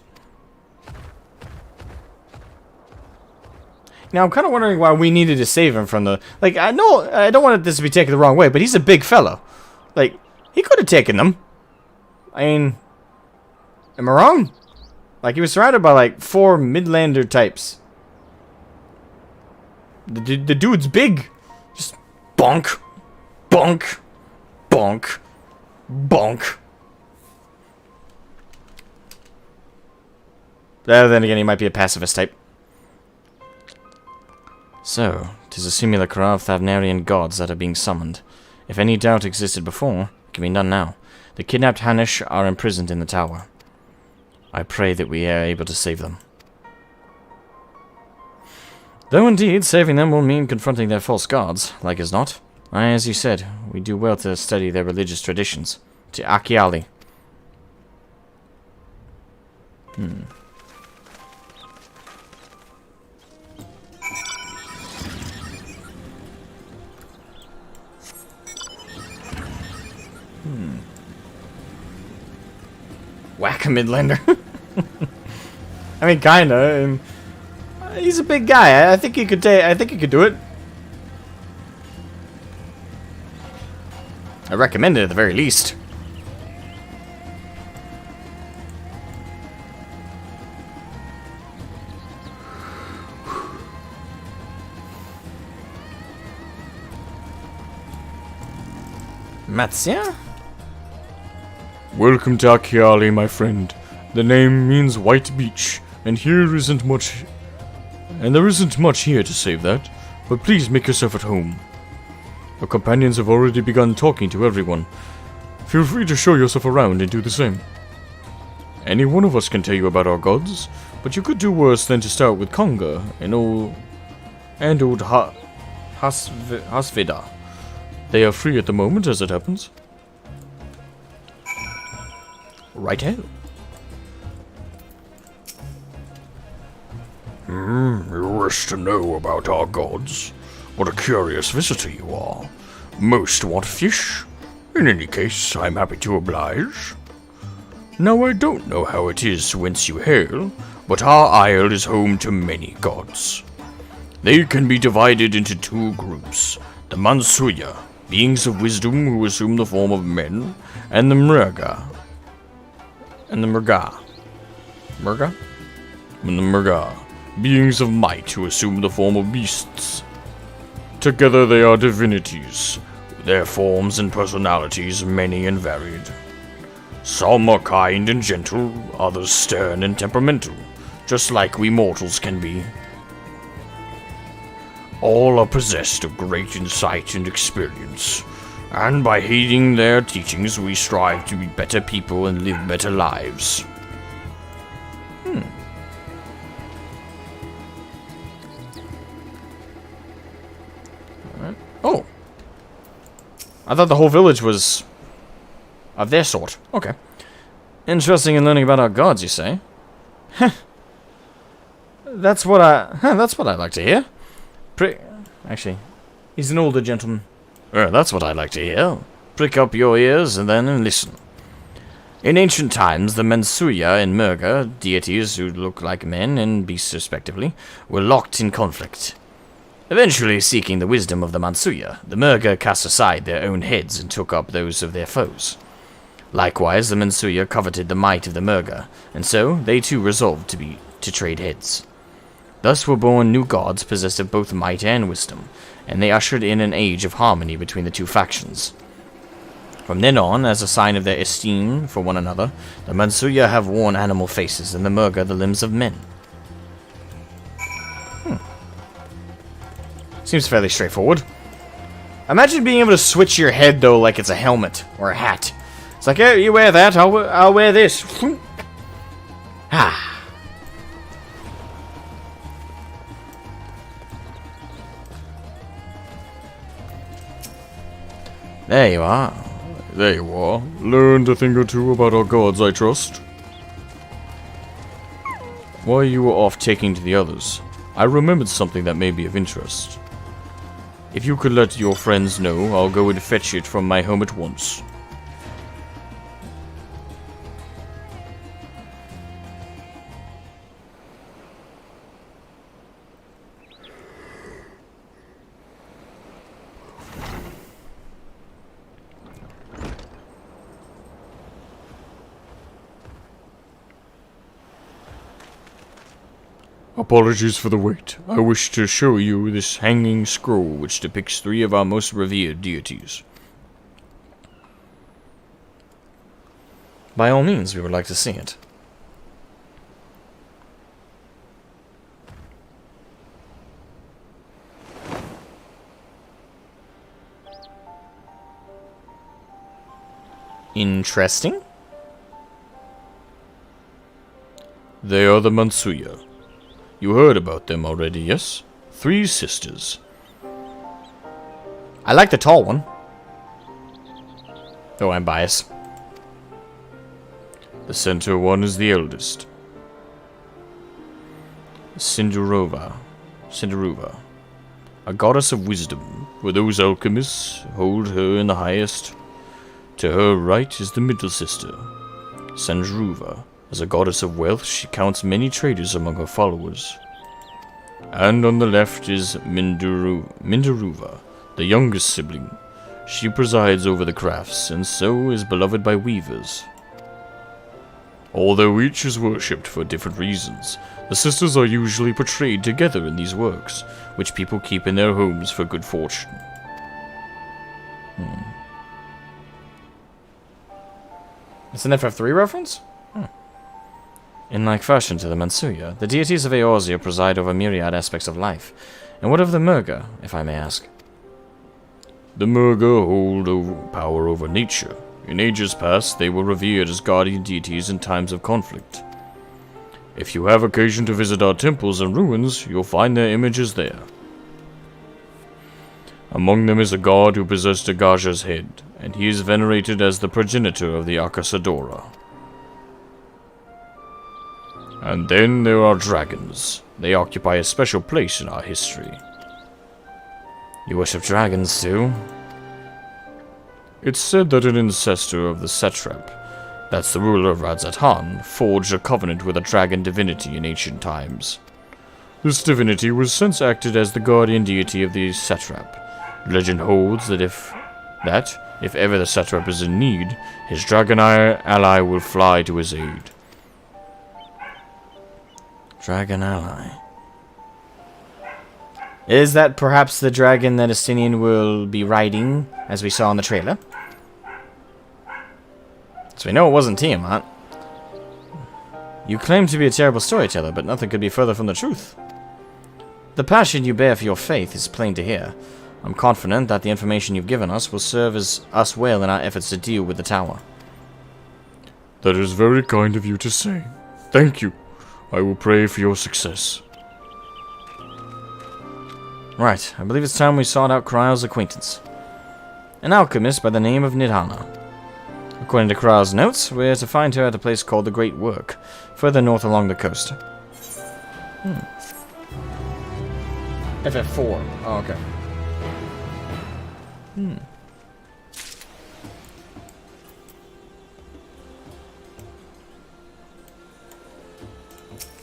Now, I'm kind of wondering why we needed to save him from the... Like, I don't want this to be taken the wrong way, but he's a big fellow. Like, he could have taken them. I mean... Am I wrong? Like, he was surrounded by, like, 4 Midlander types. The dude's big. Just bonk, bonk, bonk, bonk. Then again, he might be a pacifist type. So, 'tis a simulacra of Thavnarian gods that are being summoned. If any doubt existed before, it can be done now. The kidnapped Hanish are imprisoned in the tower. I pray that we are able to save them. Though indeed, saving them will mean confronting their false gods, like as not. As you said, we do well to study their religious traditions. To Achiali. Whack a Midlander. I mean, kinda. He's a big guy. I think he could. I think he could do it. I recommend it at the very least. Matsia? Welcome to Achiali, my friend. The name means white beach, and there isn't much here to save that, but please make yourself at home. Your companions have already begun talking to everyone. Feel free to show yourself around and do the same. Any one of us can tell you about our gods, but you could do worse than to start with Konga and old Hasveda. They are free at the moment, as it happens. Righto. You wish to know about our gods? What a curious visitor you are. Most want fish. In any case, I'm happy to oblige. Now, I don't know how it is whence you hail, but our isle is home to many gods. They can be divided into 2 groups. The Mansuya, beings of wisdom who assume the form of men, and the Murga. And the Murga, beings of might who assume the form of beasts. Together they are divinities, their forms and personalities many and varied. Some are kind and gentle, others stern and temperamental, just like we mortals can be. All are possessed of great insight and experience, and by heeding their teachings we strive to be better people and live better lives. Oh. I thought the whole village was of their sort. Okay. Interesting in learning about our gods, you say? That's what I'd like to hear. Actually, he's an older gentleman. That's what I'd like to hear. Prick up your ears and then listen. In ancient times, the Mansuya and Murga, deities who look like men and beasts respectively, were locked in conflict. Eventually, seeking the wisdom of the Mansuya, the Murga cast aside their own heads and took up those of their foes. Likewise, the Mansuya coveted the might of the Murga, and so they too resolved to trade heads. Thus were born new gods possessed of both might and wisdom, and they ushered in an age of harmony between the 2 factions. From then on, as a sign of their esteem for one another, the Mansuya have worn animal faces and the Murga the limbs of men. Seems fairly straightforward. Imagine being able to switch your head, though, like it's a helmet or a hat. It's like, hey, you wear that, I'll wear this. Ah. There you are. There you are. Learned a thing or two about our gods, I trust. While you were off taking to the others, I remembered something that may be of interest. If you could let your friends know, I'll go and fetch it from my home at once. Apologies for the wait. I wish to show you this hanging scroll which depicts 3 of our most revered deities. By all means, we would like to see it. Interesting. They are the Mansuya. You heard about them already, yes? 3 sisters. I like the tall one. Oh, I'm biased. The center one is the eldest. Cinderuva, a goddess of wisdom, where those alchemists hold her in the highest. To her right is the middle sister, Sanjruva. As a goddess of wealth, she counts many traders among her followers. And on the left is Mindaruva, the youngest sibling. She presides over the crafts, and so is beloved by weavers. Although each is worshipped for different reasons, the sisters are usually portrayed together in these works, which people keep in their homes for good fortune. It's an FF3 reference? In like fashion to the Mansuya, the deities of Eorzea preside over myriad aspects of life. And what of the Murga, if I may ask? The Murga hold power over nature. In ages past, they were revered as guardian deities in times of conflict. If you have occasion to visit our temples and ruins, you'll find their images there. Among them is a god who possessed Agaja's head, and he is venerated as the progenitor of the Akasadora. And then there are dragons. They occupy a special place in our history. You worship dragons too? It's said that an ancestor of the satrap, that's the ruler of Radz-at-Han, forged a covenant with a dragon divinity in ancient times. This divinity was since acted as the guardian deity of the satrap. Legend holds that if ever the satrap is in need, his dragon ally will fly to his aid. Dragon ally. Is that perhaps the dragon that Estinian will be riding, as we saw in the trailer? So we know it wasn't Tiamat. You claim to be a terrible storyteller, but nothing could be further from the truth. The passion you bear for your faith is plain to hear. I'm confident that the information you've given us will serve us well in our efforts to deal with the tower. That is very kind of you to say. Thank you. I will pray for your success. Right, I believe it's time we sought out Kryle's acquaintance. An alchemist by the name of Nidhana. According to Kryle's notes, we're to find her at a place called the Great Work, further north along the coast. FF4. Oh, okay.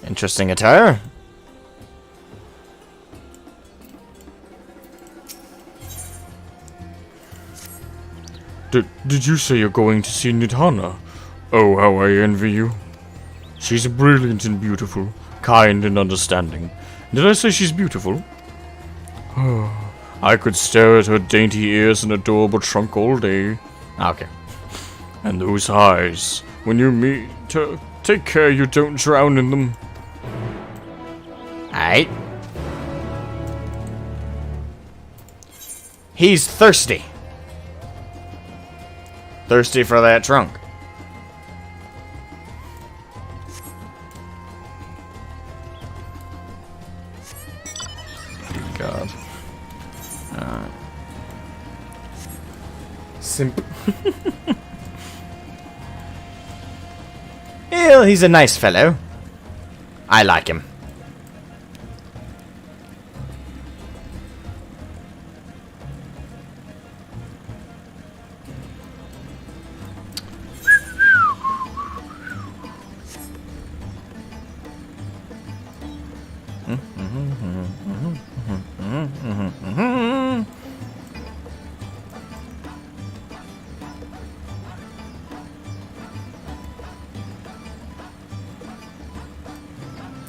Interesting attire. Did you say you're going to see Nidhana? Oh, how I envy you. She's brilliant and beautiful, kind and understanding. Did I say she's beautiful? I could stare at her dainty ears and adorable trunk all day. Okay. And those eyes. When you meet her, take care you don't drown in them. Aight. He's thirsty. Thirsty for that trunk. God. Simp. Well, he's a nice fellow. I like him.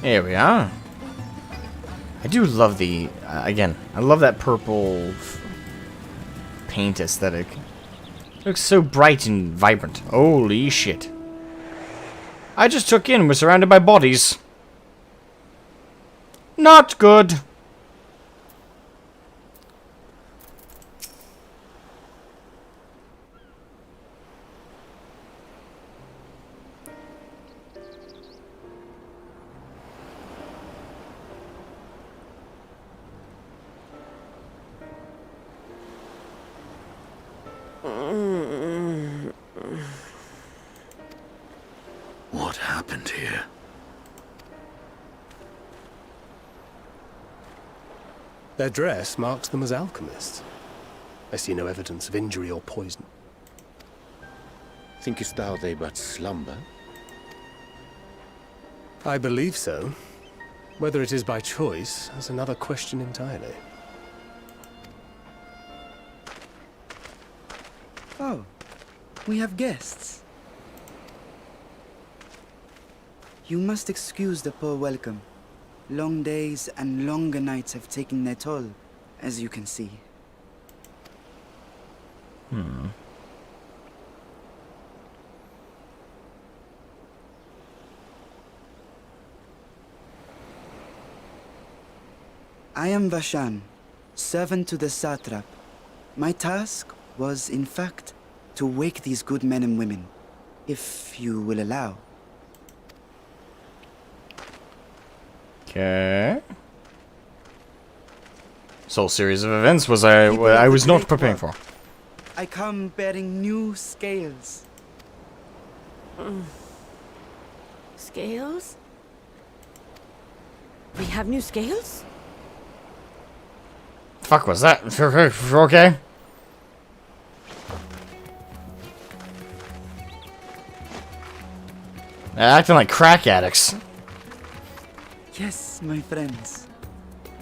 Here we are. I do love the, again, I love that purple paint aesthetic. It looks so bright and vibrant. Holy shit. I just took in, we're surrounded by bodies. Not good. What happened here? Their dress marks them as alchemists. I see no evidence of injury or poison. Thinkest thou they but slumber? I believe so. Whether it is by choice is another question entirely. Oh, we have guests. You must excuse the poor welcome. Long days and longer nights have taken their toll, as you can see. I am Vashan, servant to the satrap. My task was, in fact, to wake these good men and women, if you will allow. Okay. This whole series of events was I was not preparing for. I come bearing new scales. Scales? We have new scales? Fuck was that? Okay. They're acting like crack addicts. Yes, my friends.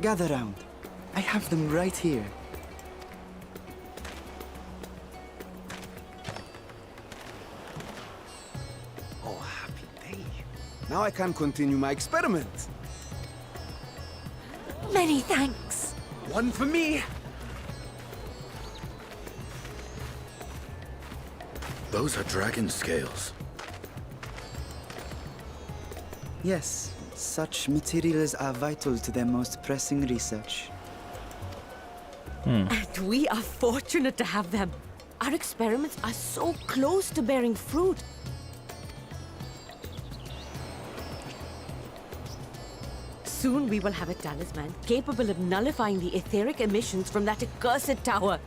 Gather round. I have them right here. Oh, happy day. Now I can continue my experiment. Many thanks. One for me. Those are dragon scales. Yes, such materials are vital to their most pressing research. And we are fortunate to have them. Our experiments are so close to bearing fruit. Soon we will have a talisman capable of nullifying the etheric emissions from that accursed tower.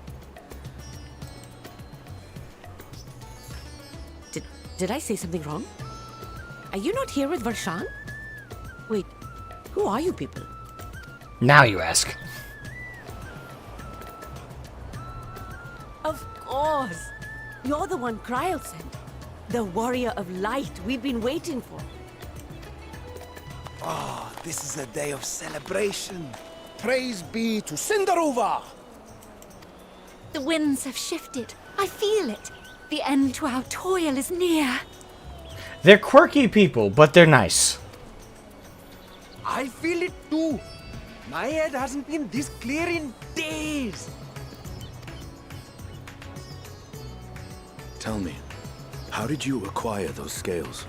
Did I say something wrong? Are you not here with Varshan? Wait, who are you people? Now you ask. Of course! You're the one Kryl sent. The warrior of light we've been waiting for. Ah, this is a day of celebration. Praise be to Cinderova! The winds have shifted. I feel it. The end to our toil is near. They're quirky people, but they're nice. I feel it too. My head hasn't been this clear in days. Tell me, how did you acquire those scales?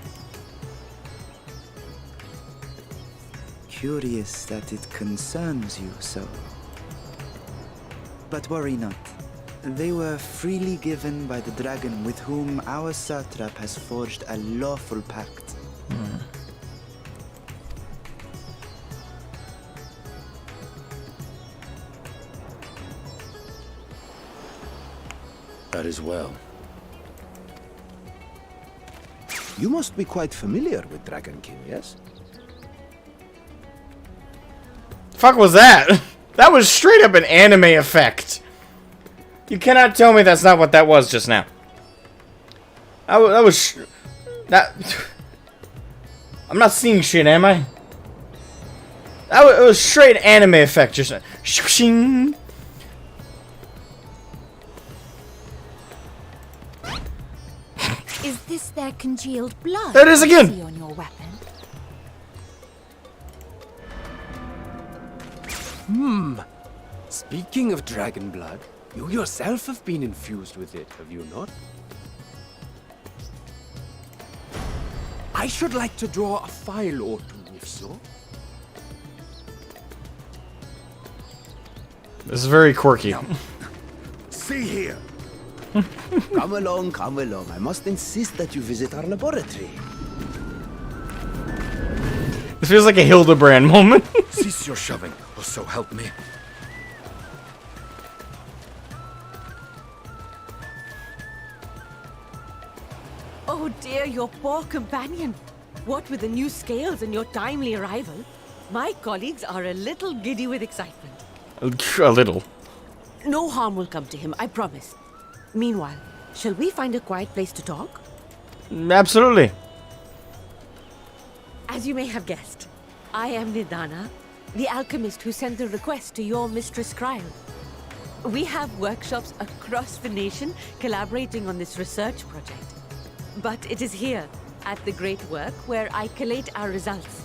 Curious that it concerns you so. But worry not. They were freely given by the dragon with whom our satrap has forged a lawful pact. That is well. You must be quite familiar with Dragon King, yes? Fuck was that? That was straight up an anime effect. You cannot tell me that's not what that was just now. That was... I'm not seeing shit, am I? It was straight anime effect just... Shing. Is this their congealed blood? There it is again! I see on your weapon? Speaking of dragon blood, you yourself have been infused with it, have you not? I should like to draw a file or two, if so. This is very quirky. See here. Come along, come along. I must insist that you visit our laboratory. This feels like a Hildebrand moment. Cease your shoving, or so help me. Oh dear, your poor companion. What with the new scales and your timely arrival, my colleagues are a little giddy with excitement. A little. No harm will come to him, I promise. Meanwhile, shall we find a quiet place to talk? Absolutely. As you may have guessed, I am Nidana, the alchemist who sent the request to your mistress Kryl. We have workshops across the nation collaborating on this research project. But it is here, at the Great Work, where I collate our results.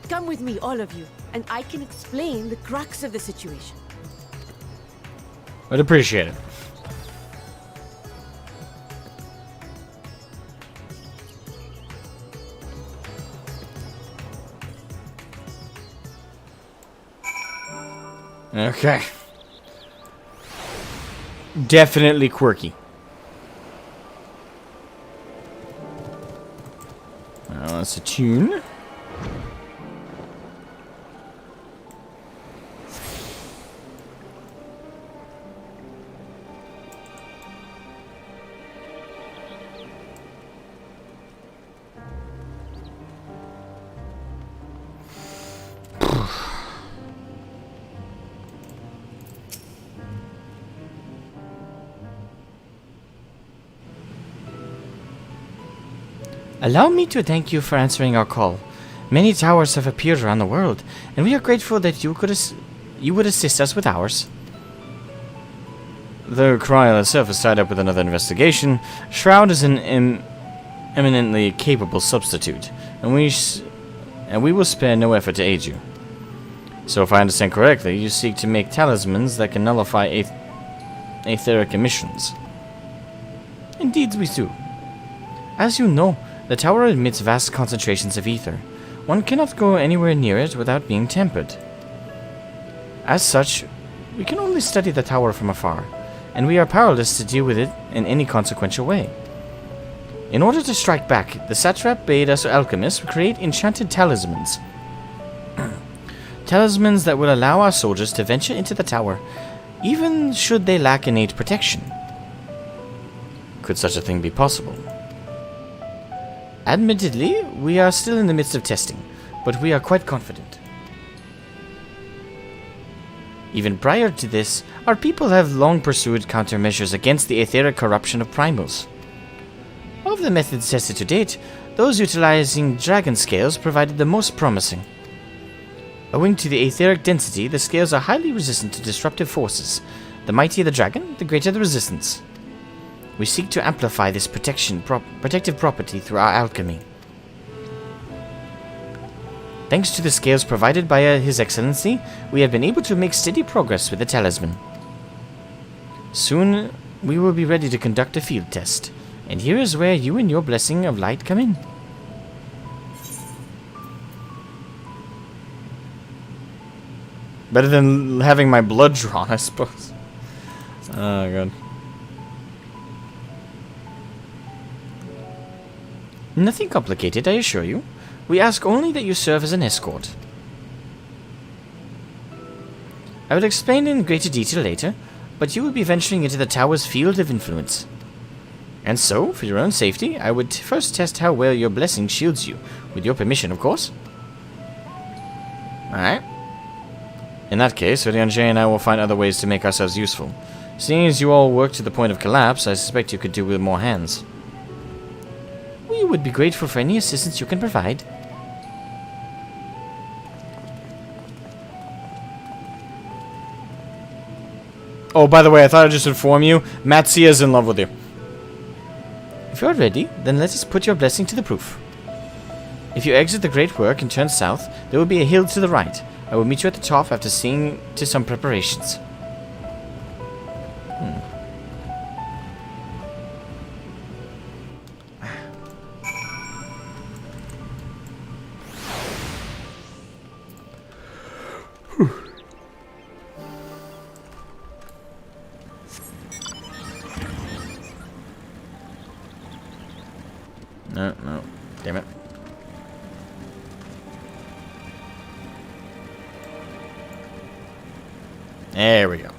Come with me, all of you, and I can explain the crux of the situation. I'd appreciate it. Okay. Definitely quirky. That's a tune. Allow me to thank you for answering our call. Many towers have appeared around the world, and we are grateful that you would assist us with ours. Though Kryl itself is tied up with another investigation, Shroud is an eminently capable substitute, and we will spare no effort to aid you. So if I understand correctly, you seek to make talismans that can nullify etheric emissions. Indeed we do. As you know, the tower emits vast concentrations of ether. One cannot go anywhere near it without being tempered. As such, we can only study the tower from afar, and we are powerless to deal with it in any consequential way. In order to strike back, the satrap bade us alchemists create enchanted talismans. Talismans that will allow our soldiers to venture into the tower, even should they lack innate protection. Could such a thing be possible? Admittedly, we are still in the midst of testing, but we are quite confident. Even prior to this, our people have long pursued countermeasures against the etheric corruption of primals. Of the methods tested to date, those utilizing dragon scales provided the most promising. Owing to the etheric density, the scales are highly resistant to disruptive forces. The mightier the dragon, the greater the resistance. We seek to amplify this protective property through our alchemy. Thanks to the scales provided by His Excellency, we have been able to make steady progress with the talisman. Soon, we will be ready to conduct a field test, and here is where you and your blessing of light come in. Better than having my blood drawn, I suppose. Oh, God. Nothing complicated, I assure you. We ask only that you serve as an escort. I will explain in greater detail later, but you will be venturing into the tower's field of influence. And so, for your own safety, I would first test how well your blessing shields you, with your permission, of course. Alright. In that case, Orianjay and I will find other ways to make ourselves useful. Seeing as you all work to the point of collapse, I suspect you could do with more hands. We would be grateful for any assistance you can provide. Oh, by the way, I thought I'd just inform you, Matsia is in love with you. If you are ready, then let us put your blessing to the proof. If you exit the Great Work and turn south, there will be a hill to the right. I will meet you at the top after seeing to some preparations. No, damn it. There we go.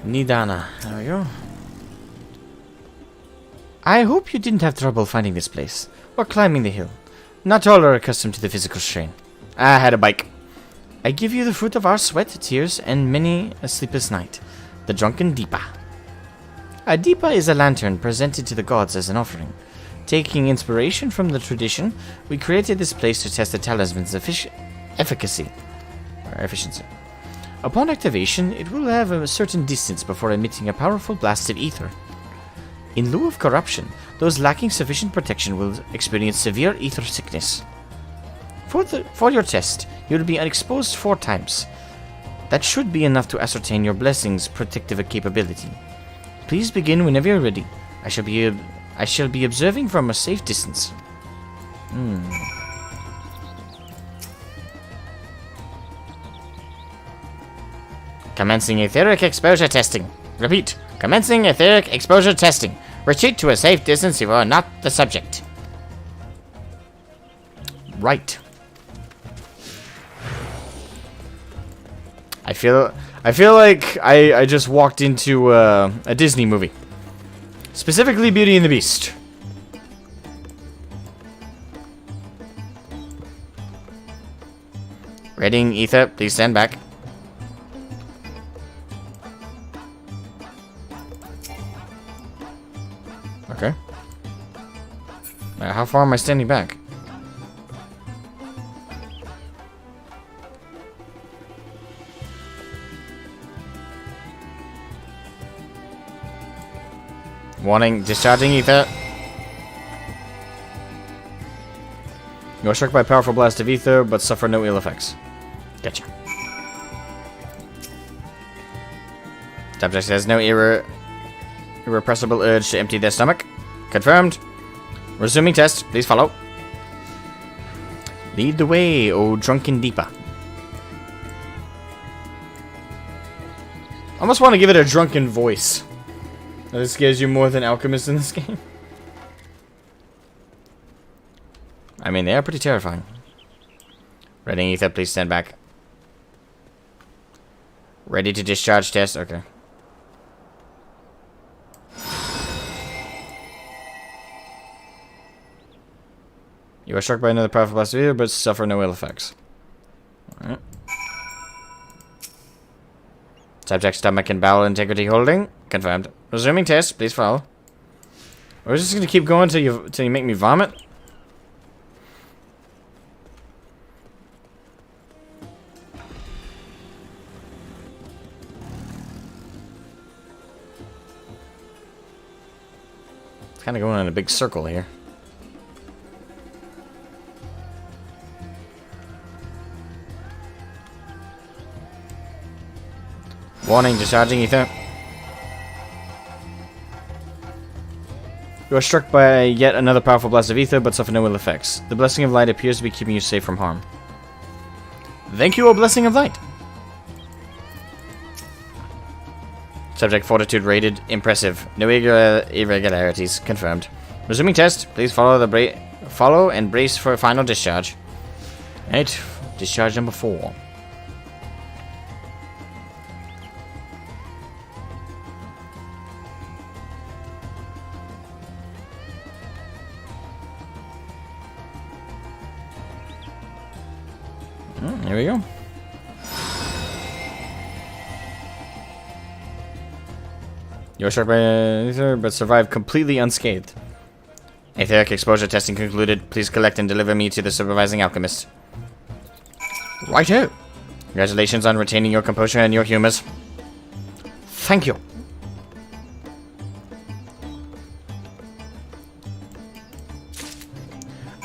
Nidana. There we go. I hope you didn't have trouble finding this place, or climbing the hill. Not all are accustomed to the physical strain. I had a bike. I give you the fruit of our sweat, tears, and many a sleepless night. The drunken Deepa. A Deepa is a lantern presented to the gods as an offering. Taking inspiration from the tradition, we created this place to test the talisman's efficacy. Or efficiency. Upon activation, it will have a certain distance before emitting a powerful blast of ether. In lieu of corruption, those lacking sufficient protection will experience severe ether sickness. For your test, you will be unexposed 4 times. That should be enough to ascertain your blessing's protective capability. Please begin whenever you're ready. I shall be observing from a safe distance. Commencing etheric exposure testing. Repeat. Commencing etheric exposure testing. Retreat to a safe distance if you are not the subject. Right. I feel like I just walked into a Disney movie. Specifically Beauty and the Beast. Reading ether, please stand back. Okay. How far am I standing back? Warning, discharging ether. You are struck by a powerful blast of ether, but suffer no ill effects. Gotcha. Subject has no irrepressible urge to empty their stomach. Confirmed. Resuming test. Please follow. Lead the way, O drunken Deepa. I almost want to give it a drunken voice. This scares you more than Alchemists in this game. I mean, they are pretty terrifying. Reading ether, please stand back. Ready to discharge test. Okay. You are struck by another powerful blast of ether, but suffer no ill effects. Alright. Subject stomach and bowel integrity holding. Confirmed. Resuming test. Please follow. We're just gonna keep going till you make me vomit. It's kind of going in a big circle here. Warning, discharging ether. You are struck by yet another powerful blast of ether, but suffer no ill effects. The Blessing of Light appears to be keeping you safe from harm. Thank you, O Blessing of Light. Subject Fortitude rated. Impressive. No irregularities. Confirmed. Resuming test. Please follow and brace for final discharge. Right. Discharge number 4. There we go. You are struck by ether, but survive completely unscathed. Etheric exposure testing concluded. Please collect and deliver me to the supervising alchemist. Righto. Congratulations on retaining your composure and your humors. Thank you.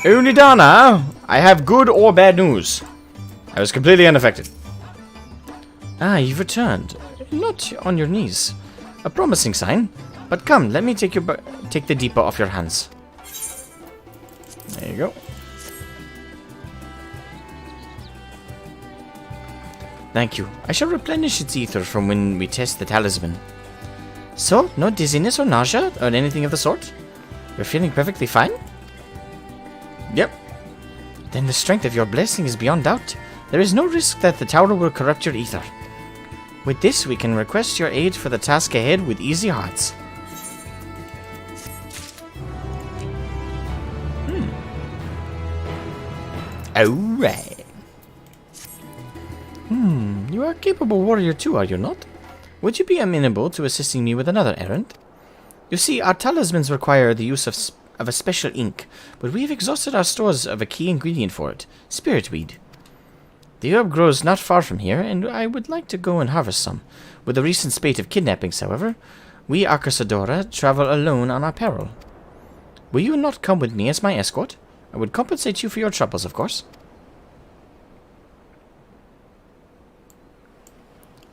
Unidana, I have good or bad news. I was completely unaffected. Ah, you've returned. Not on your knees. A promising sign. But come, let me take the Deepa off your hands. There you go. Thank you. I shall replenish its ether from when we test the talisman. So, no dizziness or nausea or anything of the sort? You're feeling perfectly fine? Yep. Then the strength of your blessing is beyond doubt. There is no risk that the tower will corrupt your ether. With this, we can request your aid for the task ahead with easy hearts. Alright. You are a capable warrior too, are you not? Would you be amenable to assisting me with another errand? You see, our talismans require the use of a special ink, but we have exhausted our stores of a key ingredient for it, spiritweed. The herb grows not far from here, and I would like to go and harvest some. With the recent spate of kidnappings, however, we Arcasadora travel alone on our peril. Will you not come with me as my escort? I would compensate you for your troubles, of course.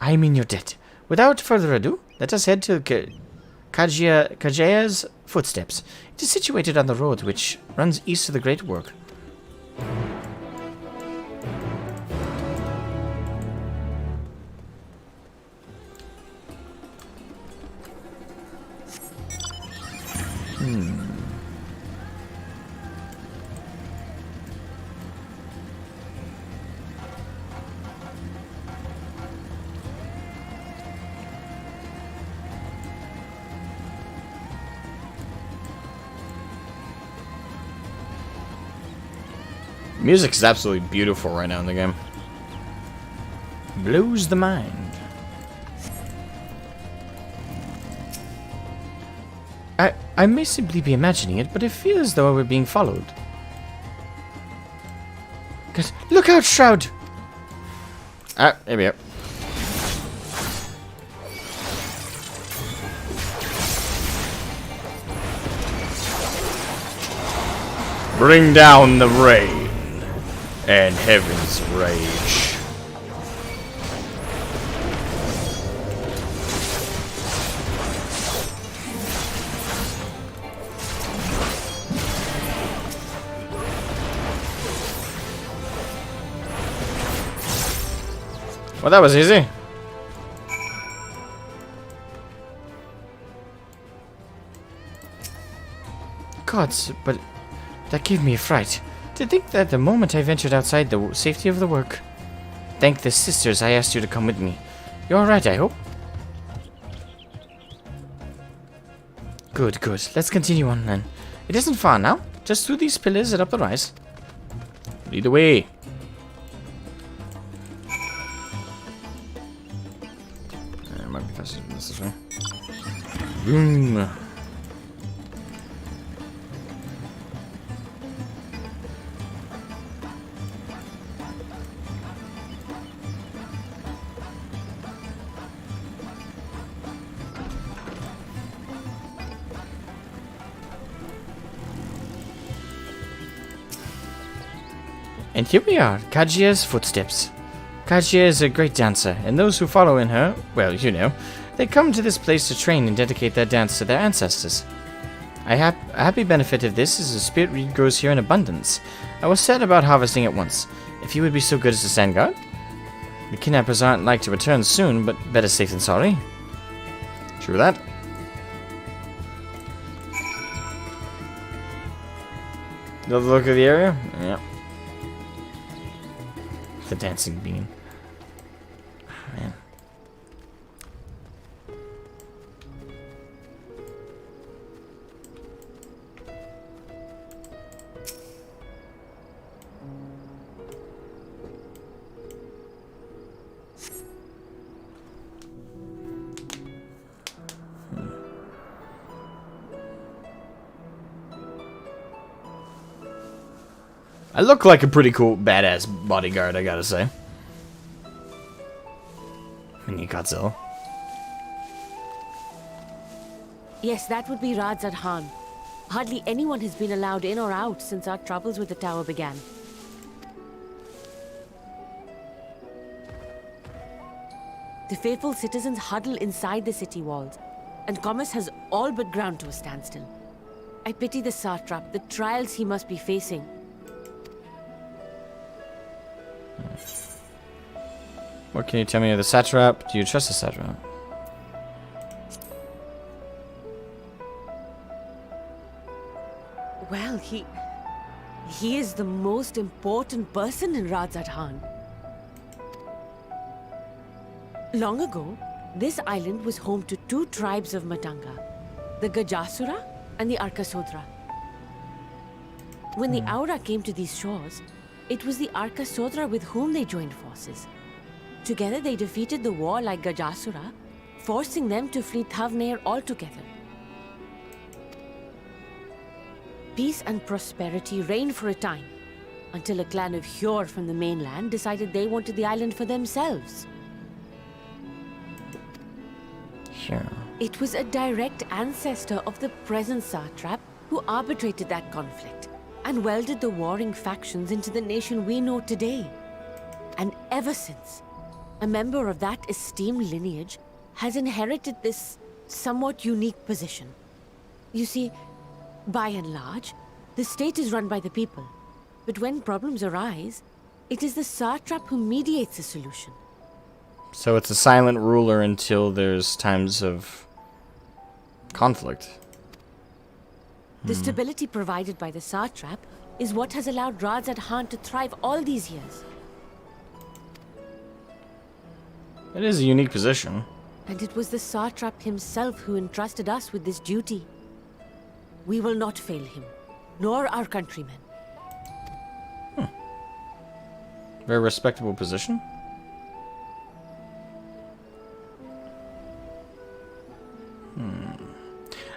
I am in your debt. Without further ado, let us head to Kajaya's footsteps. It is situated on the road which runs east of the Great Work. Music is absolutely beautiful right now in the game. Blows the mind. I may simply be imagining it, but it feels as though I were being followed. Look out, Shroud! Ah, there we go. Bring down the rain and heaven's rage. Well, that was easy. Gods, but that gave me a fright. To think that the moment I ventured outside the safety of the work. Thank the sisters I asked you to come with me. You're alright, I hope? Good, good. Let's continue on then. It isn't far now. Just through these pillars and up the rise. Lead the way. It might be faster than this way. Boom. And here we are, Kajia's footsteps. Kajia is a great dancer, and those who follow in her, well, you know, they come to this place to train and dedicate their dance to their ancestors. A happy benefit of this is the spirit reed grows here in abundance. I was set about harvesting it once. If you would be so good as to stand guard. The kidnappers aren't like to return soon, but better safe than sorry. True that. Another look at the area? Yeah. The dancing bean. Oh, man. I look like a pretty cool, badass bodyguard, I gotta say. Godzilla. Yes, that would be Radz-at-Han. Hardly anyone has been allowed in or out since our troubles with the tower began. The faithful citizens huddle inside the city walls, and commerce has all but ground to a standstill. I pity the satrap, the trials he must be facing. What can you tell me of the satrap? Do you trust the satrap? Well, he is the most important person in Radz-at-Han. Long ago, this island was home to two tribes of Madanga, the Gajasura and the Arkasodra. When the Aura came to these shores, it was the Arkasodra with whom they joined forces. Together they defeated the warlike Gajasura, forcing them to flee Thavnair altogether. Peace and prosperity reigned for a time, until a clan of Hjor from the mainland decided they wanted the island for themselves. Sure. It was a direct ancestor of the present satrap who arbitrated that conflict and welded the warring factions into the nation we know today. And ever since, a member of that esteemed lineage has inherited this somewhat unique position. You see, by and large, the state is run by the people. But when problems arise, it is the satrap who mediates a solution. So it's a silent ruler until there's times of conflict. The stability provided by the satrap is what has allowed Radz-at-Han to thrive all these years. It is a unique position. And it was the satrap himself who entrusted us with this duty. We will not fail him, nor our countrymen. Very respectable position.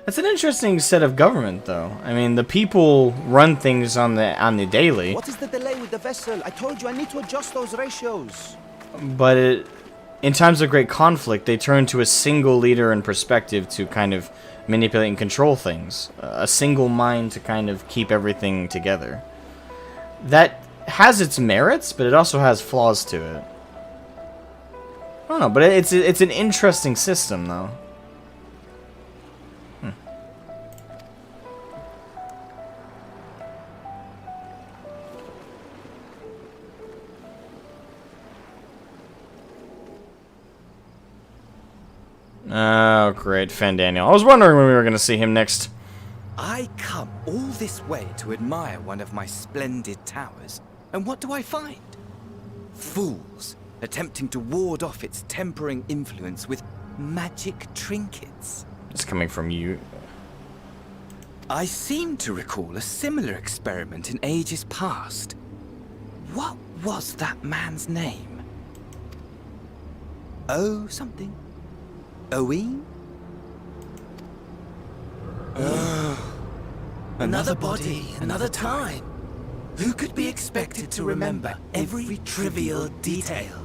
That's an interesting set of government, though. I mean, the people run things on the daily. What is the delay with the vessel? I told you I need to adjust those ratios. But in times of great conflict, they turn to a single leader and perspective to kind of manipulate and control things. A single mind to kind of keep everything together. That has its merits, but it also has flaws to it. I don't know, but it's an interesting system, though. Oh, great, Fandaniel. I was wondering when we were going to see him next. I come all this way to admire one of my splendid towers, and what do I find? Fools attempting to ward off its tempering influence with magic trinkets. It's coming from you. I seem to recall a similar experiment in ages past. What was that man's name? Oh, something. Owen? Another body, another time. Who could be expected to remember every trivial detail?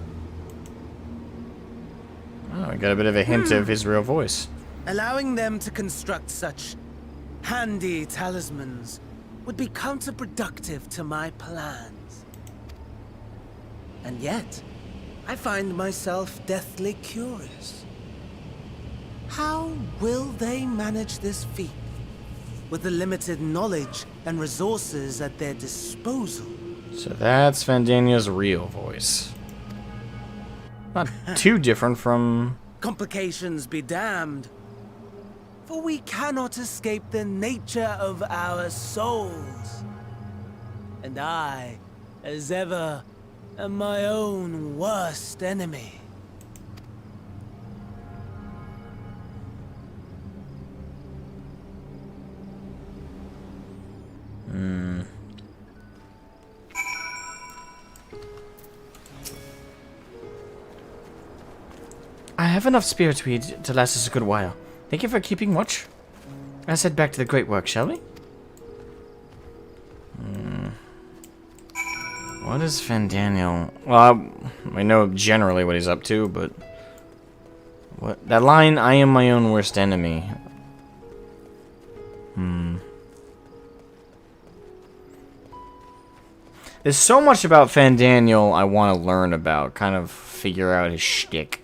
Oh, I got a bit of a hint of his real voice. Allowing them to construct such handy talismans would be counterproductive to my plans. And yet, I find myself deathly curious. How will they manage this feat with the limited knowledge and resources at their disposal? So that's Fandaniel's real voice. Not too different from... Complications be damned. For we cannot escape the nature of our souls. And I, as ever, am my own worst enemy. I have enough spirit weed to last us a good while. Thank you for keeping watch. Let's head back to the great work, shall we? What is Fandaniel? Well, I know generally what he's up to, but What? That line, I am my own worst enemy. There's so much about Fandaniel I want to learn about, kind of figure out his shtick.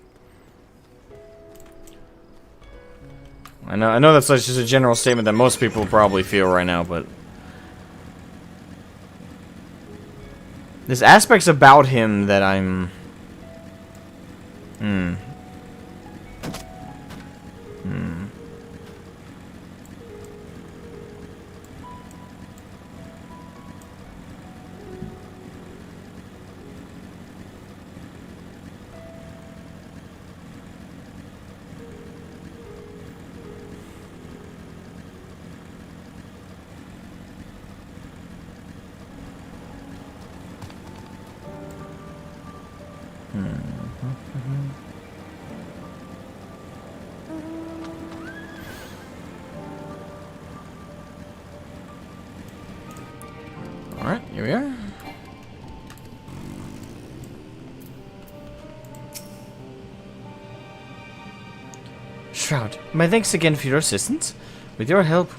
I know that's just a general statement that most people probably feel right now, but there's aspects about him that I'm Alright, here we are. Shroud, my thanks again for your assistance. With your help,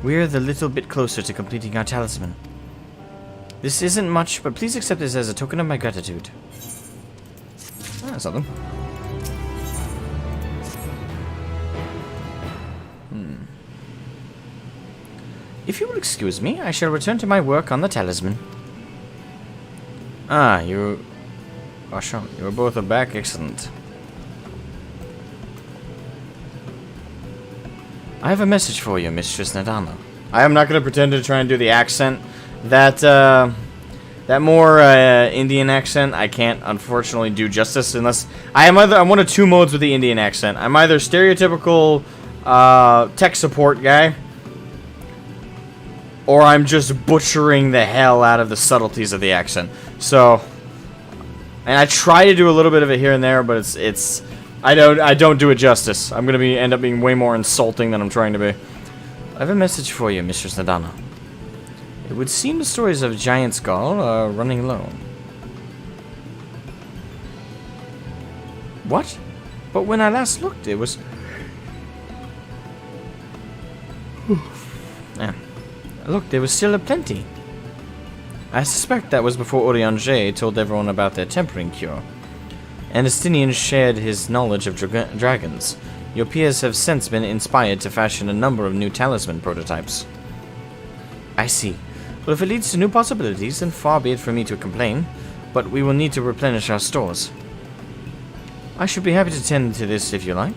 we're the little bit closer to completing our talisman. This isn't much, but please accept this as a token of my gratitude. That's something. If you will excuse me, I shall return to my work on the talisman. Ah, you were both back. Excellent. I have a message for you, Mistress Nadana. I am not going to pretend to try and do the accent. That more Indian accent, I can't unfortunately do justice unless I'm one of two modes with the Indian accent. I'm either stereotypical tech support guy, or I'm just butchering the hell out of the subtleties of the accent. So, and I try to do a little bit of it here and there, but I don't do it justice. I'm gonna end up being way more insulting than I'm trying to be. I have a message for you, Mistress Nadana. It would seem the stories of Giant Skull are running low. What? But when I last looked, it was... yeah. Look, there was still a plenty. I suspect that was before Urianger told everyone about their tempering cure. And Astinian shared his knowledge of dragons. Your peers have since been inspired to fashion a number of new talisman prototypes. I see. Well, if it leads to new possibilities, then far be it for me to complain, but we will need to replenish our stores. I should be happy to tend to this if you like.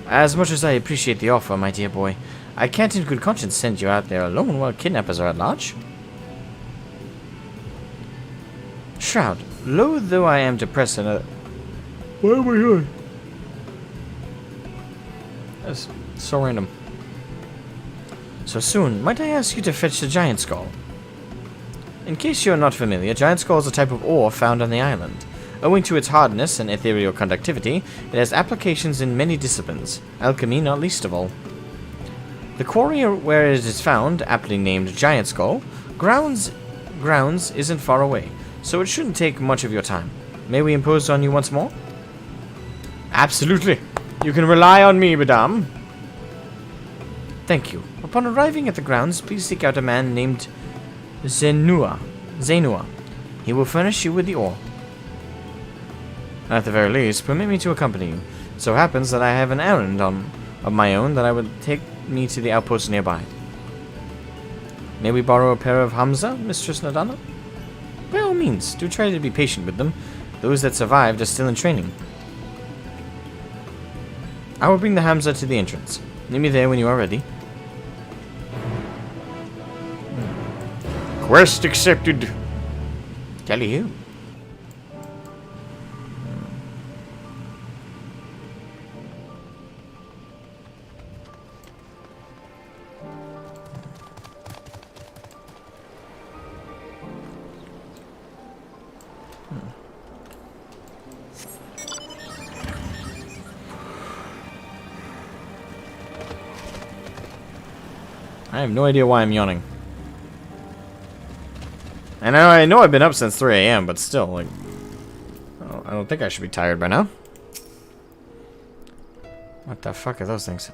As much as I appreciate the offer, my dear boy, I can't in good conscience send you out there alone while kidnappers are at large. Shroud, loath though I am to press another... Why am I here? That's so random. So soon, might I ask you to fetch the Giant Skull? In case you are not familiar, Giant Skull is a type of ore found on the island. Owing to its hardness and ethereal conductivity, it has applications in many disciplines, alchemy not least of all. The quarry where it is found, aptly named Giant Skull, grounds isn't far away, so it shouldn't take much of your time. May we impose on you once more? Absolutely. You can rely on me, madame. Thank you. Upon arriving at the grounds, please seek out a man named Zenua. He will furnish you with the ore. At the very least, permit me to accompany you. It so happens that I have an errand of my own that I would take me to the outpost nearby. May we borrow a pair of Hamza, Mistress Nadana? By all means, do try to be patient with them. Those that survived are still in training. I will bring the Hamza to the entrance. Meet me there when you are ready. Quest accepted. Tell you. I have no idea why I'm yawning. And I know I've been up since 3 AM, but still, like... I don't think I should be tired by now. What the fuck are those things?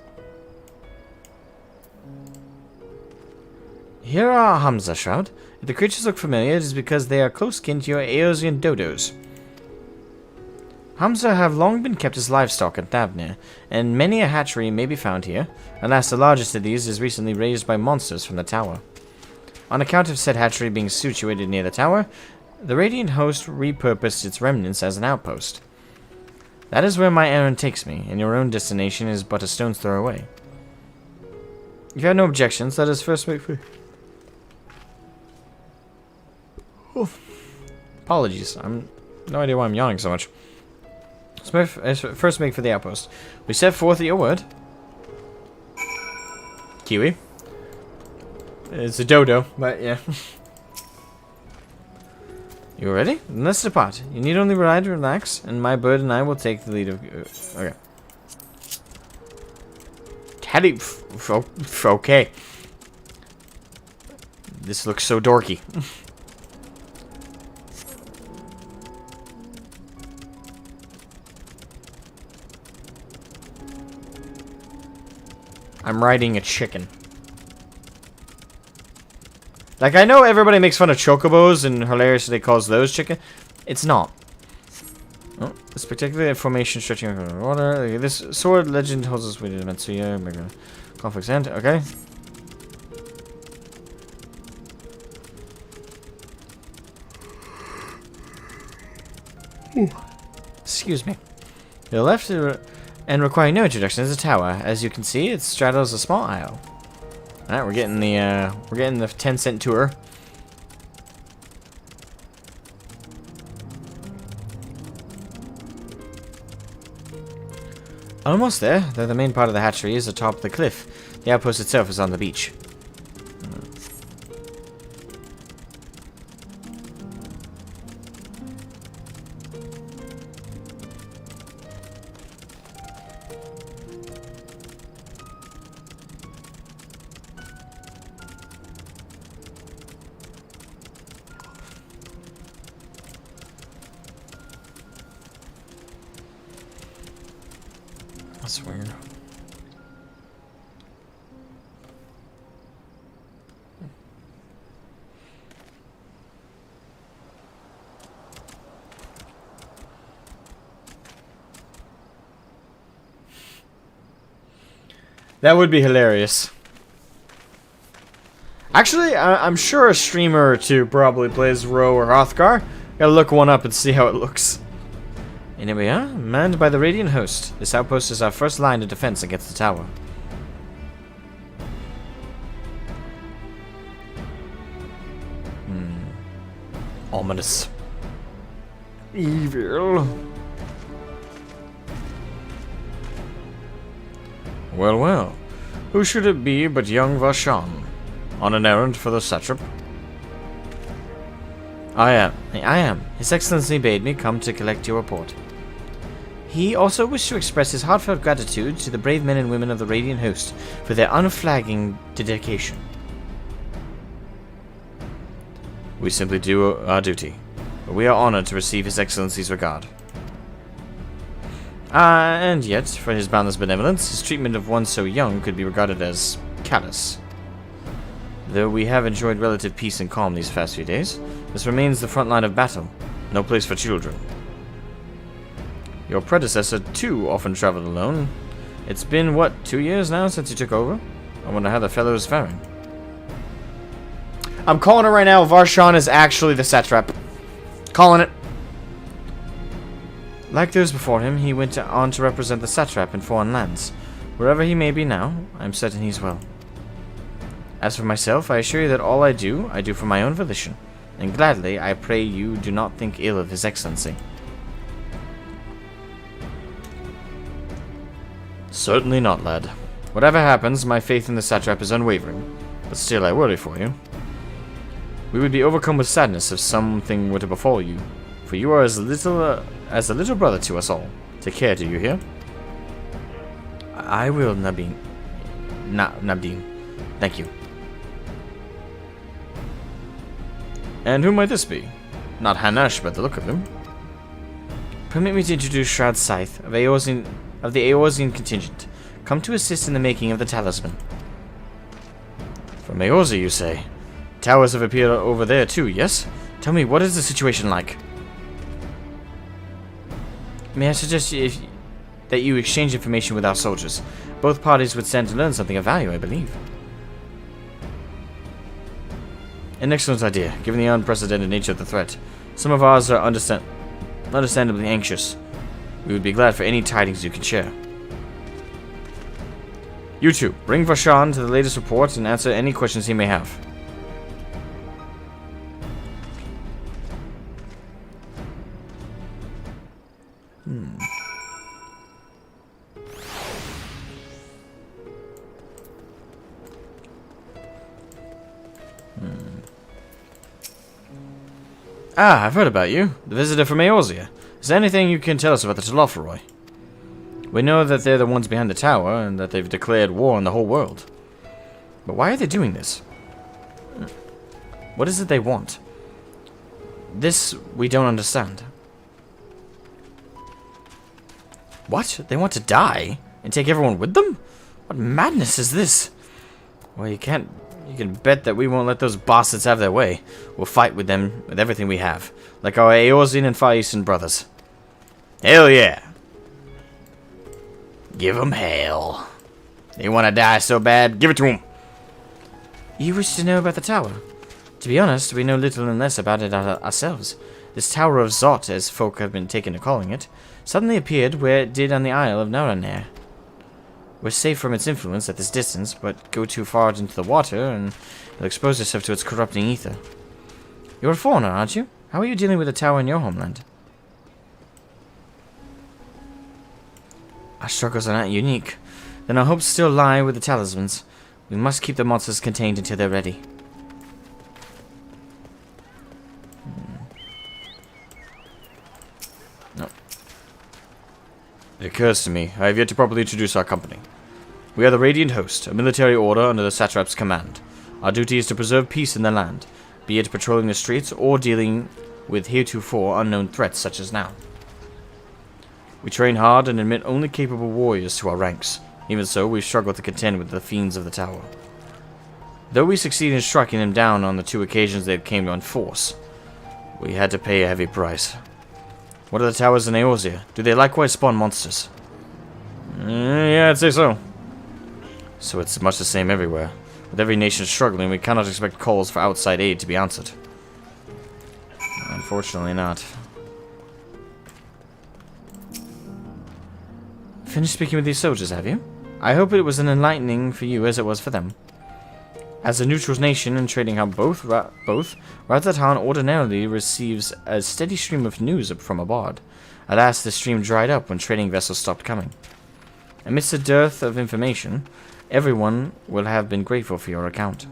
Here are Hamza Shroud. If the creatures look familiar, it is because they are close kin to your Eosian dodos. Hamza have long been kept as livestock at Thavnir, and many a hatchery may be found here. Alas, the largest of these is recently raised by monsters from the tower. On account of said hatchery being situated near the tower, the Radiant Host repurposed its remnants as an outpost. That is where my errand takes me, and your own destination is but a stone's throw away. If you have no objections, let us first make for... Oh. Apologies, I'm no idea why I'm yawning so much. Let's first make for the outpost. We set forth at your word. Kiwi. It's a dodo, but yeah. You ready? Then let's depart. You need only ride and relax, and my bird and I will take the lead of... okay. Teddy... okay. This looks so dorky. I'm riding a chicken. Like, I know everybody makes fun of chocobos and hilariously calls those chicken. It's not. Oh, this particular formation stretching over the water. This sword legend holds us with Matsuya. Conflicts end. Okay. Ooh. Excuse me. To the left and requiring no introduction is a tower. As you can see, it straddles a small isle. Alright, we're getting the 10-cent tour. Almost there, though the main part of the hatchery is atop the cliff. The outpost itself is on the beach. That's weird. That would be hilarious. Actually, I'm sure a streamer or two probably plays Ro or Hrothgar. Gotta look one up and see how it looks. And here we are, manned by the Radiant Host. This outpost is our first line of defense against the tower. Ominous. Evil. Well, well. Who should it be but young Vashan? On an errand for the satrap? I am. His Excellency bade me come to collect your report. He also wished to express his heartfelt gratitude to the brave men and women of the Radiant Host for their unflagging dedication. We simply do our duty, but we are honored to receive His Excellency's regard. And yet, for his boundless benevolence, his treatment of one so young could be regarded as callous. Though we have enjoyed relative peace and calm these past few days, this remains the front line of battle, no place for children. Your predecessor, too, often traveled alone. It's been, what, 2 years now since you took over? I wonder how the fellow is faring. I'm calling it right now, Varshan is actually the satrap. Calling it. Like those before him, he went on to represent the satrap in foreign lands. Wherever he may be now, I am certain he's well. As for myself, I assure you that all I do for my own volition, and gladly I pray you do not think ill of His Excellency. Certainly not, lad. Whatever happens, my faith in the satrap is unwavering, but still I worry for you. We would be overcome with sadness if something were to befall you, for you are as a little brother to us all. Take care, do you hear? I will, Nabdeen. Thank you. And who might this be? Not Hanash, by the look of him. Permit me to introduce Shroud Scythe of the Eorzean contingent. come to assist in the making of the talisman. From Eorzea, you say? Towers have appeared over there too, yes? Tell me, what is the situation like? May I suggest that you exchange information with our soldiers? Both parties would stand to learn something of value, I believe. An excellent idea, given the unprecedented nature of the threat. Some of ours are understandably anxious. We would be glad for any tidings you can share. You two, bring Vashan to the latest report and answer any questions he may have. Ah, I've heard about you. The visitor from Eorzea. Is there anything you can tell us about the Talophoroi? We know that they're the ones behind the tower, and that they've declared war on the whole world. But why are they doing this? What is it they want? This we don't understand. What? They want to die? And take everyone with them? What madness is this? Well, you can bet that we won't let those bastards have their way. We'll fight with them with everything we have. Like our Eorzean and Far Eastern brothers. Hell yeah! Give them hell. They want to die so bad, give it to them! You wish to know about the tower? To be honest, we know little and less about it ourselves. This Tower of Zot, as folk have been taken to calling it, suddenly appeared where it did on the Isle of Naranir. We're safe from its influence at this distance, but go too far into the water and you'll expose yourself to its corrupting ether. You're a foreigner, aren't you? How are you dealing with the tower in your homeland? Our struggles are not unique. Then our hopes still lie with the talismans. We must keep the monsters contained until they're ready. No. It occurs to me, I have yet to properly introduce our company. We are the Radiant Host, a military order under the Satrap's command. Our duty is to preserve peace in the land, be it patrolling the streets or dealing with heretofore unknown threats such as now. We train hard and admit only capable warriors to our ranks. Even so, we struggle to contend with the fiends of the tower. Though we succeeded in striking them down on the 2 occasions they came on force, we had to pay a heavy price. What are the towers in Eorzea? Do they likewise spawn monsters? Yeah, I'd say so. So it's much the same everywhere. With every nation struggling, we cannot expect calls for outside aid to be answered. Unfortunately not. Finished speaking with these soldiers, have you? I hope it was as enlightening for you as it was for them. As a neutral nation and trading hub both, Radz-at-Han ordinarily receives a steady stream of news from abroad. Alas, the stream dried up when trading vessels stopped coming. Amidst a dearth of information, everyone will have been grateful for your account.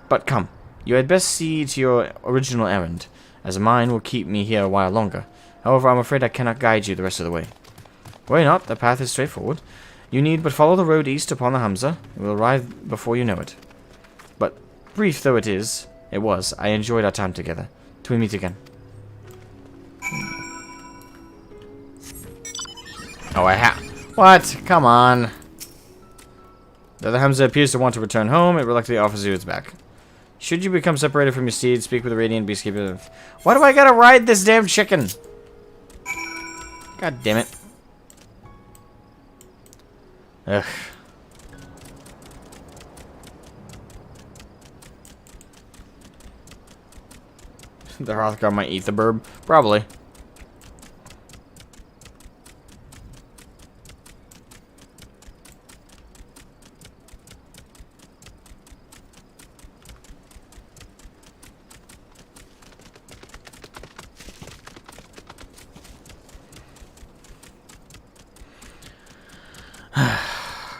But come, you had best see to your original errand, as mine will keep me here a while longer. However, I'm afraid I cannot guide you the rest of the way. Worry not, the path is straightforward. You need but follow the road east upon the Hamza. It will arrive before you know it. But, brief though it was, I enjoyed our time together. Till we meet again. Oh, what? Come on. Though the Hamza appears to want to return home, it reluctantly offers you its back. Should you become separated from your steed, speak with the Radiant Beastkeeper. Why do I gotta ride this damn chicken? God damn it. Ugh. The Hrothgar might eat the burb. Probably.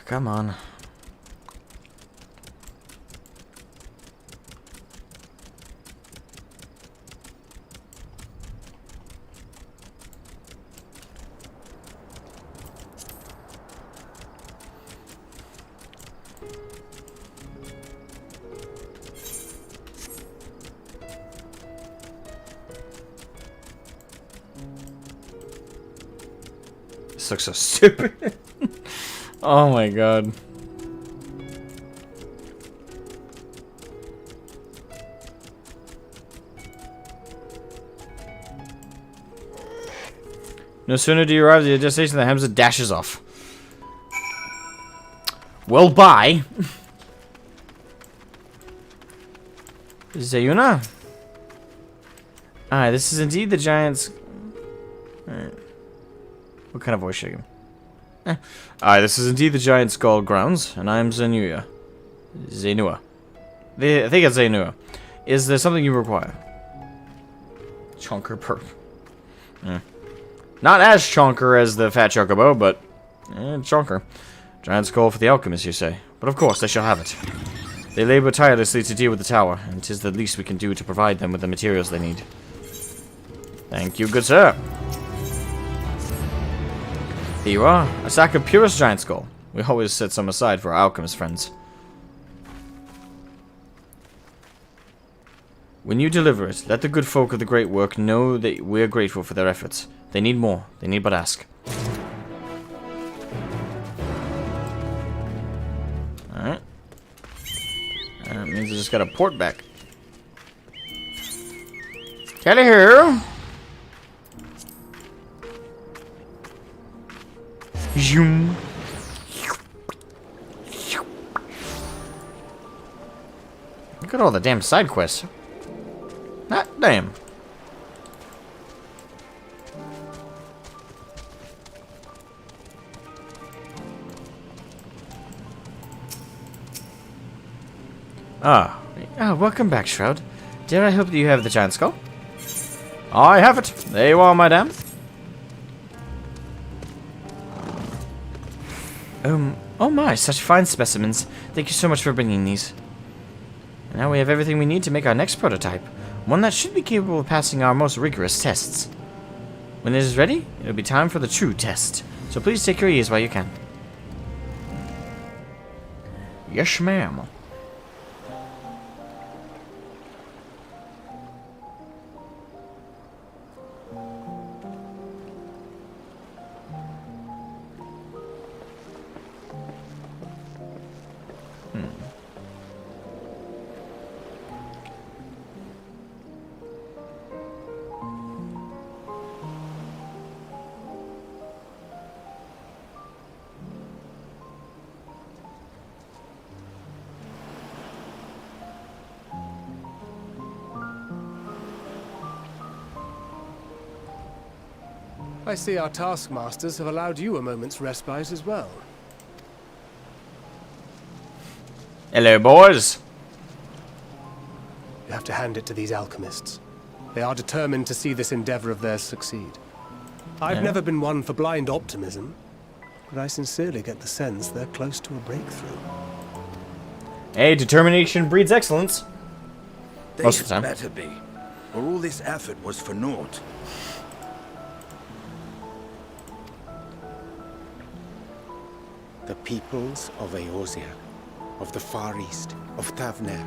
Come on. This looks so stupid. Oh my god. No sooner do you arrive at your destination than Hamza dashes off. Well, bye. Zayuna? This is indeed the giant's... What kind of voice should I give? This is indeed the giant skull grounds, and I am Zenua. Zenua. I think it's Zenua. Is there something you require? Chonker perk. Not as chonker as the fat chocobo, but chonker. Giant skull for the alchemists, you say? But of course, they shall have it. They labor tirelessly to deal with the tower, and 'tis the least we can do to provide them with the materials they need. Thank you, good sir. Here you are, a sack of purest giant skull. We always set some aside for our alchemist friends. When you deliver it, let the good folk of the great work know that we're grateful for their efforts. They need more, they need but ask. Alright. That means I just gotta port back. Kelly here. Zoom. Look at all the damn side quests. Ah, damn. Welcome back, Shroud. Dare I hope that you have the giant skull? I have it. There you are, madame. Oh my, such fine specimens. Thank you so much for bringing these. And now we have everything we need to make our next prototype. One that should be capable of passing our most rigorous tests. When it is ready, it'll be time for the true test. So please take your ease while you can. Yes, ma'am. I see our taskmasters have allowed you a moment's respite as well. Hello, boys. You have to hand it to these alchemists. They are determined to see this endeavor of theirs succeed. I've never been one for blind optimism, but I sincerely get the sense they're close to a breakthrough. Hey, determination breeds excellence. Most of the time. Better be, or all this effort was for naught. The peoples of Eorzea, of the Far East, of Thavner,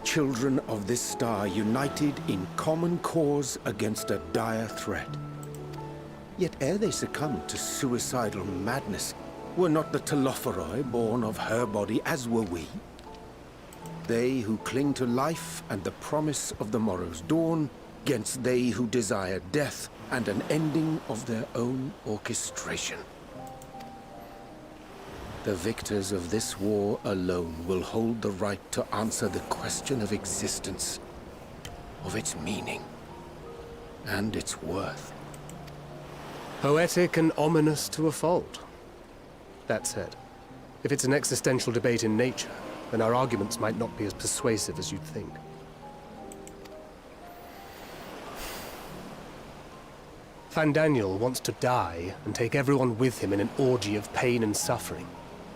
children of this star united in common cause against a dire threat. Yet ere they succumbed to suicidal madness, were not the Telophoroi born of her body as were we? They who cling to life and the promise of the morrow's dawn, against they who desire death and an ending of their own orchestration. The victors of this war alone will hold the right to answer the question of existence, of its meaning, and its worth. Poetic and ominous to a fault. That said, if it's an existential debate in nature, then our arguments might not be as persuasive as you'd think. Fandaniel wants to die and take everyone with him in an orgy of pain and suffering.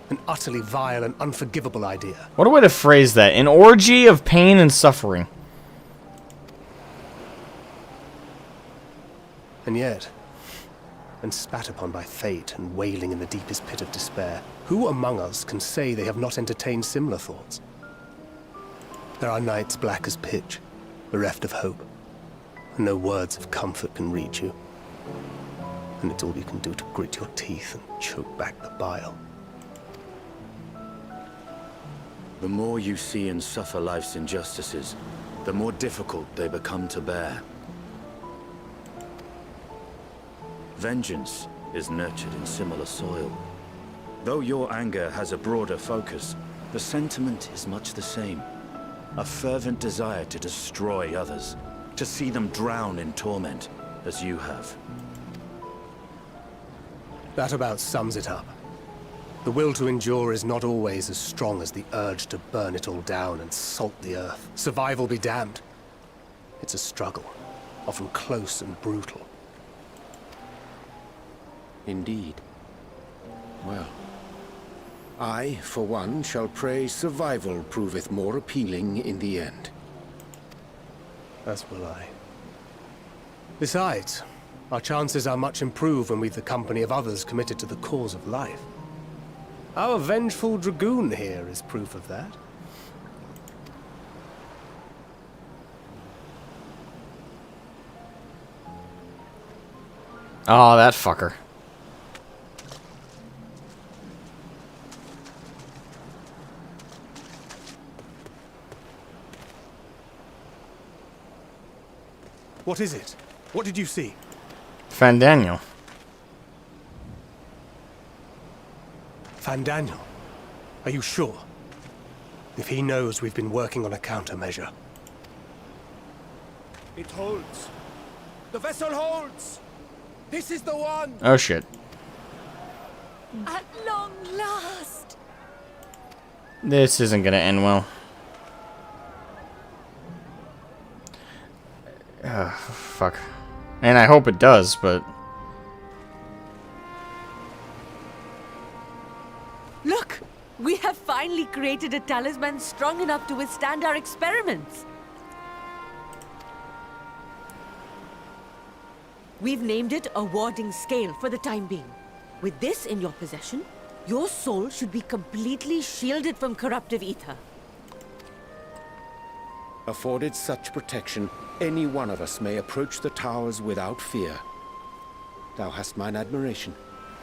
An utterly vile and unforgivable idea. What a way to phrase that. An orgy of pain and suffering. And yet, when spat upon by fate and wailing in the deepest pit of despair, who among us can say they have not entertained similar thoughts? There are nights black as pitch, bereft of hope, and no words of comfort can reach you. And it's all you can do to grit your teeth and choke back the bile. The more you see and suffer life's injustices, the more difficult they become to bear. Vengeance is nurtured in similar soil. Though your anger has a broader focus, the sentiment is much the same. A fervent desire to destroy others, to see them drown in torment, as you have. That about sums it up. The will to endure is not always as strong as the urge to burn it all down and salt the earth. Survival be damned. It's a struggle, often close and brutal. Indeed. Well, I, for one, shall pray survival proveth more appealing in the end. As will I. Besides, our chances are much improved when we've the company of others committed to the cause of life. Our vengeful dragoon here is proof of that. Oh, that fucker. What is it? What did you see? Fandaniel. Fandaniel? Are you sure? If he knows we've been working on a countermeasure. It holds. The vessel holds! This is the one! Oh shit. At long last! This isn't gonna end well. Fuck. And I hope it does, but... Look! We have finally created a talisman strong enough to withstand our experiments! We've named it a warding scale for the time being. With this in your possession, your soul should be completely shielded from corruptive ether. Afforded such protection, any one of us may approach the towers without fear. Thou hast mine admiration.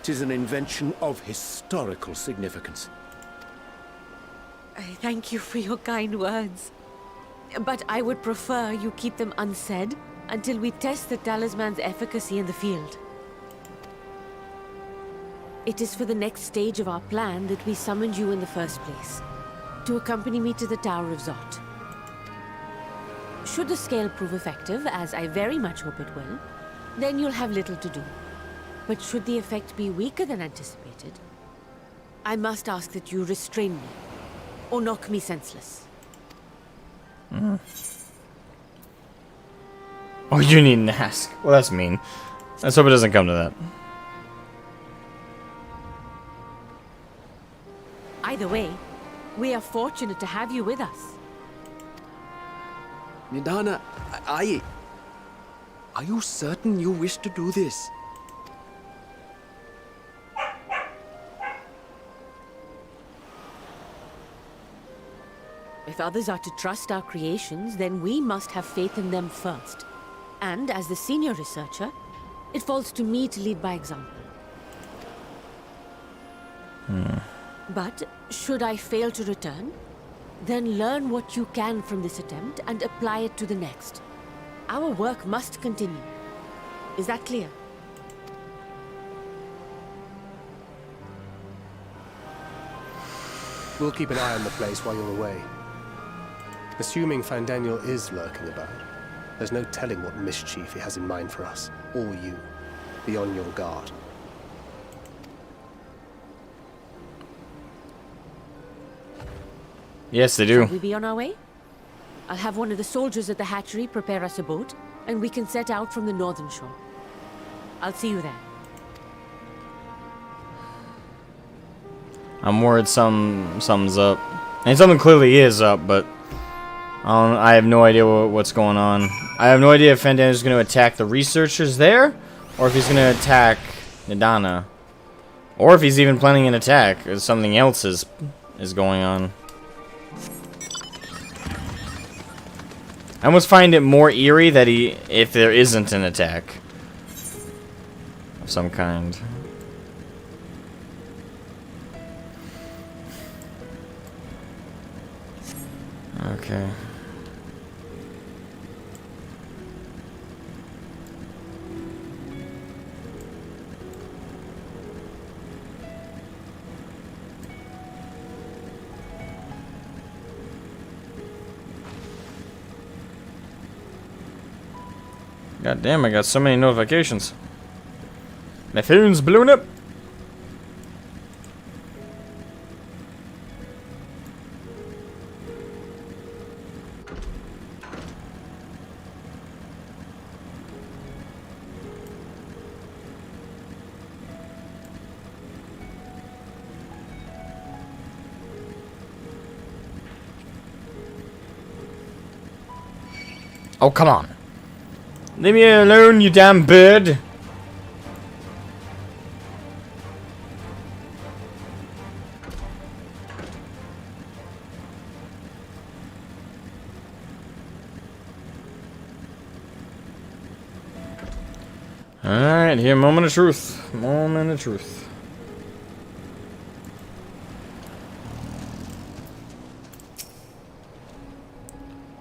'Tis an invention of historical significance. I thank you for your kind words. But I would prefer you keep them unsaid until we test the talisman's efficacy in the field. It is for the next stage of our plan that we summoned you in the first place, to accompany me to the Tower of Zot. Should the scale prove effective, as I very much hope it will, then you'll have little to do. But should the effect be weaker than anticipated, I must ask that you restrain me, or knock me senseless. Oh, you needn't ask. Well, that's mean. Let's hope it doesn't come to that. Either way, we are fortunate to have you with us. Nidana, are you certain you wish to do this? If others are to trust our creations, then we must have faith in them first. And as the senior researcher, it falls to me to lead by example. But should I fail to return, then learn what you can from this attempt and apply it to the next. Our work must continue. Is that clear? We'll keep an eye on the place while you're away. Assuming Fandaniel is lurking about, there's no telling what mischief he has in mind for us, or you. Be on your guard. Yes, they do. Shall we be on our way? I'll have one of the soldiers at the hatchery prepare us a boat, and we can set out from the northern shore. I'll see you there. I'm worried something's up. And something clearly is up, but I have no idea what's going on. I have no idea if Fandaniel is going to attack the researchers there, or if he's going to attack Nidana, or if he's even planning an attack. Or something else is going on. I almost find it more eerie that if there isn't an attack of some kind. Okay. God damn, I got so many notifications. My phone's blown up. Oh, come on. Leave me alone, you damn bird. Alright, here, moment of truth. Moment of truth.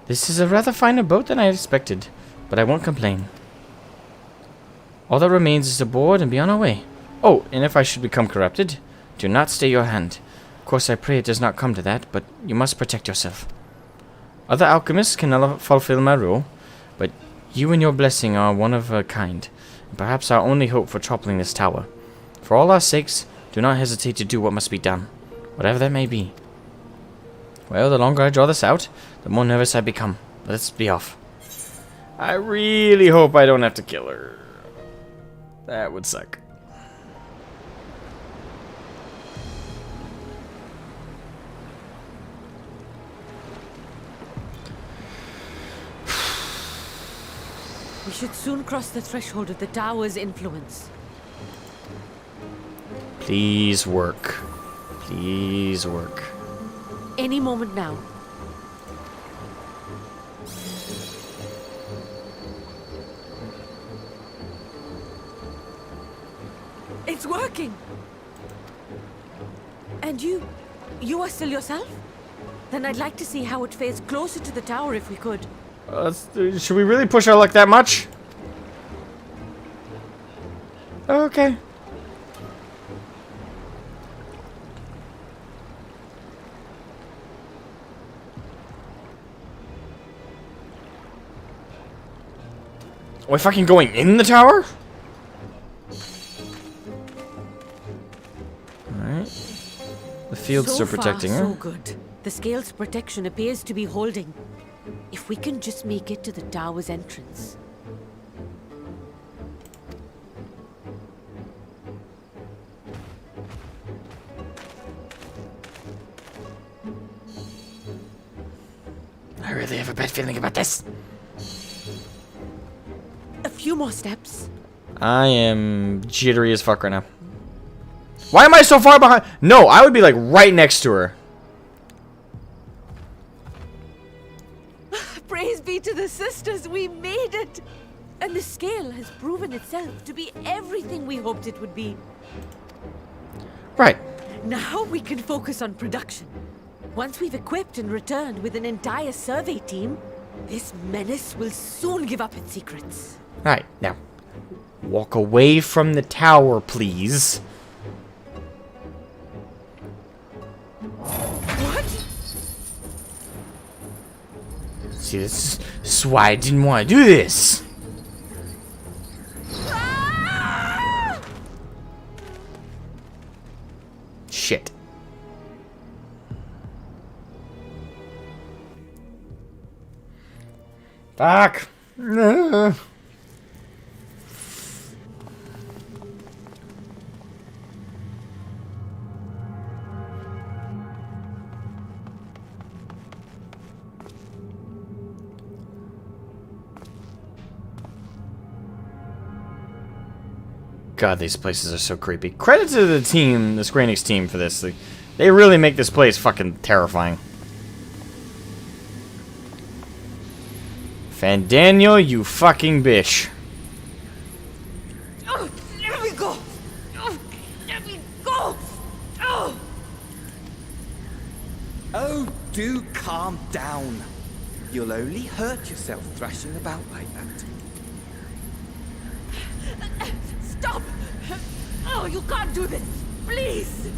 This is a rather finer boat than I expected, but I won't complain. All that remains is to board and be on our way. Oh, and if I should become corrupted, do not stay your hand. Of course, I pray it does not come to that, but you must protect yourself. Other alchemists can fulfill my role, but you and your blessing are one of a kind, and perhaps our only hope for toppling this tower. For all our sakes, do not hesitate to do what must be done, whatever that may be. Well, the longer I draw this out, the more nervous I become. Let's be off. I really hope I don't have to kill her. That would suck. We should soon cross the threshold of the tower's influence. Please work. Please work. Any moment now. It's working! And you are still yourself? Then I'd like to see how it fares closer to the tower if we could. Should we really push our luck that much? Okay. We're fucking going in the tower? Alright. The field's still protecting her. So good. The scale's protection appears to be holding. If we can just make it to the tower's entrance. I really have a bad feeling about this. A few more steps. I am jittery as fuck right now. Why am I so far behind? No, I would be like right next to her. Praise be to the sisters, we made it! And the scale has proven itself to be everything we hoped it would be. Right. Now we can focus on production. Once we've equipped and returned with an entire survey team, this menace will soon give up its secrets. Alright, now. Walk away from the tower, please. What? See, this is why I didn't want to do this. Shit. Fuck. God, these places are so creepy. Credit to the team, the Square Enix team, for this. They really make this place fucking terrifying. Fandaniel, you fucking bitch. Oh, there we go! Oh, there we go! Oh! Oh, do calm down. You'll only hurt yourself thrashing about like that. Stop! Oh, you can't do this! Please!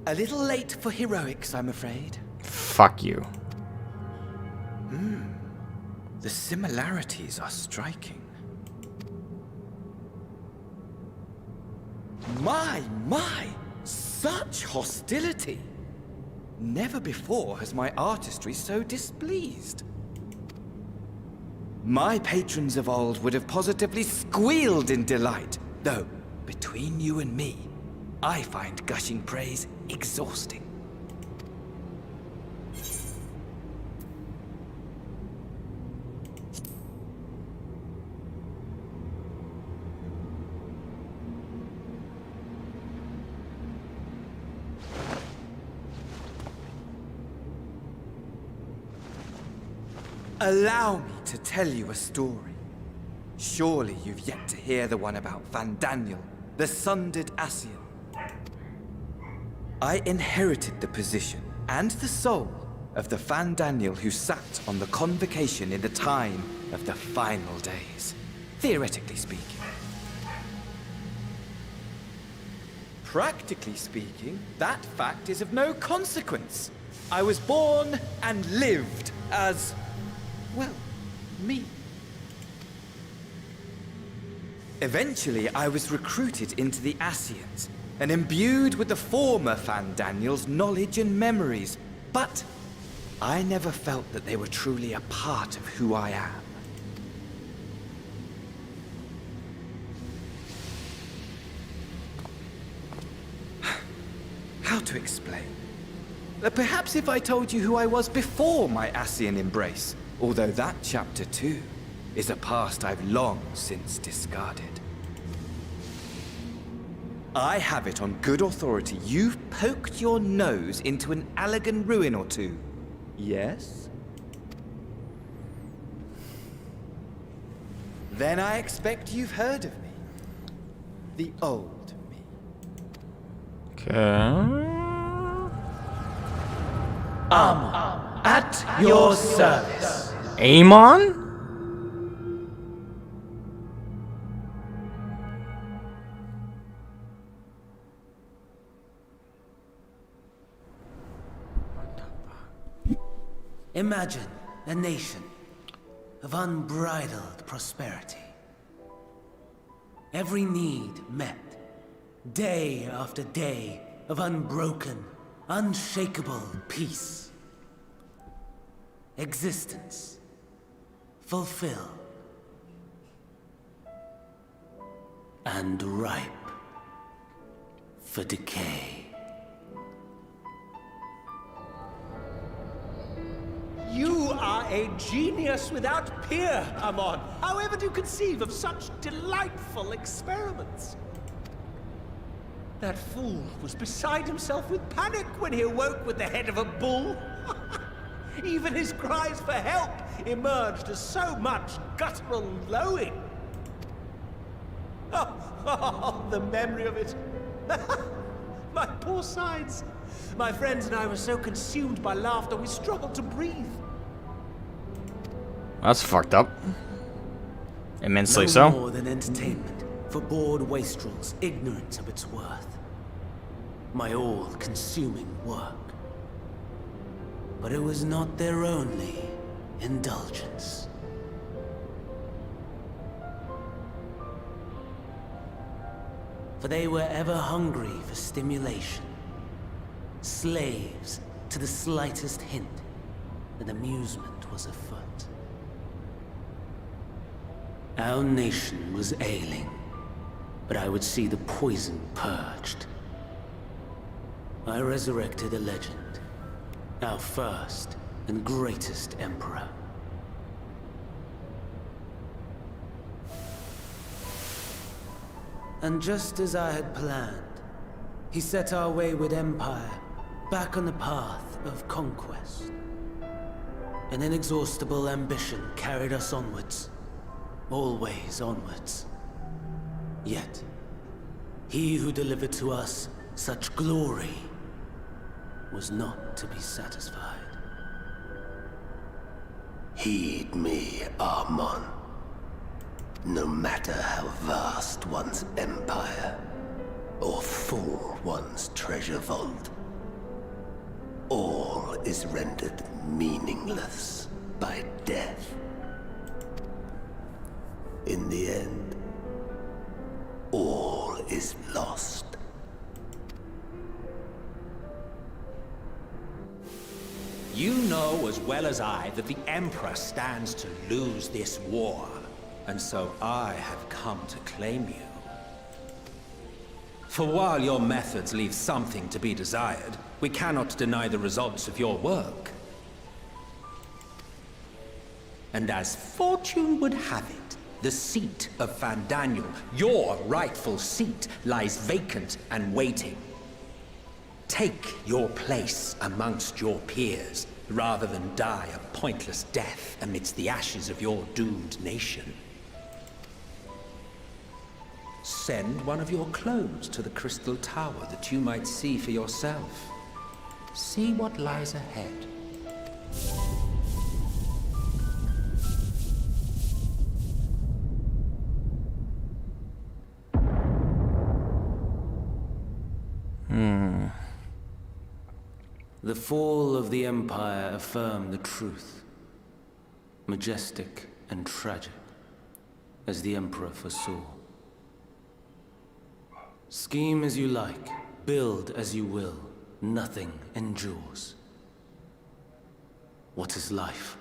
A little late for heroics, I'm afraid. Fuck you. The similarities are striking. My! Such hostility! Never before has my artistry so displeased. My patrons of old would have positively squealed in delight, though, between you and me, I find gushing praise exhausting. Allow me to tell you a story. Surely you've yet to hear the one about Fandaniel, the sundered Ascian. I inherited the position and the soul of the Fandaniel who sat on the convocation in the time of the final days, theoretically speaking. Practically speaking, that fact is of no consequence. I was born and lived as, well, me. Eventually, I was recruited into the Ascians and imbued with the former Fandaniel's knowledge and memories, but I never felt that they were truly a part of who I am. How to explain? Perhaps if I told you who I was before my Ascian embrace, although that chapter too is a past I've long since discarded. I have it on good authority you've poked your nose into an Allagan ruin or two. Yes? Then I expect you've heard of me. The old me. Okay. At your service. Amon? Imagine a nation of unbridled prosperity. Every need met, day after day of unbroken, unshakable peace. Existence fulfilled and ripe for decay. You are a genius without peer, Amon. However do you conceive of such delightful experiments? That fool was beside himself with panic when he awoke with the head of a bull. Even his cries for help emerged as so much guttural lowing. Oh, the memory of it. My poor sides. My friends and I were so consumed by laughter we struggled to breathe. That's fucked up. Immensely No so. more than entertainment for bored wastrels ignorant of its worth. My all-consuming work. But it was not their only indulgence. For they were ever hungry for stimulation. Slaves to the slightest hint that amusement was afoot. Our nation was ailing, but I would see the poison purged. I resurrected a legend, our first and greatest emperor. And just as I had planned, he set our wayward empire back on the path of conquest. An inexhaustible ambition carried us onwards, always onwards. Yet, he who delivered to us such glory was not to be satisfied. Heed me, Amon. No matter how vast one's empire, or full one's treasure vault, all is rendered meaningless by death. In the end, all is lost. You know as well as I that the Emperor stands to lose this war, and so I have come to claim you. For while your methods leave something to be desired, we cannot deny the results of your work. And as fortune would have it, the seat of Fandaniel, your rightful seat, lies vacant and waiting. Take your place amongst your peers, rather than die a pointless death amidst the ashes of your doomed nation. Send one of your clones to the Crystal Tower that you might see for yourself. See what lies ahead. The fall of the Empire affirmed the truth. Majestic and tragic, as the Emperor foresaw. Scheme as you like, build as you will, nothing endures. What is life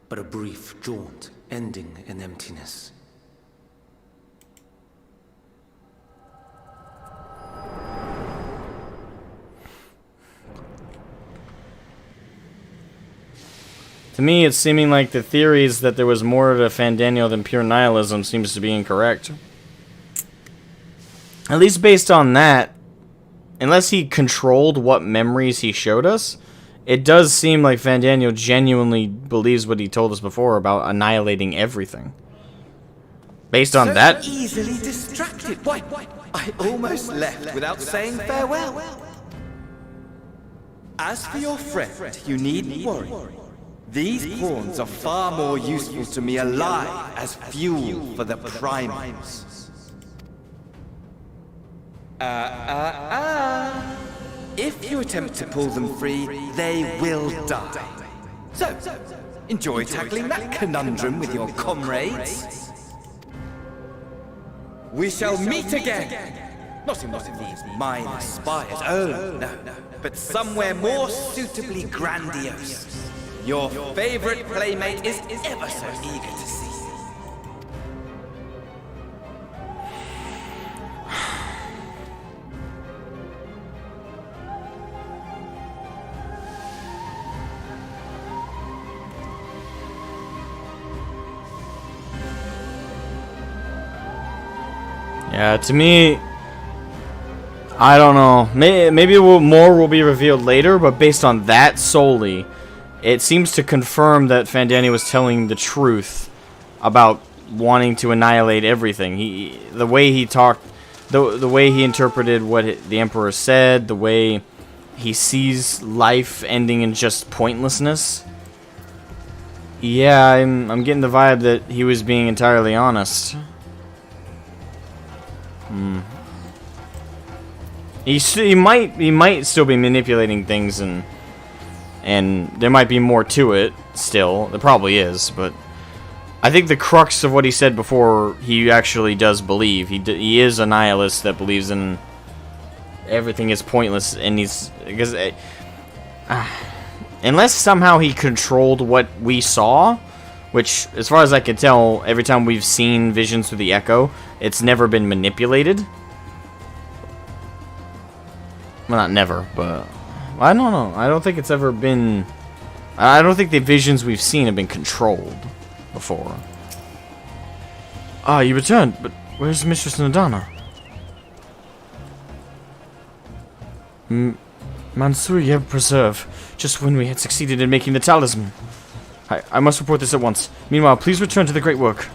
but a brief jaunt ending in emptiness? To me, it's seeming like the theories that there was more to Fandaniel than pure nihilism seems to be incorrect. At least based on that, unless he controlled what memories he showed us, it does seem like Fandaniel genuinely believes what he told us before about annihilating everything. Based on that... easily distracted. Why, I almost left without saying farewell. As for your friend, you needn't worry. These pawns are far more useful to me alive as fuel for the primals. If you attempt to pull them free, they will die. So, enjoy tackling that conundrum with your comrades. We shall meet again! Not in one of these minor spires, oh no, but somewhere more suitably grandiose. Your favorite playmate is ever so eager to see. Yeah, to me, I don't know. Maybe more will be revealed later, but based on that solely, it seems to confirm that Fandaniel was telling the truth about wanting to annihilate everything. The way he talked, the way he interpreted what the Emperor said, the way he sees life ending in just pointlessness. Yeah, I'm getting the vibe that he was being entirely honest. He might still be manipulating things, and there might be more to it still. There probably is, but I think the crux of what he said before, he actually does believe. He is a nihilist that believes in everything is pointless, and because unless somehow he controlled what we saw, which, as far as I can tell, every time we've seen visions through the Echo, it's never been manipulated. Well, not never, but I don't know. I don't think it's ever been... I don't think the visions we've seen have been controlled before. Ah, you returned, but where's Mistress Nadana? Mansuria Preserve, just when we had succeeded in making the talisman. I must report this at once. Meanwhile, please return to the great work.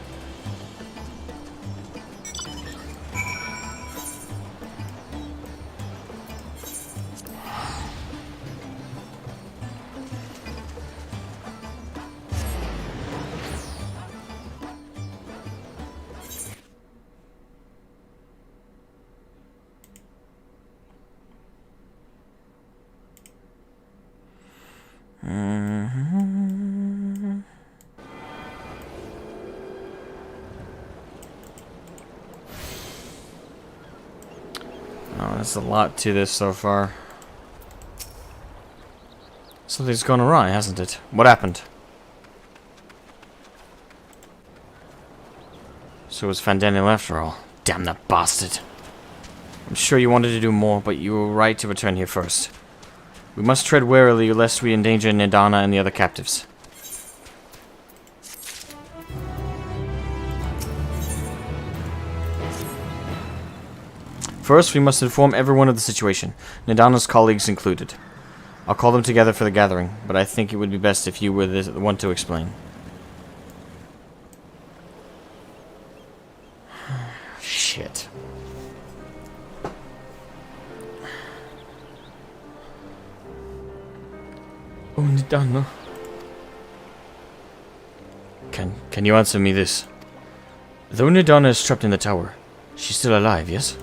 Oh, there's a lot to this so far. Something's gone awry, hasn't it? What happened? So it was Fandaniel after all. Damn that bastard. I'm sure you wanted to do more, but you were right to return here first. We must tread warily lest we endanger Nidana and the other captives. First, we must inform everyone of the situation, Nidana's colleagues included. I'll call them together for the gathering, but I think it would be best if you were the one to explain. Shit. Oh, Nidana. Can you answer me this? Though Nidana is trapped in the tower, she's still alive, yes?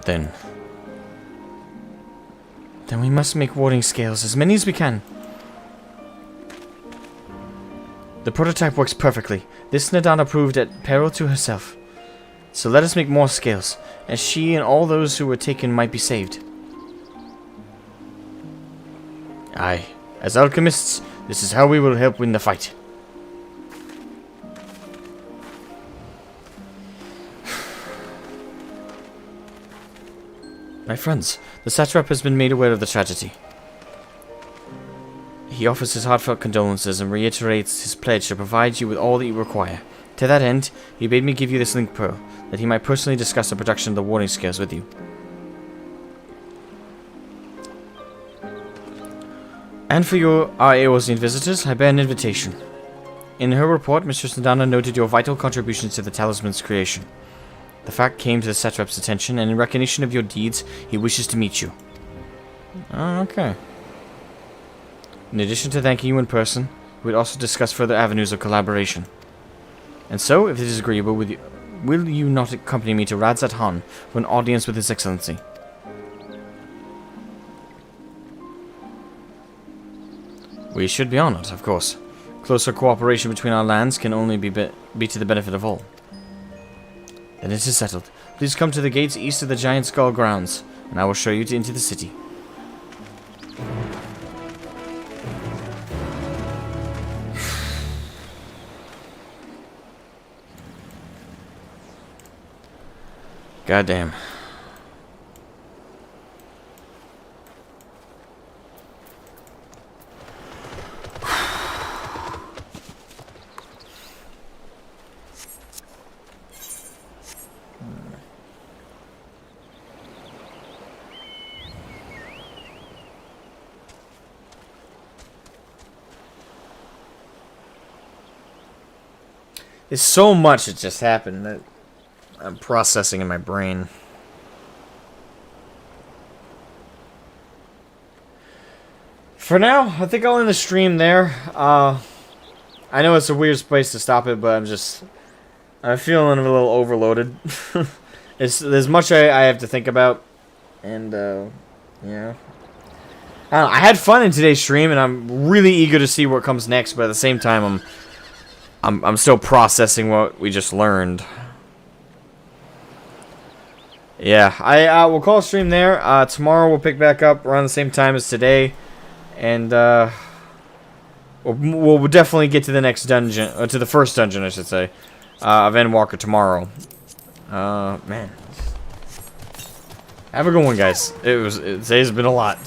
Then we must make warding scales, as many as we can. The prototype works perfectly. This Nidana proved at peril to herself. So let us make more scales, as she and all those who were taken might be saved. Aye, as alchemists, this is how we will help win the fight. My friends, the satrap has been made aware of the tragedy. He offers his heartfelt condolences and reiterates his pledge to provide you with all that you require. To that end, he bade me give you this link pearl, that he might personally discuss the production of the warding scales with you. And for our Eorzean visitors, I bear an invitation. In her report, Mistress Nidana noted your vital contributions to the talisman's creation. The fact came to the satrap's attention, and in recognition of your deeds, he wishes to meet you. Oh, okay. In addition to thanking you in person, we would also discuss further avenues of collaboration. And so, if it is agreeable with you, will you not accompany me to Radz-at-Han for an audience with His Excellency? We should be honored, of course. Closer cooperation between our lands can only be to the benefit of all. Then it is settled. Please come to the gates east of the Giant Skull grounds, and I will show you into the city. Goddamn. There's so much that just happened that I'm processing in my brain. For now, I think I'll end the stream there. I know it's a weird place to stop it, but I'm feeling a little overloaded. There's much I have to think about, and yeah. I don't know, I had fun in today's stream, and I'm really eager to see what comes next. But at the same time, I'm still processing what we just learned. Yeah, I will call a stream there. Tomorrow we'll pick back up around the same time as today, and we'll definitely get to the next dungeon, or to the first dungeon, I should say, of Endwalker tomorrow. Man, have a good one, guys. Today's been a lot.